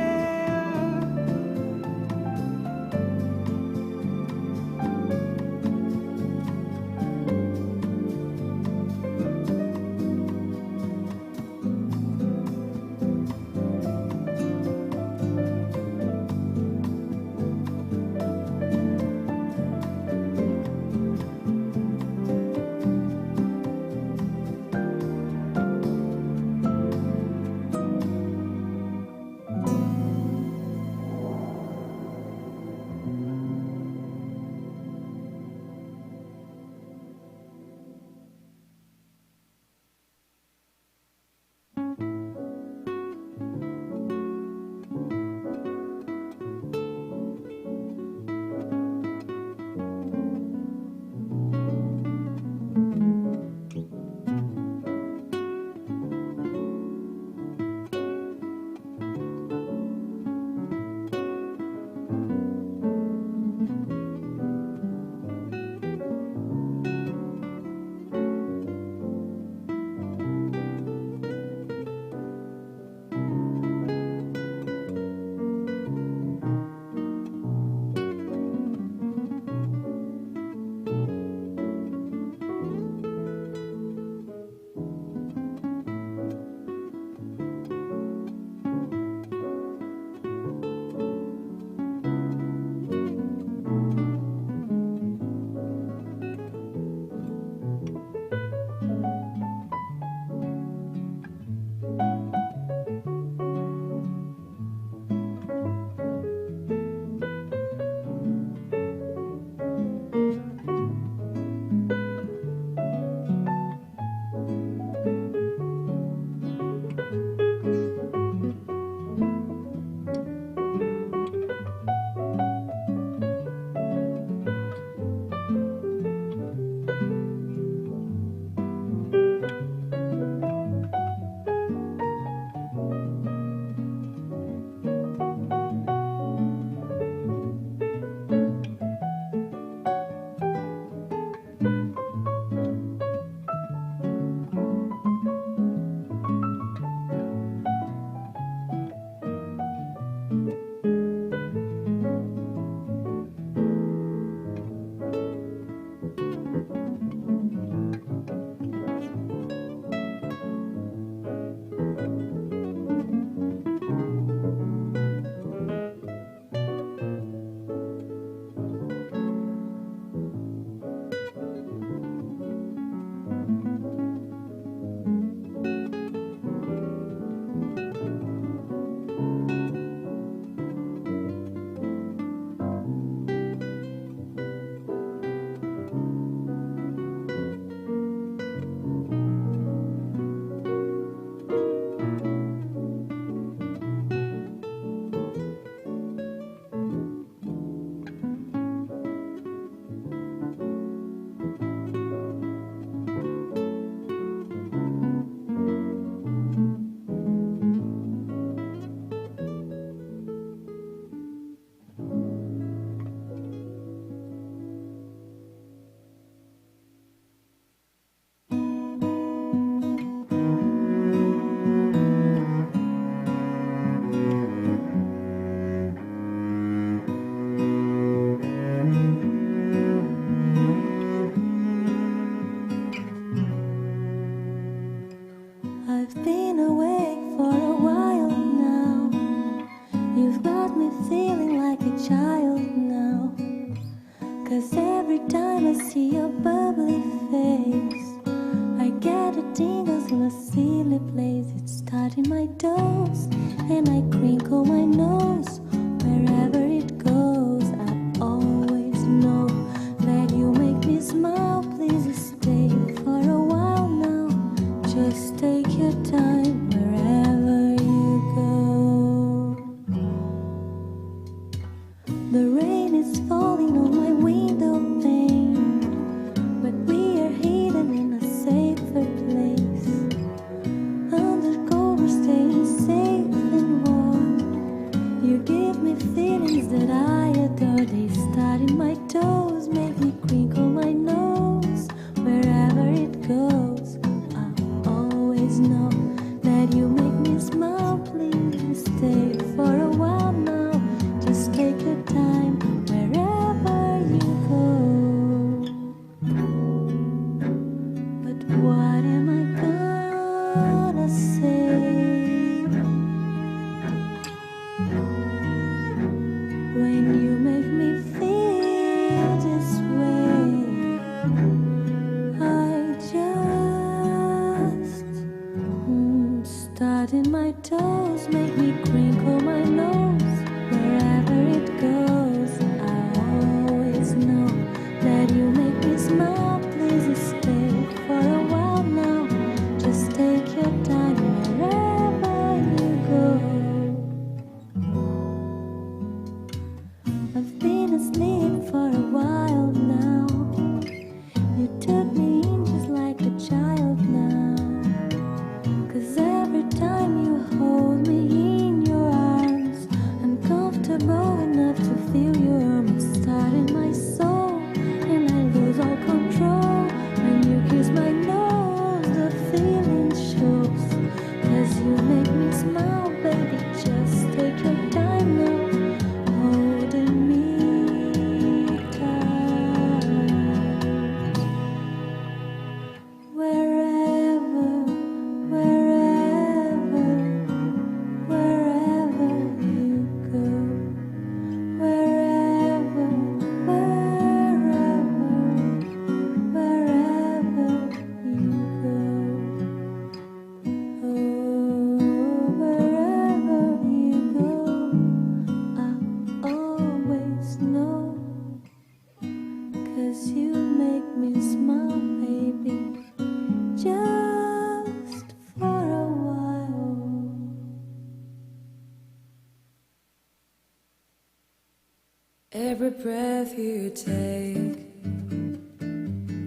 Every breath you take,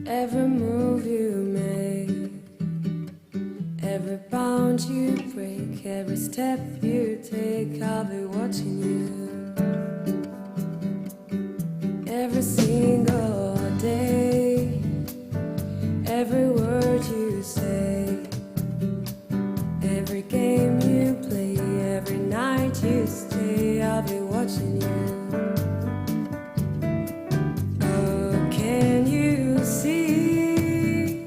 every move you make, every bound you break, every step you take, I'll be watching you. Every single day, every word you say, every game you play, every night you stay, I'll be watching you. Oh, can you see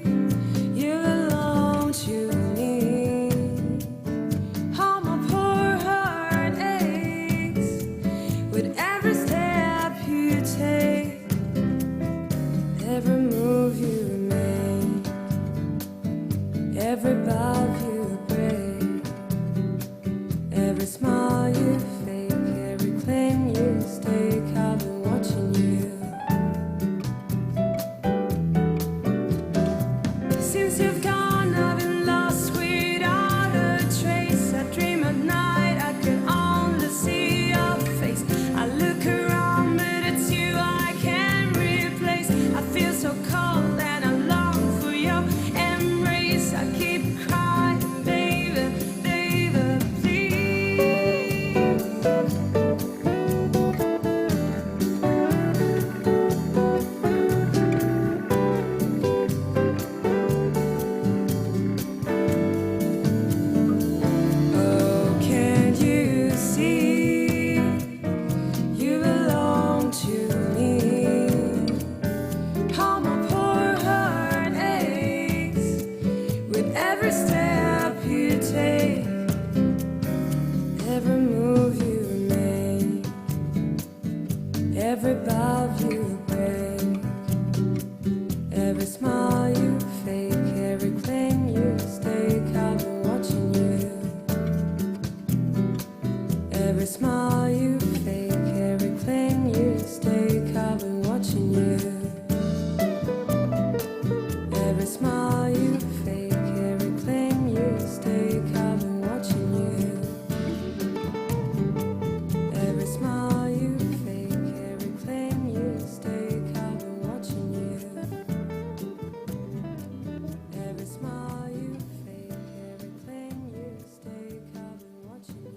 you belong to me? How my poor heart aches with every step you take, every move you make, every bow you break, every smile you fake, every claim you stake, I've been watching you. Since you've gone, I've been lost without a trace. I dream at night, I can only see your face. I look around, but it's you I can't replace. I feel so cold and I long for your embrace. I keep crying, baby, baby, please. Oh, can't you see you belong to me? How my poor heart aches with every step you take, every move you make, every bow you break, every smile you fake, every claim you stake, I've been watching you. Every smile you fake, every claim you stake, I've been watching you. Every smile you fake, every claim you stake, I've been watching you. Every smile you fake, every claim you stake, I've been watching you. Every smile you fake, every claim you stake, I've been watching you.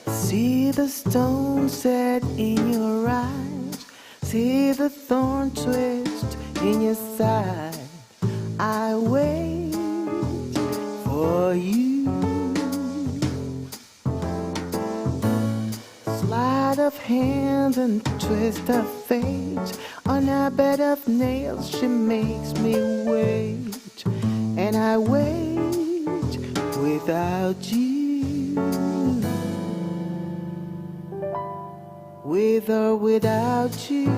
See the stone set in your eyes, see the thorn twist in your side. I wait for you. Sleight of hand and twist of fate, on a bed of nails she makes me wait, and I wait without you. With or without you,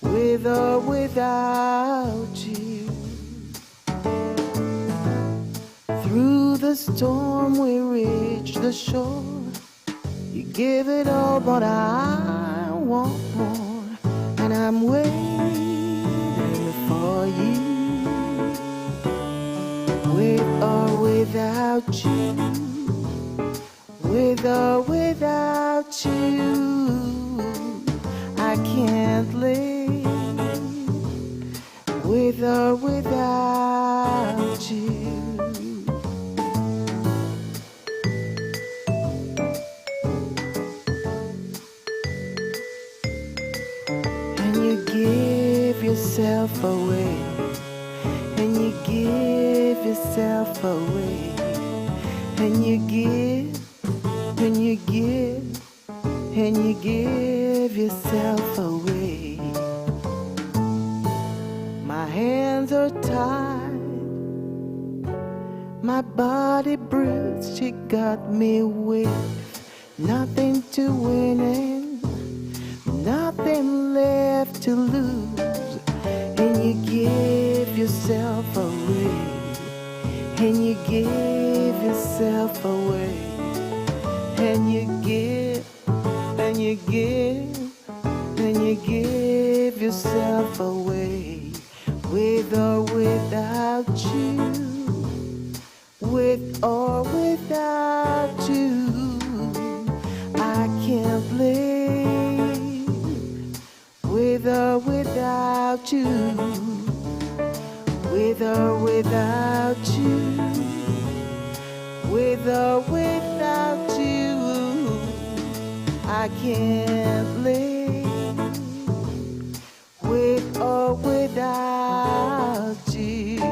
with or without you. Through the storm we reach the shore. You give it all, but I want more, and I'm waiting for you. With or without you, with or without you, I can't live. With or without you. And you give yourself away, and you give yourself away, and you give, and you give, and you give yourself away. My hands are tied, my body bruised. She got me with nothing to win and nothing left to lose. And you give yourself away, and you give yourself away, and you give, and you give, and you give yourself away, with or without you, with or without you. I can't live with or without you, with or without you, with or without you. I can't live with or without you.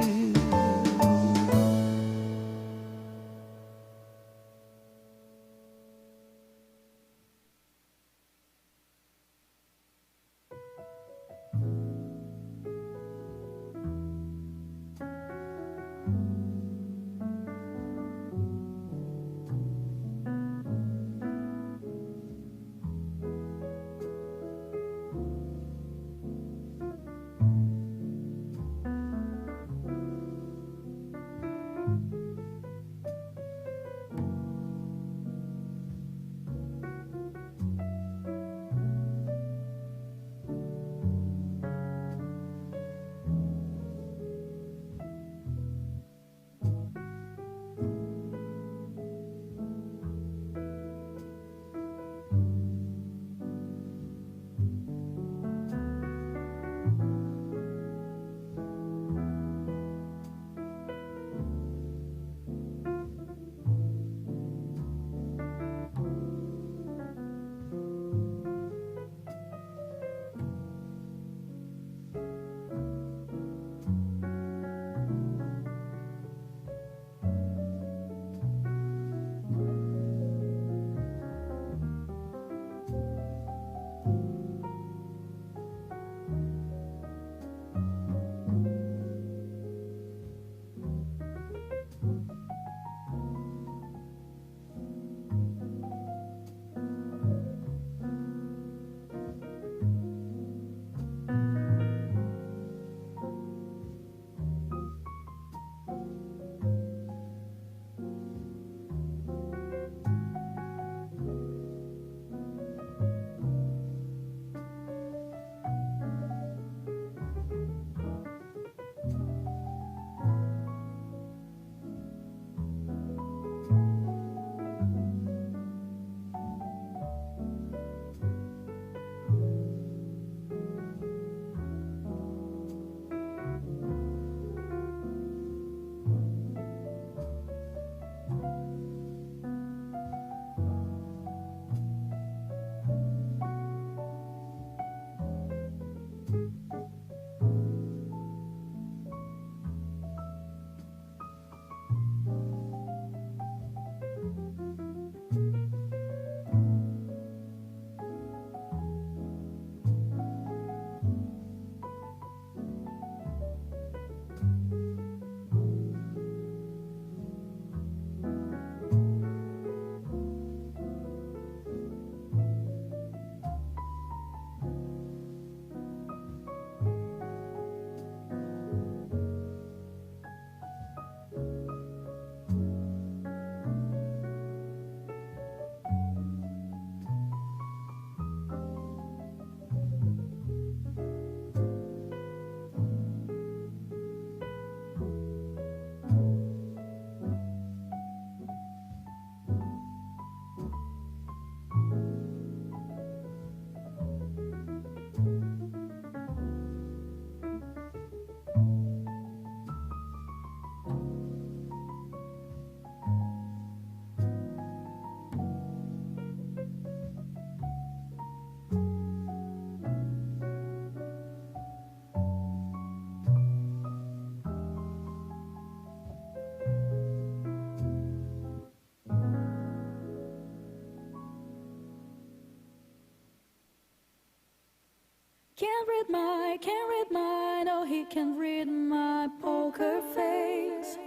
Can't read mine, oh he can read my poker face.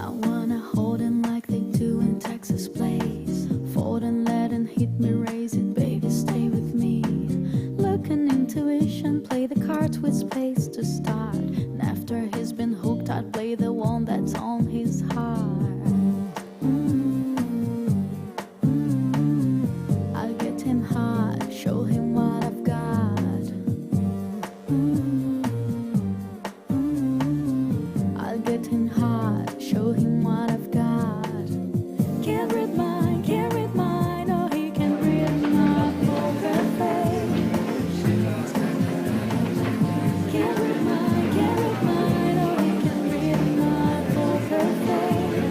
I wanna hold him like they do in Texas. let me raise it, baby, stay with me. Luck and intuition, play the cards with space to start. And after he's been hooked, I'd play the one that's on his heart. I'll get him hot, show him what I've got. I'll get him hot, show him what I've got. Can't read mine, can't read mine, oh, he can read my poker face. Can't read mine, oh, he can read my poker face.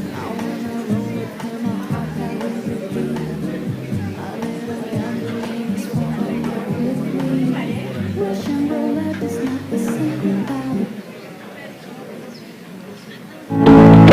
I wanna roll with him, a hot guy with a beat. A little gambling is wanna work with me. Russian roulette is not the same without it.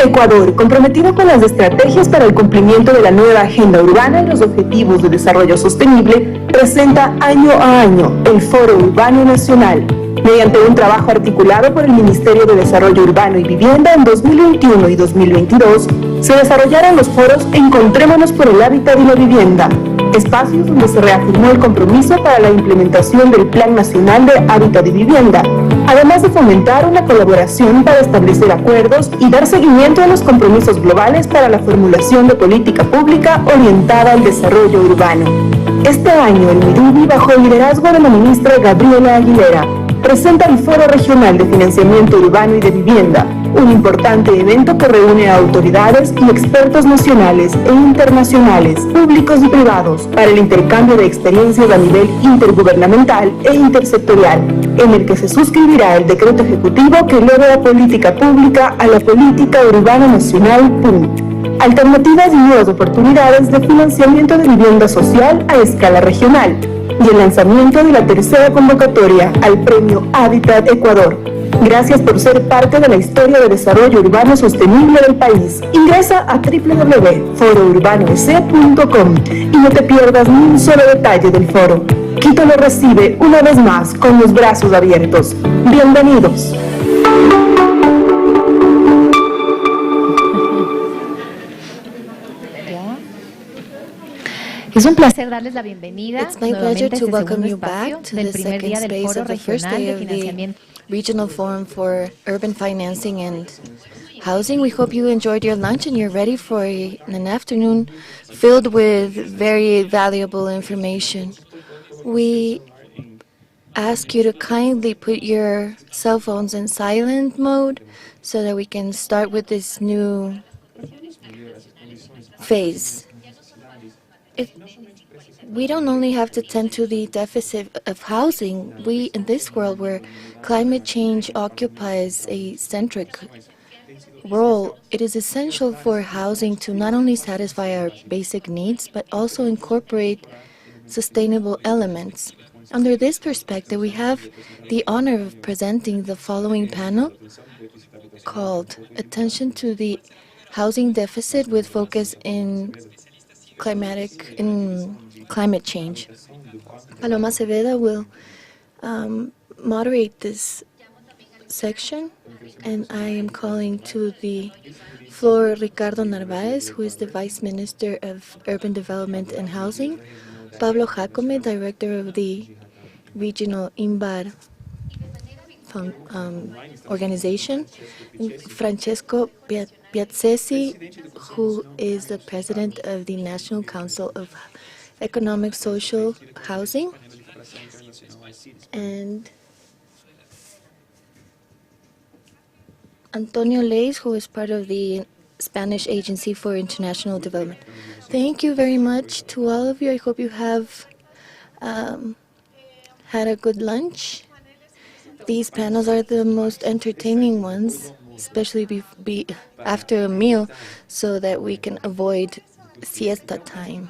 Ecuador, comprometido con las estrategias para el cumplimiento de la nueva agenda urbana y los objetivos de desarrollo sostenible, presenta año a año el Foro Urbano Nacional. Mediante un trabajo articulado por el Ministerio de Desarrollo Urbano y Vivienda en 2021 y 2022, se desarrollaron los foros Encontrémonos por el Hábitat y la Vivienda, espacios donde se reafirmó el compromiso para la implementación del Plan Nacional de Hábitat y Vivienda, además de fomentar una colaboración para establecer acuerdos y dar seguimiento a los compromisos globales para la formulación de política pública orientada al desarrollo urbano. Este año, el MIDUBI, bajo el liderazgo de la ministra Gabriela Aguilera, presenta el Foro Regional de Financiamiento Urbano y de Vivienda, un importante evento que reúne a autoridades y expertos nacionales e internacionales, públicos y privados, para el intercambio de experiencias a nivel intergubernamental e intersectorial, en el que se suscribirá el decreto ejecutivo que eleva la política pública a la política urbana nacional PUN. Alternativas y nuevas oportunidades de financiamiento de vivienda social a escala regional, y el lanzamiento de la tercera convocatoria al Premio Hábitat Ecuador. Gracias por ser parte de la historia de desarrollo urbano sostenible del país. Ingresa a www.forourbanoec.com y no te pierdas ni un solo detalle del foro. Quito lo recibe una vez más con los brazos abiertos. Bienvenidos. Es un placer darles la bienvenida It's my pleasure nuevamente a to este welcome segundo you espacio back to del the primer second día del space Foro of the first Regional day de of the Financiamiento. Regional Forum for Urban Financing and Housing. We hope you enjoyed your lunch and you're ready for an afternoon filled with very valuable information. We ask you to kindly put your cell phones in silent mode so that we can start with this new phase. We don't only have to tend to the deficit of housing. We, in this world where climate change occupies a centric role, it is essential for housing to not only satisfy our basic needs, but also incorporate sustainable elements. Under this perspective, we have the honor of presenting the following panel called Attention to the Housing Deficit with Focus in Climate Change. Paloma Seveda will moderate this section, and I am calling to the floor Ricardo Narváez, who is the Vice Minister of Urban Development and Housing, Pablo Jacome, Director of the Regional IMBAR organization, and Francesco Piazzesi, who is the President of the National Council of Economic Social Housing, and Antonio Leis, who is part of the Spanish Agency for International Development. Thank you very much to all of you. I hope you have had a good lunch. These panels are the most entertaining ones, especially after a meal, so that we can avoid siesta time.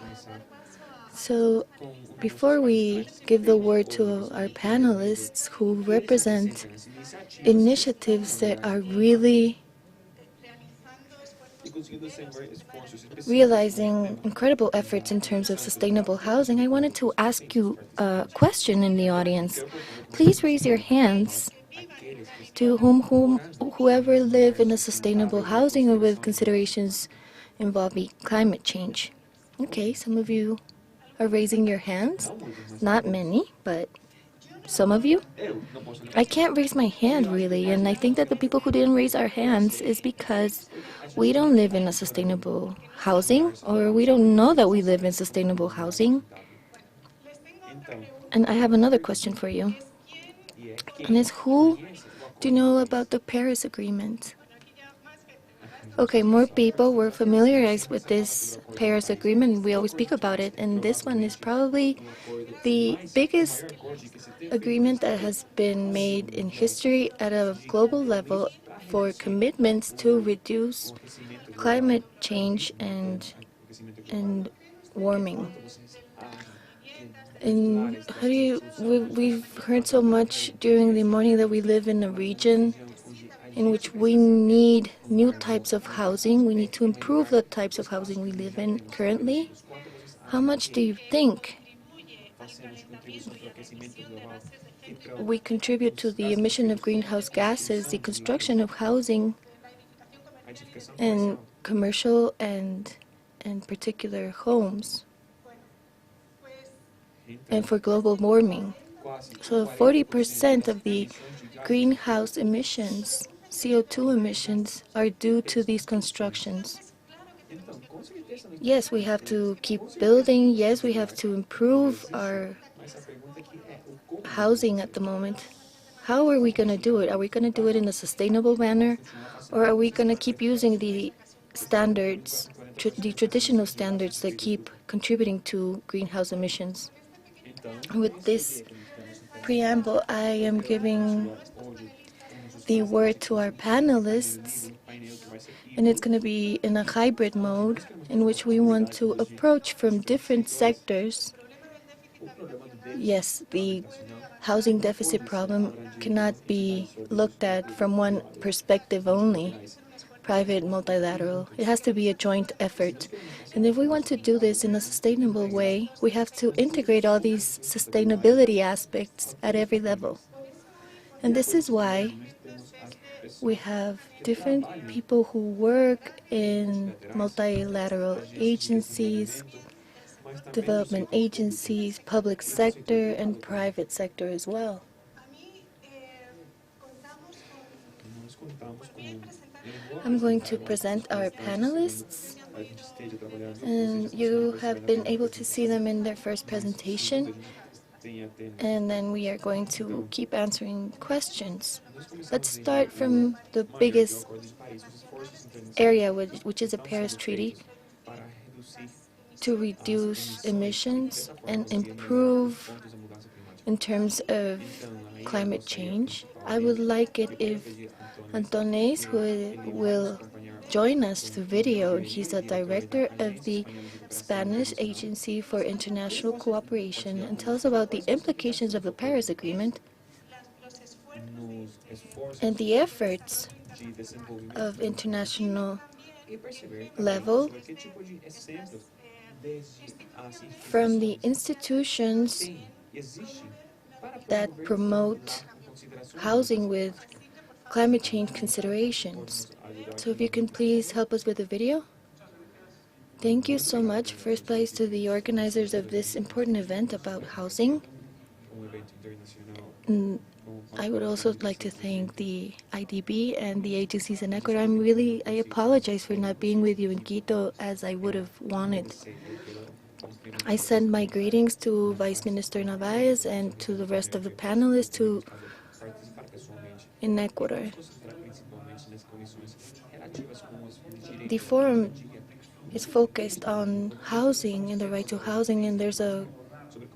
So before we give the word to our panelists who represent initiatives that are really realizing incredible efforts in terms of sustainable housing, I wanted to ask you a question in the audience. Please raise your hands to whoever live in a sustainable housing or with considerations involving climate change. Okay, some of you are raising your hands. Not many, but some of you. I can't raise my hand really, and I think that the people who didn't raise our hands is because we don't live in a sustainable housing, or we don't know that we live in sustainable housing. And I have another question for you. And it's, who do you know about the Paris Agreement? Okay, more people were familiarized with this Paris Agreement. We always speak about it, and this one is probably the biggest agreement that has been made in history at a global level for commitments to reduce climate change and warming. And we've heard so much during the morning that we live in a region in which we need new types of housing. We need to improve the types of housing we live in currently. How much do you think we contribute to the emission of greenhouse gases, the construction of housing, and commercial and particular homes, and for global warming? So 40% of the greenhouse emissions, CO2 emissions, are due to these constructions. Yes, we have to keep building. Yes, we have to improve our housing at the moment. How are we going to do it? Are we going to do it in a sustainable manner, or are we going to keep using the standards, the traditional standards that keep contributing to greenhouse emissions? With this preamble, I am giving the word to our panelists, and it's going to be in a hybrid mode in which we want to approach from different sectors. Yes, the housing deficit problem cannot be looked at from one perspective only, private, multilateral. It has to be a joint effort. And if we want to do this in a sustainable way, we have to integrate all these sustainability aspects at every level. And this is why we have different people who work in multilateral agencies, development agencies, public sector, and private sector as well. I'm going to present our panelists, and you have been able to see them in their first presentation, and then we are going to keep answering questions. Let's start from the biggest area, which is the Paris Treaty, to reduce emissions and improve in terms of climate change. I would like it if Antones, who will join us through video, he's a director of the Spanish Agency for International Cooperation, and tell us about the implications of the Paris Agreement and the efforts of international level from the institutions that promote housing with climate change considerations. So if you can please help us with the video. Thank you so much. First place to the organizers of this important event about housing. And I would also like to thank the IDB and the agencies in Ecuador. I apologize for not being with you in Quito as I would have wanted. I send my greetings to Vice Minister Narvaez and to the rest of the panelists in Ecuador. The forum is focused on housing and the right to housing, and there's a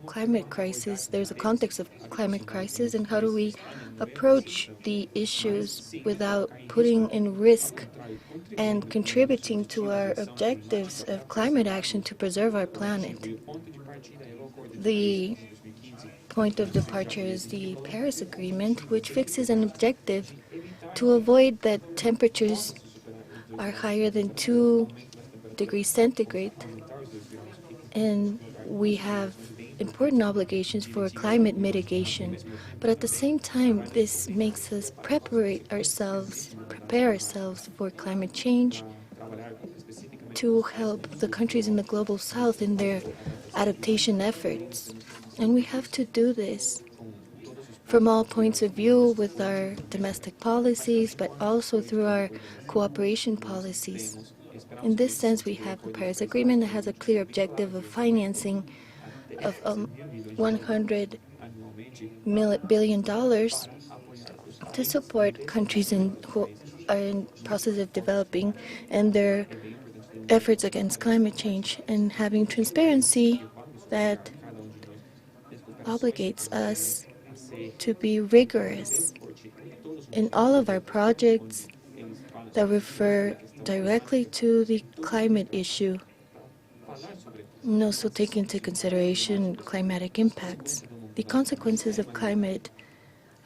climate crisis, there's a context of climate crisis, and how do we approach the issues without putting in risk and contributing to our objectives of climate action to preserve our planet. The point of departure is the Paris Agreement, which fixes an objective to avoid that temperatures are higher than 2 degrees centigrade, and we have important obligations for climate mitigation. But at the same time, this makes us prepare ourselves for climate change to help the countries in the global south in their adaptation efforts. And we have to do this from all points of view with our domestic policies, but also through our cooperation policies. In this sense, we have the Paris Agreement that has a clear objective of financing of $100 billion to support countries who are in process of developing and their efforts against climate change, and having transparency that obligates us to be rigorous in all of our projects that refer directly to the climate issue, and also take into consideration climatic impacts. The consequences of climate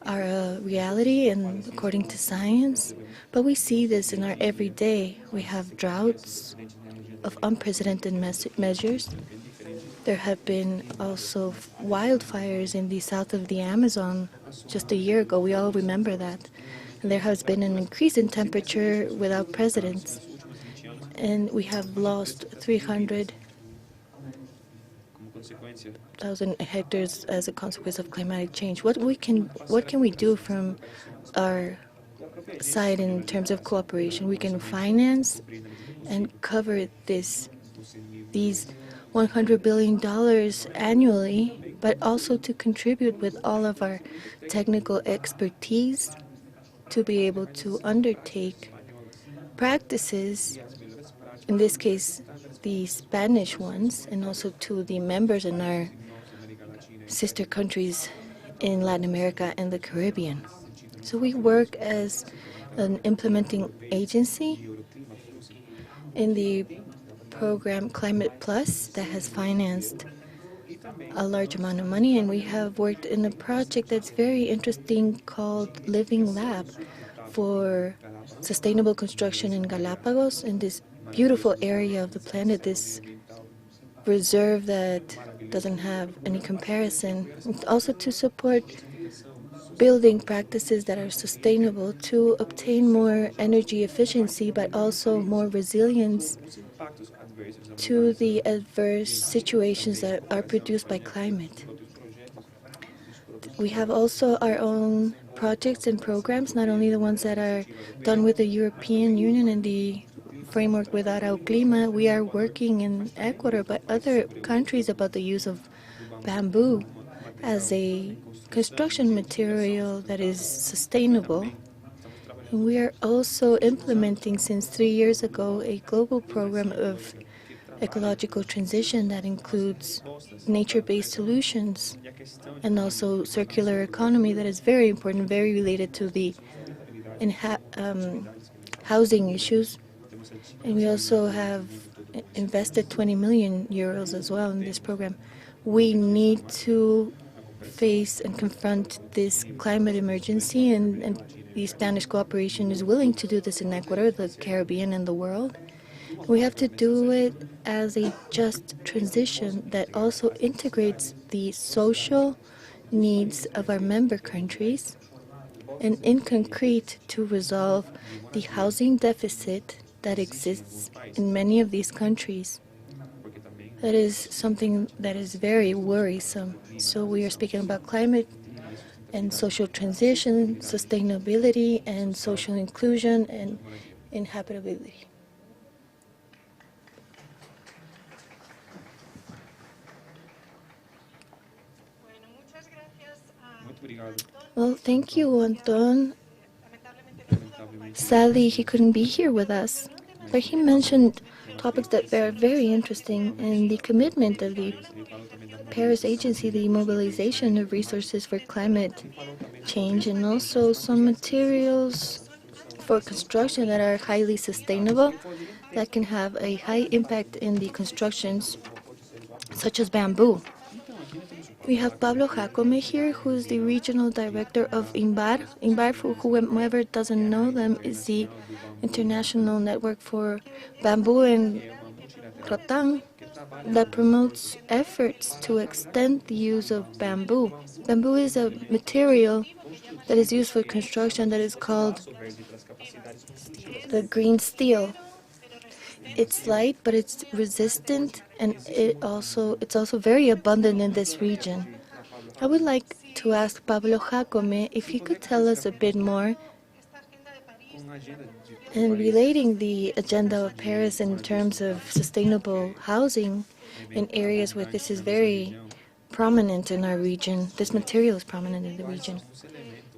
are a reality and according to science, but we see this in our everyday. We have droughts of unprecedented measures. There have been also wildfires in the south of the Amazon just a year ago. We all remember that. And there has been an increase in temperature without precedents. And we have lost 300,000 hectares as a consequence of climatic change. What can we do from our side in terms of cooperation? We can finance and cover these $100 billion annually, but also to contribute with all of our technical expertise to be able to undertake practices, in this case the Spanish ones, and also to the members in our sister countries in Latin America and the Caribbean. So we work as an implementing agency in the program Climate Plus that has financed a large amount of money, and we have worked in a project that's very interesting called Living Lab for sustainable construction in Galapagos, in this beautiful area of the planet, this reserve that doesn't have any comparison. And also to support building practices that are sustainable to obtain more energy efficiency, but also more resilience to the adverse situations that are produced by climate. We have also our own projects and programs, not only the ones that are done with the European Union and the framework with Arauclima. We are working in Ecuador, but other countries about the use of bamboo as a construction material that is sustainable. And we are also implementing since 3 years ago a global program of ecological transition that includes nature-based solutions and also circular economy that is very important, very related to the housing issues. And we also have invested 20 million euros as well in this program. We need to face and confront this climate emergency, and the Spanish cooperation is willing to do this in Ecuador, the Caribbean, and the world. We have to do it as a just transition that also integrates the social needs of our member countries, and in concrete to resolve the housing deficit that exists in many of these countries. That is something that is very worrisome. So we are speaking about climate and social transition, sustainability, and social inclusion and inhabitability. Well, thank you, Anton. Sadly, he couldn't be here with us, but he mentioned topics that are very interesting, and the commitment of the Paris Agency, the mobilization of resources for climate change, and also some materials for construction that are highly sustainable, that can have a high impact in the constructions, such as bamboo. We have Pablo Jacome here, who is the regional director of IMBAR. IMBAR, for whoever doesn't know them, is the international network for bamboo and rattan that promotes efforts to extend the use of bamboo. Bamboo is a material that is used for construction that is called the green steel. It's light, but it's resistant, and it's also very abundant in this region. I would like to ask Pablo Jacome if he could tell us a bit more in relating the agenda of Paris in terms of sustainable housing in areas where this is very prominent in our region. This material is prominent in the region.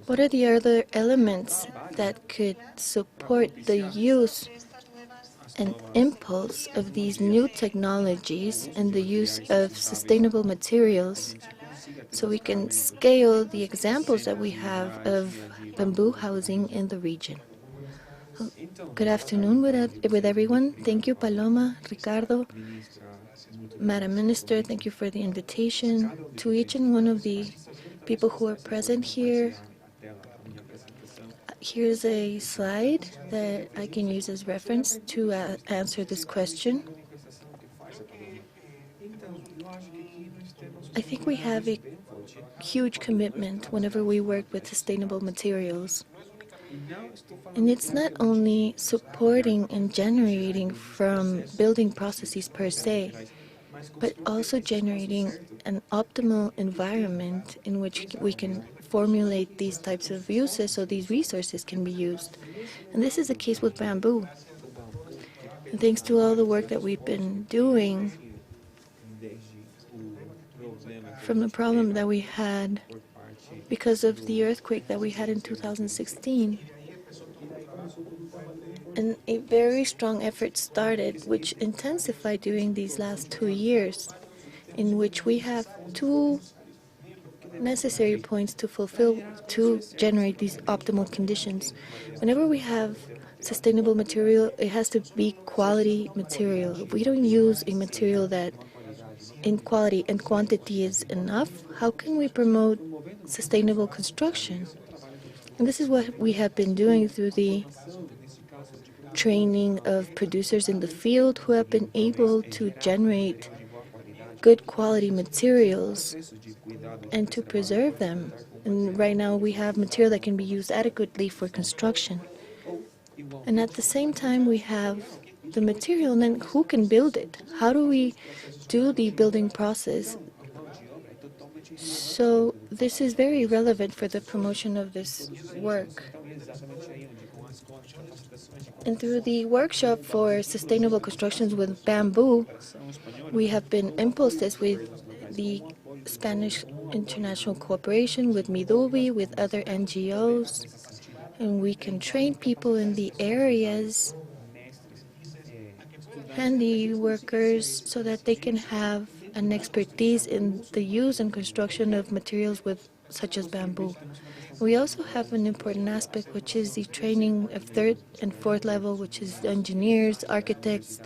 What are the other elements that could support the use and impulse of these new technologies and the use of sustainable materials so we can scale the examples that we have of bamboo housing in the region? Good afternoon with everyone. Thank you, Paloma, Ricardo, Madam Minister. Thank you for the invitation. To each and one of the people who are present here, here's a slide that I can use as reference to answer this question. I think we have a huge commitment whenever we work with sustainable materials. And it's not only supporting and generating from building processes per se, but also generating an optimal environment in which we can formulate these types of uses so these resources can be used. And this is the case with bamboo. And thanks to all the work that we've been doing, from the problem that we had because of the earthquake that we had in 2016, and a very strong effort started, which intensified during these last 2 years, in which we have two necessary points to fulfill to generate these optimal conditions. Whenever we have sustainable material, it has to be quality material. If we don't use a material that in quality and quantity is enough, how can we promote sustainable construction? And this is what we have been doing through the training of producers in the field who have been able to generate good quality materials and to preserve them. And right now we have material that can be used adequately for construction. And at the same time we have the material, and then who can build it? How do we do the building process? So this is very relevant for the promotion of this work. And through the workshop for sustainable constructions with bamboo, we have been impulsed with the Spanish International Cooperation, with Midubi, with other NGOs, and we can train people in the areas, handy workers, so that they can have an expertise in the use and construction of materials such as bamboo. We also have an important aspect, which is the training of third and fourth level, which is engineers, architects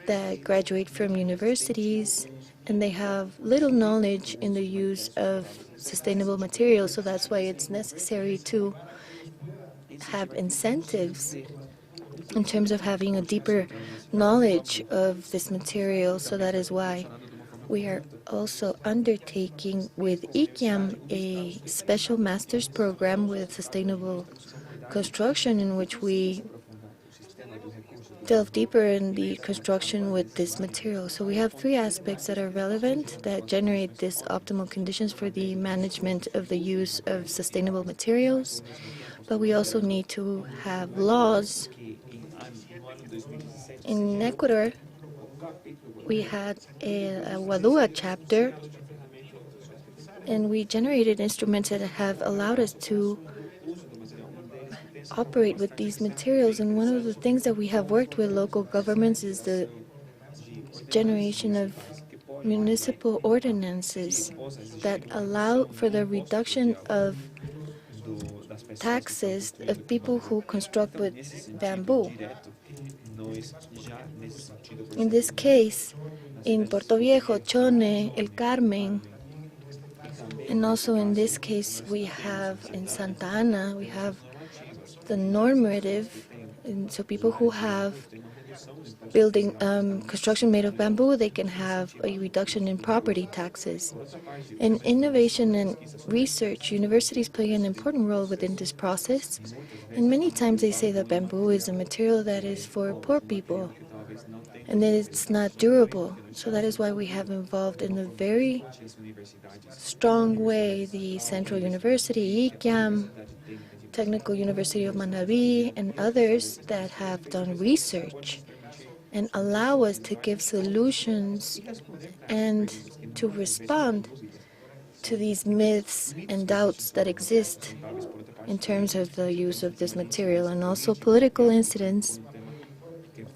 that graduate from universities, and they have little knowledge in the use of sustainable materials, so that's why it's necessary to have incentives in terms of having a deeper knowledge of this material. So that is why we are also undertaking with ICAM a special master's program with sustainable construction, in which we delve deeper in the construction with this material. So we have three aspects that are relevant that generate these optimal conditions for the management of the use of sustainable materials. But we also need to have laws. In Ecuador, we had a Wadua chapter, and we generated instruments that have allowed us to operate with these materials. And one of the things that we have worked with local governments is the generation of municipal ordinances that allow for the reduction of taxes of people who construct with bamboo. In this case, in Puerto Viejo, Chone, El Carmen, And also in this case, we have in Santa Ana, we have the normative, and so people who have building construction made of bamboo, they can have a reduction in property taxes. In innovation and research, universities play an important role within this process. And many times they say that bamboo is a material that is for poor people and that it's not durable. So that is why we have involved in a very strong way the Central University, ICAM, Technical University of Manabi, and others that have done research and allow us to give solutions and to respond to these myths and doubts that exist in terms of the use of this material, and also political incidents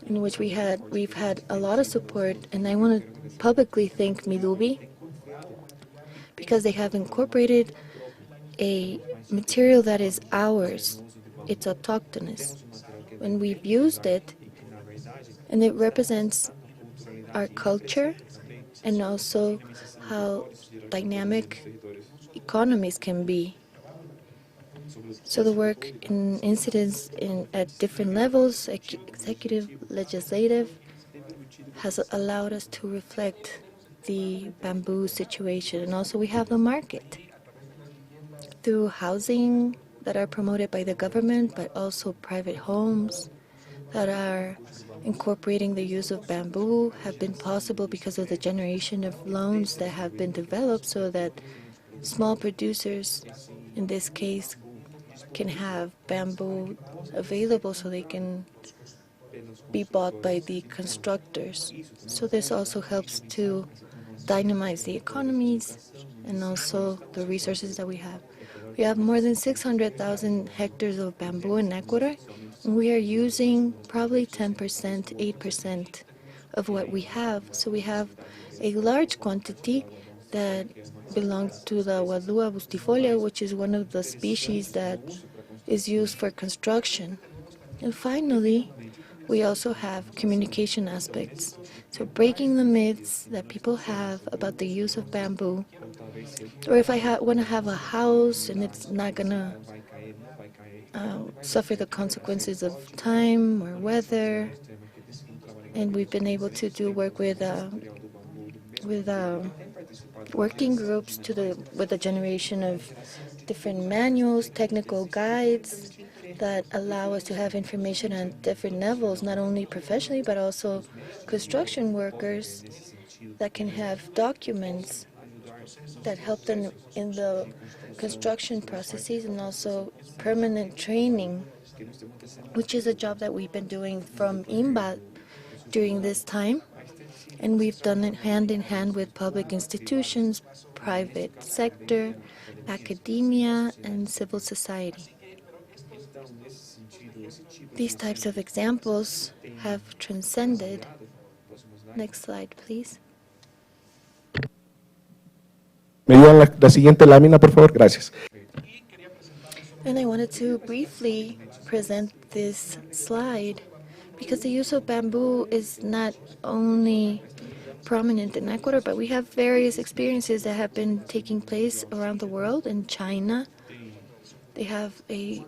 in which we've had a lot of support. And I want to publicly thank Midubi because they have incorporated a material that is ours. It's autochthonous. When we've used it, and it represents our culture and also how dynamic economies can be. So the work in incidents at different levels, executive, legislative, has allowed us to reflect the bamboo situation. And also we have the market through housing that are promoted by the government, but also private homes that are incorporating the use of bamboo have been possible because of the generation of loans that have been developed so that small producers, in this case, can have bamboo available so they can be bought by the constructors. So this also helps to dynamize the economies and also the resources that we have. We have more than 600,000 hectares of bamboo in Ecuador, and we are using probably 10%, 8% of what we have. So we have a large quantity that belongs to the Wadua bustifolia, which is one of the species that is used for construction. And finally, we also have communication aspects. So breaking the myths that people have about the use of bamboo. Or if I want to have a house and it's not going to suffer the consequences of time or weather. And we've been able to do work with working groups with the generation of different manuals, technical guides that allow us to have information on different levels, not only professionally, but also construction workers that can have documents that help them in the construction processes, and also permanent training, which is a job that we've been doing from IMBA during this time. And we've done it hand in hand with public institutions, private sector, academia, and civil society. These types of examples have transcended. Next slide, please. ¿Me ayudan la siguiente lámina, por favor? Gracias. And I wanted to briefly present this slide because the use of bamboo is not only prominent in Ecuador, but we have various experiences that have been taking place around the world. In China, they have a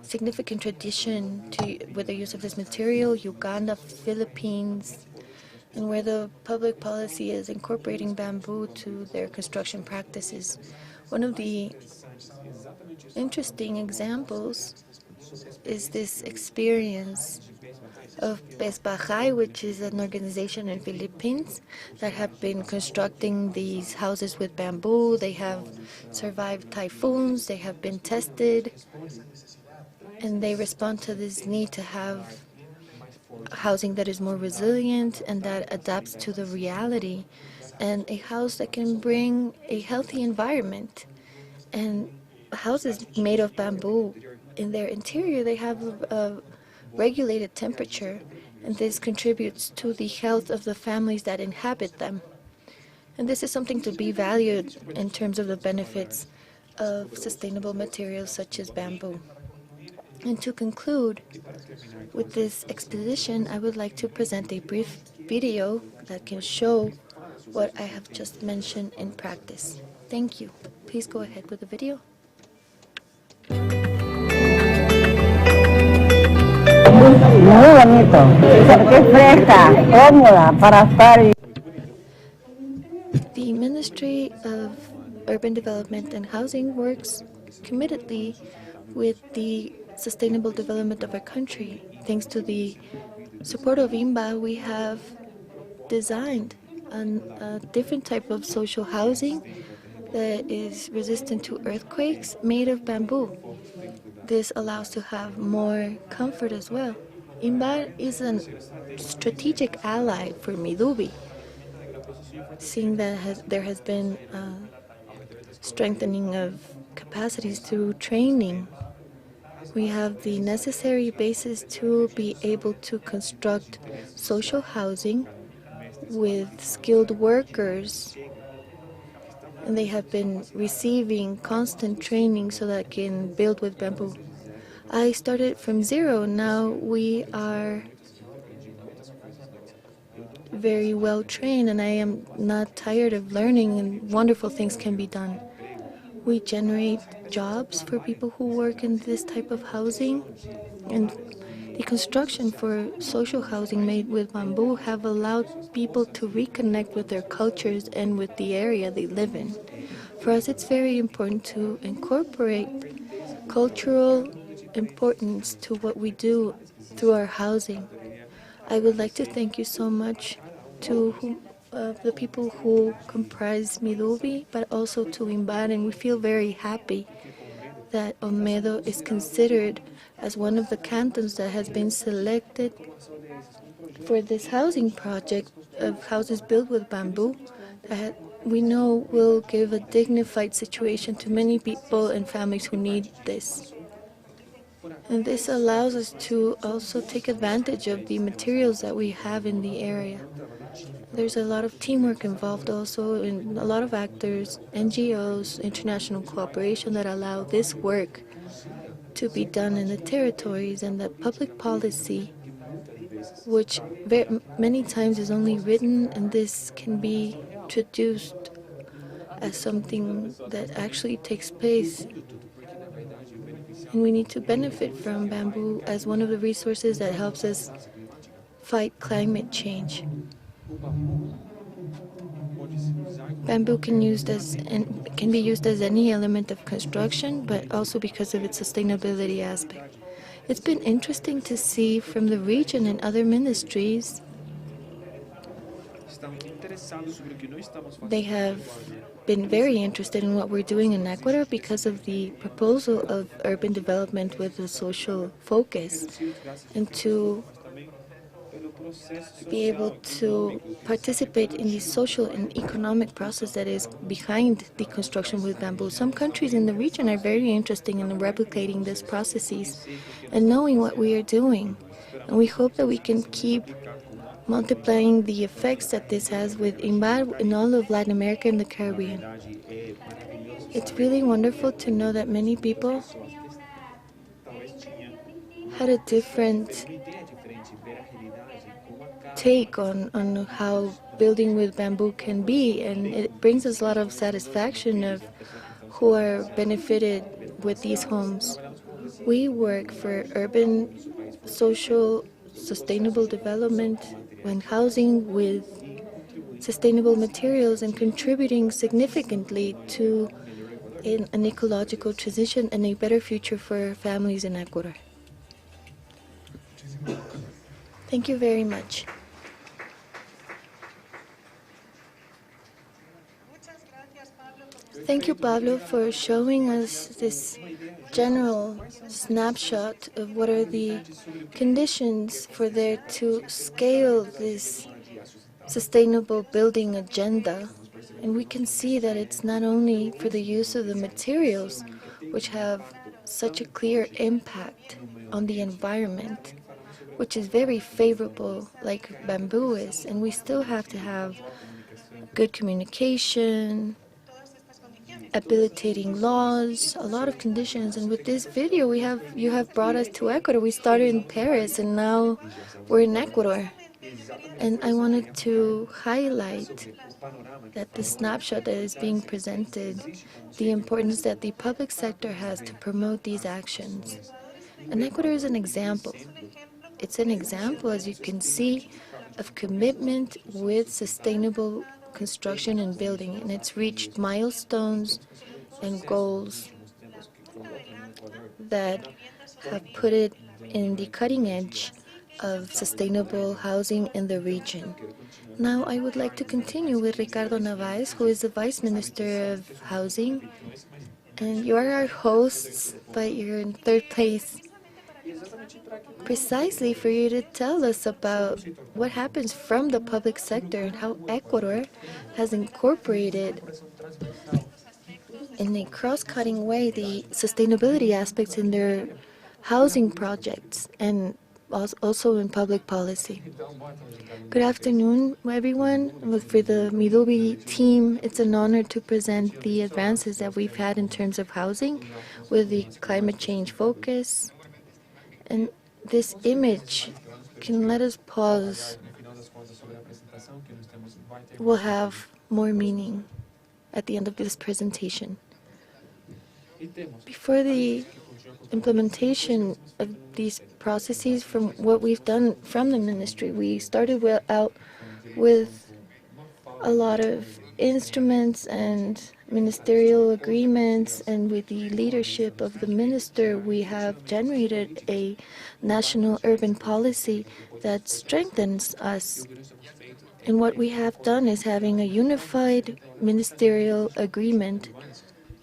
significant tradition with the use of this material. Uganda, Philippines, and where the public policy is incorporating bamboo to their construction practices. One of the interesting examples is this experience of Pesbajay, which is an organization in Philippines that have been constructing these houses with bamboo. They have survived typhoons, they have been tested, and they respond to this need to have housing that is more resilient and that adapts to the reality, and a house that can bring a healthy environment. And houses made of bamboo, in their interior, they have a regulated temperature, and this contributes to the health of the families that inhabit them. And this is something to be valued in terms of the benefits of sustainable materials such as bamboo. And to conclude with this exposition, I would like to present a brief video that can show what I have just mentioned in practice. Thank you. Please go ahead with the video. Muy bonito, porque es fresca, cómoda para estar. The Ministry of Urban Development and Housing works committedly with the sustainable development of our country. Thanks to the support of IMBA, we have designed a different type of social housing that is resistant to earthquakes, made of bamboo. This allows to have more comfort as well. IMBA is a strategic ally for Midubi, seeing that there has been strengthening of capacities through training. We have the necessary basis to be able to construct social housing with skilled workers, and they have been receiving constant training so that they can build with bamboo. I started from zero. Now we are very well trained, and I am not tired of learning, and wonderful things can be done. We generate jobs for people who work in this type of housing, and the construction for social housing made with bamboo have allowed people to reconnect with their cultures and with the area they live in. For us, it's very important to incorporate cultural importance to what we do through our housing. I would like to thank you so much to the people who comprise Midubi, but also to Imbar, and we feel very happy that Olmedo is considered as one of the cantons that has been selected for this housing project of houses built with bamboo that we know will give a dignified situation to many people and families who need this. And this allows us to also take advantage of the materials that we have in the area. There's a lot of teamwork involved also, and a lot of actors, NGOs, international cooperation that allow this work to be done in the territories, and that public policy, which many times is only written, and this can be introduced as something that actually takes place. And we need to benefit from bamboo as one of the resources that helps us fight climate change. Bamboo can be used as any element of construction, but also because of its sustainability aspect. It's been interesting to see from the region and other ministries. They have been very interested in what we're doing in Ecuador because of the proposal of urban development with a social focus, and to be able to participate in the social and economic process that is behind the construction with bamboo. Some countries in the region are very interested in replicating these processes and knowing what we are doing. And we hope that we can keep multiplying the effects that this has with IMBAR in all of Latin America and the Caribbean. It's really wonderful to know that many people had a different take on how building with bamboo can be, and it brings us a lot of satisfaction of who are benefited with these homes. We work for urban, social, sustainable development and housing with sustainable materials, and contributing significantly to an ecological transition and a better future for families in Ecuador. Thank you very much. Thank you, Pablo, for showing us this general snapshot of what are the conditions for there to scale this sustainable building agenda. And we can see that it's not only for the use of the materials, which have such a clear impact on the environment, which is very favorable, like bamboo is, and we still have to have good communication, habilitating laws, a lot of conditions. And with this video, you have brought us to Ecuador. We started in Paris, and now we're in Ecuador. And I wanted to highlight that the snapshot that is being presented, the importance that the public sector has to promote these actions. And Ecuador is an example. It's an example, as you can see, of commitment with sustainable construction and building, and it's reached milestones and goals that have put it in the cutting edge of sustainable housing in the region. Now I would like to continue with Ricardo Narvaez, who is the Vice Minister of Housing, and you are our hosts, but you're in third place precisely for you to tell us about what happens from the public sector and how Ecuador has incorporated in a cross-cutting way the sustainability aspects in their housing projects and also in public policy. Good afternoon, everyone. For the Midobi team, it's an honor to present the advances that we've had in terms of housing with the climate change focus. And this image can let us pause. Will have more meaning at the end of this presentation. Before the implementation of these processes, from what we've done from the ministry, we started out with a lot of instruments and ministerial agreements, and with the leadership of the minister, we have generated a national urban policy that strengthens us. And what we have done is having a unified ministerial agreement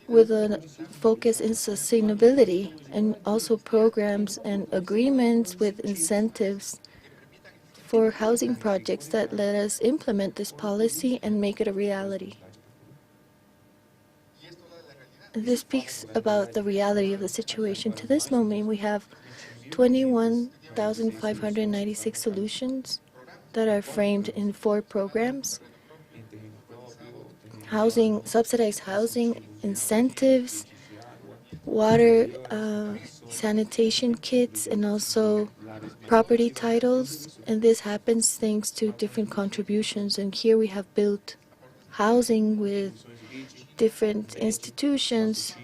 with a focus in sustainability, and also programs and agreements with incentives for housing projects that let us implement this policy and make it a reality. This speaks about the reality of the situation. To this moment, we have 21,596 solutions that are framed in 4 programs: housing, subsidized housing, incentives, water sanitation kits, and also property titles. And this happens thanks to different contributions. And here we have built housing with different institutions,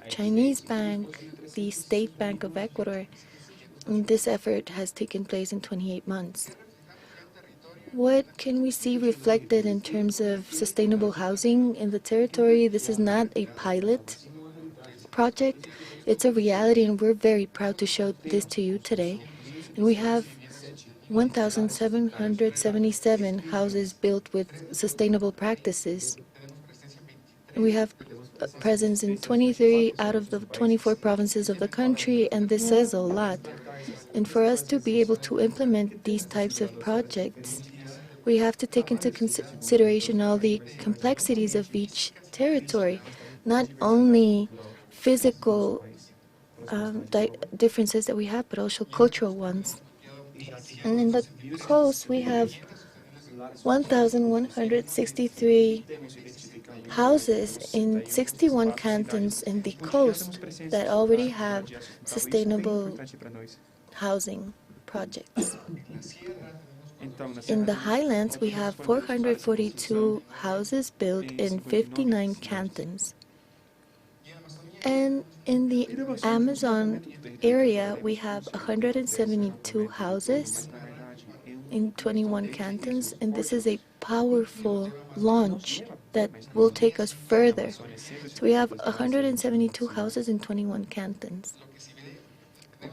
Chinese Bank, the State Bank of Ecuador. And this effort has taken place in 28 months. What can we see reflected in terms of sustainable housing in the territory? This is not a pilot project. It's a reality, and we're very proud to show this to you today. And we have 1,777 houses built with sustainable practices. And we have a presence in 23 out of the 24 provinces of the country, and this says a lot. And for us to be able to implement these types of projects, we have to take into consideration all the complexities of each territory, not only physical differences that we have, but also cultural ones. And in the coast, we have 1,163 houses in 61 cantons in the coast that already have sustainable housing projects. In the highlands, we have 442 houses built in 59 cantons. And in the Amazon area, we have 172 houses in 21 cantons, and this is a powerful launch that will take us further. So we have 172 houses in 21 cantons.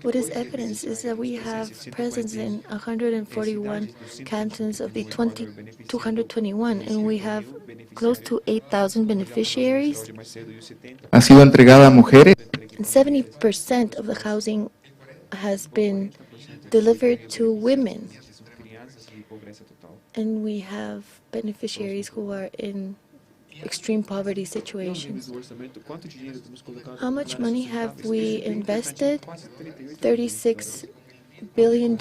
What is evidence is that we have presence in 141 cantons of the 221, and we have close to 8,000 beneficiaries. Ha sido entregada a mujeres. And 70% of the housing has been delivered to women. And we have beneficiaries who are in extreme poverty situations. How much money have we invested? $36 billion.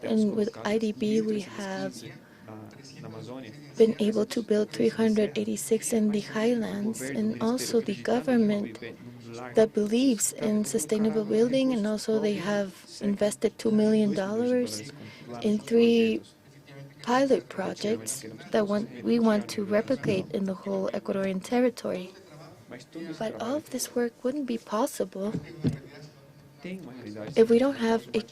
And with IDB, we have been able to build 386 in the highlands. And also the government that believes in sustainable building, and also they have invested $2 million in 3 pilot projects that we want to replicate in the whole Ecuadorian territory. But all of this work wouldn't be possible if we don't have a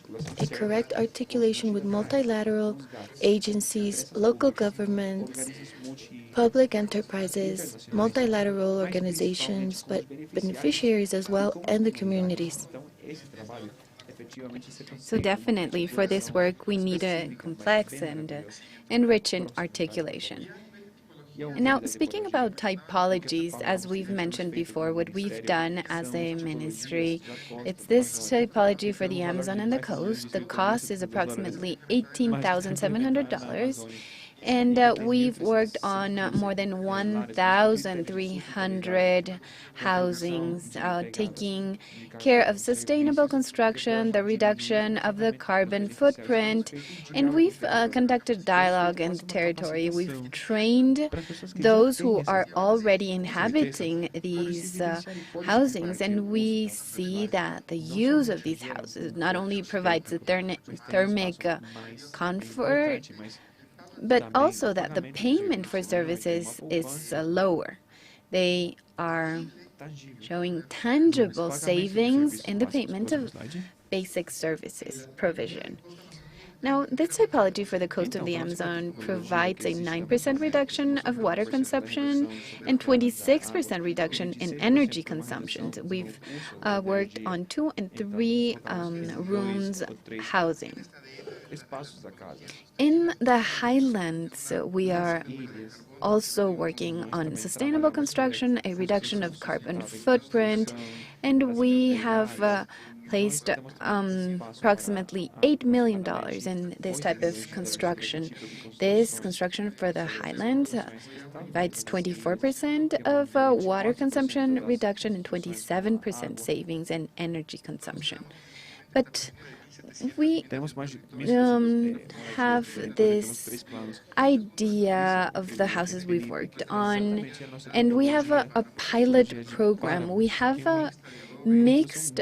correct articulation with multilateral agencies, local governments, public enterprises, multilateral organizations, but beneficiaries as well, and the communities. So definitely, for this work, we need a complex and enriching articulation. And now, speaking about typologies, as we've mentioned before, what we've done as a ministry, it's this typology for the Amazon and the coast. The cost is approximately $18,700. And we've worked on more than 1,300 housings, taking care of sustainable construction, the reduction of the carbon footprint, and we've conducted dialogue in the territory. We've trained those who are already inhabiting these housings, and we see that the use of these houses not only provides a thermic comfort, but also that the payment for services is lower. They are showing tangible savings in the payment of basic services provision. Now, this typology for the coast of the Amazon provides a 9% reduction of water consumption and 26% reduction in energy consumption. We've worked on 2 and 3 rooms housing. In the highlands, we are also working on sustainable construction, a reduction of carbon footprint, and we have placed approximately $8 million in this type of construction. This construction for the highlands provides 24% of water consumption reduction and 27% savings in energy consumption. But we have this idea of the houses we've worked on, and we have a pilot program. We have a mixed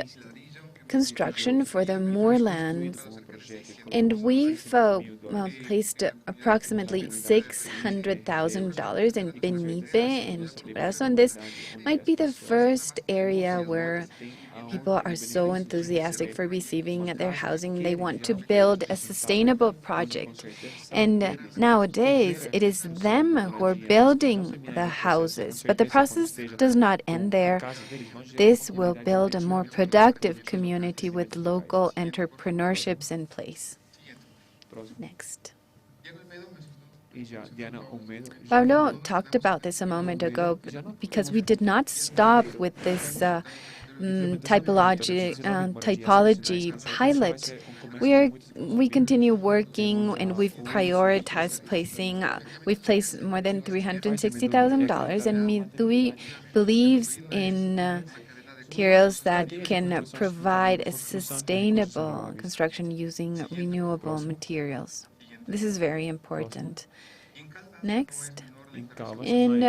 construction for the moorlands, and we've placed approximately $600,000 in Benipe and Chimborazo, and this might be the first area where people are so enthusiastic for receiving their housing. They want to build a sustainable project. And nowadays, it is them who are building the houses. But the process does not end there. This will build a more productive community with local entrepreneurships in place. Next. Pablo talked about this a moment ago because we did not stop with this typology pilot. We continue working, and we've prioritized placing. We've placed more than $360,000, and Mitsui believes in materials that can provide a sustainable construction using renewable materials. This is very important. Next. And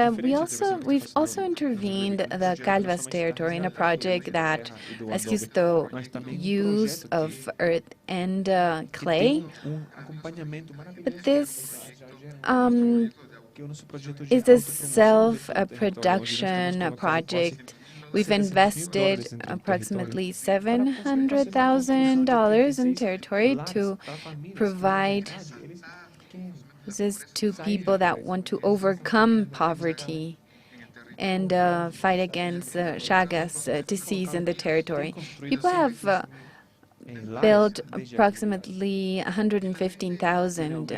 we've also intervened the Calvas territory in a project that rescues the use of earth and clay. But this is a self-production project. We've invested approximately $700,000 in territory to provide this is to people that want to overcome poverty and fight against Chagas disease in the territory. People have built approximately 115,000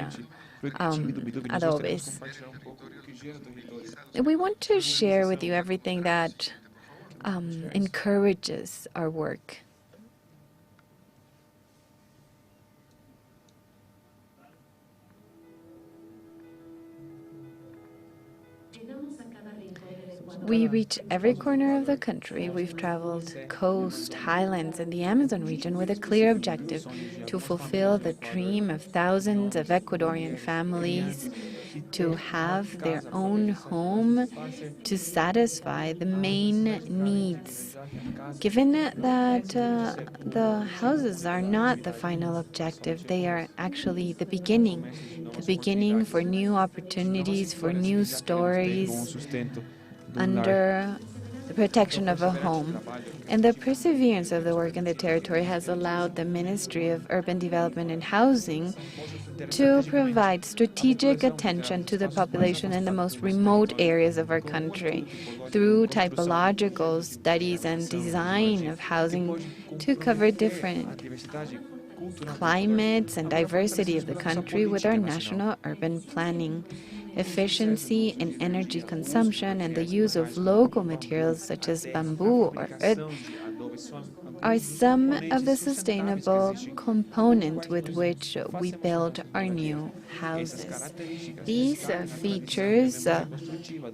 adobes. We want to share with you everything that encourages our work. We reach every corner of the country. We've traveled coast, highlands, and the Amazon region with a clear objective to fulfill the dream of thousands of Ecuadorian families to have their own home to satisfy the main needs. Given that the houses are not the final objective, they are actually the beginning for new opportunities, for new stories under the protection of a home. And the perseverance of the work in the territory has allowed the Ministry of Urban Development and Housing to provide strategic attention to the population in the most remote areas of our country through typological studies and design of housing to cover different climates and diversity of the country with our national urban planning. Efficiency in energy consumption and the use of local materials such as bamboo or earth are some of the sustainable components with which we build our new houses. These features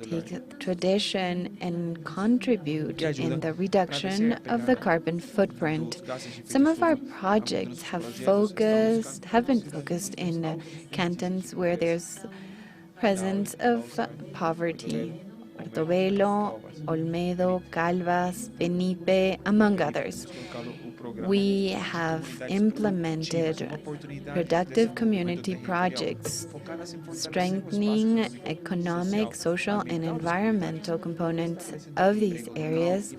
take tradition and contribute in the reduction of the carbon footprint. Some of our projects have been focused in cantons where there's presence of poverty. Portobelo, Olmedo, Calvas, Benipe, among others. We have implemented productive community projects, strengthening economic, social, and environmental components of these areas,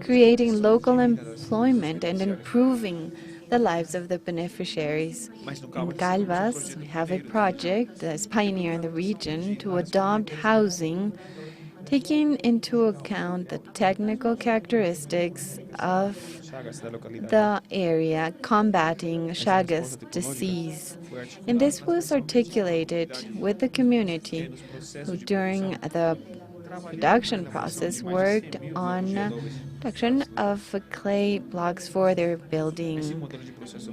creating local employment and improving the lives of the beneficiaries. In Calvas, we have a project that is pioneer in the region to adopt housing taking into account the technical characteristics of the area, combating Chagas disease. And this was articulated with the community who during the production process worked on production of clay blocks for their building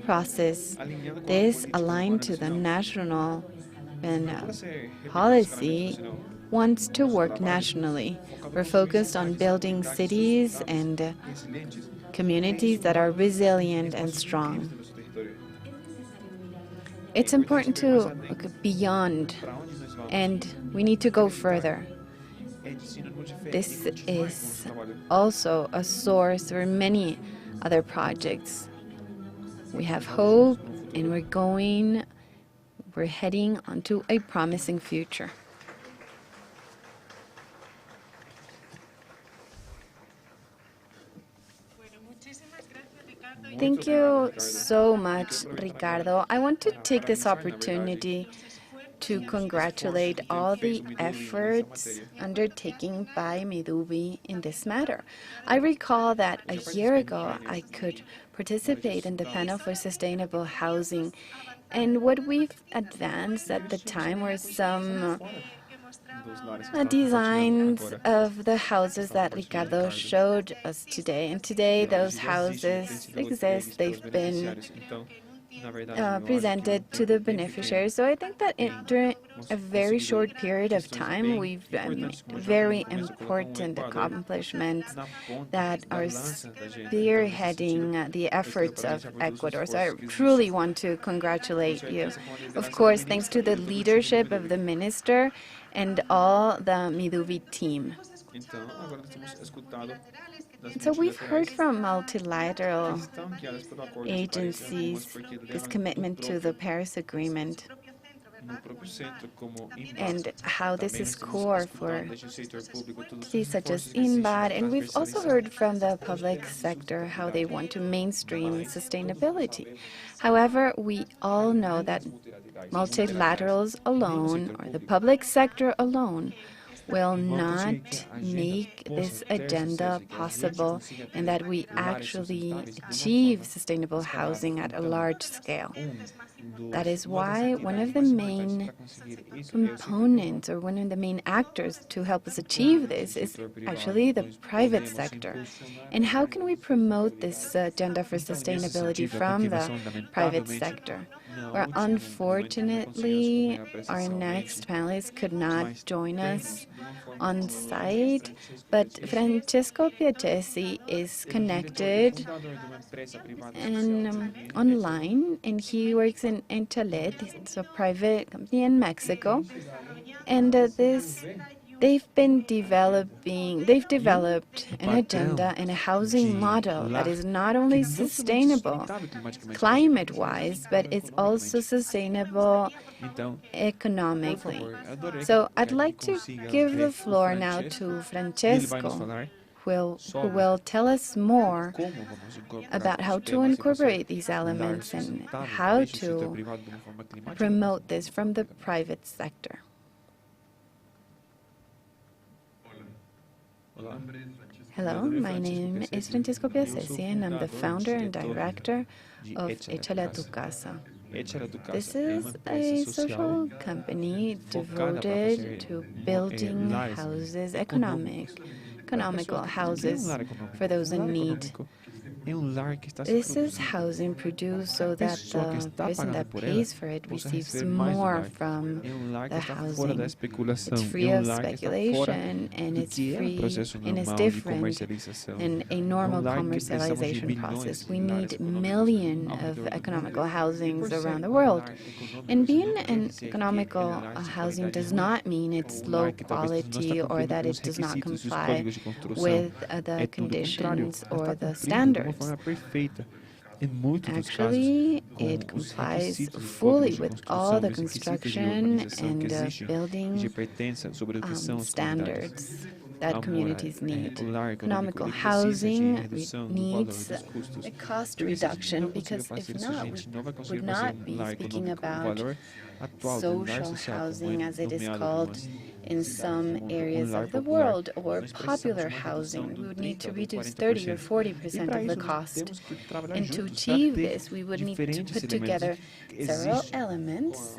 process. This aligned to the national policy wants to work nationally. We're focused on building cities and communities that are resilient and strong. It's important to look beyond, and we need to go further. This is also a source for many other projects. We have hope, and we're heading onto a promising future. Thank you so much, Ricardo. I want to take this opportunity to congratulate all the efforts undertaken by Midubi in this matter. I recall that a year ago I could participate in the panel for sustainable housing, and what we've advanced at the time were some designs of the houses that Ricardo showed us today. And today those houses exist. They've been presented to the beneficiaries. So I think that during a very short period of time, we've made very important accomplishments that are spearheading the efforts of Ecuador. So I truly want to congratulate you. Of course, thanks to the leadership of the minister and all the Midubi team. So we've heard from multilateral agencies this commitment to the Paris Agreement and how this is core for cities such as INBAD. And we've also heard from the public sector how they want to mainstream sustainability. However, we all know that multilaterals alone, or the public sector alone, will not make this agenda possible, and that we actually achieve sustainable housing at a large scale. That is why one of the main components, or one of the main actors to help us achieve this, is actually the private sector. And how can we promote this agenda for sustainability from the private sector? Where unfortunately our next panelist could not join us on site, but Francesco Piacesi is connected and online, and he works in Chalet. It's a private company in Mexico, And they've developed an agenda and a housing model that is not only sustainable climate-wise, but it's also sustainable economically. So I'd like to give the floor now to Francesco, who will tell us more about how to incorporate these elements and how to promote this from the private sector. Hello, my name is Francesco Piacesi, and I'm the founder and director of Échale a tu casa. This is a social company devoted to building houses, economical houses for those in need. This is housing produced so that the person that pays for it receives more from the housing. It's free of speculation, and it's free and it's different in a normal commercialization process. We need millions of economical housings around the world. And being an economical housing does not mean it's low quality or that it does not comply with the conditions or the standards. Actually, it complies fully with all the construction and building standards that communities need. Economical housing needs a cost reduction, because if not, we would not be speaking about social housing, as it is called in some areas of the world, or popular housing. We would need to reduce 30 or 40% of the cost. And to achieve this, we would need to put together several elements,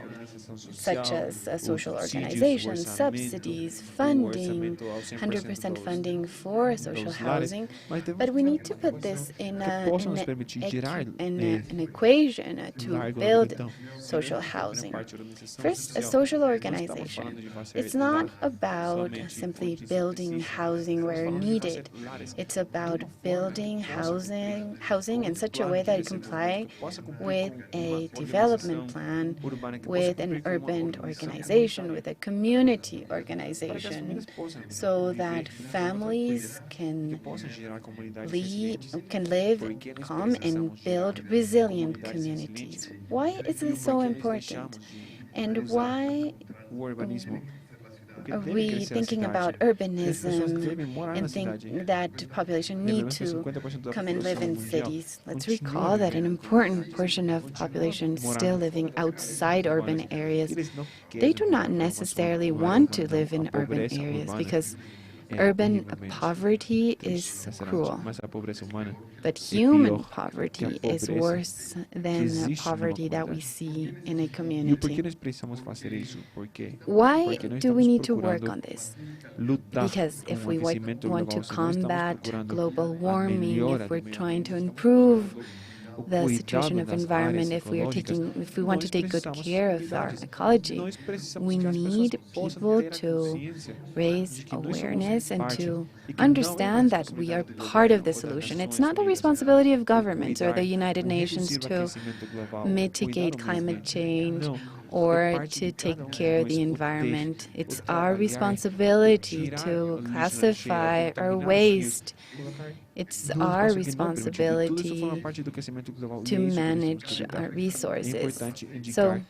such as social organizations, subsidies, funding, 100% funding for social housing. But we need to put this in an equation to build social housing. First, a social organization. It's not about simply building housing where needed. It's about building housing in such a way that it complies with a development plan, with an urban organization, with a community organization, so that families can live calm and build resilient communities. Why is this so important? And why are we thinking about urbanism and think that population need to come and live in cities? Let's recall that an important portion of population still living outside urban areas, they do not necessarily want to live in urban areas, because urban poverty is cruel, but human poverty is worse than the poverty that we see in a community. Why do we need to work on this? Because if we want to combat global warming, if we're trying to improve the situation of environment, if we want to take good care of our ecology, we need people to raise awareness and to understand that we are part of the solution. It's not the responsibility of governments or the United Nations to mitigate climate change or to take care of the environment. It's our responsibility to classify our waste. It's our responsibility to manage our resources. So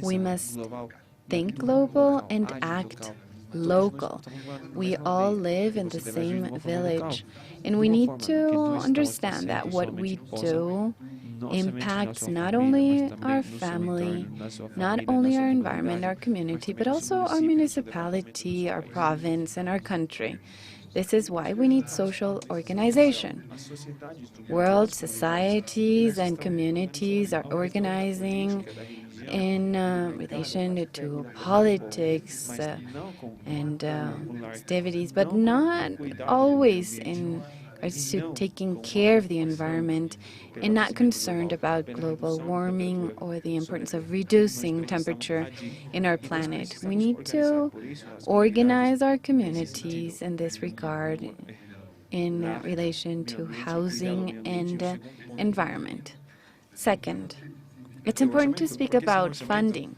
we must think global and act local. We all live in the same village, and we need to understand that what we do impacts not only our family, not only our environment, our community, but also our municipality, our province, and our country. This is why we need social organization. World societies and communities are organizing in relation to politics and activities, but not always in regards to taking care of the environment and not concerned about global warming or the importance of reducing temperature in our planet. We need to organize our communities in this regard in relation to housing and environment. Second, it's important to speak about funding.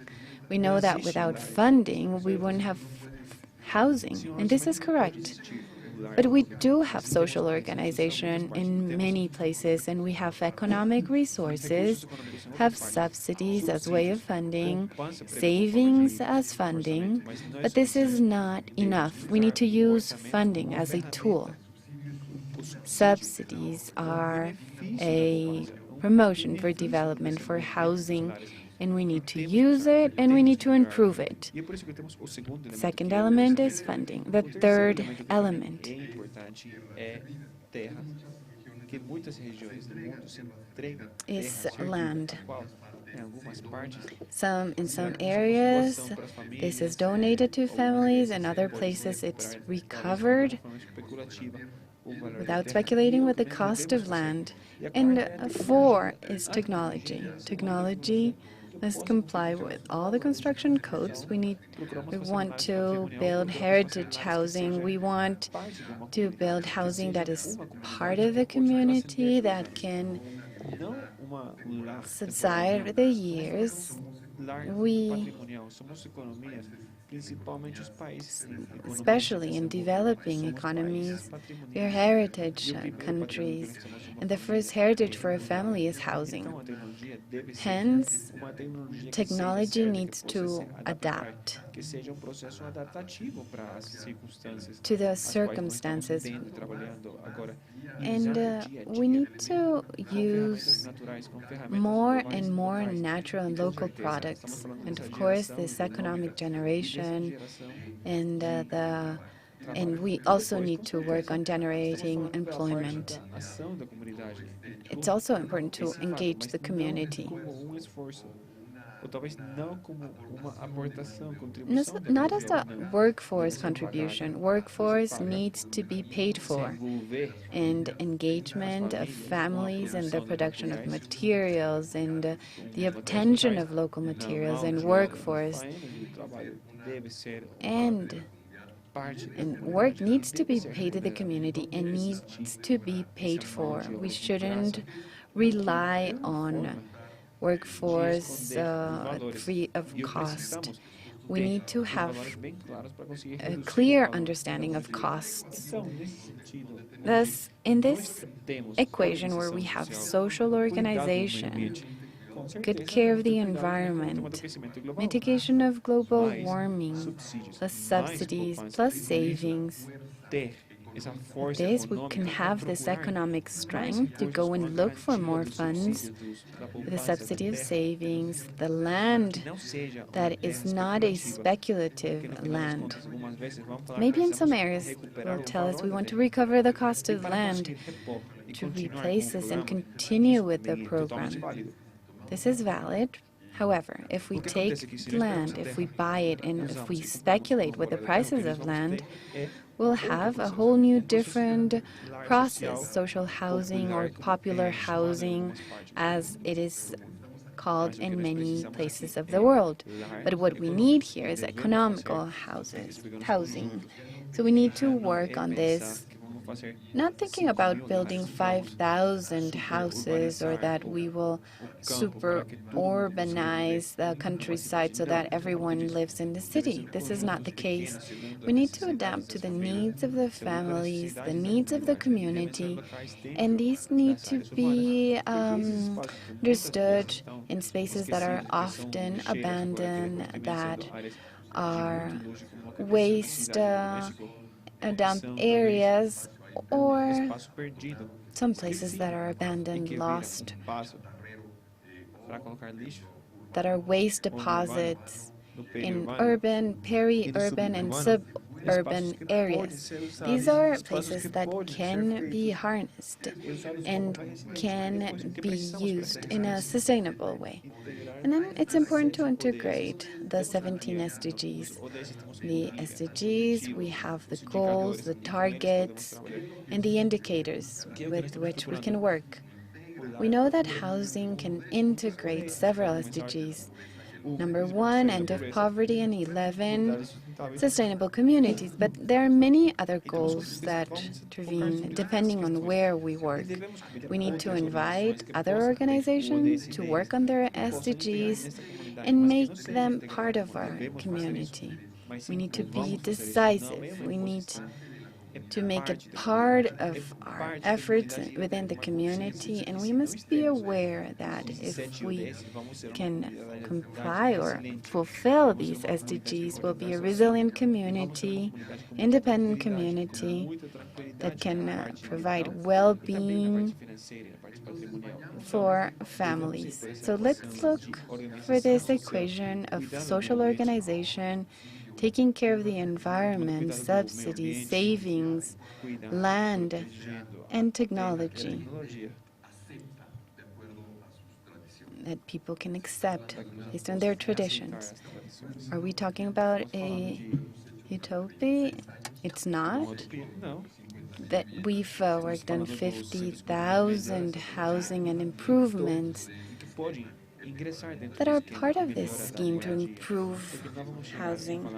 We know that without funding, we wouldn't have housing, and this is correct. But we do have social organization in many places, and we have economic resources, have subsidies as way of funding, savings as funding, but this is not enough. We need to use funding as a tool. Subsidies are a promotion for development, for housing, and we need to use it and we need to improve it. Second element is funding. The third element is land. In some areas, this is donated to families, and other places it's recovered without speculating with the cost of land. And four is technology. Technology must comply with all the construction codes. We want to build heritage housing. We want to build housing that is part of the community, that can subside with the years. Especially in developing economies, we are heritage countries, and the first heritage for a family is housing. Hence, technology needs to adapt to the circumstances, and we need to use more and more natural and local products, and of course this economic generation, and we also need to work on generating employment. It's also important to engage the community. Not as a workforce contribution. Workforce needs to be paid for, and engagement of families in the production of materials and the obtention of local materials and workforce. And work needs to be paid to the community and needs to be paid for. We shouldn't rely on workforce free of cost. We need to have a clear understanding of costs. Thus, in this equation where we have social organization, good care of the environment, mitigation of global warming, plus subsidies, plus savings, we can have this economic strength to go and look for more funds, the subsidy of savings, the land that is not a speculative land. Maybe in some areas will tell us we want to recover the cost of land to replace this and continue with the program. This is valid. However, if we take land, if we buy it, and if we speculate with the prices of land, we'll have a whole new different process, social housing or popular housing, as it is called in many places of the world. But what we need here is economical housing. So we need to work on this, not thinking about building 5,000 houses or that we will super urbanize the countryside so that everyone lives in the city. This is not the case. We need to adapt to the needs of the families, the needs of the community, and these need to be understood in spaces that are often abandoned, that are waste dump areas, or some places that are abandoned, lost, that are waste deposits in urban, peri-urban, and suburban areas. These are places that can be harnessed and can be used in a sustainable way. And then it's important to integrate the 17 SDGs. The SDGs, we have the goals, the targets, and the indicators with which we can work. We know that housing can integrate several SDGs. Number 1, end of poverty, and 11, sustainable communities. But there are many other goals that intervene depending on where we work. We need to invite other organizations to work on their SDGs and make them part of our community. We need to be decisive. We need to make it part of our efforts within the community, and we must be aware that if we can comply or fulfill these SDGs, we'll be a resilient community, independent community that can provide well-being for families. So let's look for this equation of social organization, taking care of the environment, subsidies, savings, land, and technology that people can accept based on their traditions. Are we talking about a utopia? It's not. That we've worked on 50,000 housing and improvements that are part of this scheme to improve housing.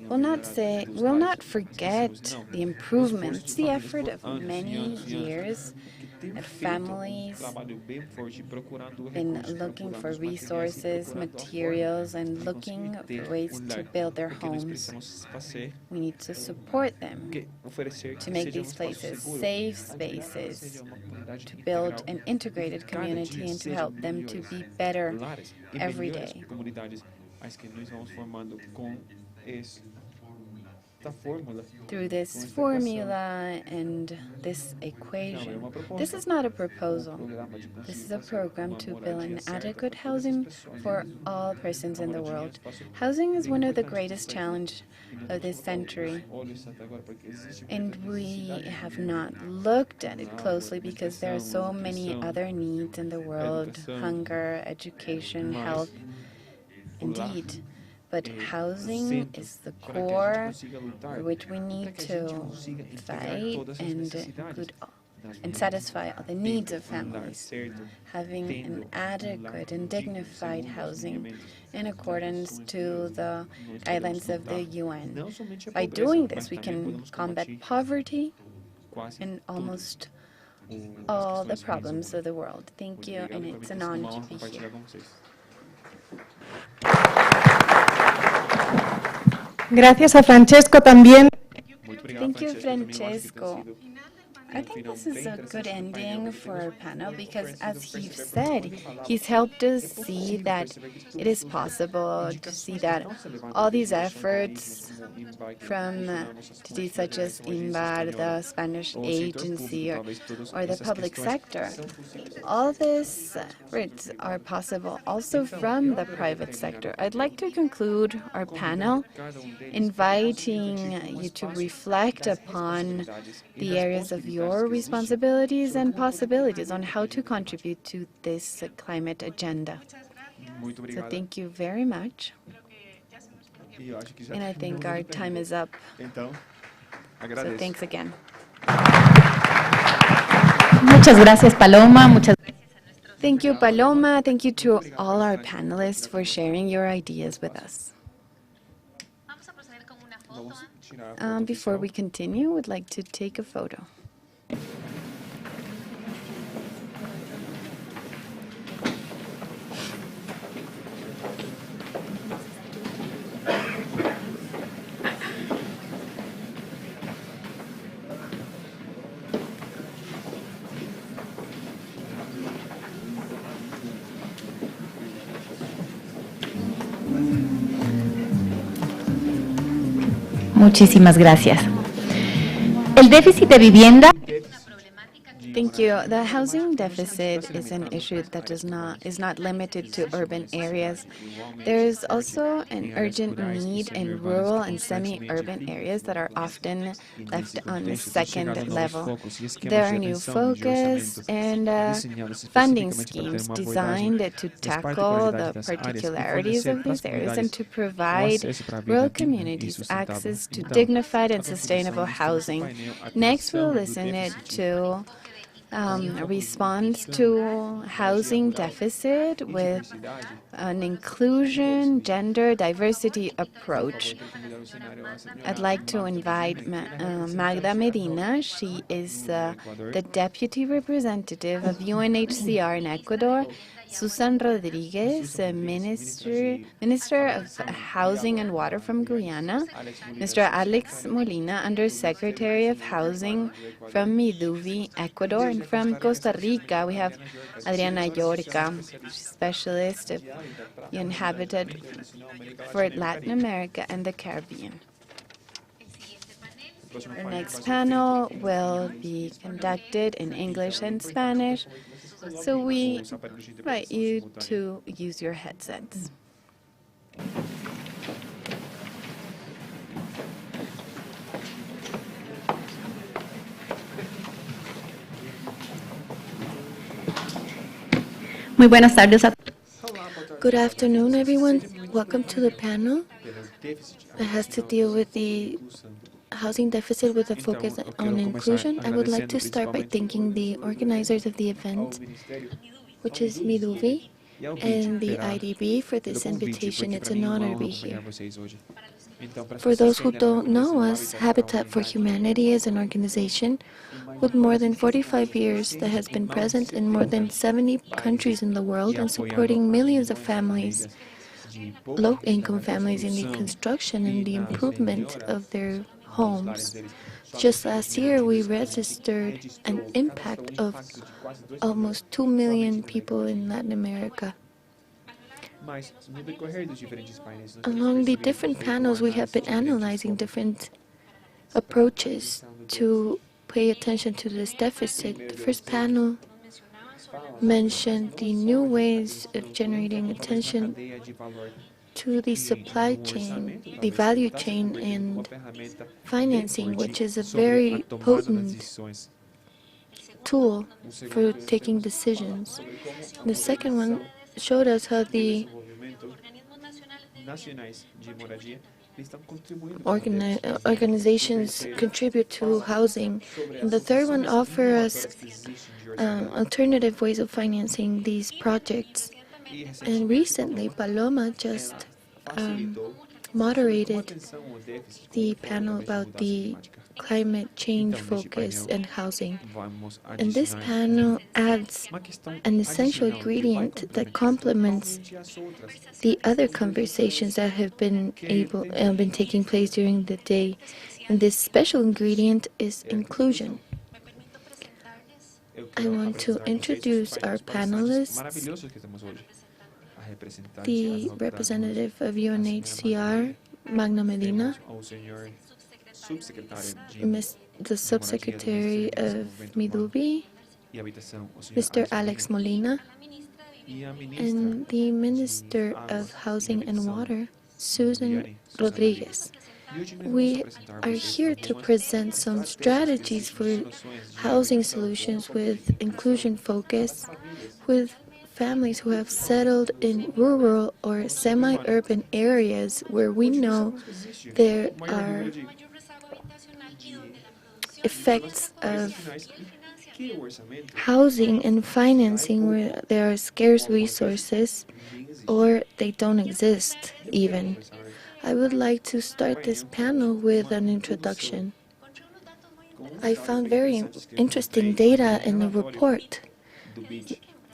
We'll not forget the improvements, the effort of many years that families been looking for resources, materials, and looking for ways to build their homes. We need to support them to make these places safe spaces, to build an integrated community, and to help them to be better every day. Through this formula and this equation. This is not a proposal. This is a program to build an adequate housing for all persons in the world. Housing is one of the greatest challenges of this century, and we have not looked at it closely because there are so many other needs in the world: hunger, education, health, indeed. But housing is the core for which we need to fight and satisfy all the needs of families. Having an adequate and dignified housing in accordance to the guidelines of the UN. By doing this, we can combat poverty and almost all the problems of the world. Thank you, and it's an honor to be here. Gracias a Francesco también. Thank you, Francesco. I think this is a good ending for our panel because, as he said, he's helped us see that it is possible to see that all these efforts from entities such as INBAR, the Spanish agency, or the public sector, all these efforts are possible also from the private sector. I'd like to conclude our panel inviting you to reflect upon the areas of your responsibilities and possibilities on how to contribute to this climate agenda. So thank you very much. And I think our time is up. So thanks again. Muchas gracias, Paloma. Muchas Thank you, Paloma. Thank you to all our panelists for sharing your ideas with us. Before we continue, we'd like to take a photo. Muchísimas gracias. El déficit de vivienda. Thank you. The housing deficit is an issue that is not limited to urban areas. There is also an urgent need in rural and semi-urban areas that are often left on the second level. There are new focus and funding schemes designed to tackle the particularities of these areas and to provide rural communities access to dignified and sustainable housing. Next, we'll listen to a response to housing deficit with an inclusion, gender diversity approach. I'd like to invite Magda Medina. She is the deputy representative of UNHCR in Ecuador, Susan Rodriguez, Minister of Housing and Water from Guyana, Mr. Alex Molina, Undersecretary of Housing from Miduvi, Ecuador, and from Costa Rica, we have Adriana Yorca, specialist of the inhabited for Latin America and the Caribbean. Our next panel will be conducted in English and Spanish, so we invite you to use your headsets. Muy buenas tardes a Good afternoon, everyone. Welcome to the panel that has to deal with the housing deficit with a focus on inclusion. I would like to start by thanking the organizers of the event, which is Miduvi, and the IDB for this invitation. It's an honor to be here. For those who don't know us, Habitat for Humanity is an organization with more than 45 years that has been present in more than 70 countries in the world and supporting millions of families, low-income families, in the construction and the improvement of their homes. Just last year, we registered an impact of almost 2 million people in Latin America. Along the different panels, we have been analyzing different approaches to pay attention to this deficit. The first panel mentioned the new ways of generating attention to the supply chain, the value chain, and financing, which is a very potent tool for taking decisions. The second one showed us how the organizations contribute to housing. And the third one offers us alternative ways of financing these projects. And recently, Paloma just moderated the panel about the climate change focus and housing. And this panel adds an essential ingredient that complements the other conversations that have been taking place during the day. And this special ingredient is inclusion. I want to introduce our panelists. The representative of UNHCR, Magna Medina, the subsecretary of Miduvi, Mr. Alex Molina, and the Minister of Housing and Water, Susan Rodriguez. We are here to present some strategies for housing solutions with inclusion focus, with families who have settled in rural or semi-urban areas where we know there are effects of housing and financing where there are scarce resources or they don't exist even. I would like to start this panel with an introduction. I found very interesting data in the report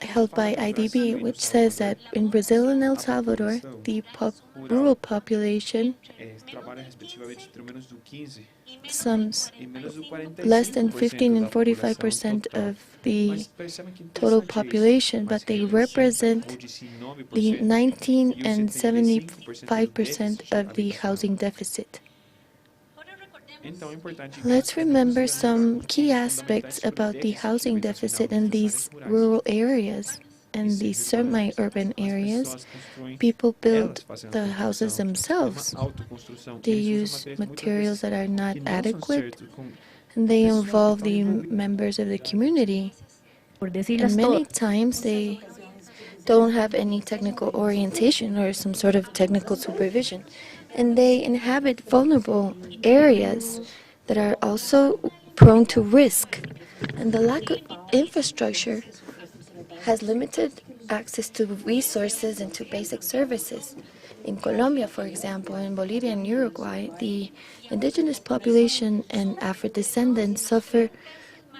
held by IDB, which says that in Brazil and El Salvador, the rural population sums less than 15 and 45% of the total population, but they represent the 19 and 75% of the housing deficit. Let's remember some key aspects about the housing deficit in these rural areas and these semi-urban areas. People build the houses themselves. They use materials that are not adequate, and they involve the members of the community. And many times they don't have any technical orientation or some sort of technical supervision. And they inhabit vulnerable areas that are also prone to risk. And the lack of infrastructure has limited access to resources and to basic services. In Colombia, for example, in Bolivia and Uruguay, the indigenous population and Afro-descendants suffer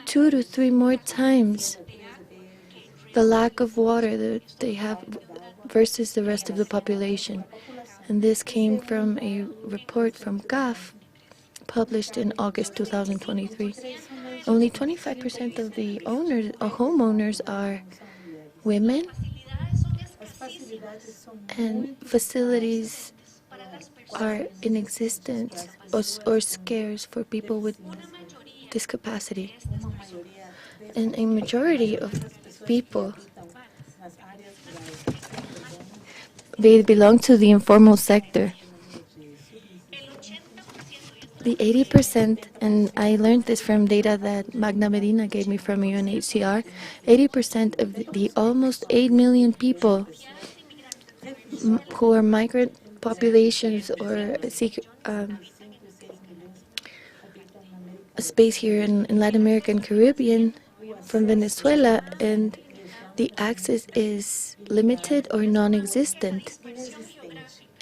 2 to 3 more times the lack of water that they have versus the rest of the population. And this came from a report from CAF published in August 2023. Only 25% of the homeowners are women, and facilities are inexistent or scarce for people with discapacity. And a majority of people, they belong to the informal sector. The 80%, and I learned this from data that Magna Medina gave me from UNHCR, 80% of the almost 8 million people who are migrant populations or seek a space here in Latin America and Caribbean from Venezuela, and the access is limited or non-existent.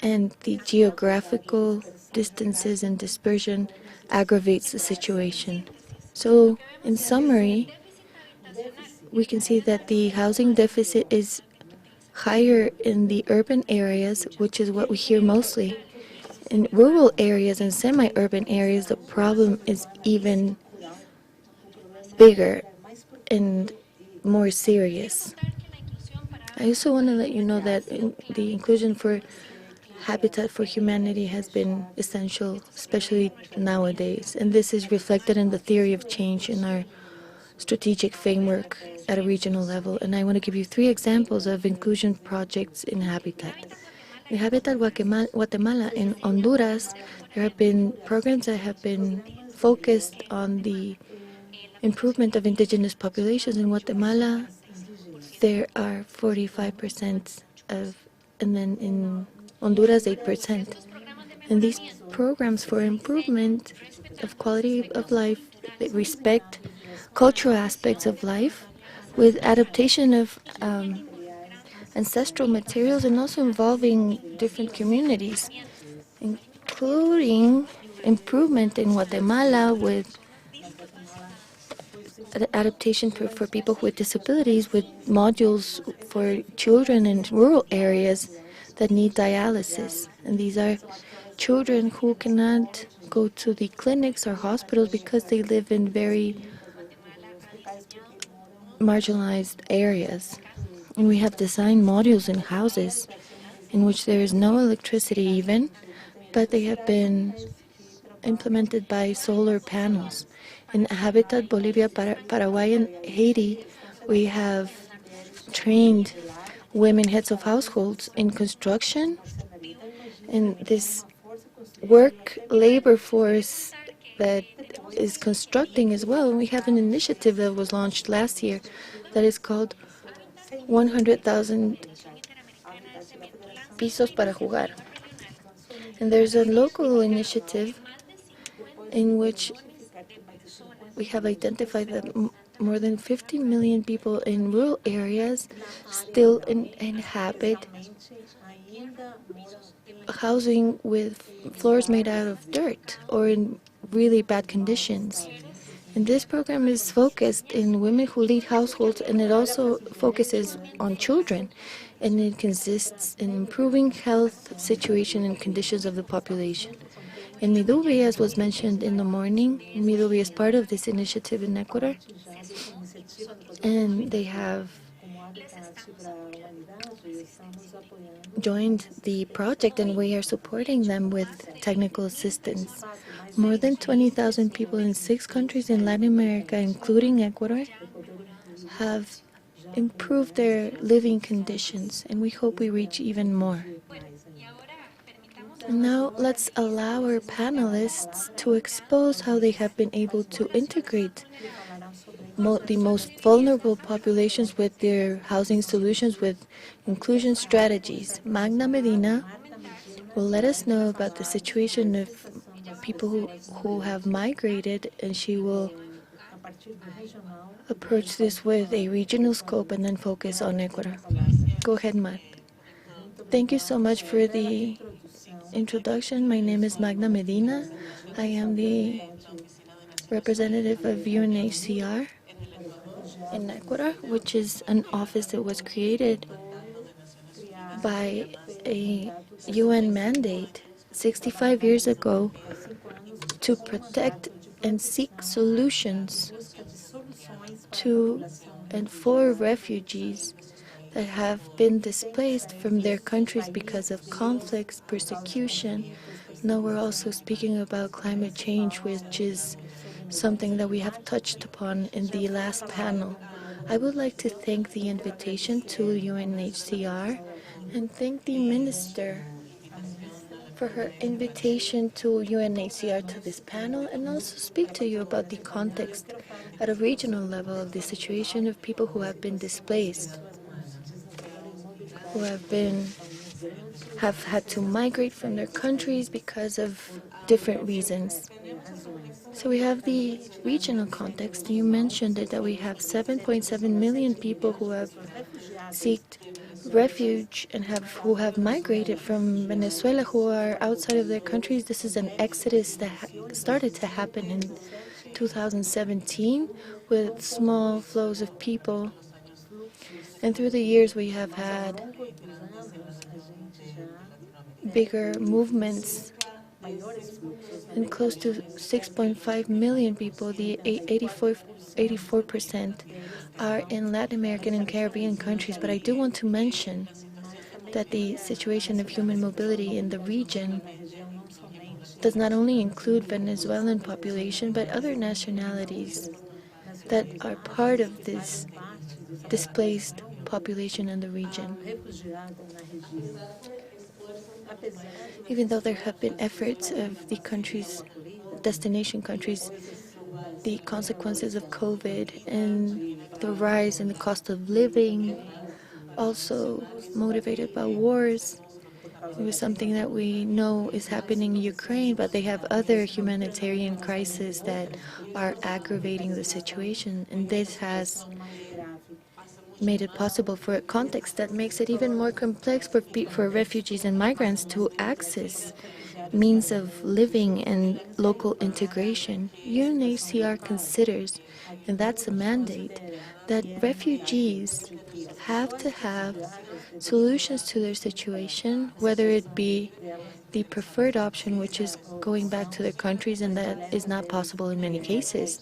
And the geographical distances and dispersion aggravates the situation. So, in summary, we can see that the housing deficit is higher in the urban areas, which is what we hear mostly. In rural areas and semi-urban areas, the problem is even bigger and more serious. I also want to let you know that the inclusion for Habitat for Humanity has been essential, especially nowadays, and this is reflected in the theory of change in our strategic framework at a regional level. And I want to give you 3 examples of inclusion projects in Habitat. In Habitat Guatemala in Honduras, there have been programs that have been focused on the improvement of indigenous populations. In Guatemala, there are 45% and then in Honduras, 8%. And these programs for improvement of quality of life, that respect cultural aspects of life, with adaptation of ancestral materials, and also involving different communities, including improvement in Guatemala with adaptation for people with disabilities, with modules for children in rural areas that need dialysis. And these are children who cannot go to the clinics or hospitals because they live in very marginalized areas. And we have designed modules in houses in which there is no electricity even, but they have been implemented by solar panels. In Habitat Bolivia, Paraguay, and Haiti, we have trained women heads of households in construction, and this labor force that is constructing as well. And we have an initiative that was launched last year that is called 100,000 pisos para jugar. And there's a local initiative in which we have identified that more than 50 million people in rural areas still inhabit housing with floors made out of dirt or in really bad conditions. And this program is focused in women who lead households, and it also focuses on children. And it consists in improving health situation and conditions of the population. In Midubi, as was mentioned in the morning, Midubi is part of this initiative in Ecuador, and they have joined the project, and we are supporting them with technical assistance. More than 20,000 people in 6 countries in Latin America, including Ecuador, have improved their living conditions, and we hope we reach even more. Now let's allow our panelists to expose how they have been able to integrate the most vulnerable populations with their housing solutions with inclusion strategies. Magna Medina will let us know about the situation of people who have migrated, and she will approach this with a regional scope and then focus on Ecuador. Go ahead, Mag. Thank you so much for the introduction. My name is Magna Medina. I am the representative of UNHCR. in Ecuador, which is an office that was created by a UN mandate 65 years ago to protect and seek solutions to and for refugees that have been displaced from their countries because of conflicts, persecution. Now we're also speaking about climate change, which is something that we have touched upon in the last panel. I would like to thank the invitation to UNHCR and thank the Minister for her invitation to UNHCR to this panel, and also speak to you about the context at a regional level of the situation of people who have been displaced, who have had to migrate from their countries because of different reasons. So we have the regional context. You mentioned it, that we have 7.7 million people who have sought refuge and who have migrated from Venezuela, who are outside of their countries. This is an exodus that started to happen in 2017 with small flows of people. And through the years, we have had bigger movements, and close to 6.5 million people, the 84% are in Latin American and Caribbean countries. But I do want to mention that the situation of human mobility in the region does not only include Venezuelan population, but other nationalities that are part of this displaced population in the region. Even though there have been efforts of the countries, destination countries, the consequences of COVID and the rise in the cost of living, also motivated by wars. It was something that we know is happening in Ukraine, but they have other humanitarian crises that are aggravating the situation, and this has made it possible for a context that makes it even more complex for refugees and migrants to access means of living and local integration. UNHCR considers, and that's a mandate, that refugees have to have solutions to their situation, whether it be the preferred option, which is going back to their countries, and that is not possible in many cases,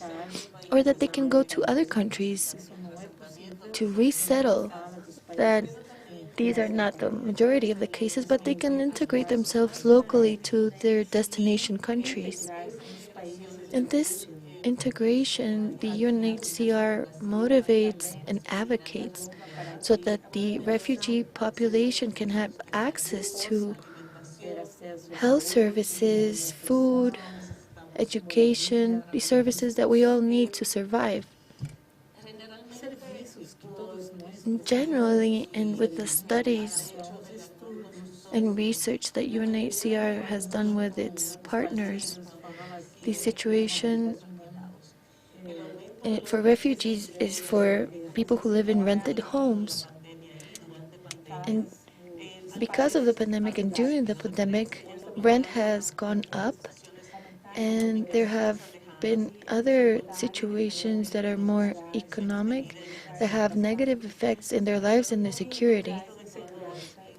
or that they can go to other countries to resettle, that these are not the majority of the cases, but they can integrate themselves locally to their destination countries. And this integration, the UNHCR motivates and advocates so that the refugee population can have access to health services, food, education, the services that we all need to survive. Generally, and with the studies and research that UNHCR has done with its partners, the situation for refugees is for people who live in rented homes. And because of the pandemic and during the pandemic, rent has gone up, and there have been other situations that are more economic that have negative effects in their lives and their security.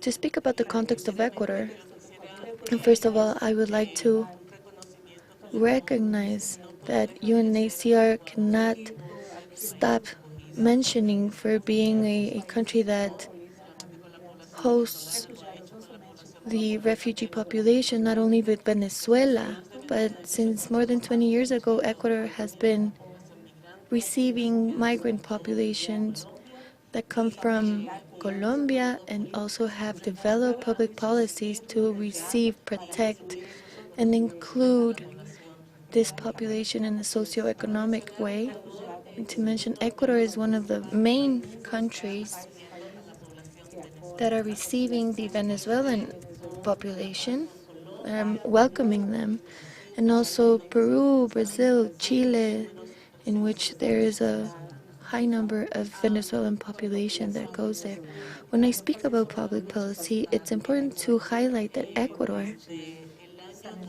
To speak about the context of Ecuador, and first of all, I would like to recognize that UNHCR cannot stop mentioning for being a country that hosts the refugee population, not only with Venezuela, but since more than 20 years ago, Ecuador has been receiving migrant populations that come from Colombia, and also have developed public policies to receive, protect, and include this population in a socioeconomic way. And to mention, Ecuador is one of the main countries that are receiving the Venezuelan population, welcoming them, and also Peru, Brazil, Chile, in which there is a high number of Venezuelan population that goes there. When I speak about public policy, it's important to highlight that Ecuador,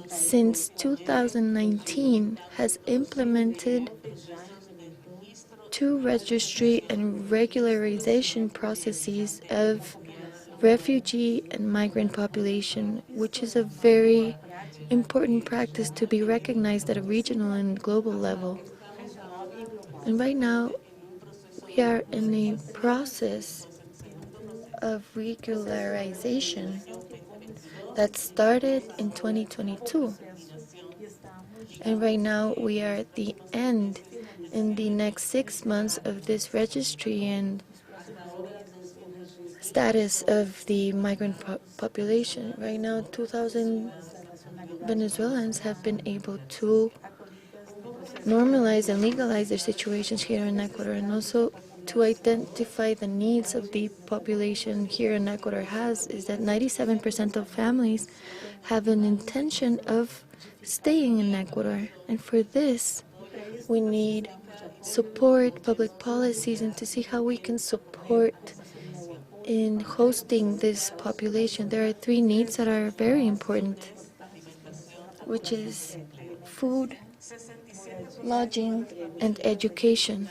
since 2019, has implemented 2 registry and regularization processes of refugee and migrant population, which is a very important practice to be recognized at a regional and global level. And right now, we are in a process of regularization that started in 2022. And right now, we are at the end in the next 6 months of this registry and status of the migrant population. Right now, 2,000 Venezuelans have been able to normalize and legalize their situations here in Ecuador, and also to identify the needs of the population here in Ecuador is that 97% of families have an intention of staying in Ecuador. And for this, we need support, public policies, and to see how we can support in hosting this population. There are 3 needs that are very important, which is food, lodging, and education.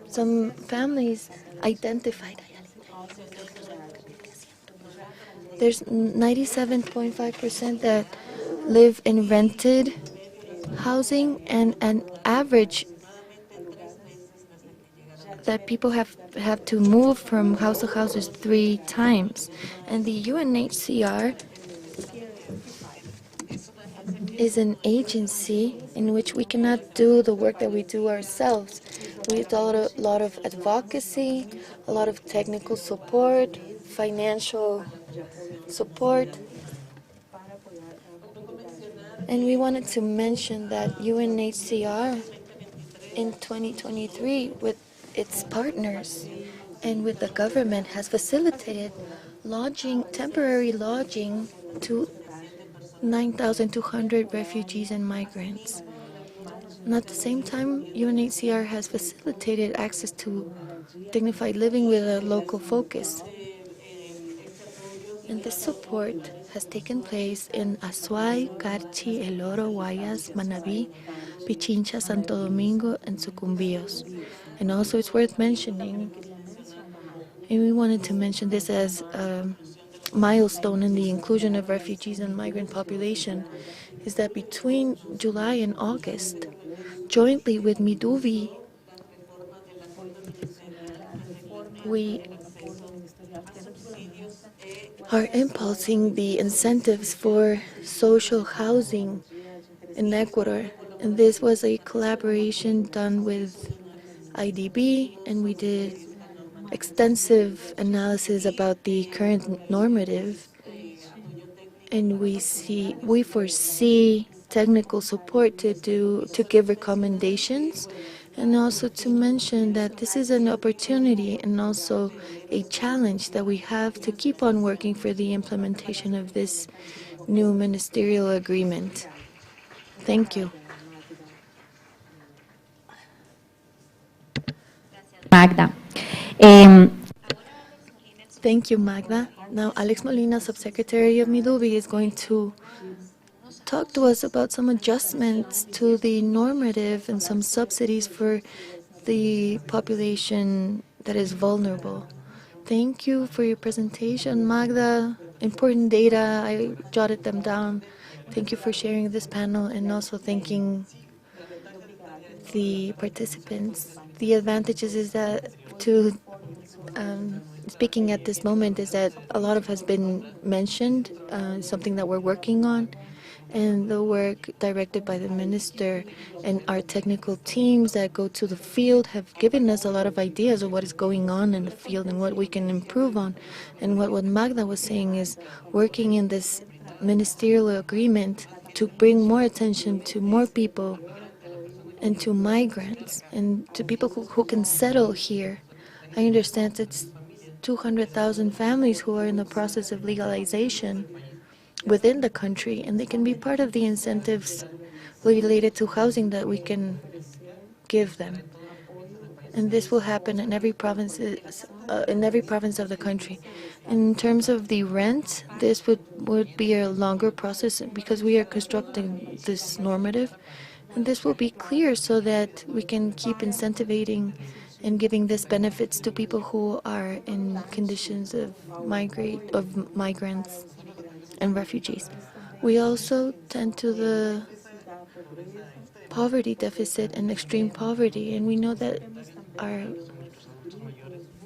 Some families identified. There's 97.5% that live in rented housing, and an average that people have to move from house to house is 3 times. And the UNHCR is an agency in which we cannot do the work that we do ourselves. We do a lot of advocacy, a lot of technical support, financial support. And we wanted to mention that UNHCR in 2023 with its partners and with the government has facilitated lodging, temporary lodging to 9,200 refugees and migrants. And at the same time, UNHCR has facilitated access to dignified living with a local focus. And this support has taken place in Azuay, Carchi, El Oro, Guayas, Manabí, Pichincha, Santo Domingo, and Sucumbíos. And also it's worth mentioning, and we wanted to mention this as a milestone in the inclusion of refugees and migrant population, is that between July and August, jointly with Miduvi, we are impulsing the incentives for social housing in Ecuador. And this was a collaboration done with IDB, and we did extensive analysis about the current normative. And we foresee technical support to give recommendations, and also to mention that this is an opportunity and also a challenge that we have to keep on working for the implementation of this new ministerial agreement. Thank you. Magda. Thank you, Magda. Now, Alex Molina, Subsecretary of Miduvi, is going to talk to us about some adjustments to the normative and some subsidies for the population that is vulnerable. Thank you for your presentation, Magda. Important data, I jotted them down. Thank you for sharing this panel and also thanking the participants. The advantages is that speaking at this moment is that a lot of has been mentioned, something that we're working on, and the work directed by the minister and our technical teams that go to the field have given us a lot of ideas of what is going on in the field and what we can improve on. And what Magda was saying is working in this ministerial agreement to bring more attention to more people and to migrants and to people who can settle here. I understand it's 200,000 families who are in the process of legalization within the country, and they can be part of the incentives related to housing that we can give them. And this will happen in every province of the country. In terms of the rent, this would be a longer process because we are constructing this normative, And this will be clear so that we can keep incentivizing and giving this benefits to people who are in conditions of migrants and refugees. We also tend to the poverty deficit and extreme poverty, and we know that our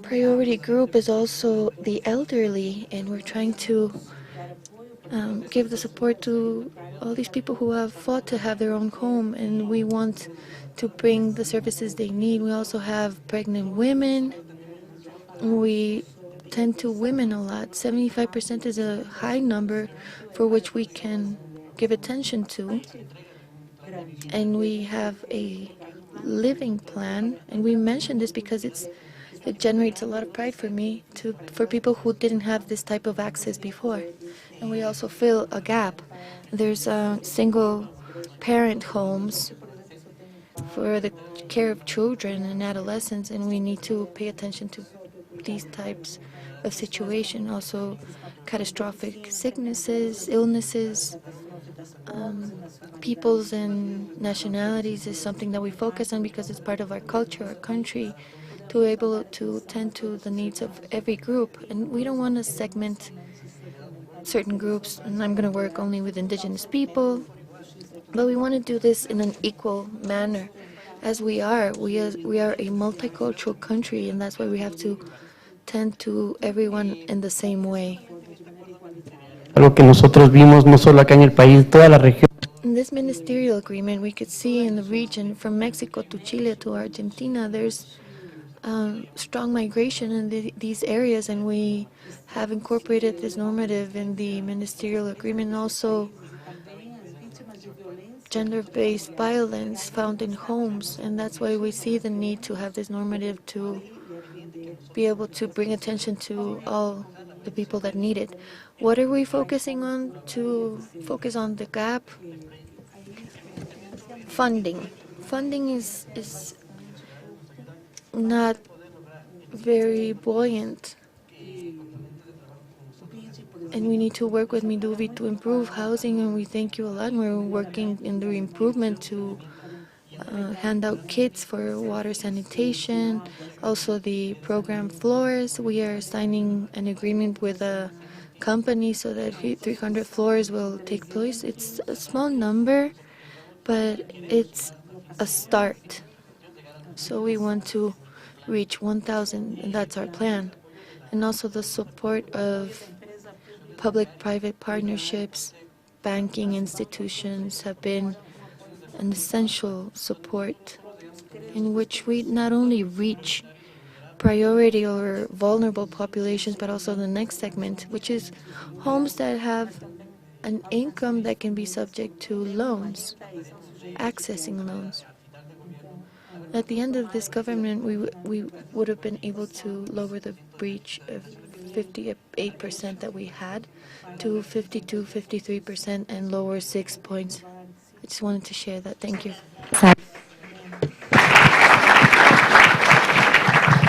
priority group is also the elderly, and we're trying to give the support to all these people who have fought to have their own home, and we want to bring the services they need. We also have pregnant women. We tend to women a lot. 75% is a high number for which we can give attention to. And we have a living plan, and we mention this because it generates a lot of pride for me for people who didn't have this type of access before. And we also fill a gap. There's single parent homes for the care of children and adolescents, and we need to pay attention to these types of situations. Also catastrophic sicknesses, illnesses, peoples and nationalities is something that we focus on because it's part of our culture, our country, to be able to tend to the needs of every group. And we don't want to segment certain groups, and I'm going to work only with indigenous people, but we want to do this in an equal manner, as we are. We are a multicultural country, and that's why we have to tend to everyone in the same way. Algo que nosotros vimos no solo acá en el país, toda la región. In this ministerial agreement, we could see in the region from Mexico to Chile to Argentina, there's strong migration in these areas, and we have incorporated this normative in the ministerial agreement. Also, gender-based violence found in homes, and that's why we see the need to have this normative to be able to bring attention to all the people that need it. What are we focusing on to focus on the gap? Funding. Funding is not very buoyant, and we need to work with Miduvi to improve housing, and we thank you a lot. We're working in the improvement to hand out kits for water sanitation, also the program floors. We are signing an agreement with a company so that 300 floors will take place. It's a small number, but it's a start. So we want to reach 1,000, and that's our plan. And also the support of public-private partnerships, banking institutions have been an essential support in which we not only reach priority or vulnerable populations, but also the next segment, which is homes that have an income that can be subject to loans, accessing loans. At the end of this government, we would have been able to lower the breach of 58% that we had to 52, 53% and lower 6 points. I just wanted to share that. Thank you.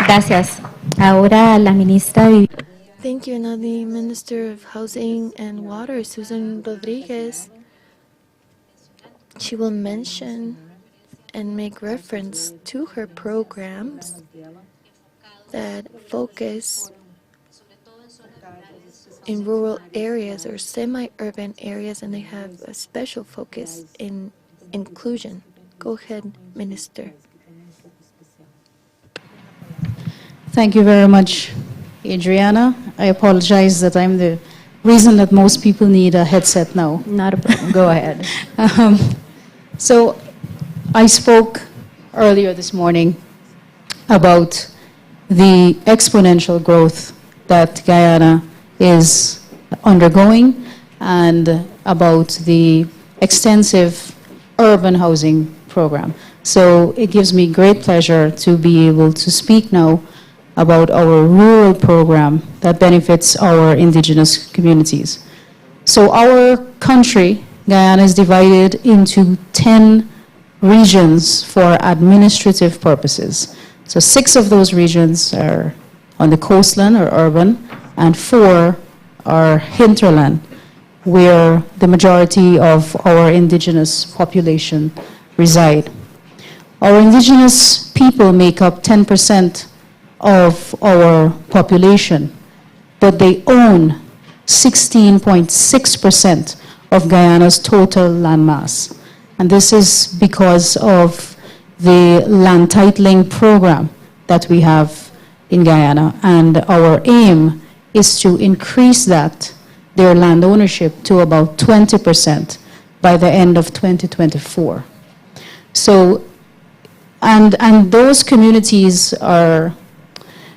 Gracias. Ahora la ministra Thank you. Now the Minister of Housing and Water, Susan Rodriguez, she will mention and make reference to her programs that focus in rural areas or semi-urban areas, and they have a special focus in inclusion. Go ahead, Minister. Thank you very much, Adriana. I apologize that I'm the reason that most people need a headset now. Not a problem. Go ahead. So I spoke earlier this morning about the exponential growth that Guyana is undergoing and about the extensive urban housing program. So it gives me great pleasure to be able to speak now about our rural program that benefits our indigenous communities. So our country, Guyana, is divided into 10 regions for administrative purposes. So 6 of those regions are on the coastline or urban, and 4 are hinterland, where the majority of our indigenous population reside. Our indigenous people make up 10% of our population, but they own 16.6% of Guyana's total landmass. And this is because of the land titling program that we have in Guyana. And our aim is to increase their land ownership to about 20% by the end of 2024. So, and those communities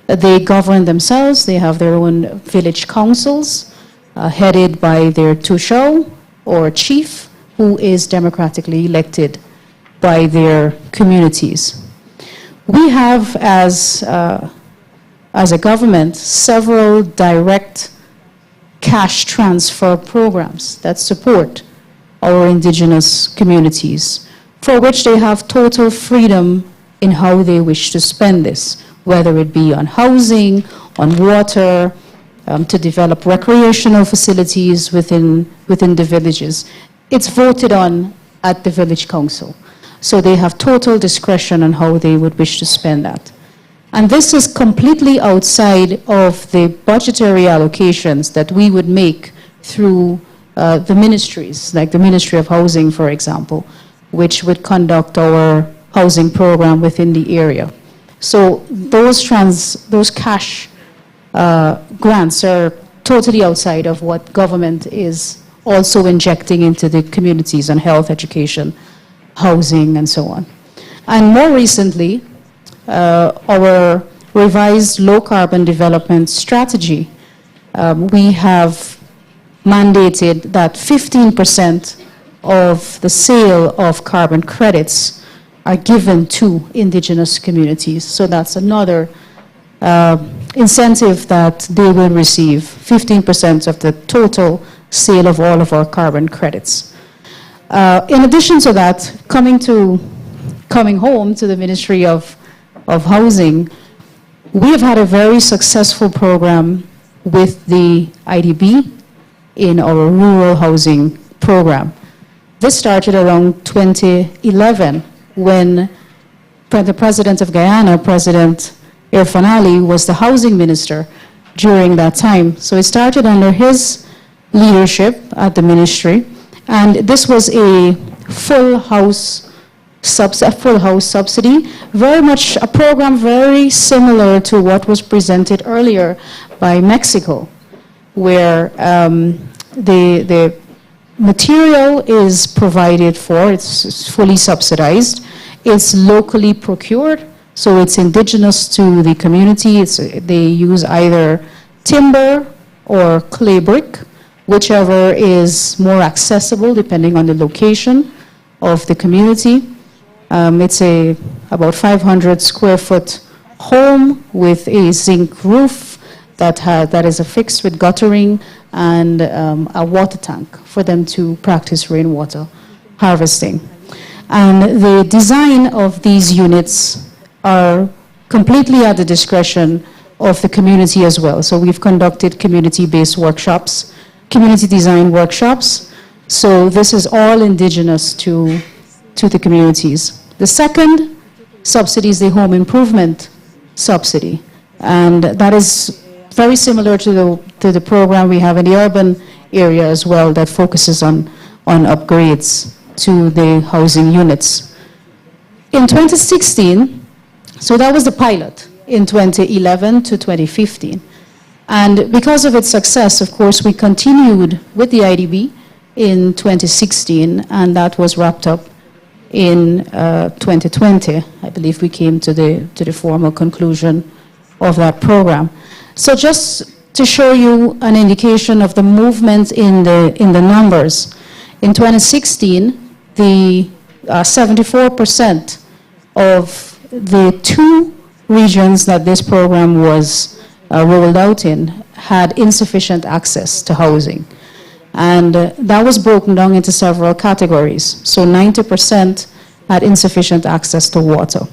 they govern themselves. They have their own village councils, headed by their tushao or chief, who is democratically elected by their communities. We have, as a government, several direct cash transfer programs that support our indigenous communities, for which they have total freedom in how they wish to spend this, whether it be on housing, on water, to develop recreational facilities within the villages. It's voted on at the village council. So they have total discretion on how they would wish to spend that. And this is completely outside of the budgetary allocations that we would make through the ministries, like the Ministry of Housing, for example, which would conduct our housing program within the area. So those cash grants are totally outside of what government is also injecting into the communities on health, education, housing, and so on. And more recently, our revised low-carbon development strategy, we have mandated that 15% of the sale of carbon credits are given to indigenous communities. So that's another incentive that they will receive, 15% of the total sale of all of our carbon credits. In addition to that, coming home to the Ministry of Housing, we have had a very successful program with the IDB in our rural housing program. This started around 2011 when the President of Guyana, President Irfan Ali, was the housing minister during that time. So it started under his leadership at the ministry, and this was a full house subsidy, very much a program very similar to what was presented earlier by Mexico, where the material is provided for, it's fully subsidized, it's locally procured, so it's indigenous to the community. They use either timber or clay brick, whichever is more accessible depending on the location of the community. It's about 500 square foot home with a zinc roof that is affixed with guttering and a water tank for them to practice rainwater harvesting. And the design of these units are completely at the discretion of the community as well. So we've conducted community-based workshops, community design workshops. So this is all indigenous to the communities. The second subsidy is the home improvement subsidy. And that is very similar to the program we have in the urban area as well, that focuses on upgrades to the housing units. In 2016, so that was the pilot in 2011 to 2015. And because of its success, of course, we continued with the IDB in 2016, and that was wrapped up in 2020. I believe we came to the formal conclusion of that program. So just to show you an indication of the movement in the numbers, in 2016, the 74% of the 2 regions that this program was rolled out in had insufficient access to housing. And that was broken down into several categories. So 90% had insufficient access to water.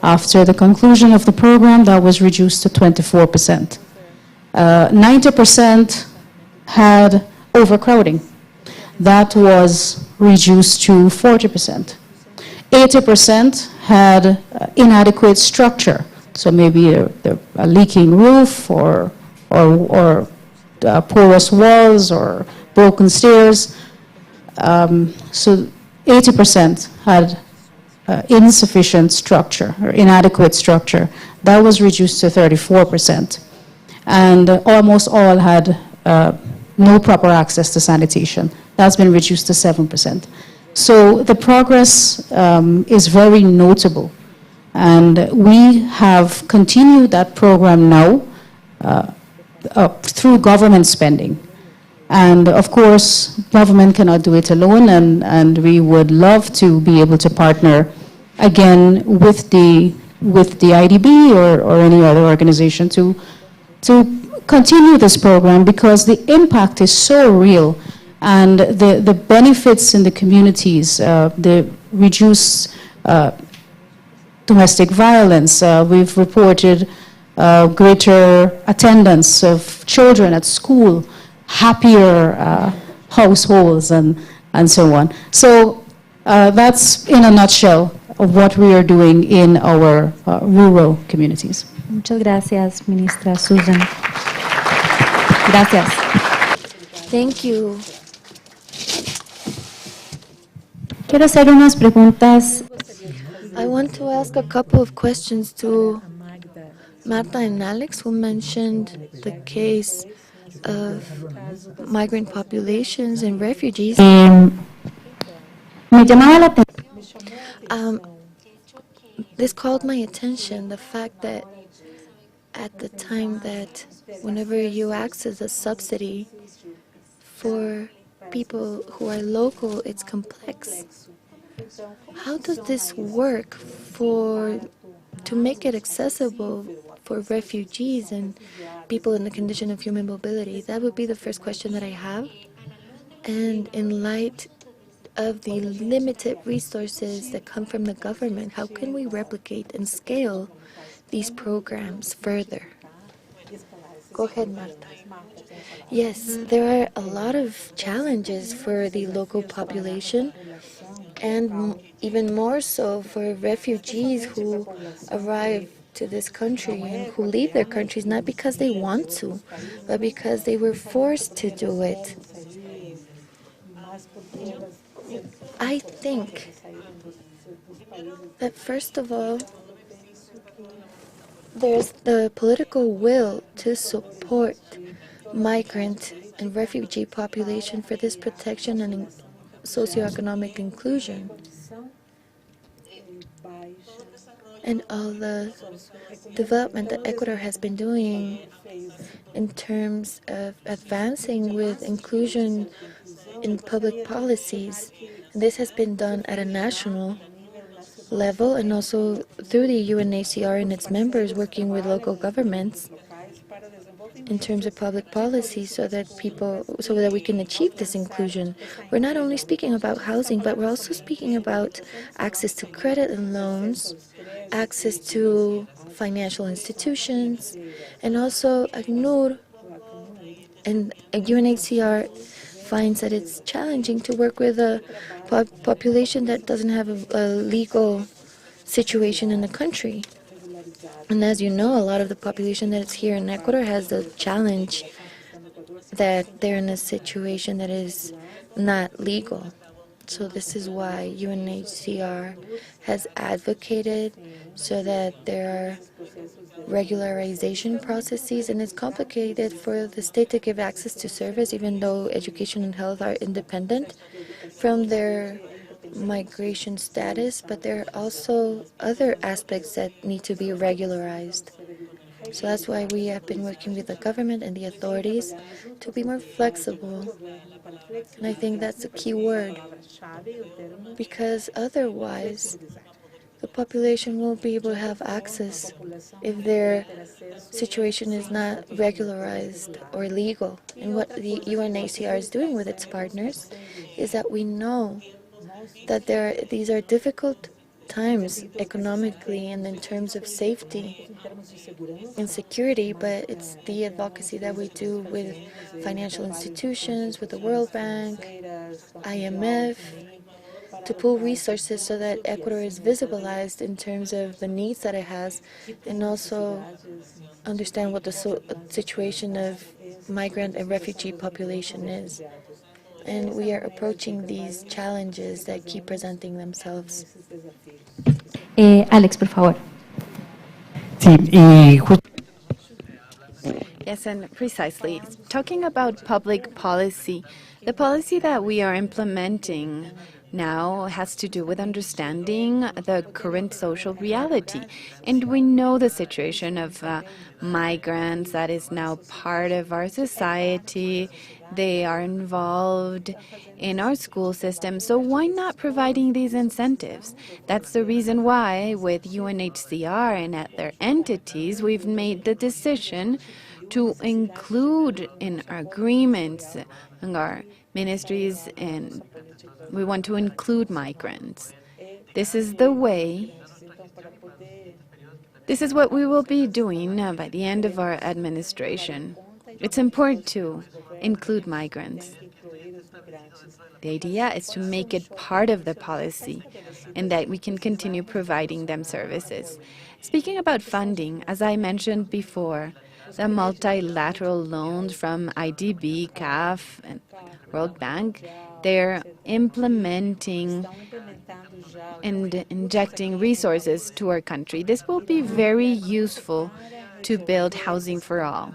After the conclusion of the program, that was reduced to 24%. 90% had overcrowding. That was reduced to 40%. 80% had inadequate structure. So maybe a leaking roof or porous walls or broken stairs. So 80% had insufficient structure or inadequate structure. That was reduced to 34%. And almost all had no proper access to sanitation. That's been reduced to 7%. So the progress is very notable. And we have continued that program now through government spending. And of course, government cannot do it alone, and we would love to be able to partner again with the IDB or any other organization to continue this program, because the impact is so real, and the benefits in the communities, the reduced domestic violence. We've reported greater attendance of children at school, happier households, and so on. So that's in a nutshell of what we are doing in our rural communities. Muchas gracias, Ministra Susan. Gracias. Thank you. Quiero hacer unas preguntas. I want to ask a couple of questions to Marta and Alex, who mentioned the case of migrant populations and refugees. Me llamaba la This called my attention, the fact that at the time that whenever you access a subsidy for people who are local, it's complex. How does this work to make it accessible for refugees and people in the condition of human mobility? That would be the first question that I have. And in light of the limited resources that come from the government, how can we replicate and scale these programs further? Go ahead, Marta. Yes, there are a lot of challenges for the local population, and even more so for refugees who arrive to this country and who leave their countries not because they want to, but because they were forced to do it. I think that first of all, there's the political will to support migrant and refugee population for this protection and socioeconomic inclusion. And all the development that Ecuador has been doing in terms of advancing with inclusion in public policies. And this has been done at a national level and also through the UNHCR and its members working with local governments in terms of public policy so that we can achieve this inclusion. We're not only speaking about housing, but we're also speaking about access to credit and loans, access to financial institutions, and also ACNUR and UNHCR finds that it's challenging to work with a population that doesn't have a legal situation in the country. And as you know, a lot of the population that's here in Ecuador has the challenge that they're in a situation that is not legal. So this is why UNHCR has advocated so that there are regularization processes, and it's complicated for the state to give access to service, even though education and health are independent from their migration status, but there are also other aspects that need to be regularized. So that's why we have been working with the government and the authorities to be more flexible. And I think that's a key word, because otherwise the population won't be able to have access if their situation is not regularized or legal. And what the UNHCR is doing with its partners is that we know that these are difficult times economically and in terms of safety and security, but it's the advocacy that we do with financial institutions, with the World Bank, IMF, to pool resources so that Ecuador is visibilized in terms of the needs that it has, and also understand what the situation of migrant and refugee population is. And we are approaching these challenges that keep presenting themselves. Alex, por favor. Yes, and precisely. Talking about public policy, the policy that we are implementing now has to do with understanding the current social reality. And we know the situation of migrants that is now part of our society. They are involved in our school system. So why not providing these incentives? That's the reason why with UNHCR and other entities, we've made the decision to include in our agreements and our ministries, and we want to include migrants. This is the way, this is what we will be doing by the end of our administration. It's important to include migrants. The idea is to make it part of the policy and that we can continue providing them services. Speaking about funding, as I mentioned before, the multilateral loans from IDB, CAF, and World Bank, they're implementing and injecting resources to our country. This will be very useful to build housing for all.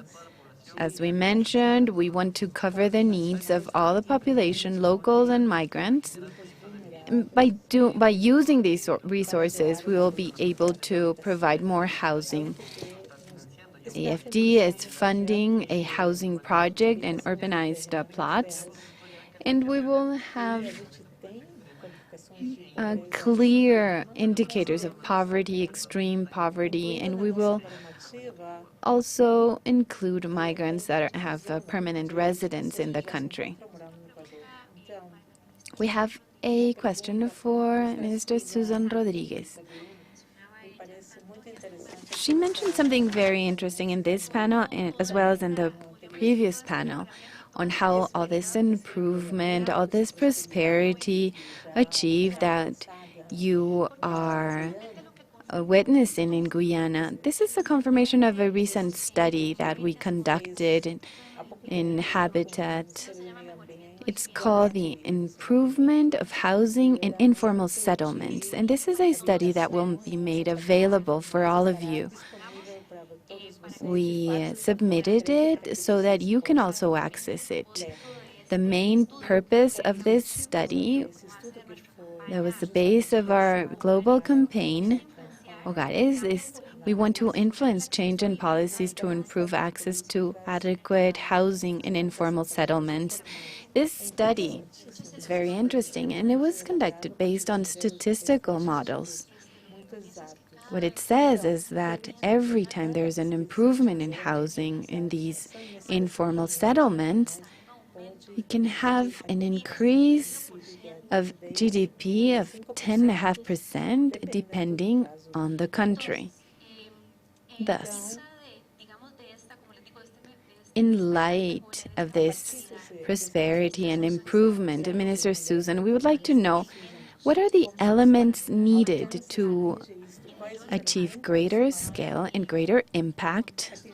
As we mentioned, we want to cover the needs of all the population, locals and migrants. By using these resources, we will be able to provide more housing. AFD is funding a housing project and urbanized plots, and we will have clear indicators of poverty, extreme poverty, and we will also include migrants that have a permanent residence in the country. We have a question for Minister Susan Rodriguez. She mentioned something very interesting in this panel, as well as in the previous panel, on how all this improvement, all this prosperity achieved that you are witnessing in Guyana. This is a confirmation of a recent study that we conducted in Habitat. It's called the Improvement of Housing in Informal Settlements, and this is a study that will be made available for all of you. We submitted it so that you can also access it. The main purpose of this study, that was the base of our global campaign, Hogares, is we want to influence change in policies to improve access to adequate housing in informal settlements. This study is very interesting, and it was conducted based on statistical models. What it says is that every time there's an improvement in housing in these informal settlements, you can have an increase of GDP of 10.5% depending on the country. Thus, in light of this prosperity and improvement, Minister Susan, we would like to know what are the elements needed to achieve greater scale and greater impact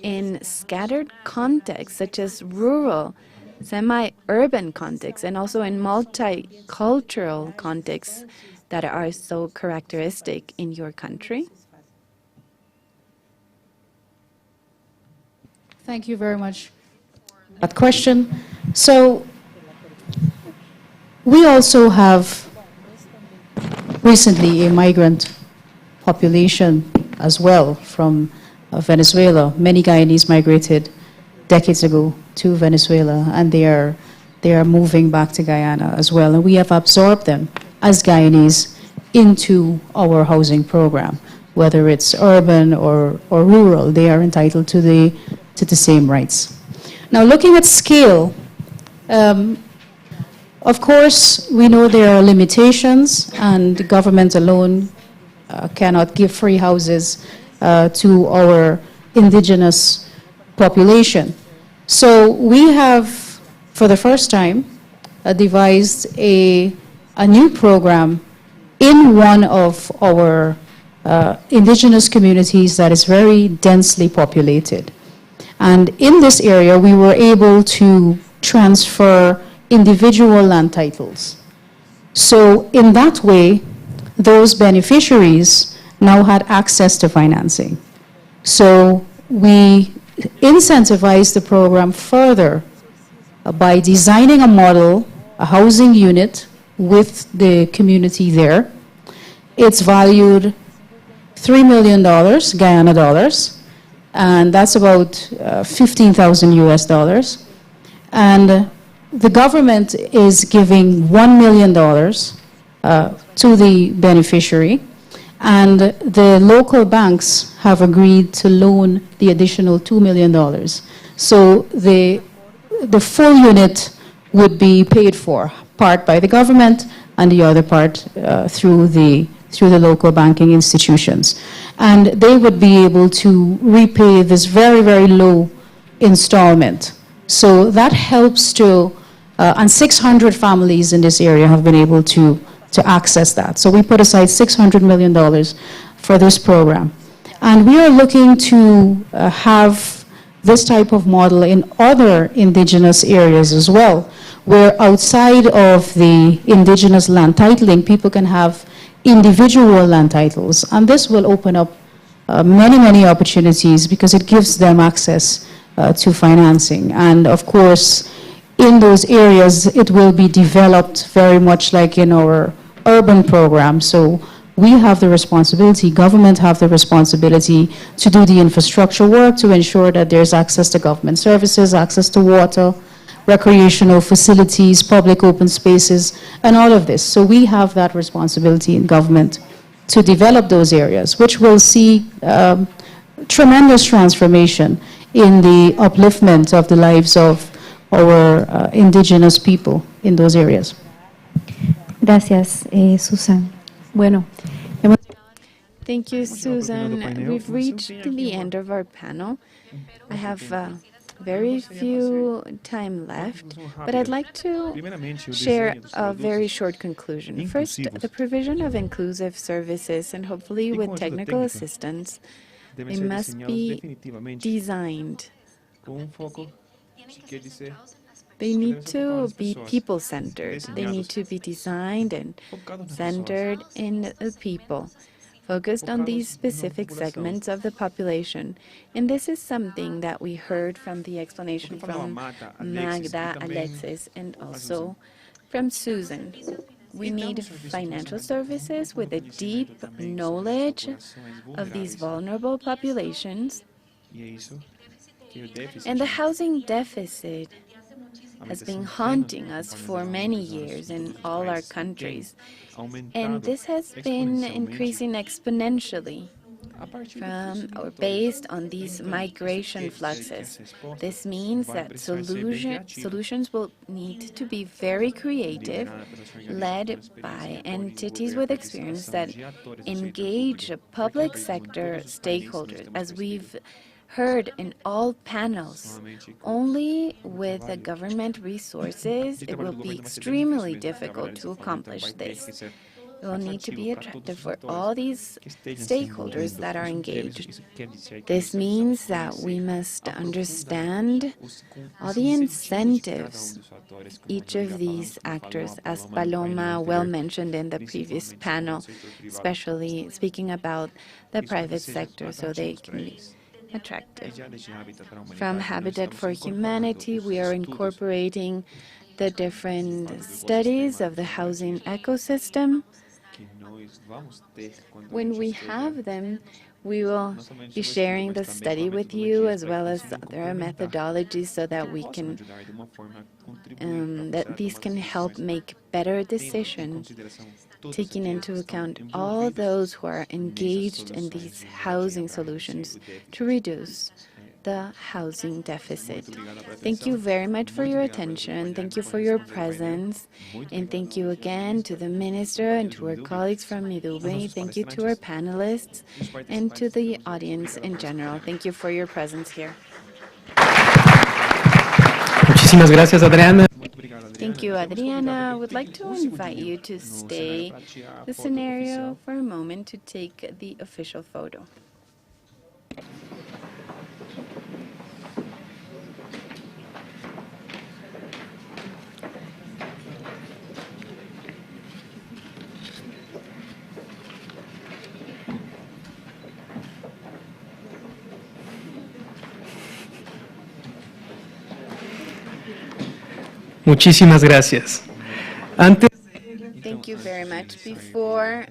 in scattered contexts such as rural, semi-urban contexts, and also in multicultural contexts that are so characteristic in your country? Thank you very much for that question. So we also have recently a migrant population as well from Venezuela. Many Guyanese migrated decades ago to Venezuela, and they are moving back to Guyana as well. And we have absorbed them as Guyanese into our housing program, whether it's urban or rural. They are entitled to the same rights. Now, looking at scale, of course, we know there are limitations, and the government alone cannot give free houses to our indigenous population. So we have, for the first time, devised a a new program in one of our indigenous communities that is very densely populated. And in this area, we were able to transfer individual land titles. So in that way, those beneficiaries now had access to financing. So we incentivized the program further by designing a model, a housing unit with the community there. It's valued $3 million, Guyana dollars, and that's about 15,000 US dollars. And the government is giving $1 million to the beneficiary, and the local banks have agreed to loan the additional $2 million. So the full unit would be paid for, part by the government and the other part through the local banking institutions. And they would be able to repay this very, very low installment. So that helps to, and 600 families in this area have been able to access that. So we put aside $600 million for this program. And we are looking to have this type of model in other indigenous areas as well, where outside of the indigenous land titling, people can have individual land titles. And this will open up many, many opportunities because it gives them access to financing. And of course, in those areas, it will be developed very much like in our urban program. So we have the responsibility, government have the responsibility to do the infrastructure work to ensure that there's access to government services, access to water, recreational facilities, public open spaces, and all of this. So we have that responsibility in government to develop those areas, which will see tremendous transformation in the upliftment of the lives of our indigenous people in those areas. Gracias, Susan. Bueno, Thank you, Susan. We've reached the end of our panel. I have very few time left, but I'd like to share a very short conclusion. First, the provision of inclusive services, and hopefully with technical assistance, they must be designed. They need to be people-centered. They need to be designed and centered in the people, focused on these specific segments of the population. And this is something that we heard from the explanation from Magda, Alexis, and also from Susan. We need financial services with a deep knowledge of these vulnerable populations. And the housing deficit has been haunting us for many years in all our countries. And this has been increasing exponentially from or based on these migration fluxes. This means that solutions will need to be very creative, led by entities with experience that engage public sector stakeholders, as we've heard in all panels. Only with the government resources, it will be extremely difficult to accomplish this. It will need to be attractive for all these stakeholders that are engaged. This means that we must understand all the incentives each of these actors, as Paloma well mentioned in the previous panel, especially speaking about the private sector, so they can be attractive. From Habitat for Humanity, we are incorporating the different studies of the housing ecosystem. When we have them, we will be sharing the study with you as well as other methodologies so that we can, that these can help make better decisions, taking into account all those who are engaged in these housing solutions to reduce the housing deficit. Thank you very much for your attention. Thank you for your presence. And thank you again to the Minister and to our colleagues from Midube. Thank you to our panelists and to the audience in general. Thank you for your presence here. Muchísimas gracias, Adriana. Thank you, Adriana. I would like to invite you to stay the scenario for a moment to take the official photo. Muchísimas gracias. Antes Thank you very much. Before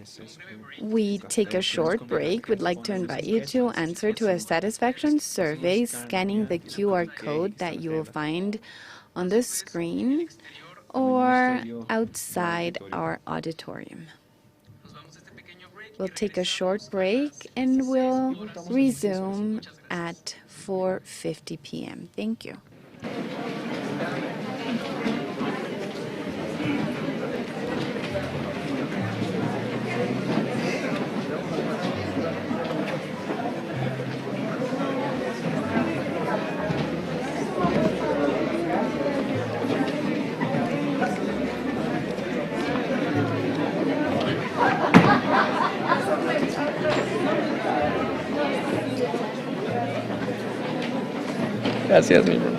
we take a short break, we'd like to invite you to answer to a satisfaction survey scanning the QR code that you will find on the screen or outside our auditorium. We'll take a short break and we'll resume at 4:50 p.m. Thank you. Gracias, mi hermano.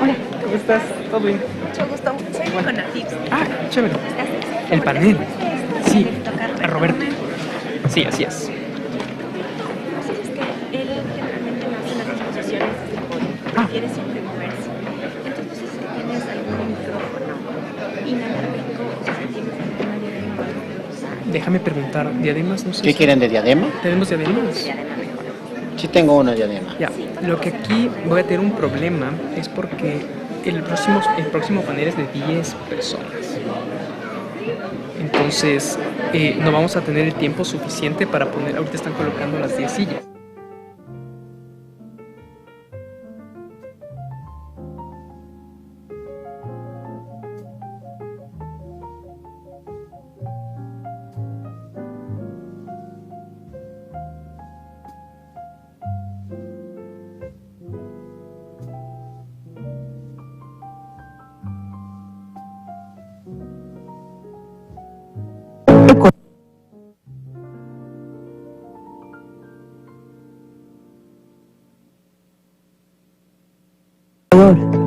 Hola, ¿cómo estás? ¿Todo bien? Mucho gusto. Soy Bueno. con Tips. Ah, chévere. El panel. Sí, a Roberto. Sí, así es. Sí, es que él generalmente no hace las exposiciones desde el podio. Prefiere siempre moverse. Entonces no sé si tienes algún micrófono inalámbrico o si tienes alguna diadema o algo que usar. Déjame preguntar, ¿diademas? No sé ¿Qué si- quieren de diadema? ¿Tenemos diademas? Diadema mejor. Sí tengo una diadema. Ya, lo que aquí voy a tener un problema es porque el próximo panel es de 10 personas. Entonces, no vamos a tener el tiempo suficiente para poner, ahorita están colocando las 10 sillas.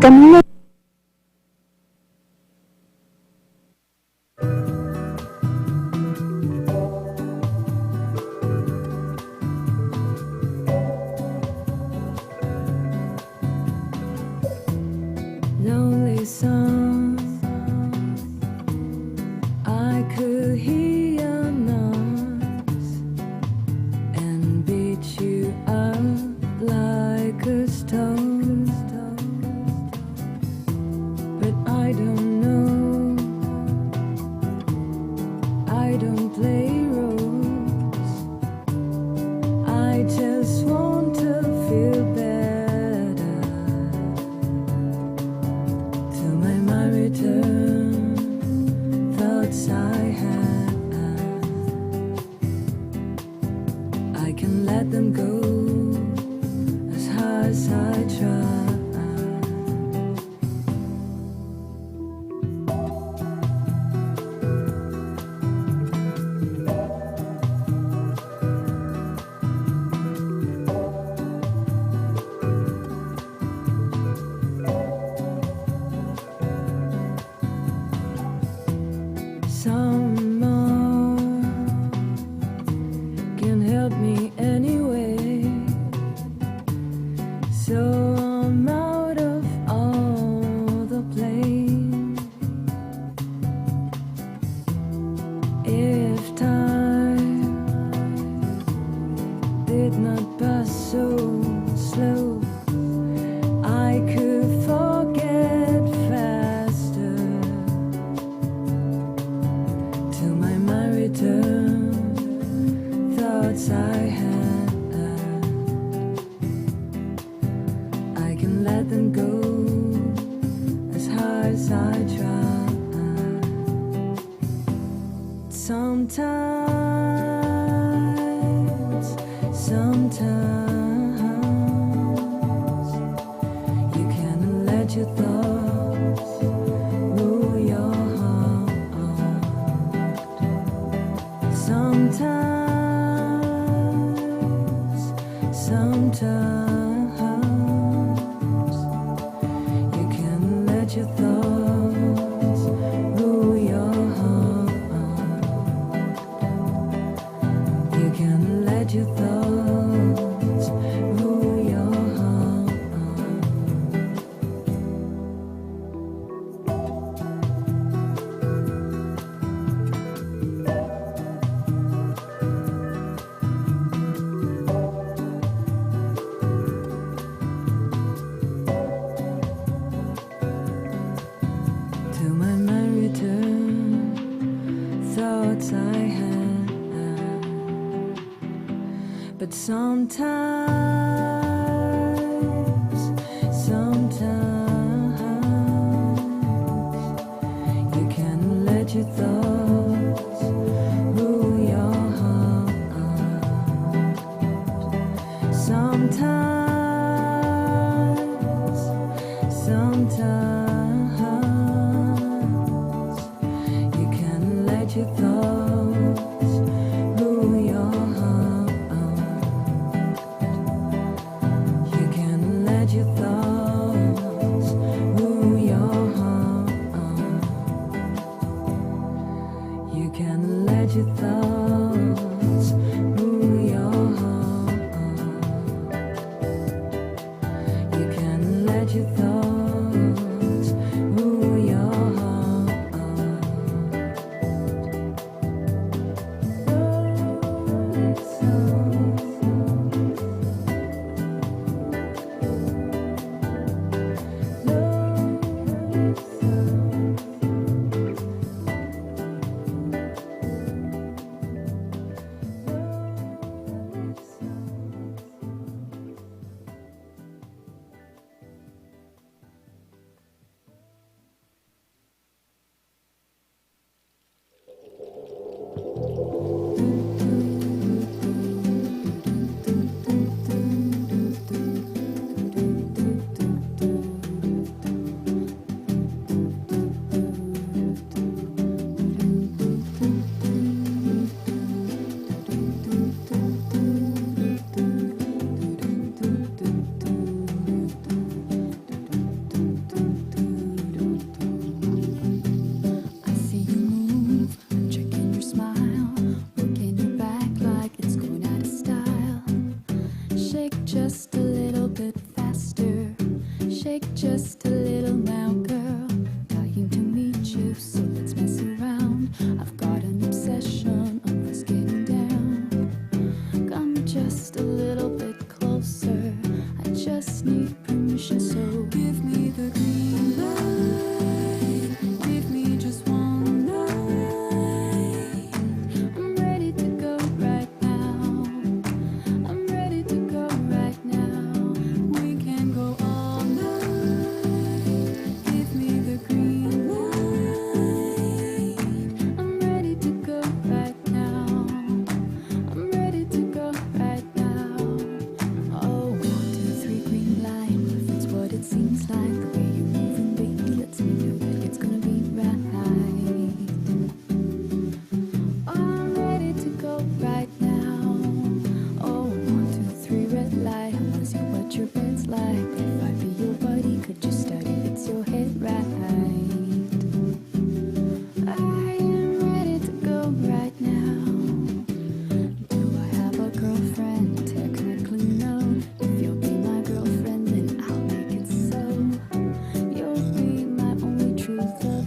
Camino. Lonely song, I could hear your noise and beat you up like a stone. But I don't know, I don't play roles. I just want to feel better till my mind return. Thoughts I had, I can let them go as hard as I try. Some as I try. Sometimes you can let your thoughts rule your heart. Sometimes you can let your thoughts rule your heart. You can let your thoughts rule your heart. To my return, thoughts I had, but sometimes you can let your thoughts rule your heart. Sometimes you can let your thoughts rule your heart. You can let your thoughts rule your heart. You can let your thoughts rule your heart. You can let your thoughts rule your heart. I see you move, checking your smile, working your back like it's going out of style. Shake just a little bit faster, shake just a little now, girl. Dying to meet you, so let's mess around. I've got an obsession of us getting down. Come just a little bit closer, I just need permission, so give me the green light. Give me just one night. I'm ready to go right now. I'm ready to go right now. We can go all night. Give me the green light. I'm ready to go right now. I'm ready to go right now. Oh, 1, 2, 3, green light. If it's what it seems like, the way you're moving, baby, lets me know that it's gonna be right. I'm ready to go right now. Oh, 1, 2, 3, red light. I wanna see what your bed's like. If I be your buddy, could you study? It's your head right. I am ready to go right now. Do I have a girlfriend? Technically no. If you'll be my girlfriend, then I'll make it so. You'll be my only true lover.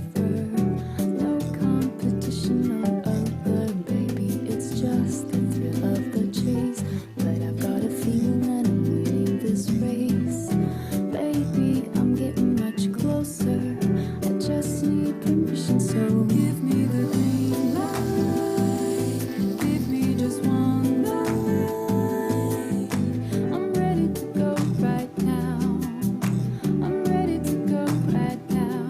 No competition, no other, baby. It's just the thrill of the chase. But I've got a feeling that I'm winning this race. Baby, I'm getting much closer. I just need permission, so give me the green light. Give me just one night. I'm ready to go right now. I'm ready to go right now.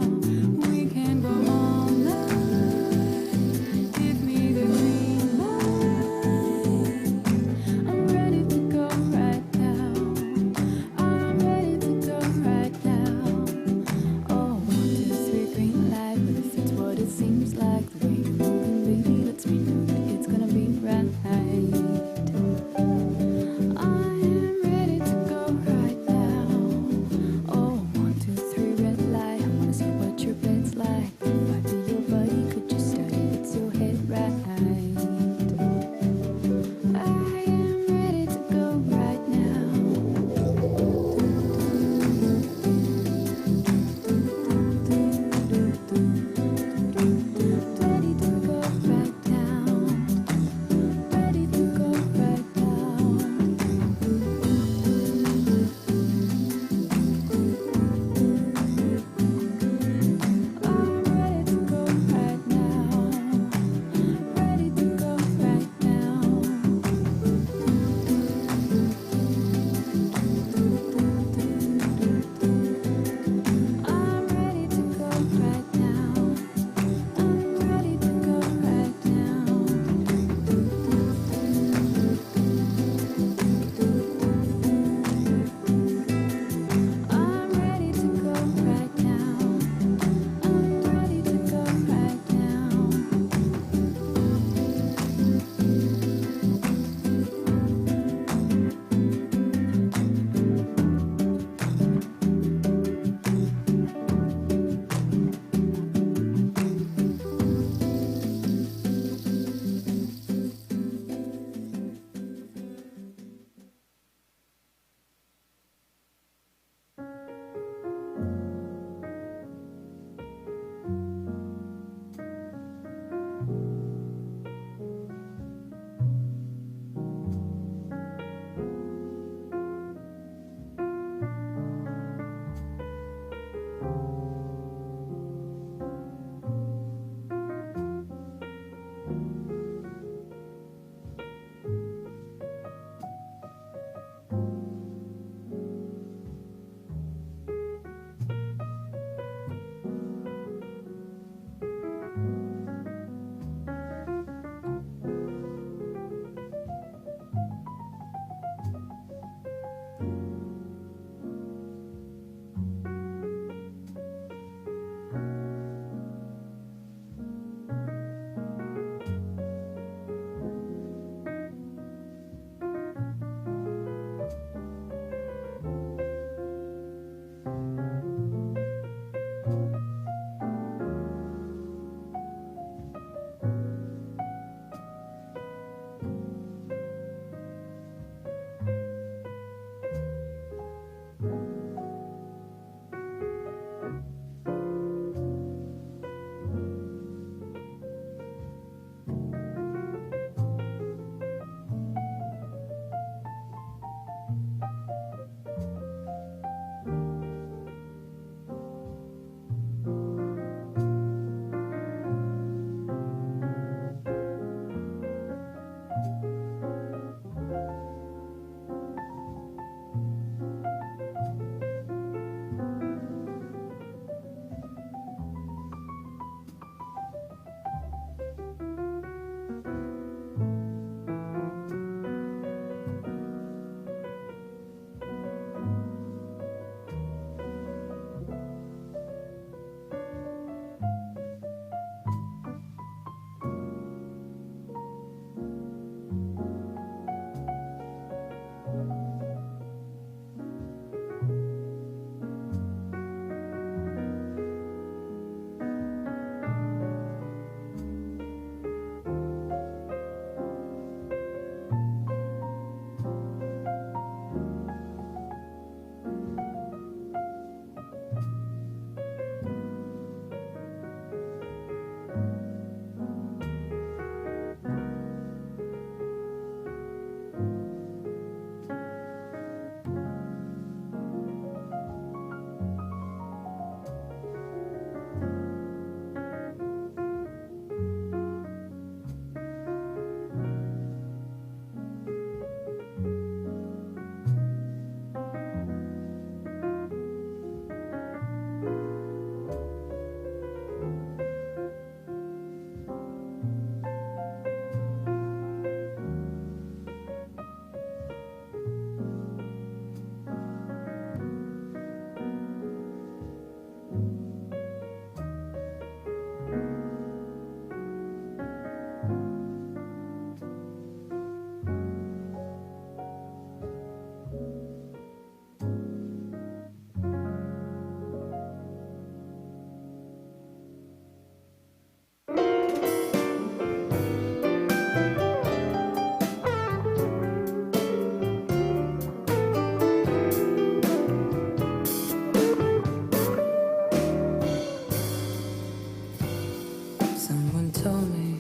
told me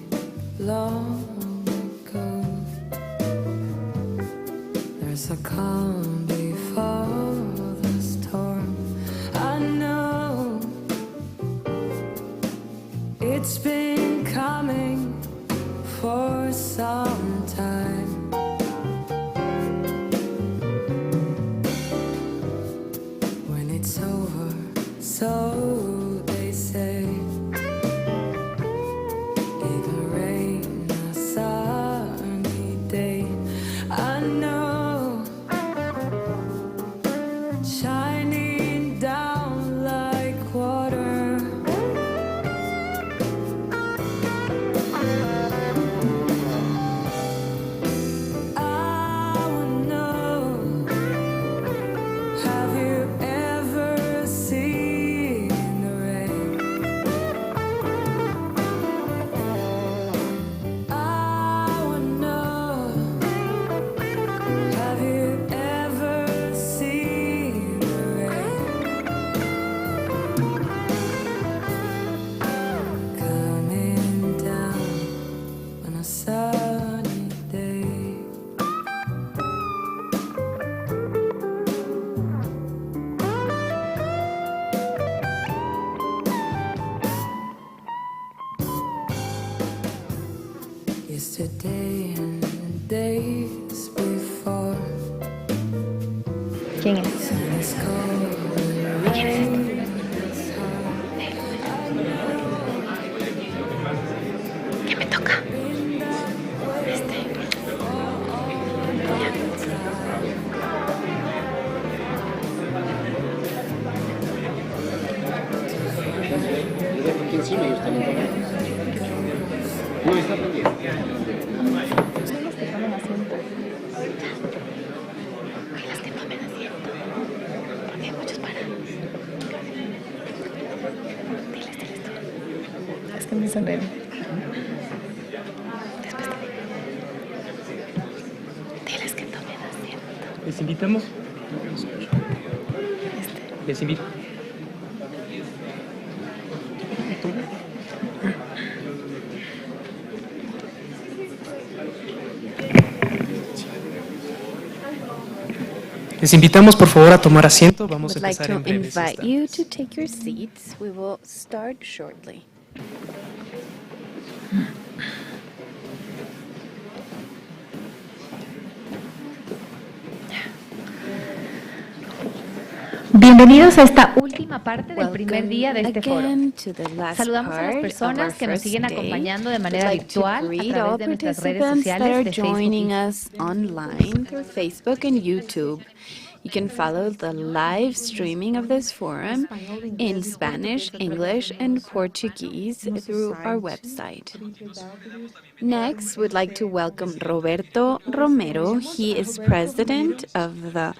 long ago, there's a calm before the storm. I know it's been coming for some time. When it's over, so they say, even rain a sunny day. I know, shining down like water. I wanna know, have you ever seen the rain? I wanna know, have you ever seen the rain? Coming down on a sunny day. Yesterday and days before. ¿Quién es? Sun is cold and rain is hard. ¿Qué me toca? Aquí encima ellos también toman. No, está pendiente. Diles que tomen asiento. Diles que tomen asiento. Porque hay muchos parados. Diles tú. Es que me sonríen. Después te digo. Diles que tomen asiento. Les invitamos. Les invito. Les invitamos por favor a tomar asiento. Vamos a Would like empezar to en breves invite instantes. you to take your seats. We will start shortly. Bienvenidos a esta última parte del primer Welcome día de este foro. again to the last Saludamos a las part personas of que our nos siguen first day. acompañando de We'd manera like to virtual a greet all través de nuestras redes participants that sociales are de Facebook joining y us online through Facebook and YouTube. You can follow the live streaming of this forum in Spanish, English, and Portuguese through our website. Next, we'd like to welcome Roberto Romero. He is president of the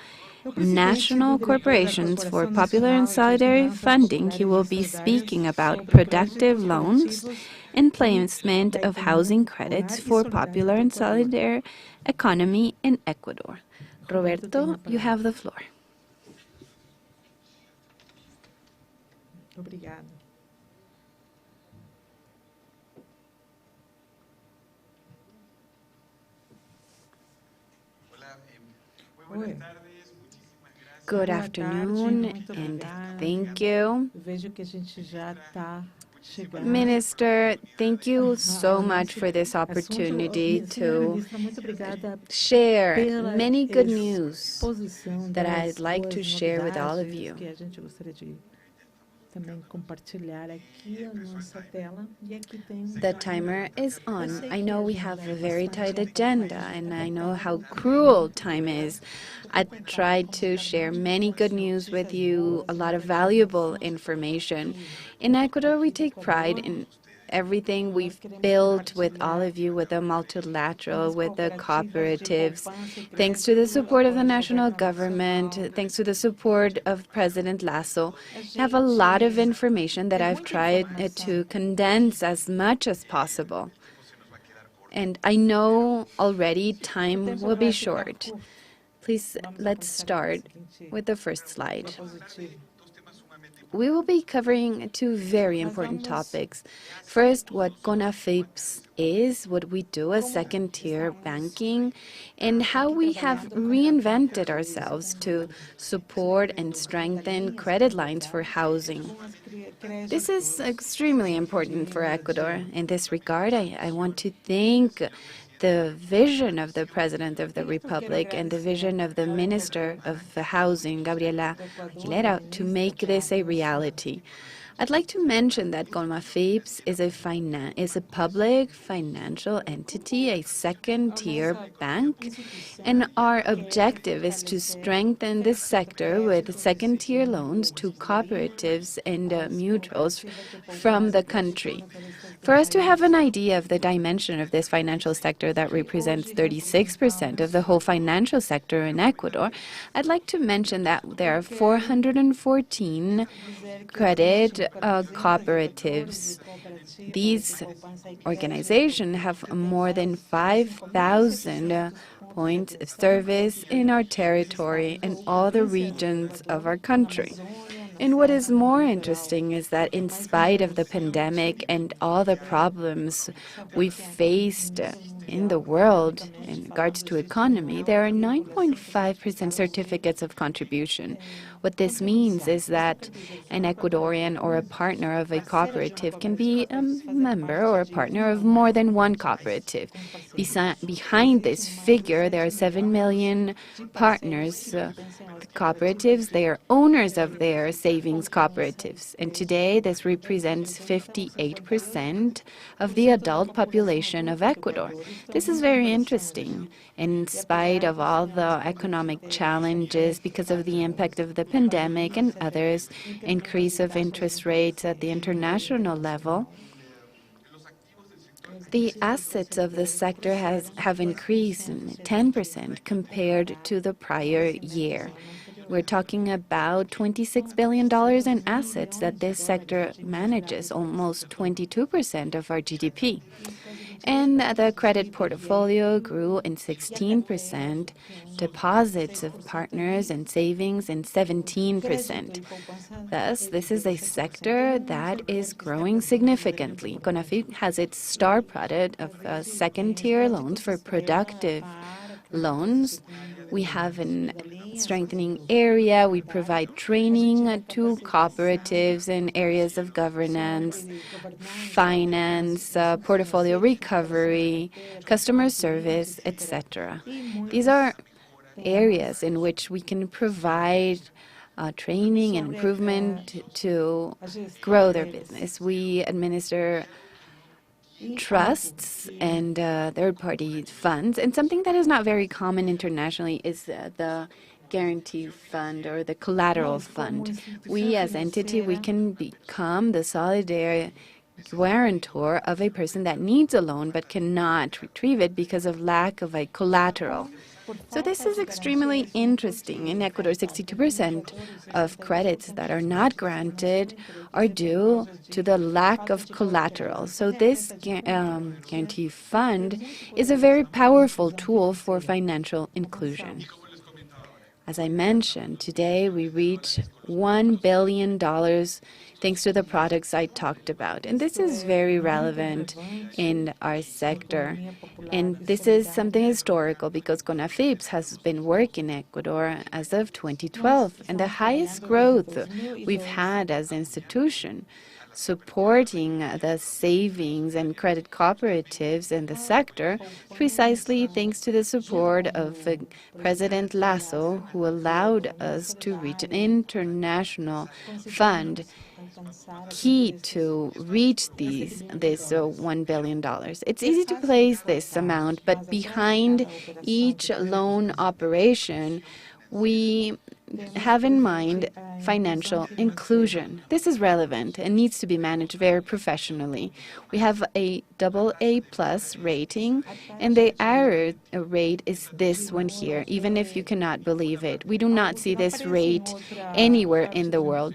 National Corporations for Popular and Solidarity Funding. He will be speaking about productive loans and placement of housing credits for popular and solidarity economy in Ecuador. Roberto, you have the floor. Obrigada. Oi. Good Boa afternoon tarde, muito and obrigada. thank you. Vejo que a gente já está chegando. Minister, thank you so much for this opportunity to Muito obrigada share pela many good news exposição that das I'd like to boas share with all of novidades you. que a gente gostaria de também compartilhar aqui a nossa tela. E aqui tem The timer is on. I know we have a very tight agenda, and I know how cruel time is. I tried to share many good news with you, a lot of valuable information. In Ecuador, we take pride in everything we've built with all of you, with the multilateral, with the cooperatives. Thanks to the support of the national government, thanks to the support of President Lasso, I have a lot of information that I've tried to condense as much as possible. And I know already time will be short. Please, let's start with the first slide. we will be covering two very important topics. First, what CONAFIPS is, what we do as second-tier banking, and how we have reinvented ourselves to support and strengthen credit lines for housing. This is extremely important for Ecuador. In this regard, I want to thank the vision of the President of the Republic and the vision of the Minister of Housing, Gabriela Aguilera, to make this a reality. I'd like to mention that CONAFIPS is a public financial entity, a second-tier bank, and our objective is to strengthen this sector with second-tier loans to cooperatives and mutuals from the country. For us to have an idea of the dimension of this financial sector that represents 36% of the whole financial sector in Ecuador, I'd like to mention that there are 414 credit cooperatives. These organizations have more than 5,000 points of service in our territory and all the regions of our country. And what is more interesting is that in spite of the pandemic and all the problems we've faced in the world in regards to economy, there are 9.5% certificates of contribution. What this means is that an Ecuadorian or a partner of a cooperative can be a member or a partner of more than one cooperative. Behind this figure, there are 7 million partners, cooperatives. They are owners of their savings cooperatives. And today, this represents 58% of the adult population of Ecuador. This is very interesting. In spite of all the economic challenges because of the impact of the pandemic and others, increase of interest rates at the international level, the assets of the sector have increased 10% compared to the prior year. We're talking about $26 billion in assets that this sector manages, almost 22% of our GDP. And the credit portfolio grew in 16%, deposits of partners and savings in 17%. Thus, this is a sector that is growing significantly. CONAFIP has its star product of second-tier loans for productive loans. We have a strengthening area. We provide training to cooperatives in areas of governance, finance, portfolio recovery, customer service, etc. These are areas in which we can provide training and improvement to grow their business. We administer trusts and third-party funds, and something that is not very common internationally is the guarantee fund or the collateral fund. We as entity, we can become the solidarity guarantor of a person that needs a loan but cannot retrieve it because of lack of a collateral. So this is extremely interesting. In Ecuador, 62% of credits that are not granted are due to the lack of collateral. So this guarantee fund is a very powerful tool for financial inclusion. As I mentioned, today we reach $1 billion thanks to the products I talked about. And this is very relevant in our sector. And this is something historical because CONAFIPS has been working in Ecuador as of 2012. And the highest growth we've had as an institution, supporting the savings and credit cooperatives in the sector, precisely thanks to the support of President Lasso, who allowed us to reach an international fund key to reach this $1 billion. It's easy to place this amount, but behind each loan operation, we have in mind financial inclusion. This is relevant and needs to be managed very professionally. We have a AA+ rating, and the error rate is this one here, even if you cannot believe it. We do not see this rate anywhere in the world.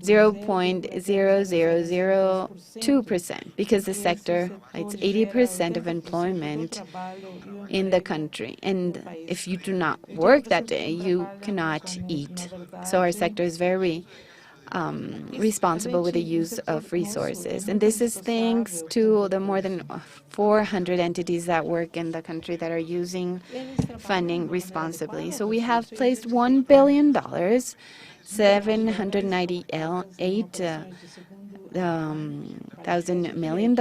0.0002%, because the sector, it's 80% of employment in the country. And if you do not work that day, you cannot eat. So our sector is very responsible with the use of resources. And this is thanks to the more than 400 entities that work in the country that are using funding responsibly. So we have placed $1 billion, $798,000 million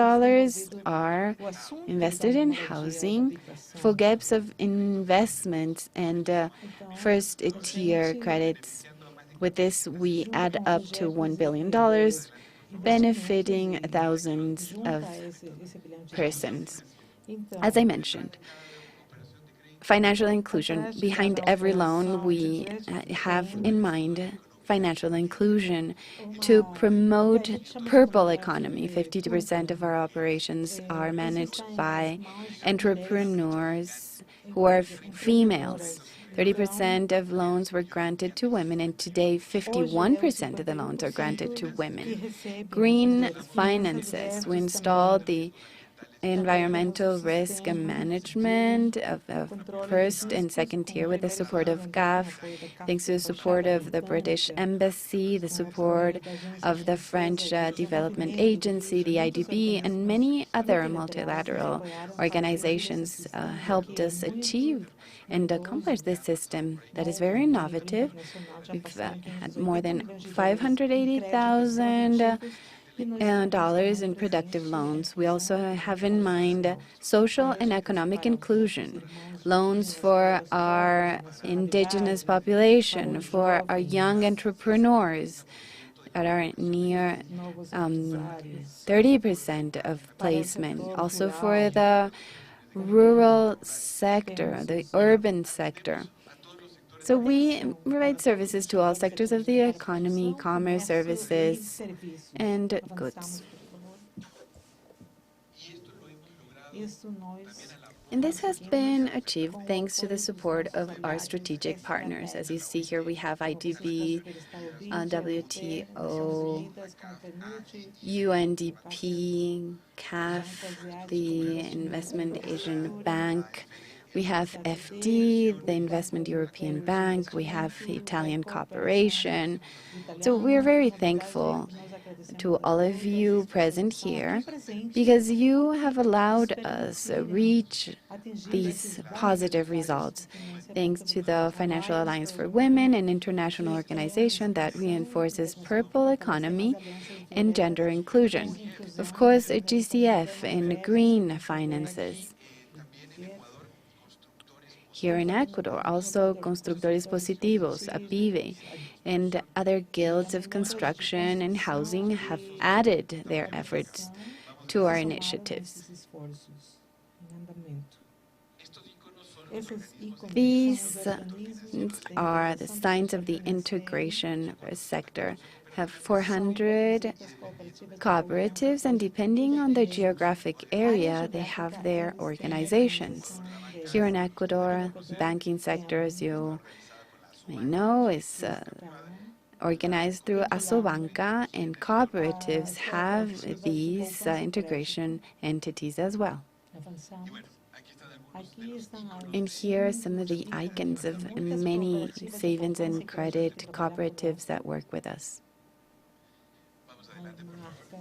are invested in housing, FOGEPs of investments, and first-tier credits. With this, we add up to $1 billion, benefiting thousands of persons. As I mentioned, financial inclusion. Behind every loan, we have in mind financial inclusion to promote purple economy. 52% of our operations are managed by entrepreneurs who are females. 30% of loans were granted to women, and today 51% of the loans are granted to women. Green finances. We installed the environmental risk and management of first and second tier with the support of GAF, thanks to the support of the British Embassy, the support of the French Development Agency, the IDB, and many other multilateral organizations helped us achieve and accomplish this system that is very innovative. We've had more than 580,000 dollars in productive loans. We also have in mind social and economic inclusion, loans for our indigenous population, for our young entrepreneurs that are near 30% of placement, also for the rural sector, the urban sector. So we provide services to all sectors of the economy, commerce, services, and goods. And this has been achieved thanks to the support of our strategic partners. As you see here, we have IDB, WTO, UNDP, CAF, the Investment Asian Bank. We have FD, the Investment European Bank. We have Italian Cooperation. So we are very thankful to all of you present here because you have allowed us reach these positive results thanks to the Financial Alliance for Women, an international organization that reinforces purple economy and gender inclusion. Of course, GCF and green finances. Here in Ecuador, also Constructores Positivos, APIVE, and other guilds of construction and housing have added their efforts to our initiatives. These are the signs of the integration sector. Have 400 cooperatives, and depending on the geographic area, they have their organizations. Here in Ecuador, the banking sector, as you may know, is organized through Asobanca, and cooperatives have these integration entities as well. And here are some of the icons of many savings and credit cooperatives that work with us.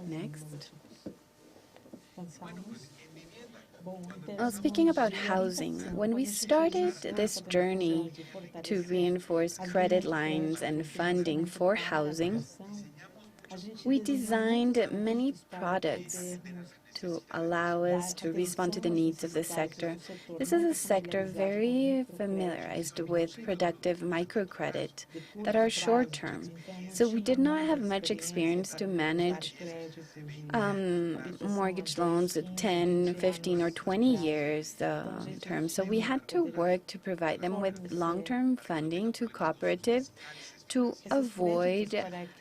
Next. Well, speaking about housing, when we started this journey to reinforce credit lines and funding for housing, we designed many products to allow us to respond to the needs of the sector. This is a sector very familiarized with productive microcredit that are short-term. So we did not have much experience to manage mortgage loans at 10, 15, or 20 years term. So we had to work to provide them with long-term funding to cooperatives to avoid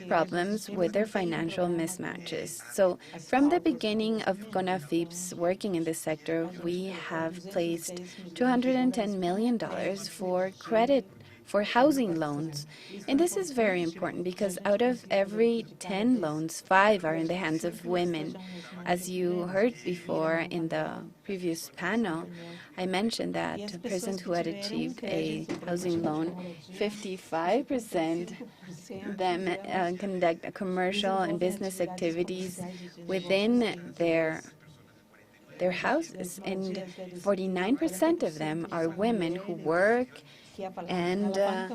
problems with their financial mismatches. So from the beginning of CONAFIP's working in this sector, we have placed $210 million for credit for housing loans. And this is very important because out of every 10 loans, 5 are in the hands of women. As you heard before in the previous panel, I mentioned that a person who had achieved a housing loan, 55% of them conduct commercial and business activities within their houses, and 49% of them are women who work and that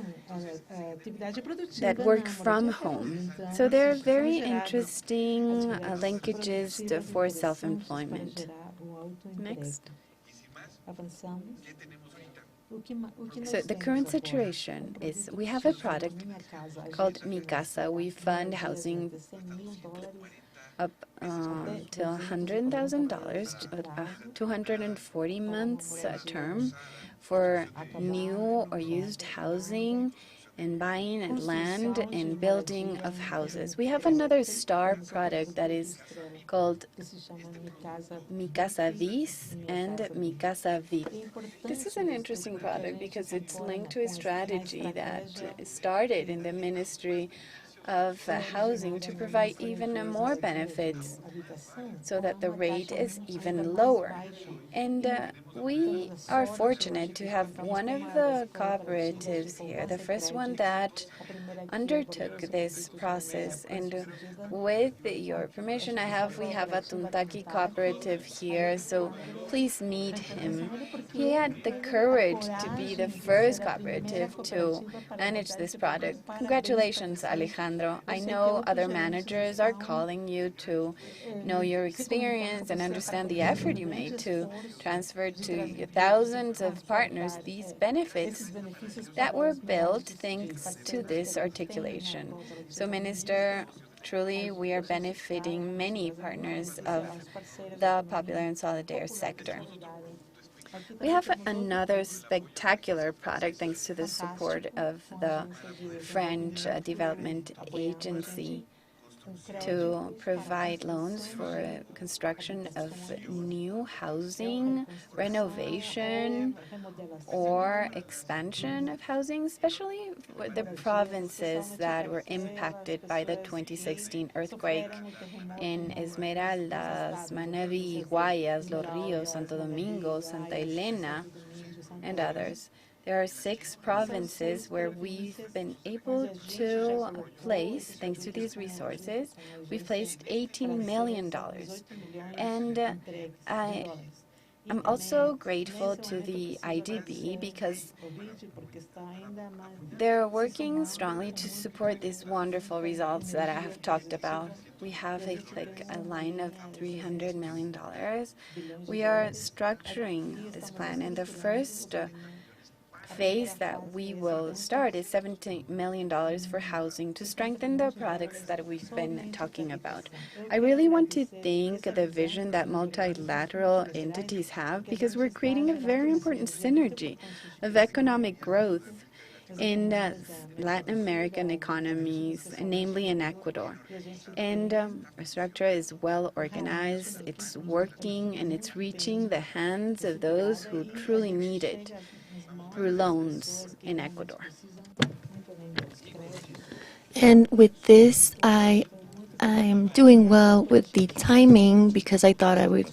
work from home. So there are very interesting linkages for self-employment. Next. So the current situation is we have a product called Mi Casa. We fund housing up till $100,000, 240 months term for new or used housing and buying land and building of houses. We have another star product that is called Mi Casa Vis and Mi Casa Vip. This is an interesting product because it's linked to a strategy that started in the Ministry of Housing to provide even more benefits so that the rate is even lower. And we are fortunate to have one of the cooperatives here, the first one that undertook this process. And with your permission, we have a Tuntaki cooperative here, so please meet him. He had the courage to be the first cooperative to manage this product. Congratulations, Alejandro. I know other managers are calling you to know your experience and understand the effort you made to transfer to thousands of partners these benefits that were built thanks to this articulation. So, Minister, truly we are benefiting many partners of the popular and solidaire sector. We have another spectacular product thanks to the support of the French Development Agency to provide loans for construction of new housing, renovation, or expansion of housing, especially for the provinces that were impacted by the 2016 earthquake in Esmeraldas, Manabí, Guayas, Los Ríos, Santo Domingo, Santa Elena, and others. There are 6 provinces where we've been able to place, thanks to these resources, we've placed $18 million. And I'm also grateful to the IDB because they're working strongly to support these wonderful results that I have talked about. We have a line of $300 million. We are structuring this plan, and the first phase that we will start is $17 million for housing to strengthen the products that we've been talking about. I really want to thank the vision that multilateral entities have because we're creating a very important synergy of economic growth in Latin American economies, namely in Ecuador. And our structure is well organized, it's working, and it's reaching the hands of those who truly need it through loans in Ecuador. And with this, I am doing well with the timing because I thought I would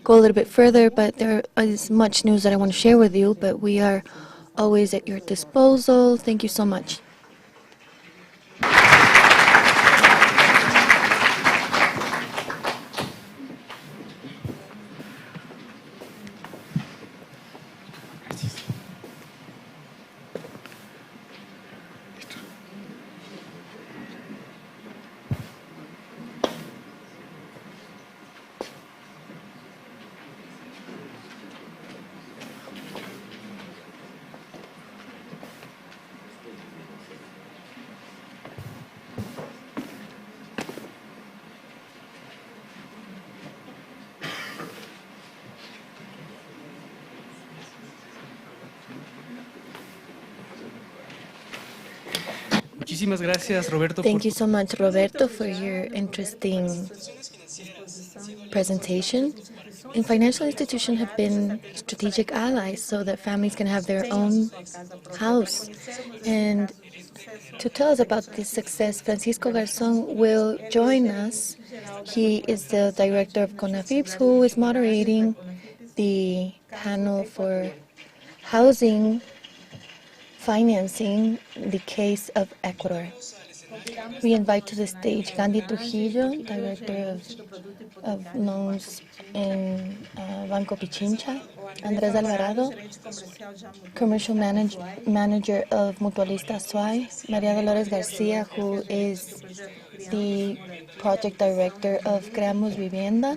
go a little bit further, but there is much news that I want to share with you, but we are always at your disposal. Thank you so much. Muchísimas gracias, Roberto. Thank you so much, Roberto, for your interesting presentation. And financial institutions have been strategic allies so that families can have their own house. And to tell us about this success, Francisco Garzón will join us. He is the director of CONAFIPS, who is moderating the panel for housing financing the case of Ecuador. We invite to the stage Gandhi Trujillo, Director of Loans in Banco Pichincha, Andrés Alvarado, Commercial Manager of Mutualista Suay, María Dolores Garcia, who is the Project Director of Creamos Vivienda,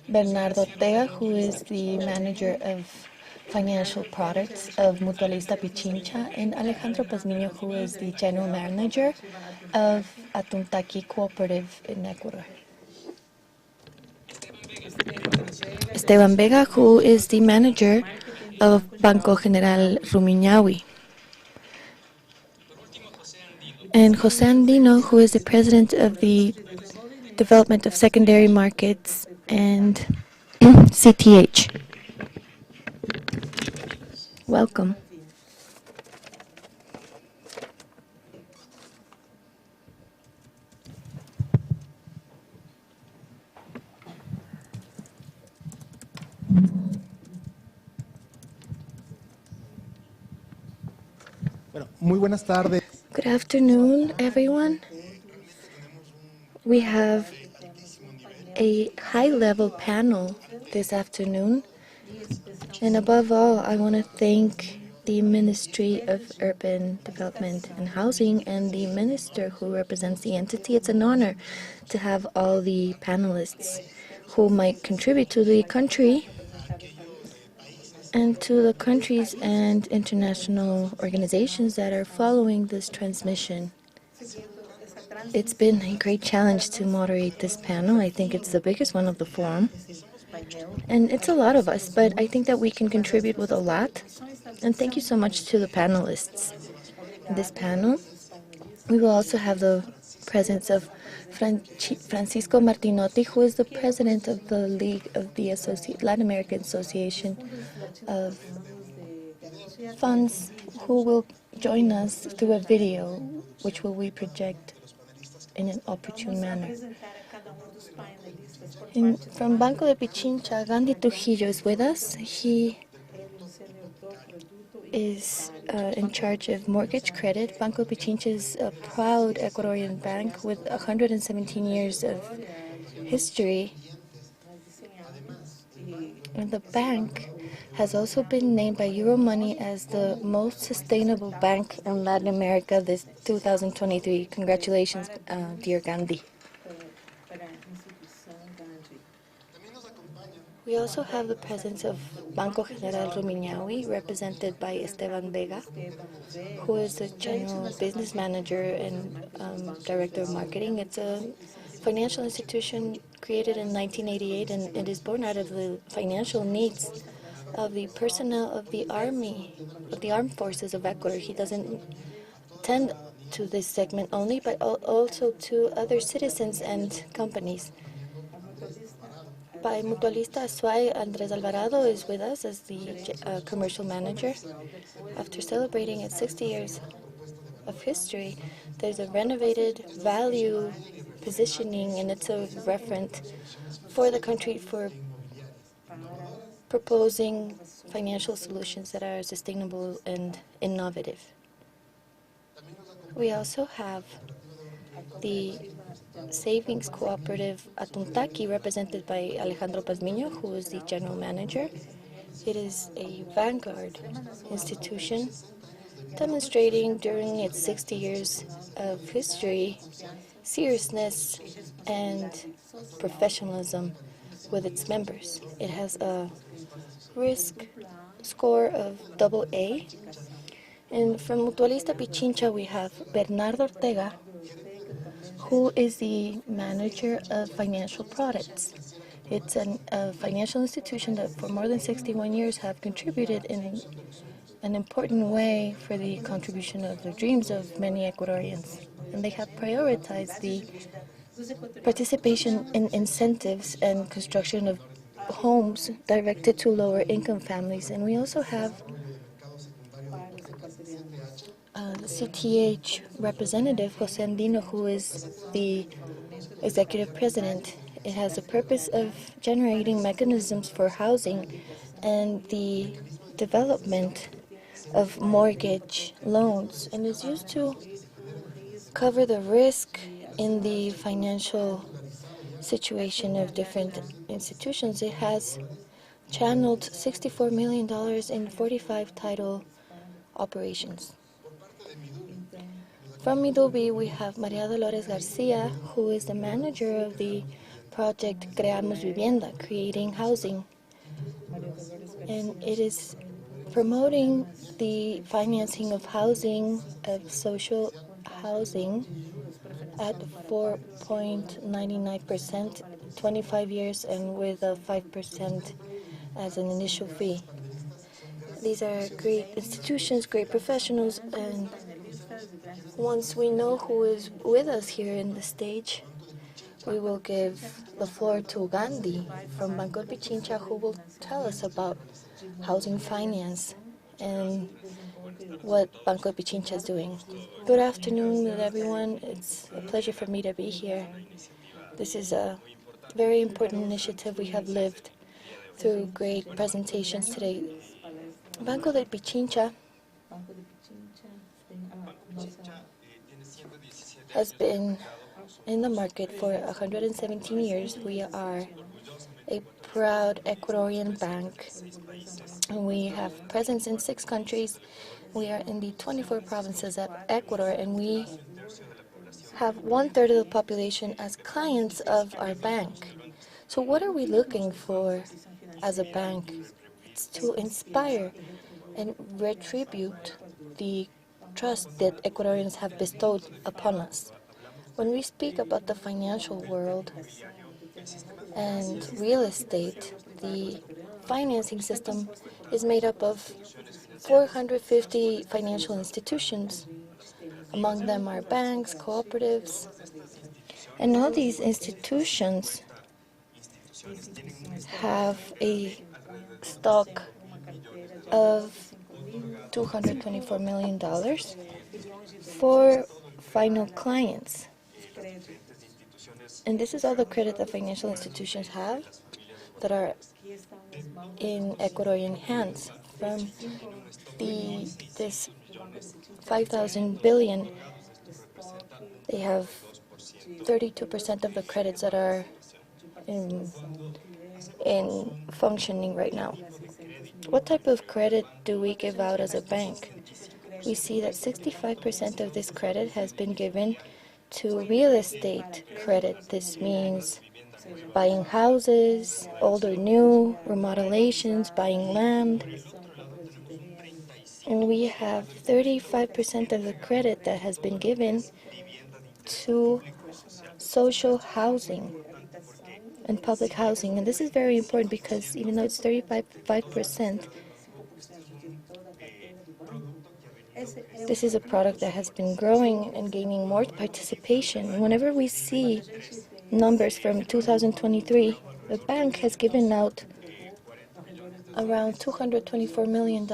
Bernardo Ortega, who is the Manager of Financial Products of Mutualista Pichincha, and Alejandro Pazmiño, who is the General Manager of Atuntaqui Cooperative in Ecuador. Esteban Vega, who is the Manager of Banco General Rumiñahui. And Jose Andino, who is the President of the Development of Secondary Markets and CTH. Welcome. Bueno, muy buenas tardes. Good afternoon, everyone. We have a high-level panel this afternoon. And above all, I want to thank the Ministry of Urban Development and Housing and the minister who represents the entity. It's an honor to have all the panelists who might contribute to the country and to the countries and international organizations that are following this transmission. It's been a great challenge to moderate this panel. I think it's the biggest one of the forum. And it's a lot of us, but I think that we can contribute with a lot. And thank you so much to the panelists. In this panel, we will also have the presence of Francisco Martinotti, who is the president of the League of the Latin American Association of Funds, who will join us through a video, which will we project in an opportune manner. From Banco de Pichincha, Gandhi Trujillo is with us. He is in charge of mortgage credit. Banco Pichincha is a proud Ecuadorian bank with 117 years of history. And the bank has also been named by Euromoney as the most sustainable bank in Latin America this 2023. Congratulations, dear Gandhi. We also have the presence of Banco General Rumiñahui, represented by Esteban Vega, who is the General Business Manager and Director of Marketing. It's a financial institution created in 1988, and it is born out of the financial needs of the personnel of the Army, of the Armed Forces of Ecuador. He doesn't tend to this segment only, but also to other citizens and companies. By Mutualista Suay, Andrés Alvarado is with us as the commercial manager. After celebrating its 60 years of history, there's a renovated value positioning, and it's a referent for the country for proposing financial solutions that are sustainable and innovative. We also have the Savings Cooperative Atuntaqui, represented by Alejandro Pazmiño, who is the general manager. It is a vanguard institution demonstrating during its 60 years of history seriousness and professionalism with its members. It has a risk score of AA. And from Mutualista Pichincha, we have Bernardo Ortega, who is the manager of financial products. It's a financial institution that for more than 61 years have contributed in an important way for the contribution of the dreams of many Ecuadorians. And they have prioritized the participation in incentives and construction of homes directed to lower income families. And we also have the CTH representative, Jose Andino, who is the executive president. It has the purpose of generating mechanisms for housing and the development of mortgage loans, and is used to cover the risk in the financial situation of different institutions. It has channeled $64 million in 45 title operations. From Midubi, we have Maria Dolores Garcia, who is the manager of the project Creamos Vivienda, creating housing. And it is promoting the financing of housing, of social housing, at 4.99%, 25 years, and with a 5% as an initial fee. These are great institutions, great professionals, and once we know who is with us here in the stage, we will give the floor to Gandhi from Banco Pichincha, who will tell us about housing finance and what Banco Pichincha is doing. Good afternoon, everyone. It's a pleasure for me to be here. This is a very important initiative. We have lived through great presentations today. Banco de Pichincha has been in the market for 117 years. We are a proud Ecuadorian bank, and we have presence in 6 countries. We are in the 24 provinces of Ecuador, and we have 1/3 of the population as clients of our bank. So what are we looking for as a bank? It's to inspire and retribute the trust that Ecuadorians have bestowed upon us. When we speak about the financial world and real estate, the financing system is made up of 450 financial institutions. Among them are banks, cooperatives, and all these institutions have a stock of $224 million for final clients. And this is all the credit that financial institutions have that are in Ecuadorian hands. From this 5,000 billion, they have 32% of the credits that are in functioning right now. What type of credit do we give out as a bank? We see that 65% of this credit has been given to real estate credit. This means buying houses, old or new, remodelations, buying land. And we have 35% of the credit that has been given to social housing and public housing. And this is very important because even though it's 35%, this is a product that has been growing and gaining more participation. And whenever we see numbers from 2023, the bank has given out around $224 million,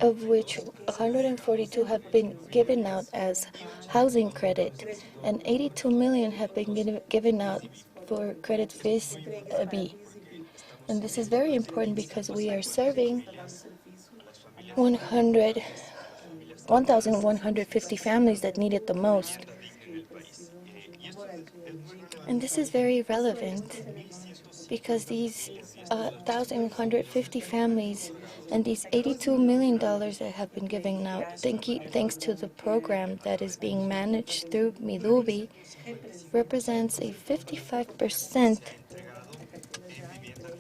of which 142 have been given out as housing credit, and 82 million have been given out for credit vis B. And this is very important because we are serving 1,150 families that need it the most. And this is very relevant because these 1,150 families and these $82 million that have been given out, thanks to the program that is being managed through Midubi, represents a 55%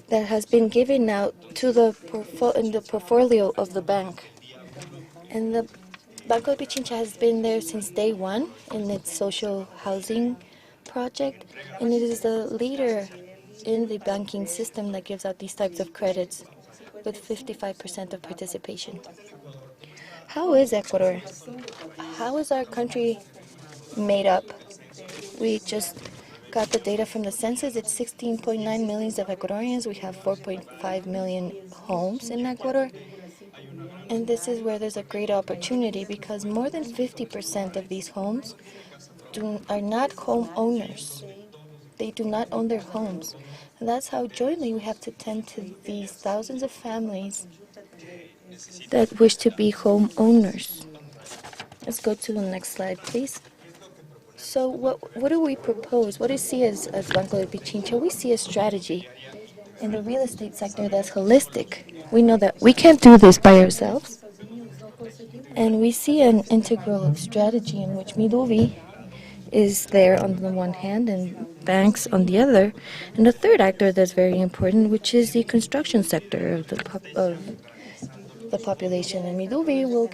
that has been given out to in the portfolio of the bank. And the Banco de Pichincha has been there since day one in its social housing project, and it is the leader in the banking system that gives out these types of credits with 55% of participation. How is Ecuador? How is our country made up. We just got the data from the census. It's 16.9 million of Ecuadorians. We have 4.5 million homes in Ecuador. And this is where there's a great opportunity because more than 50% of these homes are not homeowners. They do not own their homes. And that's how jointly we have to tend to these thousands of families that wish to be homeowners. Let's go to the next slide, please. So what do we propose? What do we see as Banco de Pichincha? We see a strategy in the real estate sector that's holistic. We know that we can't do this by ourselves. And we see an integral strategy in which Miduvi is there on the one hand and banks on the other. And the third actor that's very important, which is the construction sector of the population. And Miduvi will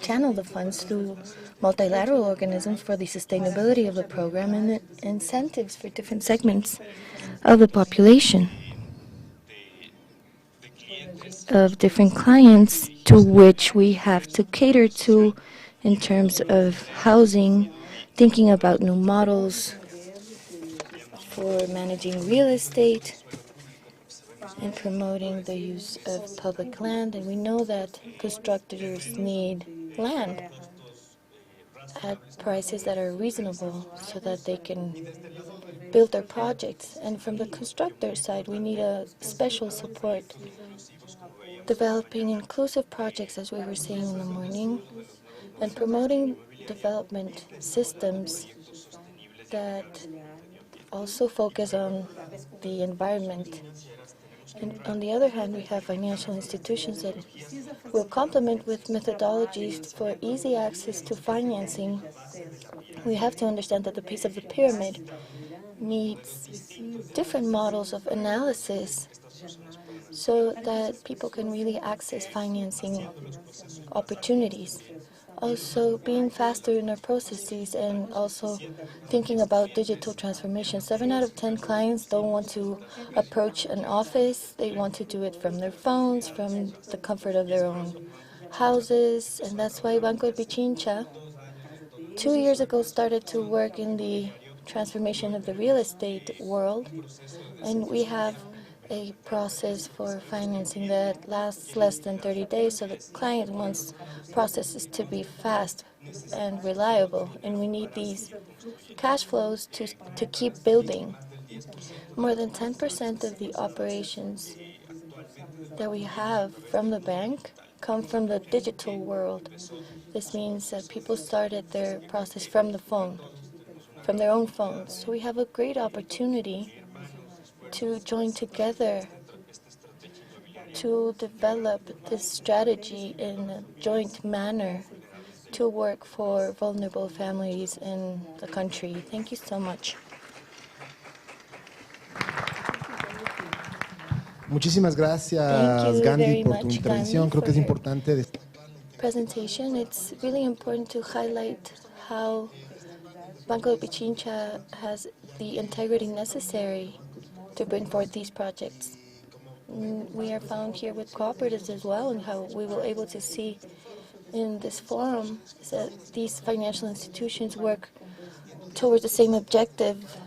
channel the funds through multilateral organisms for the sustainability of the program and the incentives for different segments of the population, of different clients to which we have to cater to in terms of housing, thinking about new models for managing real estate and promoting the use of public land. And we know that constructors need land at prices that are reasonable so that they can build their projects. And from the constructor side, we need a special support, developing inclusive projects, as we were saying in the morning, and promoting development systems that also focus on the environment. And on the other hand, we have financial institutions that will complement with methodologies for easy access to financing. We have to understand that the piece of the pyramid needs different models of analysis so that people can really access financing opportunities. Also being faster in our processes and also thinking about digital transformation. 7 out of 10 clients don't want to approach an office. They want to do it from their phones, from the comfort of their own houses. And that's why Banco de Pichincha 2 years ago started to work in the transformation of the real estate world. And we have a process for financing that lasts less than 30 days, so the client wants processes to be fast and reliable, and we need these cash flows to keep building. More than 10% of the operations that we have from the bank come from the digital world. This means that people started their process from the phone, from their own phones. So we have a great opportunity to join together to develop this strategy in a joint manner to work for vulnerable families in the country. Thank you so much. Muchísimas gracias, Gandhi, por tu intervención. Creo que es importante. Presentation. It's really important to highlight how Banco de Pichincha has the integrity necessary to bring forth these projects. We are found here with cooperatives as well, and how we will able to see in this forum is that these financial institutions work towards the same objective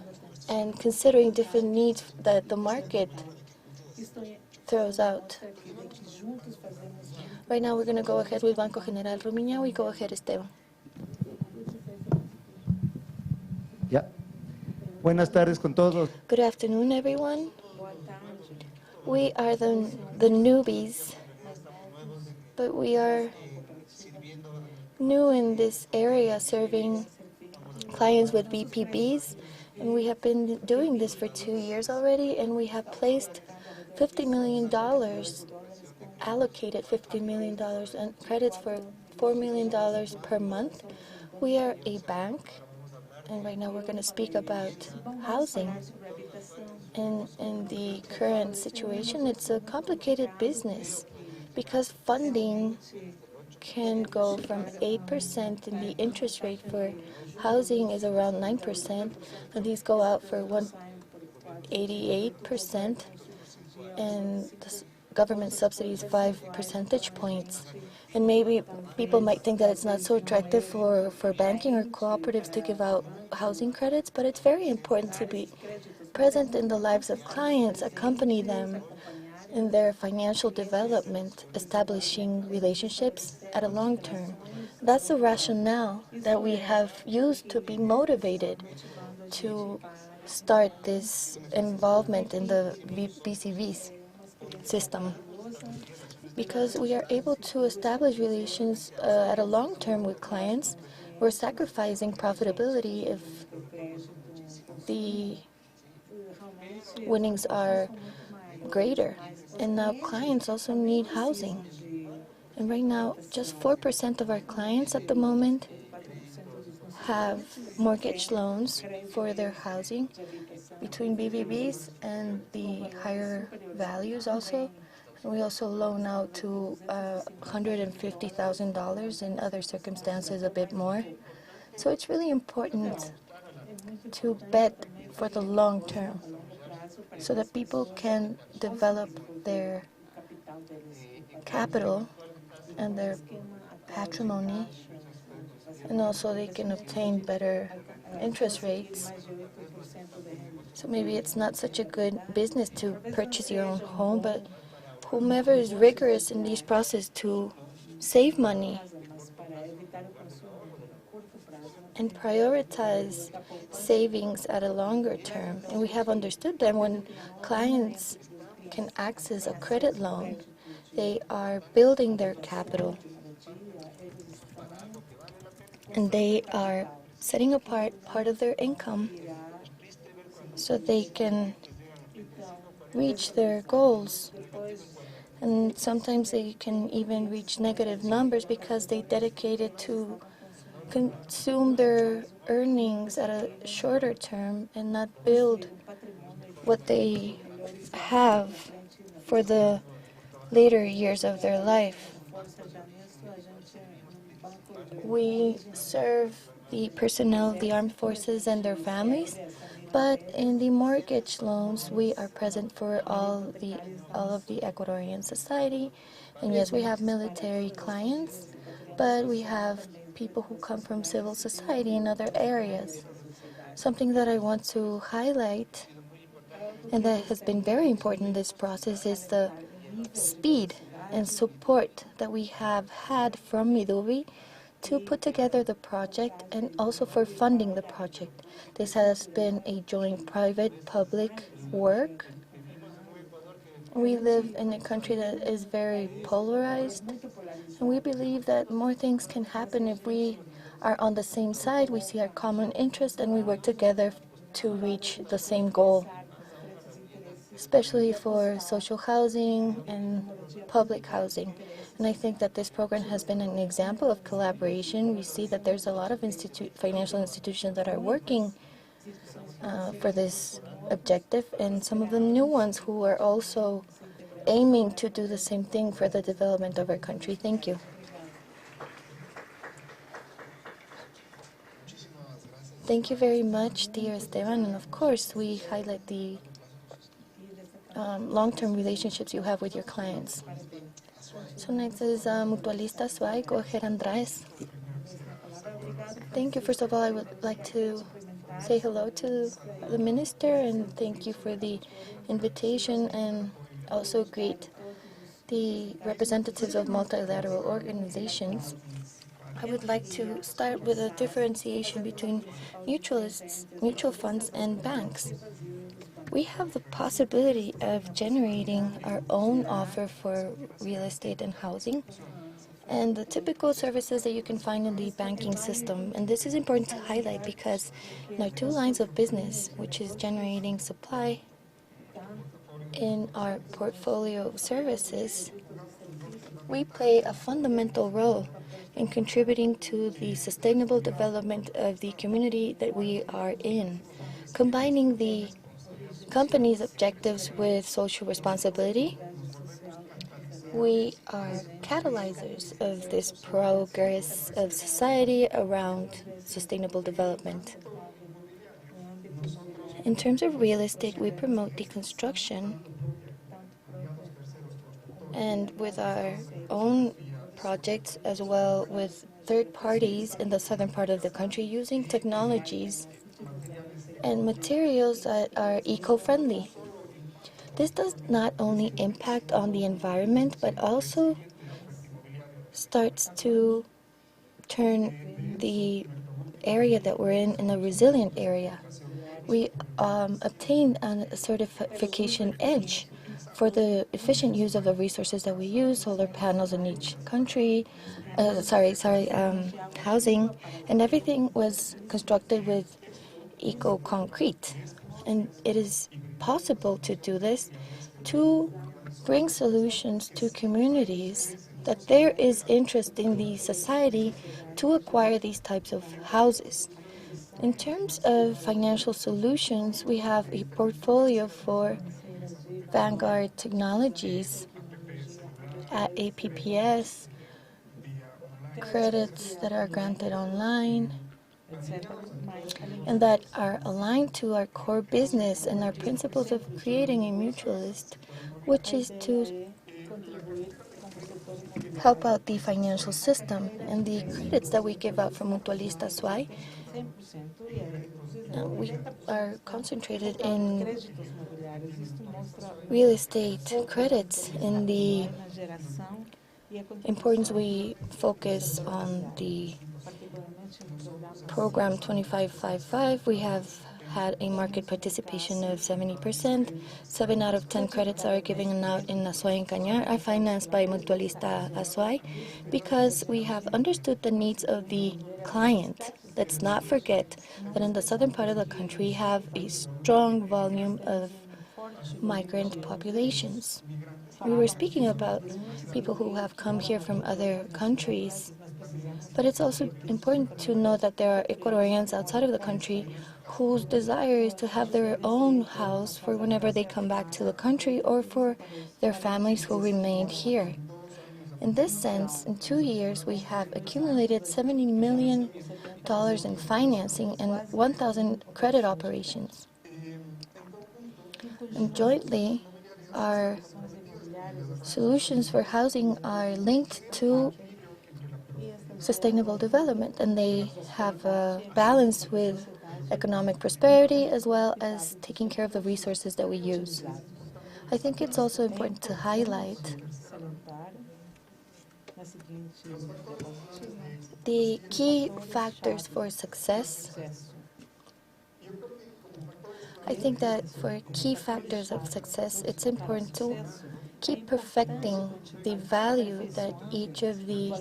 and considering different needs that the market throws out. Right now we're going to go ahead with Banco General Rumiña. We go ahead, Esteban. Ya. Buenas tardes con todos. Good afternoon, everyone. We are the newbies, but we are new in this area, serving clients with BPBs, and we have been doing this for 2 years already, and we have placed $50 million, allocated $50 million, and credits for $4 million per month. We are a bank, and right now we're going to speak about housing. In the current situation, it's a complicated business because funding can go from 8%, and the interest rate for housing is around 9%, and these go out for 188%, and government subsidies 5 percentage points. And maybe people might think that it's not so attractive for banking or cooperatives to give out housing credits, but it's very important to be present in the lives of clients, accompany them in their financial development, establishing relationships at a long term. That's the rationale that we have used to be motivated to start this involvement in the BCVs system, because we are able to establish relations at a long term with clients. We're sacrificing profitability if the winnings are greater. And now clients also need housing. And right now, just 4% of our clients at the moment have mortgage loans for their housing between BVBs and the higher values also. We also loan out to $150,000, in other circumstances a bit more. So it's really important to bet for the long term so that people can develop their capital and their patrimony, and also they can obtain better interest rates. So maybe it's not such a good business to purchase your own home, but whomever is rigorous in this process to save money and prioritize savings at a longer term. And we have understood that when clients can access a credit loan, they are building their capital. And they are setting apart part of their income so they can reach their goals. And sometimes they can even reach negative numbers because they dedicated to consume their earnings at a shorter term and not build what they have for the later years of their life. We serve the personnel of the armed forces and their families, but in the mortgage loans, we are present for all of the Ecuadorian society. And yes, we have military clients, but we have people who come from civil society in other areas. Something that I want to highlight, and that has been very important in this process, is the speed and support that we have had from Midovi to put together the project and also for funding the project. This has been a joint private-public work. We live in a country that is very polarized, and we believe that more things can happen if we are on the same side, we see our common interest, and we work together to reach the same goal, especially for social housing and public housing. And I think that this program has been an example of collaboration. We see that there's a lot of financial institutions that are working for this objective, and some of the new ones who are also aiming to do the same thing for the development of our country. Thank you. Thank you very much, dear Esteban. And of course, we highlight the long-term relationships you have with your clients. So next is Mutualista Suay, Gojer Andres. Thank you. First of all, I would like to say hello to the minister and thank you for the invitation, and also greet the representatives of multilateral organizations. I would like to start with a differentiation between mutual funds and banks. We have the possibility of generating our own offer for real estate and housing and the typical services that you can find in the banking system. And this is important to highlight because in our two lines of business, which is generating supply in our portfolio of services, we play a fundamental role in contributing to the sustainable development of the community that we are in, combining the company's objectives with social responsibility. We are catalyzers of this progress of society around sustainable development. In terms of real estate, we promote the construction and with our own projects as well with third parties in the southern part of the country using technologies and materials that are eco-friendly. This does not only impact on the environment, but also starts to turn the area that we're in a resilient area. We obtained a certification edge for the efficient use of the resources that we use, solar panels in each country, housing, and everything was constructed with eco-concrete. And it is possible to do this to bring solutions to communities that there is interest in the society to acquire these types of houses. In terms of financial solutions, we have a portfolio for Vanguard Technologies at APPS, credits that are granted online, and that are aligned to our core business and our principles of creating a mutualist, which is to help out the financial system. And the credits that we give out from Mutualistas, why? We are concentrated in real estate credits. In the importance, we focus on the program 2555. We have had a market participation of 70%. 7 out of 10 credits are given out in Azuay and Cañar are financed by Mutualista Azuay because we have understood the needs of the client. Let's not forget that in the southern part of the country we have a strong volume of migrant populations. We were speaking about people who have come here from other countries, but it's also important to know that there are Ecuadorians outside of the country whose desire is to have their own house for whenever they come back to the country or for their families who remained here. In this sense, in 2 years, we have accumulated $70 million in financing and 1,000 credit operations. And jointly, our solutions for housing are linked to sustainable development, and they have a balance with economic prosperity as well as taking care of the resources that we use. I think it's also important to highlight the key factors for success. I think that for key factors of success, it's important to keep perfecting the value that each of the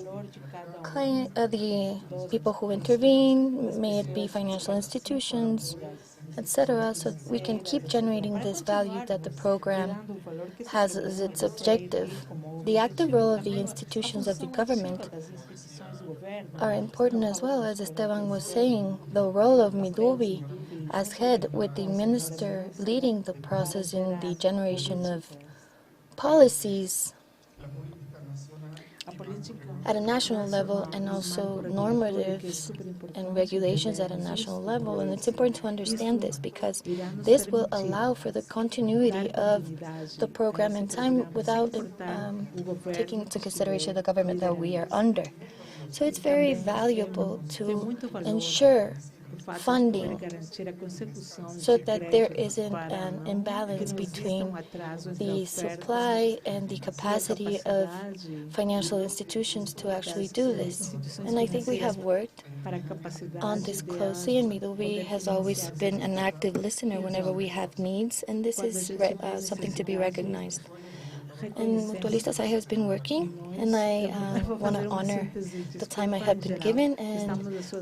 people who intervene, may it be financial institutions, etc., so we can keep generating this value that the program has as its objective. The active role of the institutions of the government are important as well. As Esteban was saying, the role of Midubi as head, with the minister leading the process in the generation of policies at a national level and also normatives and regulations at a national level. And it's important to understand this because this will allow for the continuity of the program in time without taking into consideration the government that we are under. So it's very valuable to ensure funding so that there isn't an imbalance between the supply and the capacity of financial institutions to actually do this. And I think we have worked on this closely, and Midubi has always been an active listener whenever we have needs, and this is something to be recognized. And Mutualistas I has been working, and I want to honor the time I have been given, and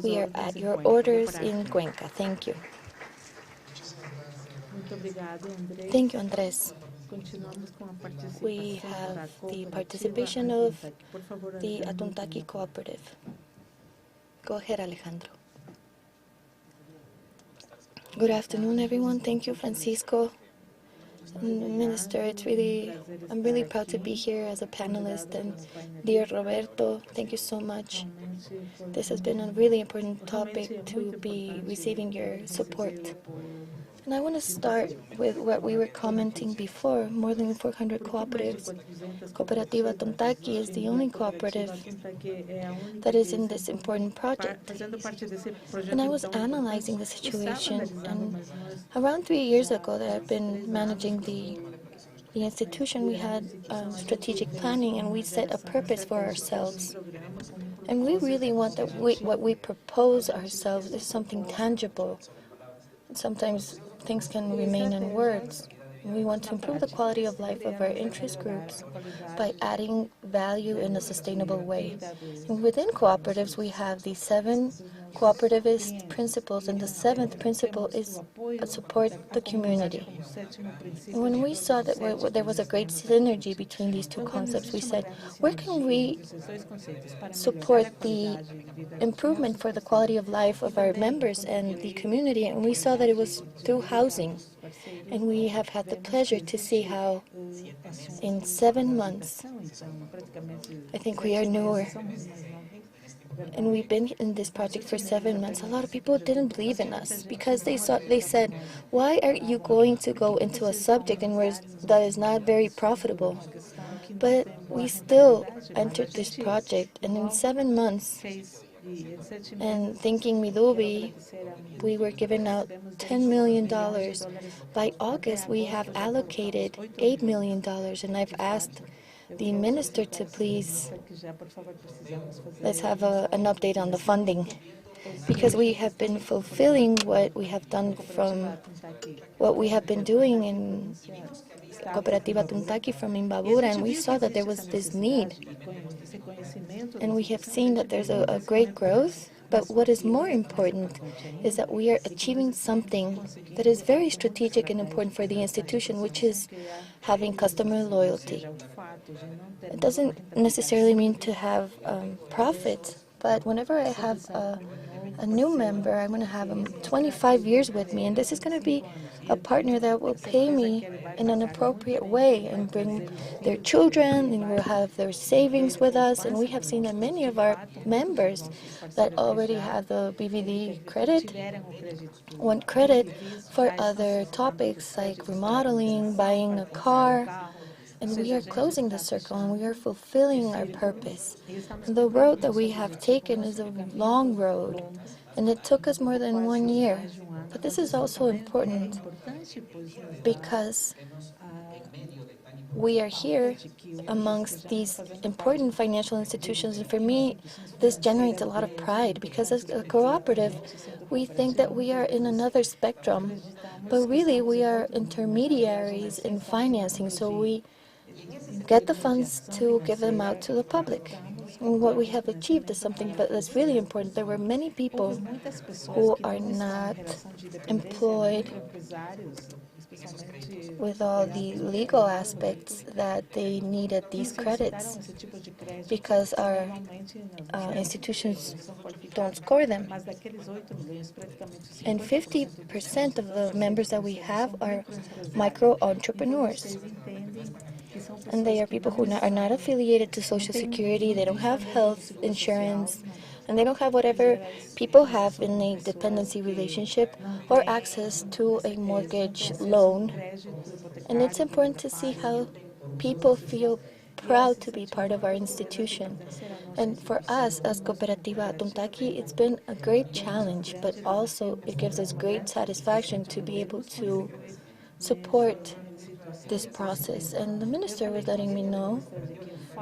we are at your orders in Cuenca. Thank you. Thank you, Andrés. We have the participation of the Atuntaqui Cooperative. Go ahead, Alejandro. Good afternoon, everyone. Thank you, Francisco. Minister, I'm really proud to be here as a panelist, and dear Roberto, thank you so much This has been a really important topic to be receiving your support. And I want to start with what we were commenting before, more than 400 cooperatives. Cooperativa Tuntaki is the only cooperative that is in this important project. And I was analyzing the situation, and around 3 years ago that I've been managing the institution, we had strategic planning, and we set a purpose for ourselves. And we really want that what we propose ourselves is something tangible. Sometimes things can remain in words. We want to improve the quality of life of our interest groups by adding value in a sustainable way. And within cooperatives, we have the 7 cooperativist principles, and the 7th principle is support the community. And when we saw that there was a great synergy between these two concepts, we said, where can we support the improvement for the quality of life of our members and the community? And we saw that it was through housing. And we have had the pleasure to see how in 7 months, I think we are newer, and we've been in this project for 7 months. A lot of people didn't believe in us because they said, why are you going to go into a subject that is not very profitable? But we still entered this project, and in 7 months, and thinking Milubi, we were giving out $10 million. By August, we have allocated $8 million, and I've asked the minister to please, let's have an update on the funding, because we have been fulfilling what we have done from what we have been doing in Cooperativa Tuntaki from Imbabura, and we saw that there was this need. And we have seen that there's a great growth, but what is more important is that we are achieving something that is very strategic and important for the institution, which is having customer loyalty. It doesn't necessarily mean to have profit, but whenever I have a new member, I'm going to have them 25 years with me, and this is going to be a partner that will pay me in an appropriate way and bring their children, and will have their savings with us. And we have seen that many of our members that already have the BVD credit want credit for other topics like remodeling, buying a car. And we are closing the circle, and we are fulfilling our purpose. And the road that we have taken is a long road, and it took us more than 1 year. But this is also important because we are here amongst these important financial institutions, and for me, this generates a lot of pride, because as a cooperative, we think that we are in another spectrum, but really we are intermediaries in financing, so we get the funds to give them out to the public. And what we have achieved is something that's really important. There were many people who are not employed with all the legal aspects that they needed these credits, because our institutions don't score them. And 50% of the members that we have are micro-entrepreneurs. And they are people who are not affiliated to Social Security, they don't have health insurance, and they don't have whatever people have in a dependency relationship or access to a mortgage loan. And it's important to see how people feel proud to be part of our institution. And for us, as Cooperativa Tuntaki, it's been a great challenge, but also it gives us great satisfaction to be able to support this process. And the minister was letting me know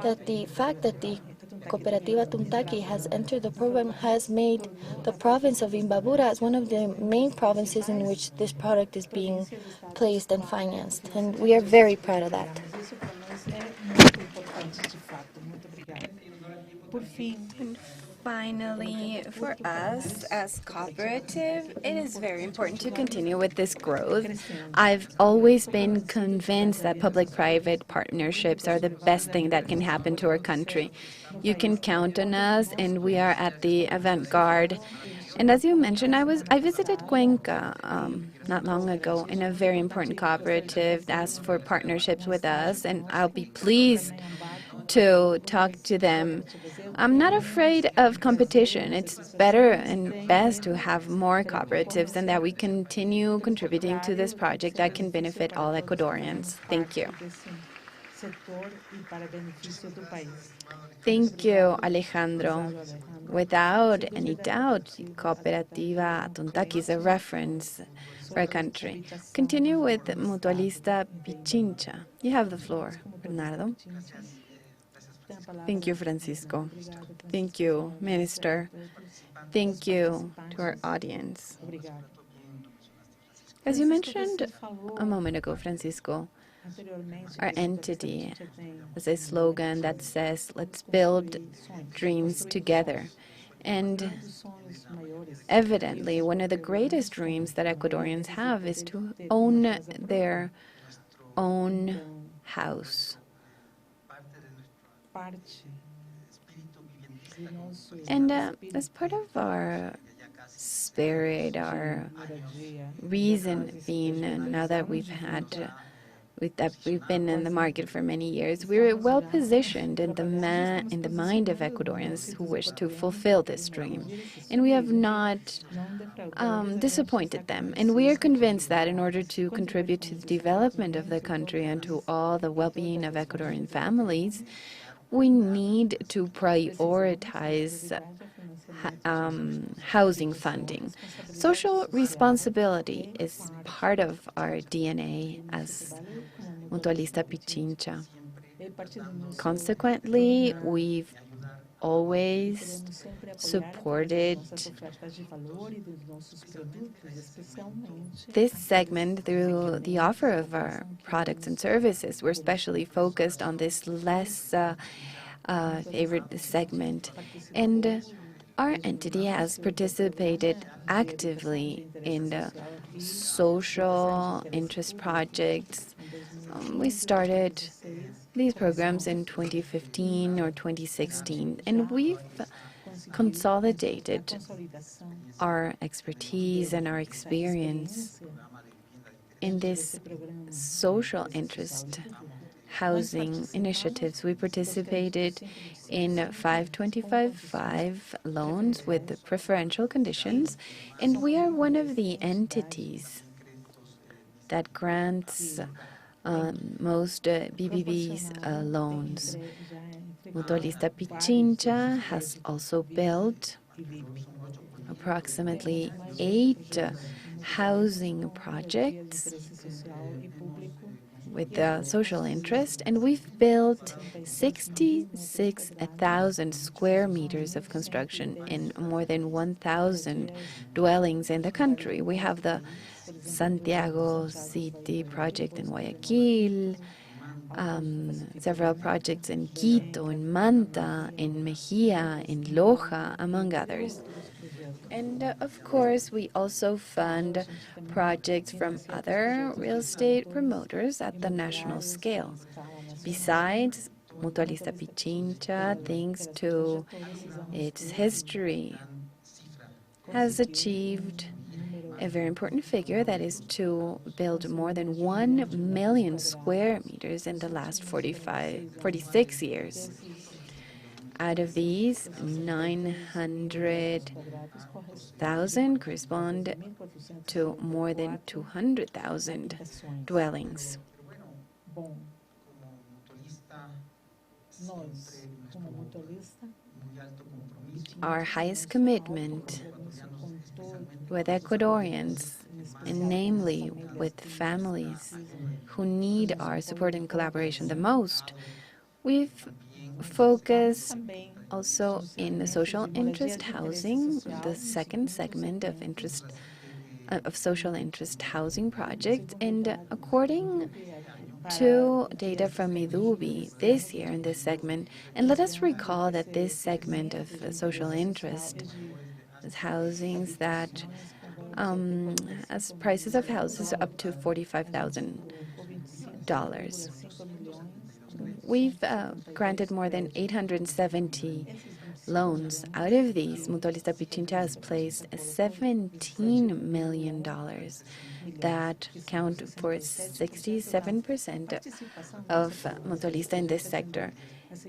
that the fact that the Cooperativa Tuntaki has entered the program has made the province of Imbabura as one of the main provinces in which this product is being placed and financed. And we are very proud of that. And finally, for us as cooperative, it is very important to continue with this growth. I've always been convinced that public-private partnerships are the best thing that can happen to our country. You can count on us, and we are at the avant-garde. And as you mentioned, I visited Cuenca not long ago, in a very important cooperative that asked for partnerships with us, and I'll be pleased to talk to them. I'm not afraid of competition. It's better and best to have more cooperatives and that we continue contributing to this project that can benefit all Ecuadorians. Thank you. Thank you, Alejandro. Without any doubt, Cooperativa Atontaki is a reference for our country. Continue with Mutualista Pichincha. You have the floor, Bernardo. Thank you, Francisco. Thank you, Minister. Thank you to our audience. As you mentioned a moment ago, Francisco, our entity has a slogan that says, let's build dreams together. And evidently, one of the greatest dreams that Ecuadorians have is to own their own house. And as part of our spirit, our reason being, now that we've been in the market for many years, we're well positioned in the mind of Ecuadorians who wish to fulfill this dream. And we have not disappointed them. And we are convinced that in order to contribute to the development of the country and to all the well-being of Ecuadorian families, we need to prioritize housing funding. Social responsibility is part of our DNA as Mutualista Pichincha. Consequently, we've always supported this segment through the offer of our products and services. We're especially focused on this less favored segment. And our entity has participated actively in the social interest projects. We started these programs in 2015 or 2016, and we've consolidated our expertise and our experience in this social interest housing initiatives. We participated in 525/5 loans with preferential conditions, and we are one of the entities that grants most BBB's loans. Mutualista Pichincha has also built approximately 8 housing projects with social interest, and we've built 66,000 square meters of construction in more than 1,000 dwellings in the country. We have the Santiago City project in Guayaquil, several projects in Quito, in Manta, in Mejía, in Loja, among others. And of course, we also fund projects from other real estate promoters at the national scale. Besides, Mutualista Pichincha, thanks to its history, has achieved a very important figure, that is to build more than 1 million square meters in the last 46 years. Out of these, 900,000 correspond to more than 200,000 dwellings. Our highest commitment with Ecuadorians, and namely with families who need our support and collaboration the most, we've focused also in the social interest housing, the second segment of social interest housing projects. And according to data from Midubi this year in this segment, and let us recall that this segment of social interest is housings that has prices of houses up to $45,000. We've granted more than 870 loans. Out of these, Mutualista Pichincha has placed $17 million that count for 67% of Mutualista in this sector.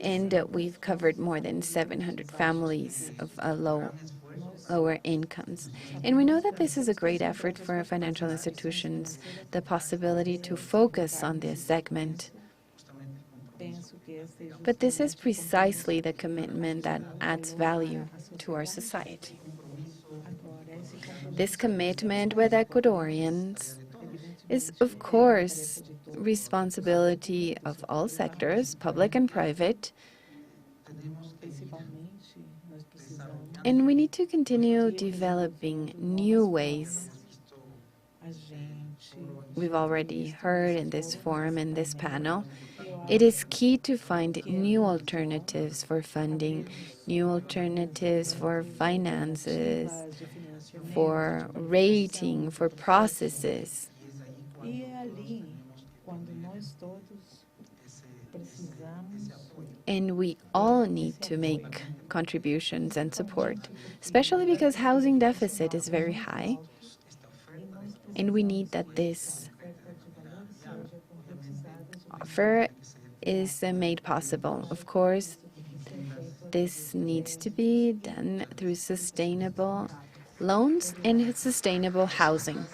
And we've covered more than 700 families of lower incomes. And we know that this is a great effort for financial institutions, the possibility to focus on this segment. But this is precisely the commitment that adds value to our society. This commitment with Ecuadorians is, of course, responsibility of all sectors, public and private. And we need to continue developing new ways. We've already heard in this forum, in this panel, it is key to find new alternatives for funding, new alternatives for finances, for rating, for processes. And we all need to make contributions and support, especially because housing deficit is very high. And we need that this offer is made possible. Of course, this needs to be done through sustainable loans and sustainable housing.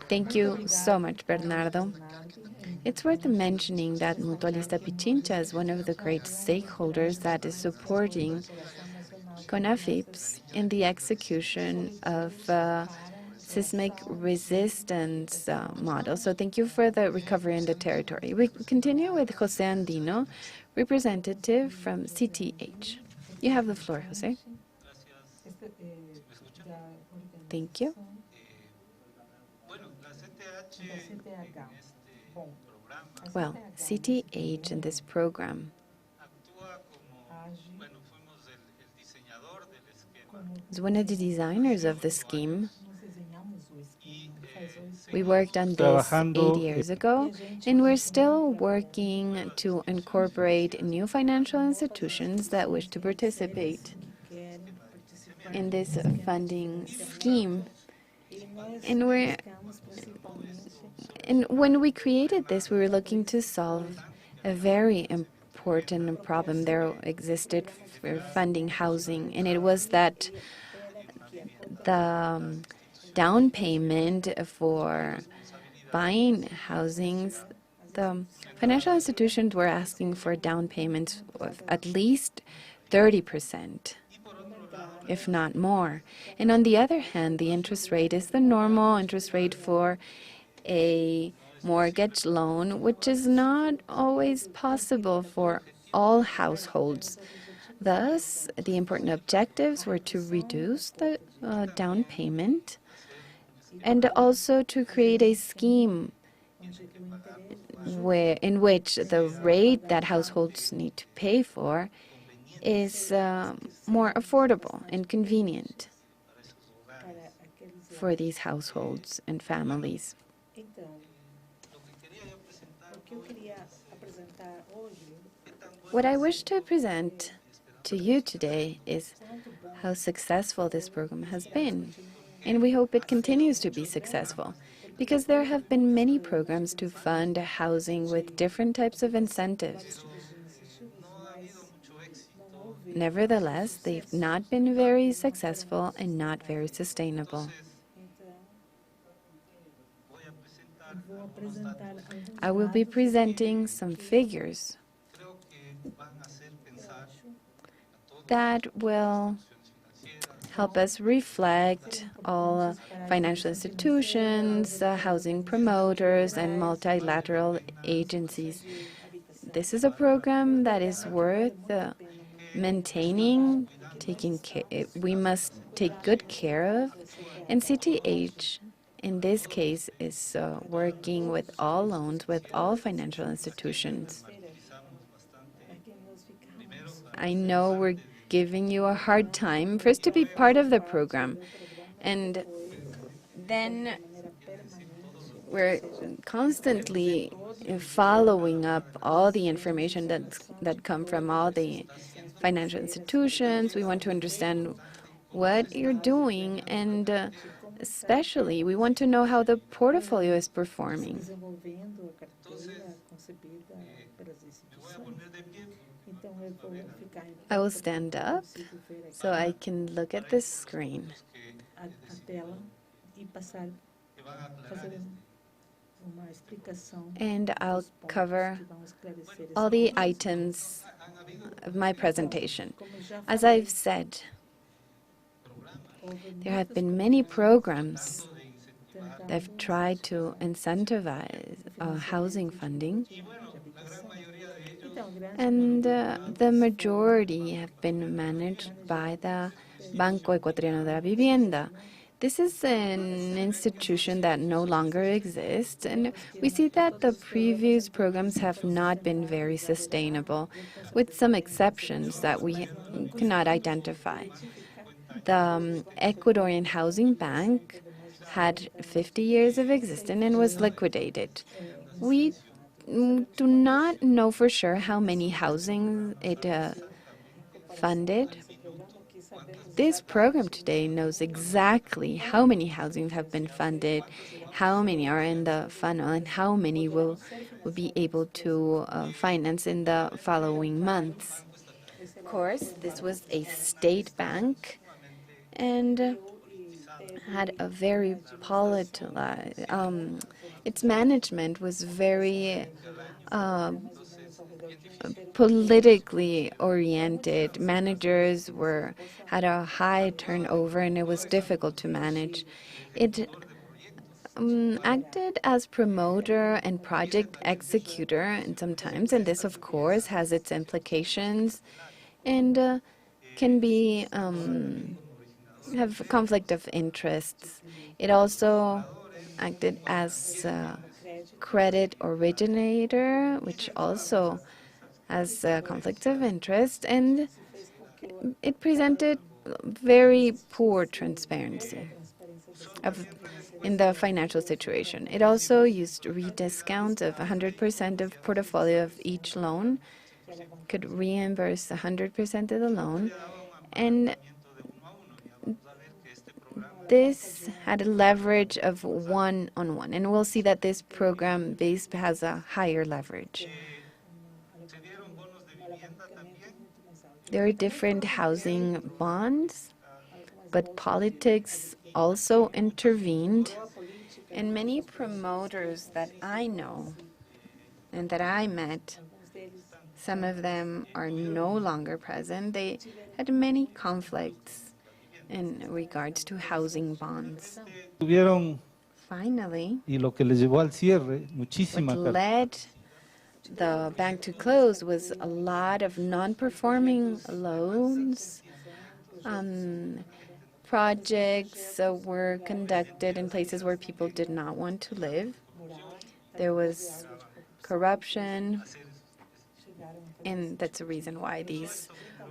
Thank you so much, Bernardo. It's worth mentioning that Mutualista Pichincha is one of the great stakeholders that is supporting CONAFIPS in the execution of seismic resistance model. So thank you for the recovery in the territory. We continue with Jose Andino, representative from CTH. You have the floor, Jose. Thank you. Well, CTH in this program is one of the designers of the scheme. We worked on this 8 years ago, and we're still working to incorporate new financial institutions that wish to participate in this funding scheme. And when we created this, we were looking to solve a very important problem there existed for funding housing, and it was that the down payment for buying housings, the financial institutions were asking for down payments of at least 30%, if not more. And on the other hand, the interest rate is the normal interest rate for a mortgage loan, which is not always possible for all households. Thus, the important objectives were to reduce the down payment and also to create a scheme in which the rate that households need to pay for is more affordable and convenient for these households and families. What I wish to present to you today is how successful this program has been, and we hope it continues to be successful, because there have been many programs to fund housing with different types of incentives. Nevertheless, they've not been very successful and not very sustainable. I will be presenting some figures that will help us reflect all financial institutions, housing promoters, and multilateral agencies. This is a program that is worth maintaining, we must take good care of, and CTH in this case is working with all loans, with all financial institutions. I know we're giving you a hard time first to be part of the program, and then we're constantly following up all the information that come from all the financial institutions. We want to understand what you're doing, and especially we want to know how the portfolio is performing. Desenvolvendo a carteira concebida pelas instituições. Então eu vou ficar em I will stand up so I can look at this screen. a tela e fazer uma explicação. And I'll cover que vão esclarecer esse all the items of my presentation. As I've said, there have been many programs that have tried to incentivize housing funding, and the majority have been managed by the Banco Ecuatoriano de la Vivienda. This is an institution that no longer exists, and we see that the previous programs have not been very sustainable, with some exceptions that we cannot identify. The Ecuadorian Housing Bank had 50 years of existence and was liquidated. We do not know for sure how many housing it funded. This program today knows exactly how many housings have been funded, how many are in the funnel, and how many will be able to finance in the following months. Of course, this was a state bank and had a very its management was very politically oriented. Managers had a high turnover, and it was difficult to manage. It acted as promoter and project executor, and sometimes, and this of course has its implications, and can be have conflict of interests. It also acted as credit originator, which also has conflicts of interest, and it presented very poor transparency in the financial situation. It also used rediscount of 100% of portfolio of each loan, could reimburse 100% of the loan, and this had a leverage of 1-on-1, and we'll see that this program base has a higher leverage. There are different housing bonds, but politics also intervened, and many promoters that I know and that I met, some of them are no longer present. They had many conflicts in regards to housing bonds. Finally, what led the bank to close was a lot of non-performing loans. Projects were conducted in places where people did not want to live. There was corruption, and that's the reason why these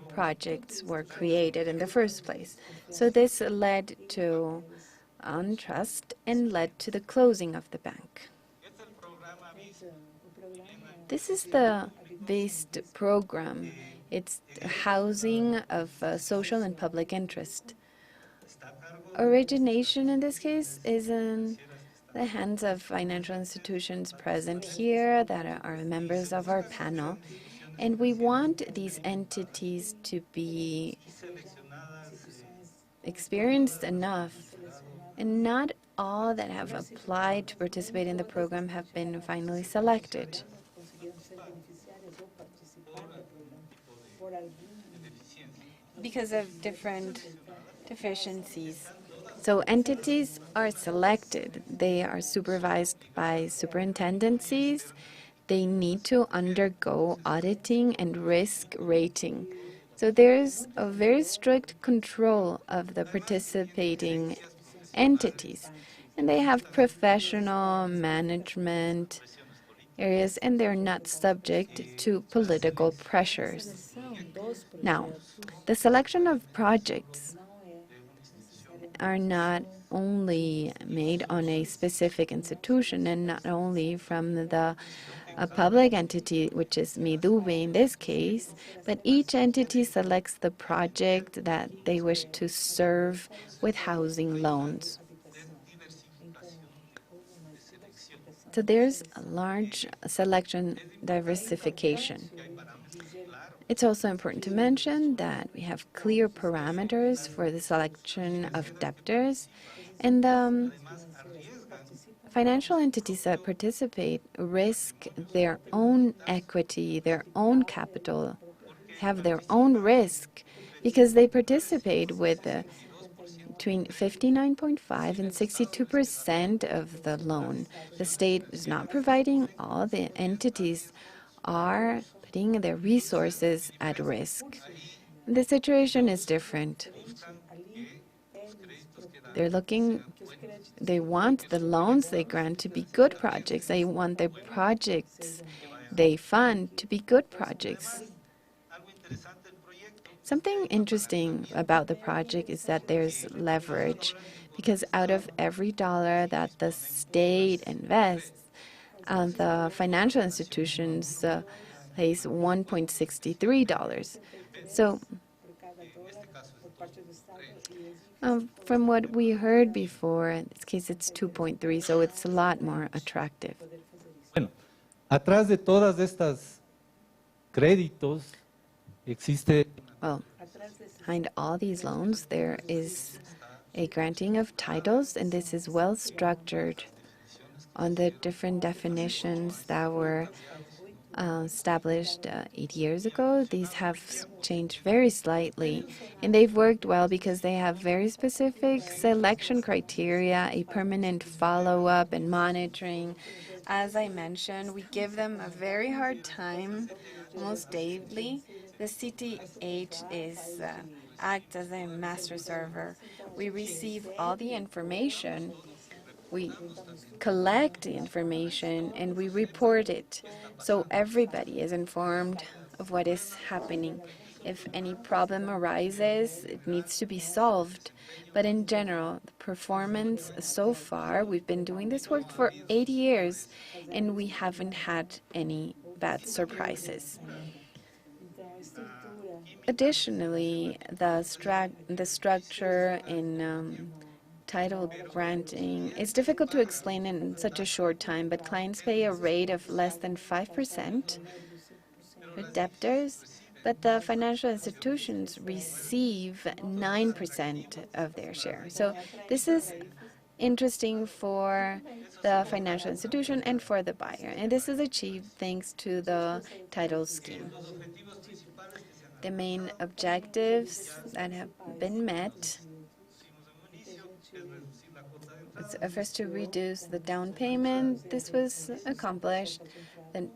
projects were created in the first place. So this led to untrust and led to the closing of the bank. This is the BASED program. It's housing of social and public interest. Origination in this case is in the hands of financial institutions present here that are members of our panel. And we want these entities to be experienced enough, and not all that have applied to participate in the program have been finally selected because of different deficiencies. So entities are selected. They are supervised by superintendencies. They need to undergo auditing and risk rating. So there's a very strict control of the participating entities. And they have professional management areas, and they're not subject to political pressures. Now, the selection of projects are not only made on a specific institution and not only from the a public entity, which is Midube in this case, but each entity selects the project that they wish to serve with housing loans. So there's a large selection diversification. It's also important to mention that we have clear parameters for the selection of debtors, and financial entities that participate risk their own equity, their own capital, have their own risk because they participate with between 59.5 and 62% of the loan. The state is not providing. All the entities are putting their resources at risk. The situation is different. They want the loans they grant to be good projects. They want the projects they fund to be good projects. Something interesting about the project is that there's leverage, because out of every dollar that the state invests, the financial institutions pays $1.63. So from what we heard before, in this case it's 2.3, so it's a lot more attractive. Bueno, atrás de todas estas créditos existe. Well, behind all these loans, there is a granting of titles, and this is well structured on the different definitions that were established 8 years ago. These have changed very slightly, and they've worked well because they have very specific selection criteria, a permanent follow-up and monitoring. As I mentioned, we give them a very hard time almost daily. The CTH acts as a master server. We receive all the information, we collect the information, and we report it. So everybody is informed of what is happening. If any problem arises, it needs to be solved. But in general, the performance so far, we've been doing this work for 8 years, and we haven't had any bad surprises. Additionally, the structure in title granting is difficult to explain in such a short time, but clients pay a rate of less than 5% for debtors, but the financial institutions receive 9% of their share. So this is interesting for the financial institution and for the buyer, and this is achieved thanks to the title scheme. The main objectives that have been met is first to reduce the down payment. This was accomplished. The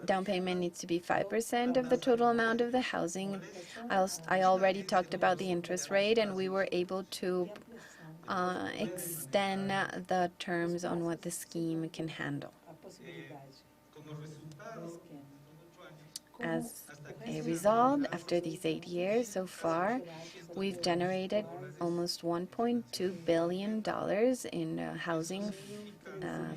down payment needs to be 5% of the total amount of the housing. I already talked about the interest rate, and we were able to extend the terms on what the scheme can handle. As a result, after these 8 years so far, we've generated almost $1.2 billion in housing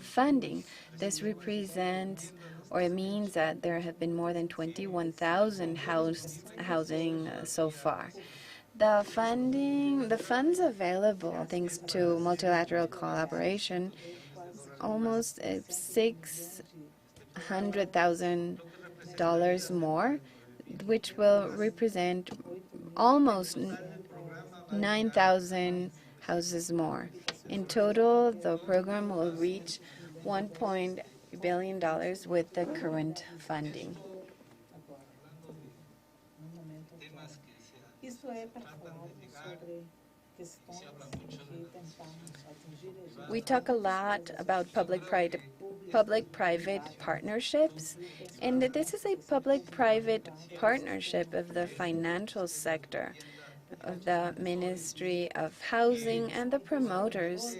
funding. This represents, or it means that there have been more than 21,000 housing so far. The funds available thanks to multilateral collaboration, almost $600,000 more, which will represent almost 9,000 houses more. In total, the program will reach $1 billion with the current funding. We talk a lot about public-private partnerships, and this is a public-private partnership of the financial sector, of the Ministry of Housing and the promoters.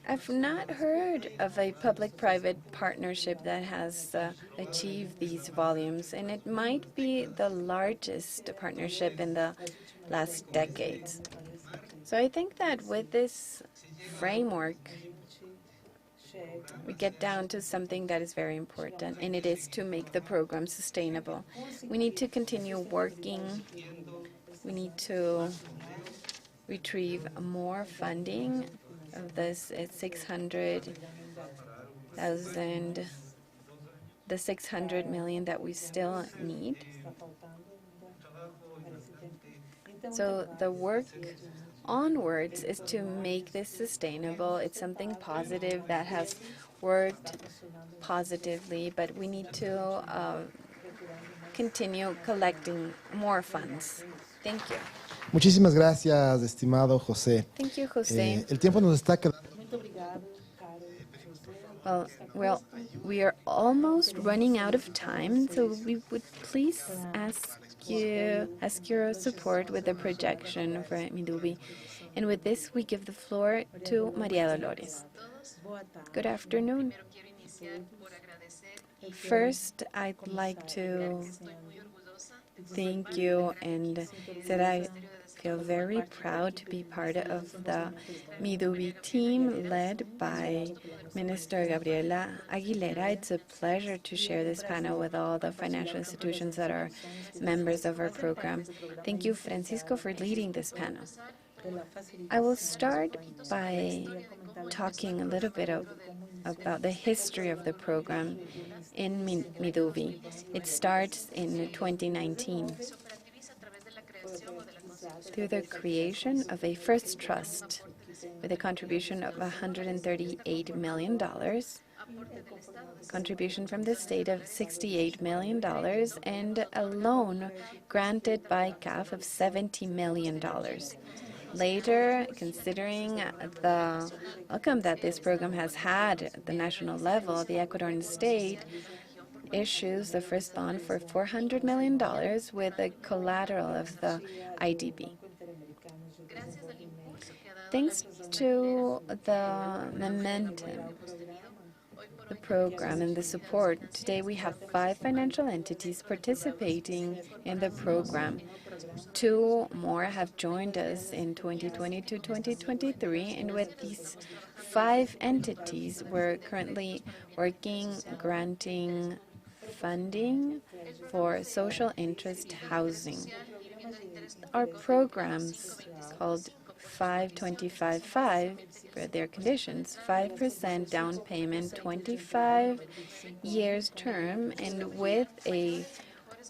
I've not heard of a public-private partnership that has achieved these volumes, and it might be the largest partnership in the last decades. So I think that with this framework, we get down to something that is very important, and it is to make the program sustainable. We need to continue working. We need to retrieve more funding of this 600,000, the 600 million that we still need. So the work onwards is to make this sustainable. It's something positive that has worked positively, but we need to continue collecting more funds. Thank you. Muchísimas gracias, estimado José. Thank you, José. El tiempo nos está quedando. Well, we are almost running out of time, so we would please ask your support with the projection for Midubi. And with this, we give the floor to Maria Dolores. Good afternoon. First, I'd like to thank you and say that I feel very proud to be part of the Midubi team led by Minister Gabriela Aguilera. It's a pleasure to share this panel with all the financial institutions that are members of our program. Thank you, Francisco, for leading this panel. I will start by talking a little bit about the history of the program in Midubi. It starts in 2019 through the creation of a first trust with a contribution of $138 million, contribution from the state of $68 million, and a loan granted by CAF of $70 million. Later, considering the outcome that this program has had at the national level, the Ecuadorian state issues the first bond for $400 million with the collateral of the IDB. Thanks to the momentum, the program, and the support, today we have 5 financial entities participating in the program. 2 more have joined us in 2022-2023, and with these 5 entities, we're currently working, granting funding for social interest housing. Our programs called 5-25-5 for their conditions, 5% down payment, 25 years term, and with a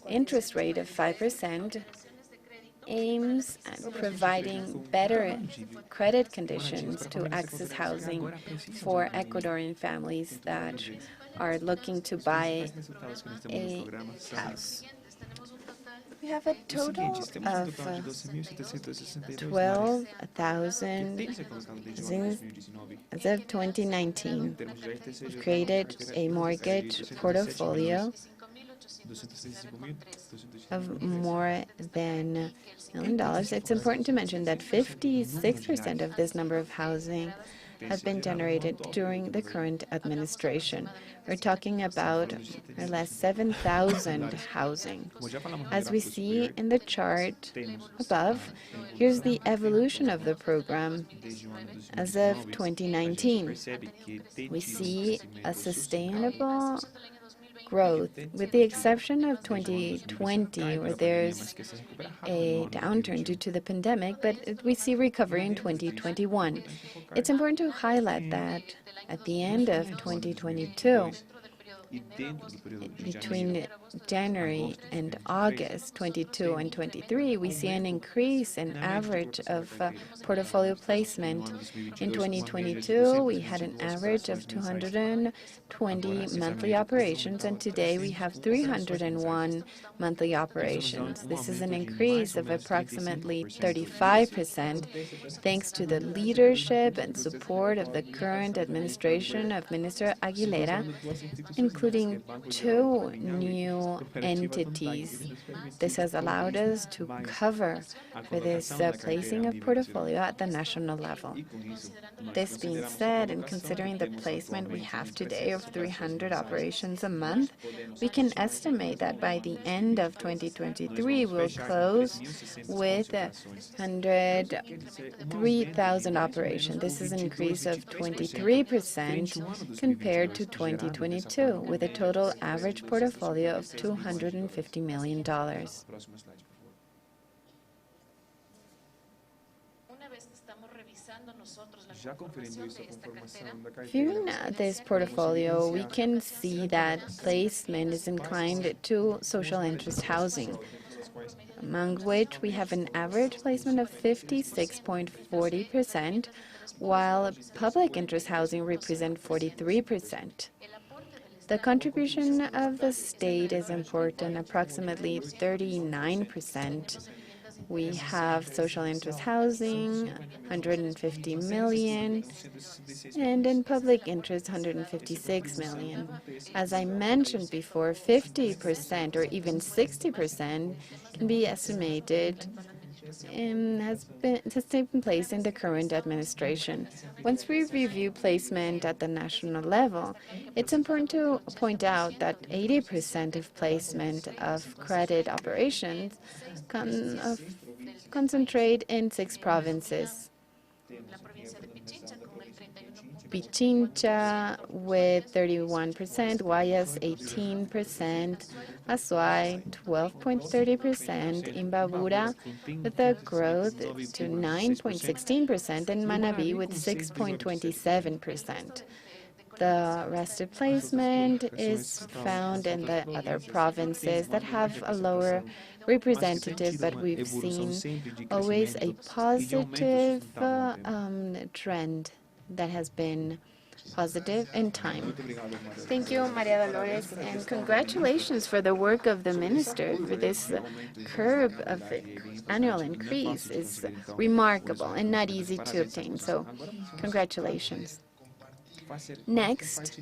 interest rate of 5%, aims at providing better credit conditions to access housing for Ecuadorian families that are looking to buy a house. We have a total of 12,000 as of 2019. We've created a mortgage portfolio of more than $1 million. It's important to mention that 56% of this number of housing have been generated during the current administration. We're talking about more or less 7,000 housing. As we see in the chart above, here's the evolution of the program as of 2019. We see a sustainable growth, with the exception of 2020, where there's a downturn due to the pandemic, but we see recovery in 2021. It's important to highlight that at the end of 2022, between January and August 22 and 23, we see an increase in average of portfolio placement. In 2022, we had an average of 220 monthly operations, and today we have 301 monthly operations. This is an increase of approximately 35%, thanks to the leadership and support of the current administration of Minister Aguilera, including 2 new new entities. This has allowed us to cover for this placing of portfolio at the national level. This being said, and considering the placement we have today of 300 operations a month, we can estimate that by the end of 2023, we'll close with 103,000 operations. This is an increase of 23% compared to 2022, with a total average portfolio of $250 million. Viewing this portfolio, we can see that placement is inclined to social interest housing, among which we have an average placement of 56.40%, while public interest housing represents 43%. The contribution of the state is important, approximately 39%. We have social interest housing, 150 million, and in public interest, 156 million. As I mentioned before, 50% or even 60% can be estimated and has taken place in the current administration. Once we review placement at the national level, it's important to point out that 80% of placement of credit operations concentrate in 6 provinces. Pichincha with 31%, Guayas 18%, Azuay 12.30%, Imbabura with a growth to 9.16%, and Manabí with 6.27%. The rest of placement is found in the other provinces that have a lower representative, but we've seen always a positive trend that has been positive in time. Thank you, Maria Dolores, and congratulations for the work of the minister. For this curve of annual increase is remarkable and not easy to obtain, so congratulations. Next,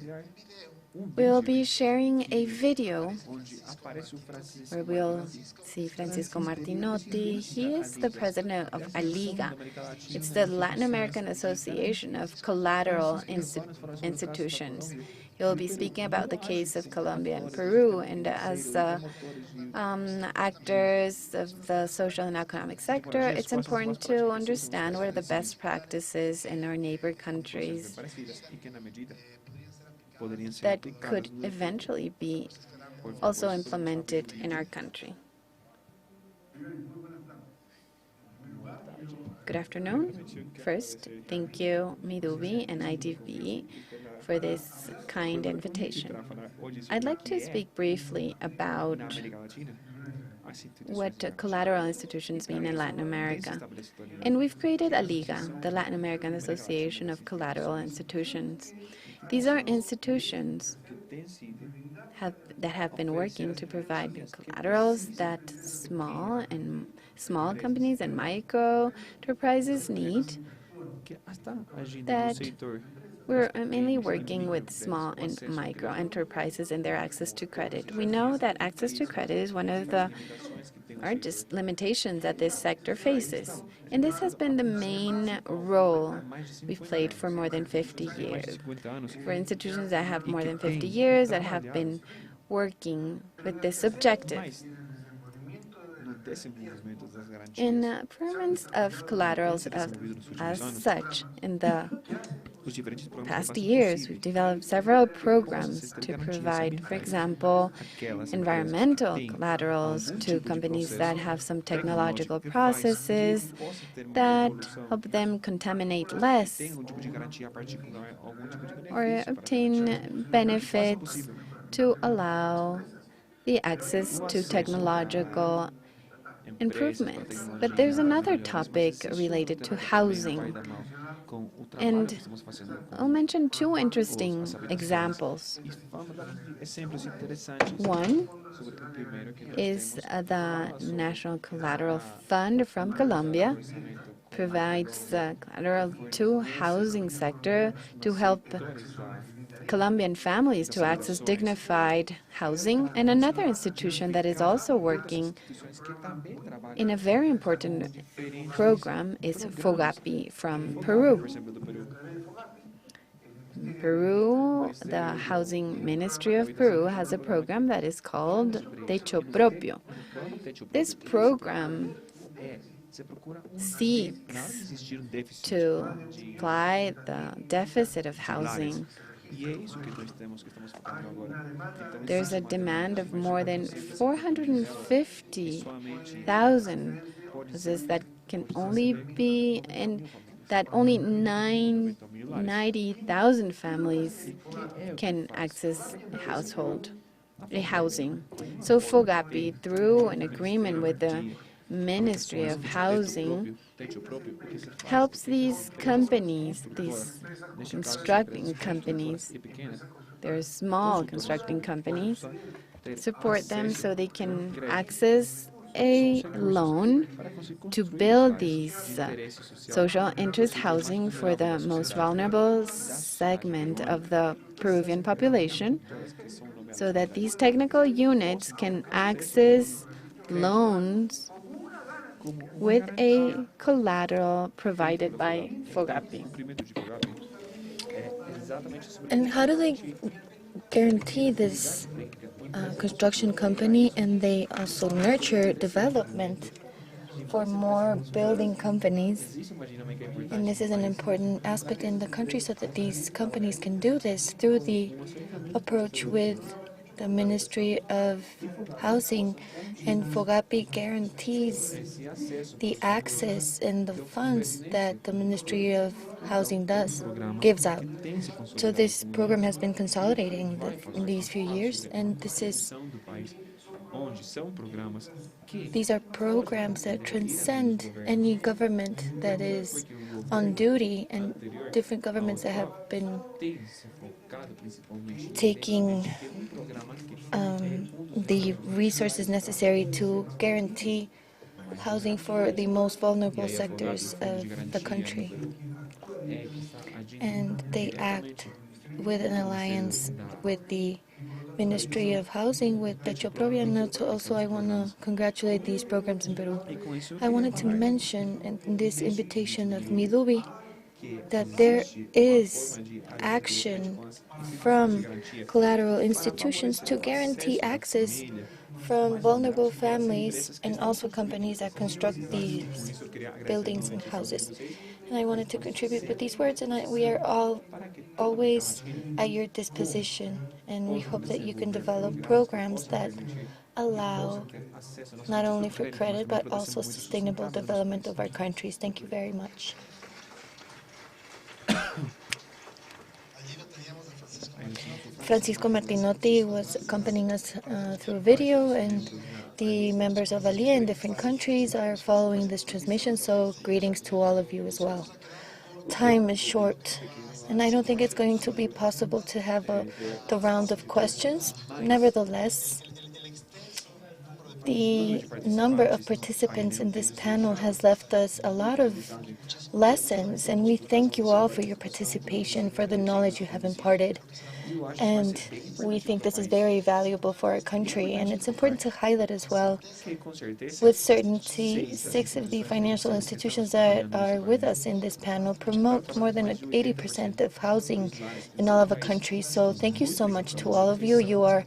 we'll be sharing a video where we'll see Francisco Martinotti. He is the president of ALIGA. It's the Latin American Association of Collateral Institutions. He'll be speaking about the case of Colombia and Peru, and as actors of the social and economic sector, it's important to understand what are the best practices in our neighbor countries that could eventually be also implemented in our country. Good afternoon. First, thank you, Midubi and IDB, for this kind invitation. I'd like to speak briefly about what collateral institutions mean in Latin America. And we've created ALIGA, the Latin American Association of Institutions. These are institutions that have been working to provide collaterals that small companies and micro enterprises need, that we're mainly working with small and micro enterprises and their access to credit. We know that access to credit is one of the largest limitations that this sector faces. And this has been the main role we've played for more than 50 years. For institutions that have more than 50 years, that have been working with this objective. In performance of collaterals as such, in the past years, we've developed several programs to provide, for example, environmental collaterals to companies that have some technological processes that help them contaminate less or obtain benefits to allow the access to technological improvements. But there's another topic related to housing. And I'll mention 2 interesting examples. One is the National Collateral Fund from Colombia, provides collateral to housing sector to help Colombian families to access dignified housing. And another institution that is also working in a very important program is FOGAPI from Peru. Peru, the Housing Ministry of Peru has a program that is called Techo Propio. This program seeks to supply the deficit of housing. There's a demand of more than 450,000 houses that can only be in that only 90,000 families can access housing. So FOGAPI, through an agreement with the Ministry of Housing, helps these companies, these constructing companies, they're small constructing companies, support them so they can access a loan to build these social interest housing for the most vulnerable segment of the Peruvian population, so that these technical units can access loans with a collateral provided by FOGAPI. And how do they guarantee this construction company, and they also nurture development for more building companies? And this is an important aspect in the country so that these companies can do this through the approach with the Ministry of Housing, and FOGAPI guarantees the access and the funds that the Ministry of Housing gives out. So this program has been consolidating in these few years, and these are programs that transcend any government that is on duty, and different governments that have been taking the resources necessary to guarantee housing for the most vulnerable sectors of the country. And they act with an alliance with the Ministry of Housing, with Techo Propio, and also I want to congratulate these programs in Peru. I wanted to mention in this invitation of Midubi that there is action from collateral institutions to guarantee access from vulnerable families and also companies that construct these buildings and houses. And I wanted to contribute with these words, and we are always at your disposition, and we hope that you can develop programs that allow not only for credit but also sustainable development of our countries. Thank you very much. Francisco Martinotti was accompanying us through video, and the members of ALIA in different countries are following this transmission, so greetings to all of you as well. Time is short, and I don't think it's going to be possible to have the round of questions. Nevertheless, the number of participants in this panel has left us a lot of lessons, and we thank you all for your participation, for the knowledge you have imparted. And we think this is very valuable for our country, and it's important to highlight as well, with certainty, 6 of the financial institutions that are with us in this panel promote more than 80% of housing in all of the country. So thank you so much to all of you. You are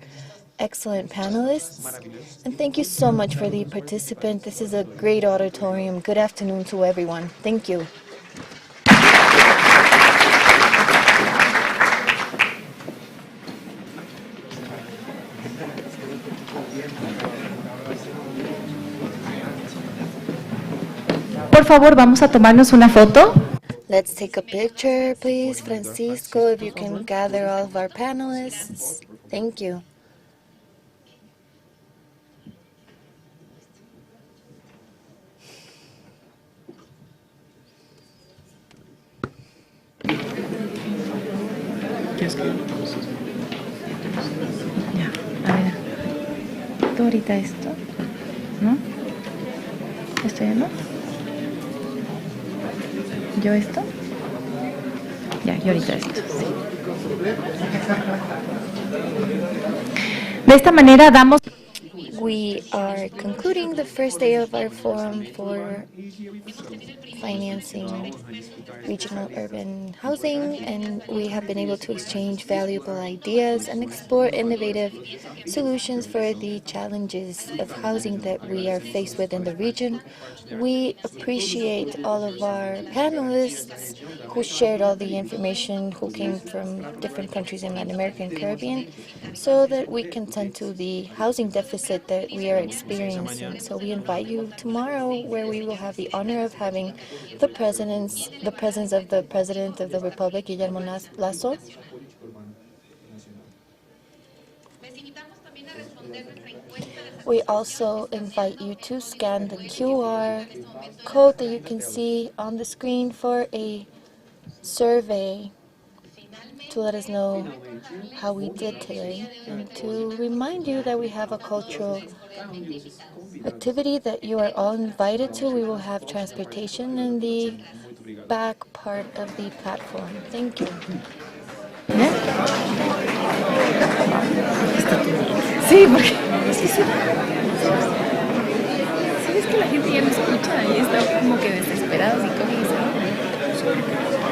excellent panelists, and thank you so much for the participant. This is a great auditorium. Good afternoon to everyone. Thank you. Por favor, vamos a tomarnos una foto. Let's take a picture, please. Francisco, if you can gather all of our panelists. Thank you. Ya, a ver. ¿Tú ahorita esto? ¿No? ¿Esto ya no? yo esto? Ya, yo ahorita esto. Sí. De esta manera damos... We are concluding the first day of our forum for financing regional urban housing, and we have been able to exchange valuable ideas and explore innovative solutions for the challenges of housing that we are faced with in the region. We appreciate all of our panelists who shared all the information, who came from different countries in Latin America and Caribbean, so that we can tend to the housing deficit that we are experiencing. So we invite you tomorrow, where we will have the honor of having the presence of the President of the Republic, Guillermo Lasso. We also invite you to scan the QR code that you can see on the screen for a survey to let us know how we did today, and to remind you that we have a cultural activity that you are all invited to. We will have transportation in the back part of the platform. Thank you. Sí, porque... ¿Sabes que la gente ya no escucha y está como que desesperados y cogen y se van?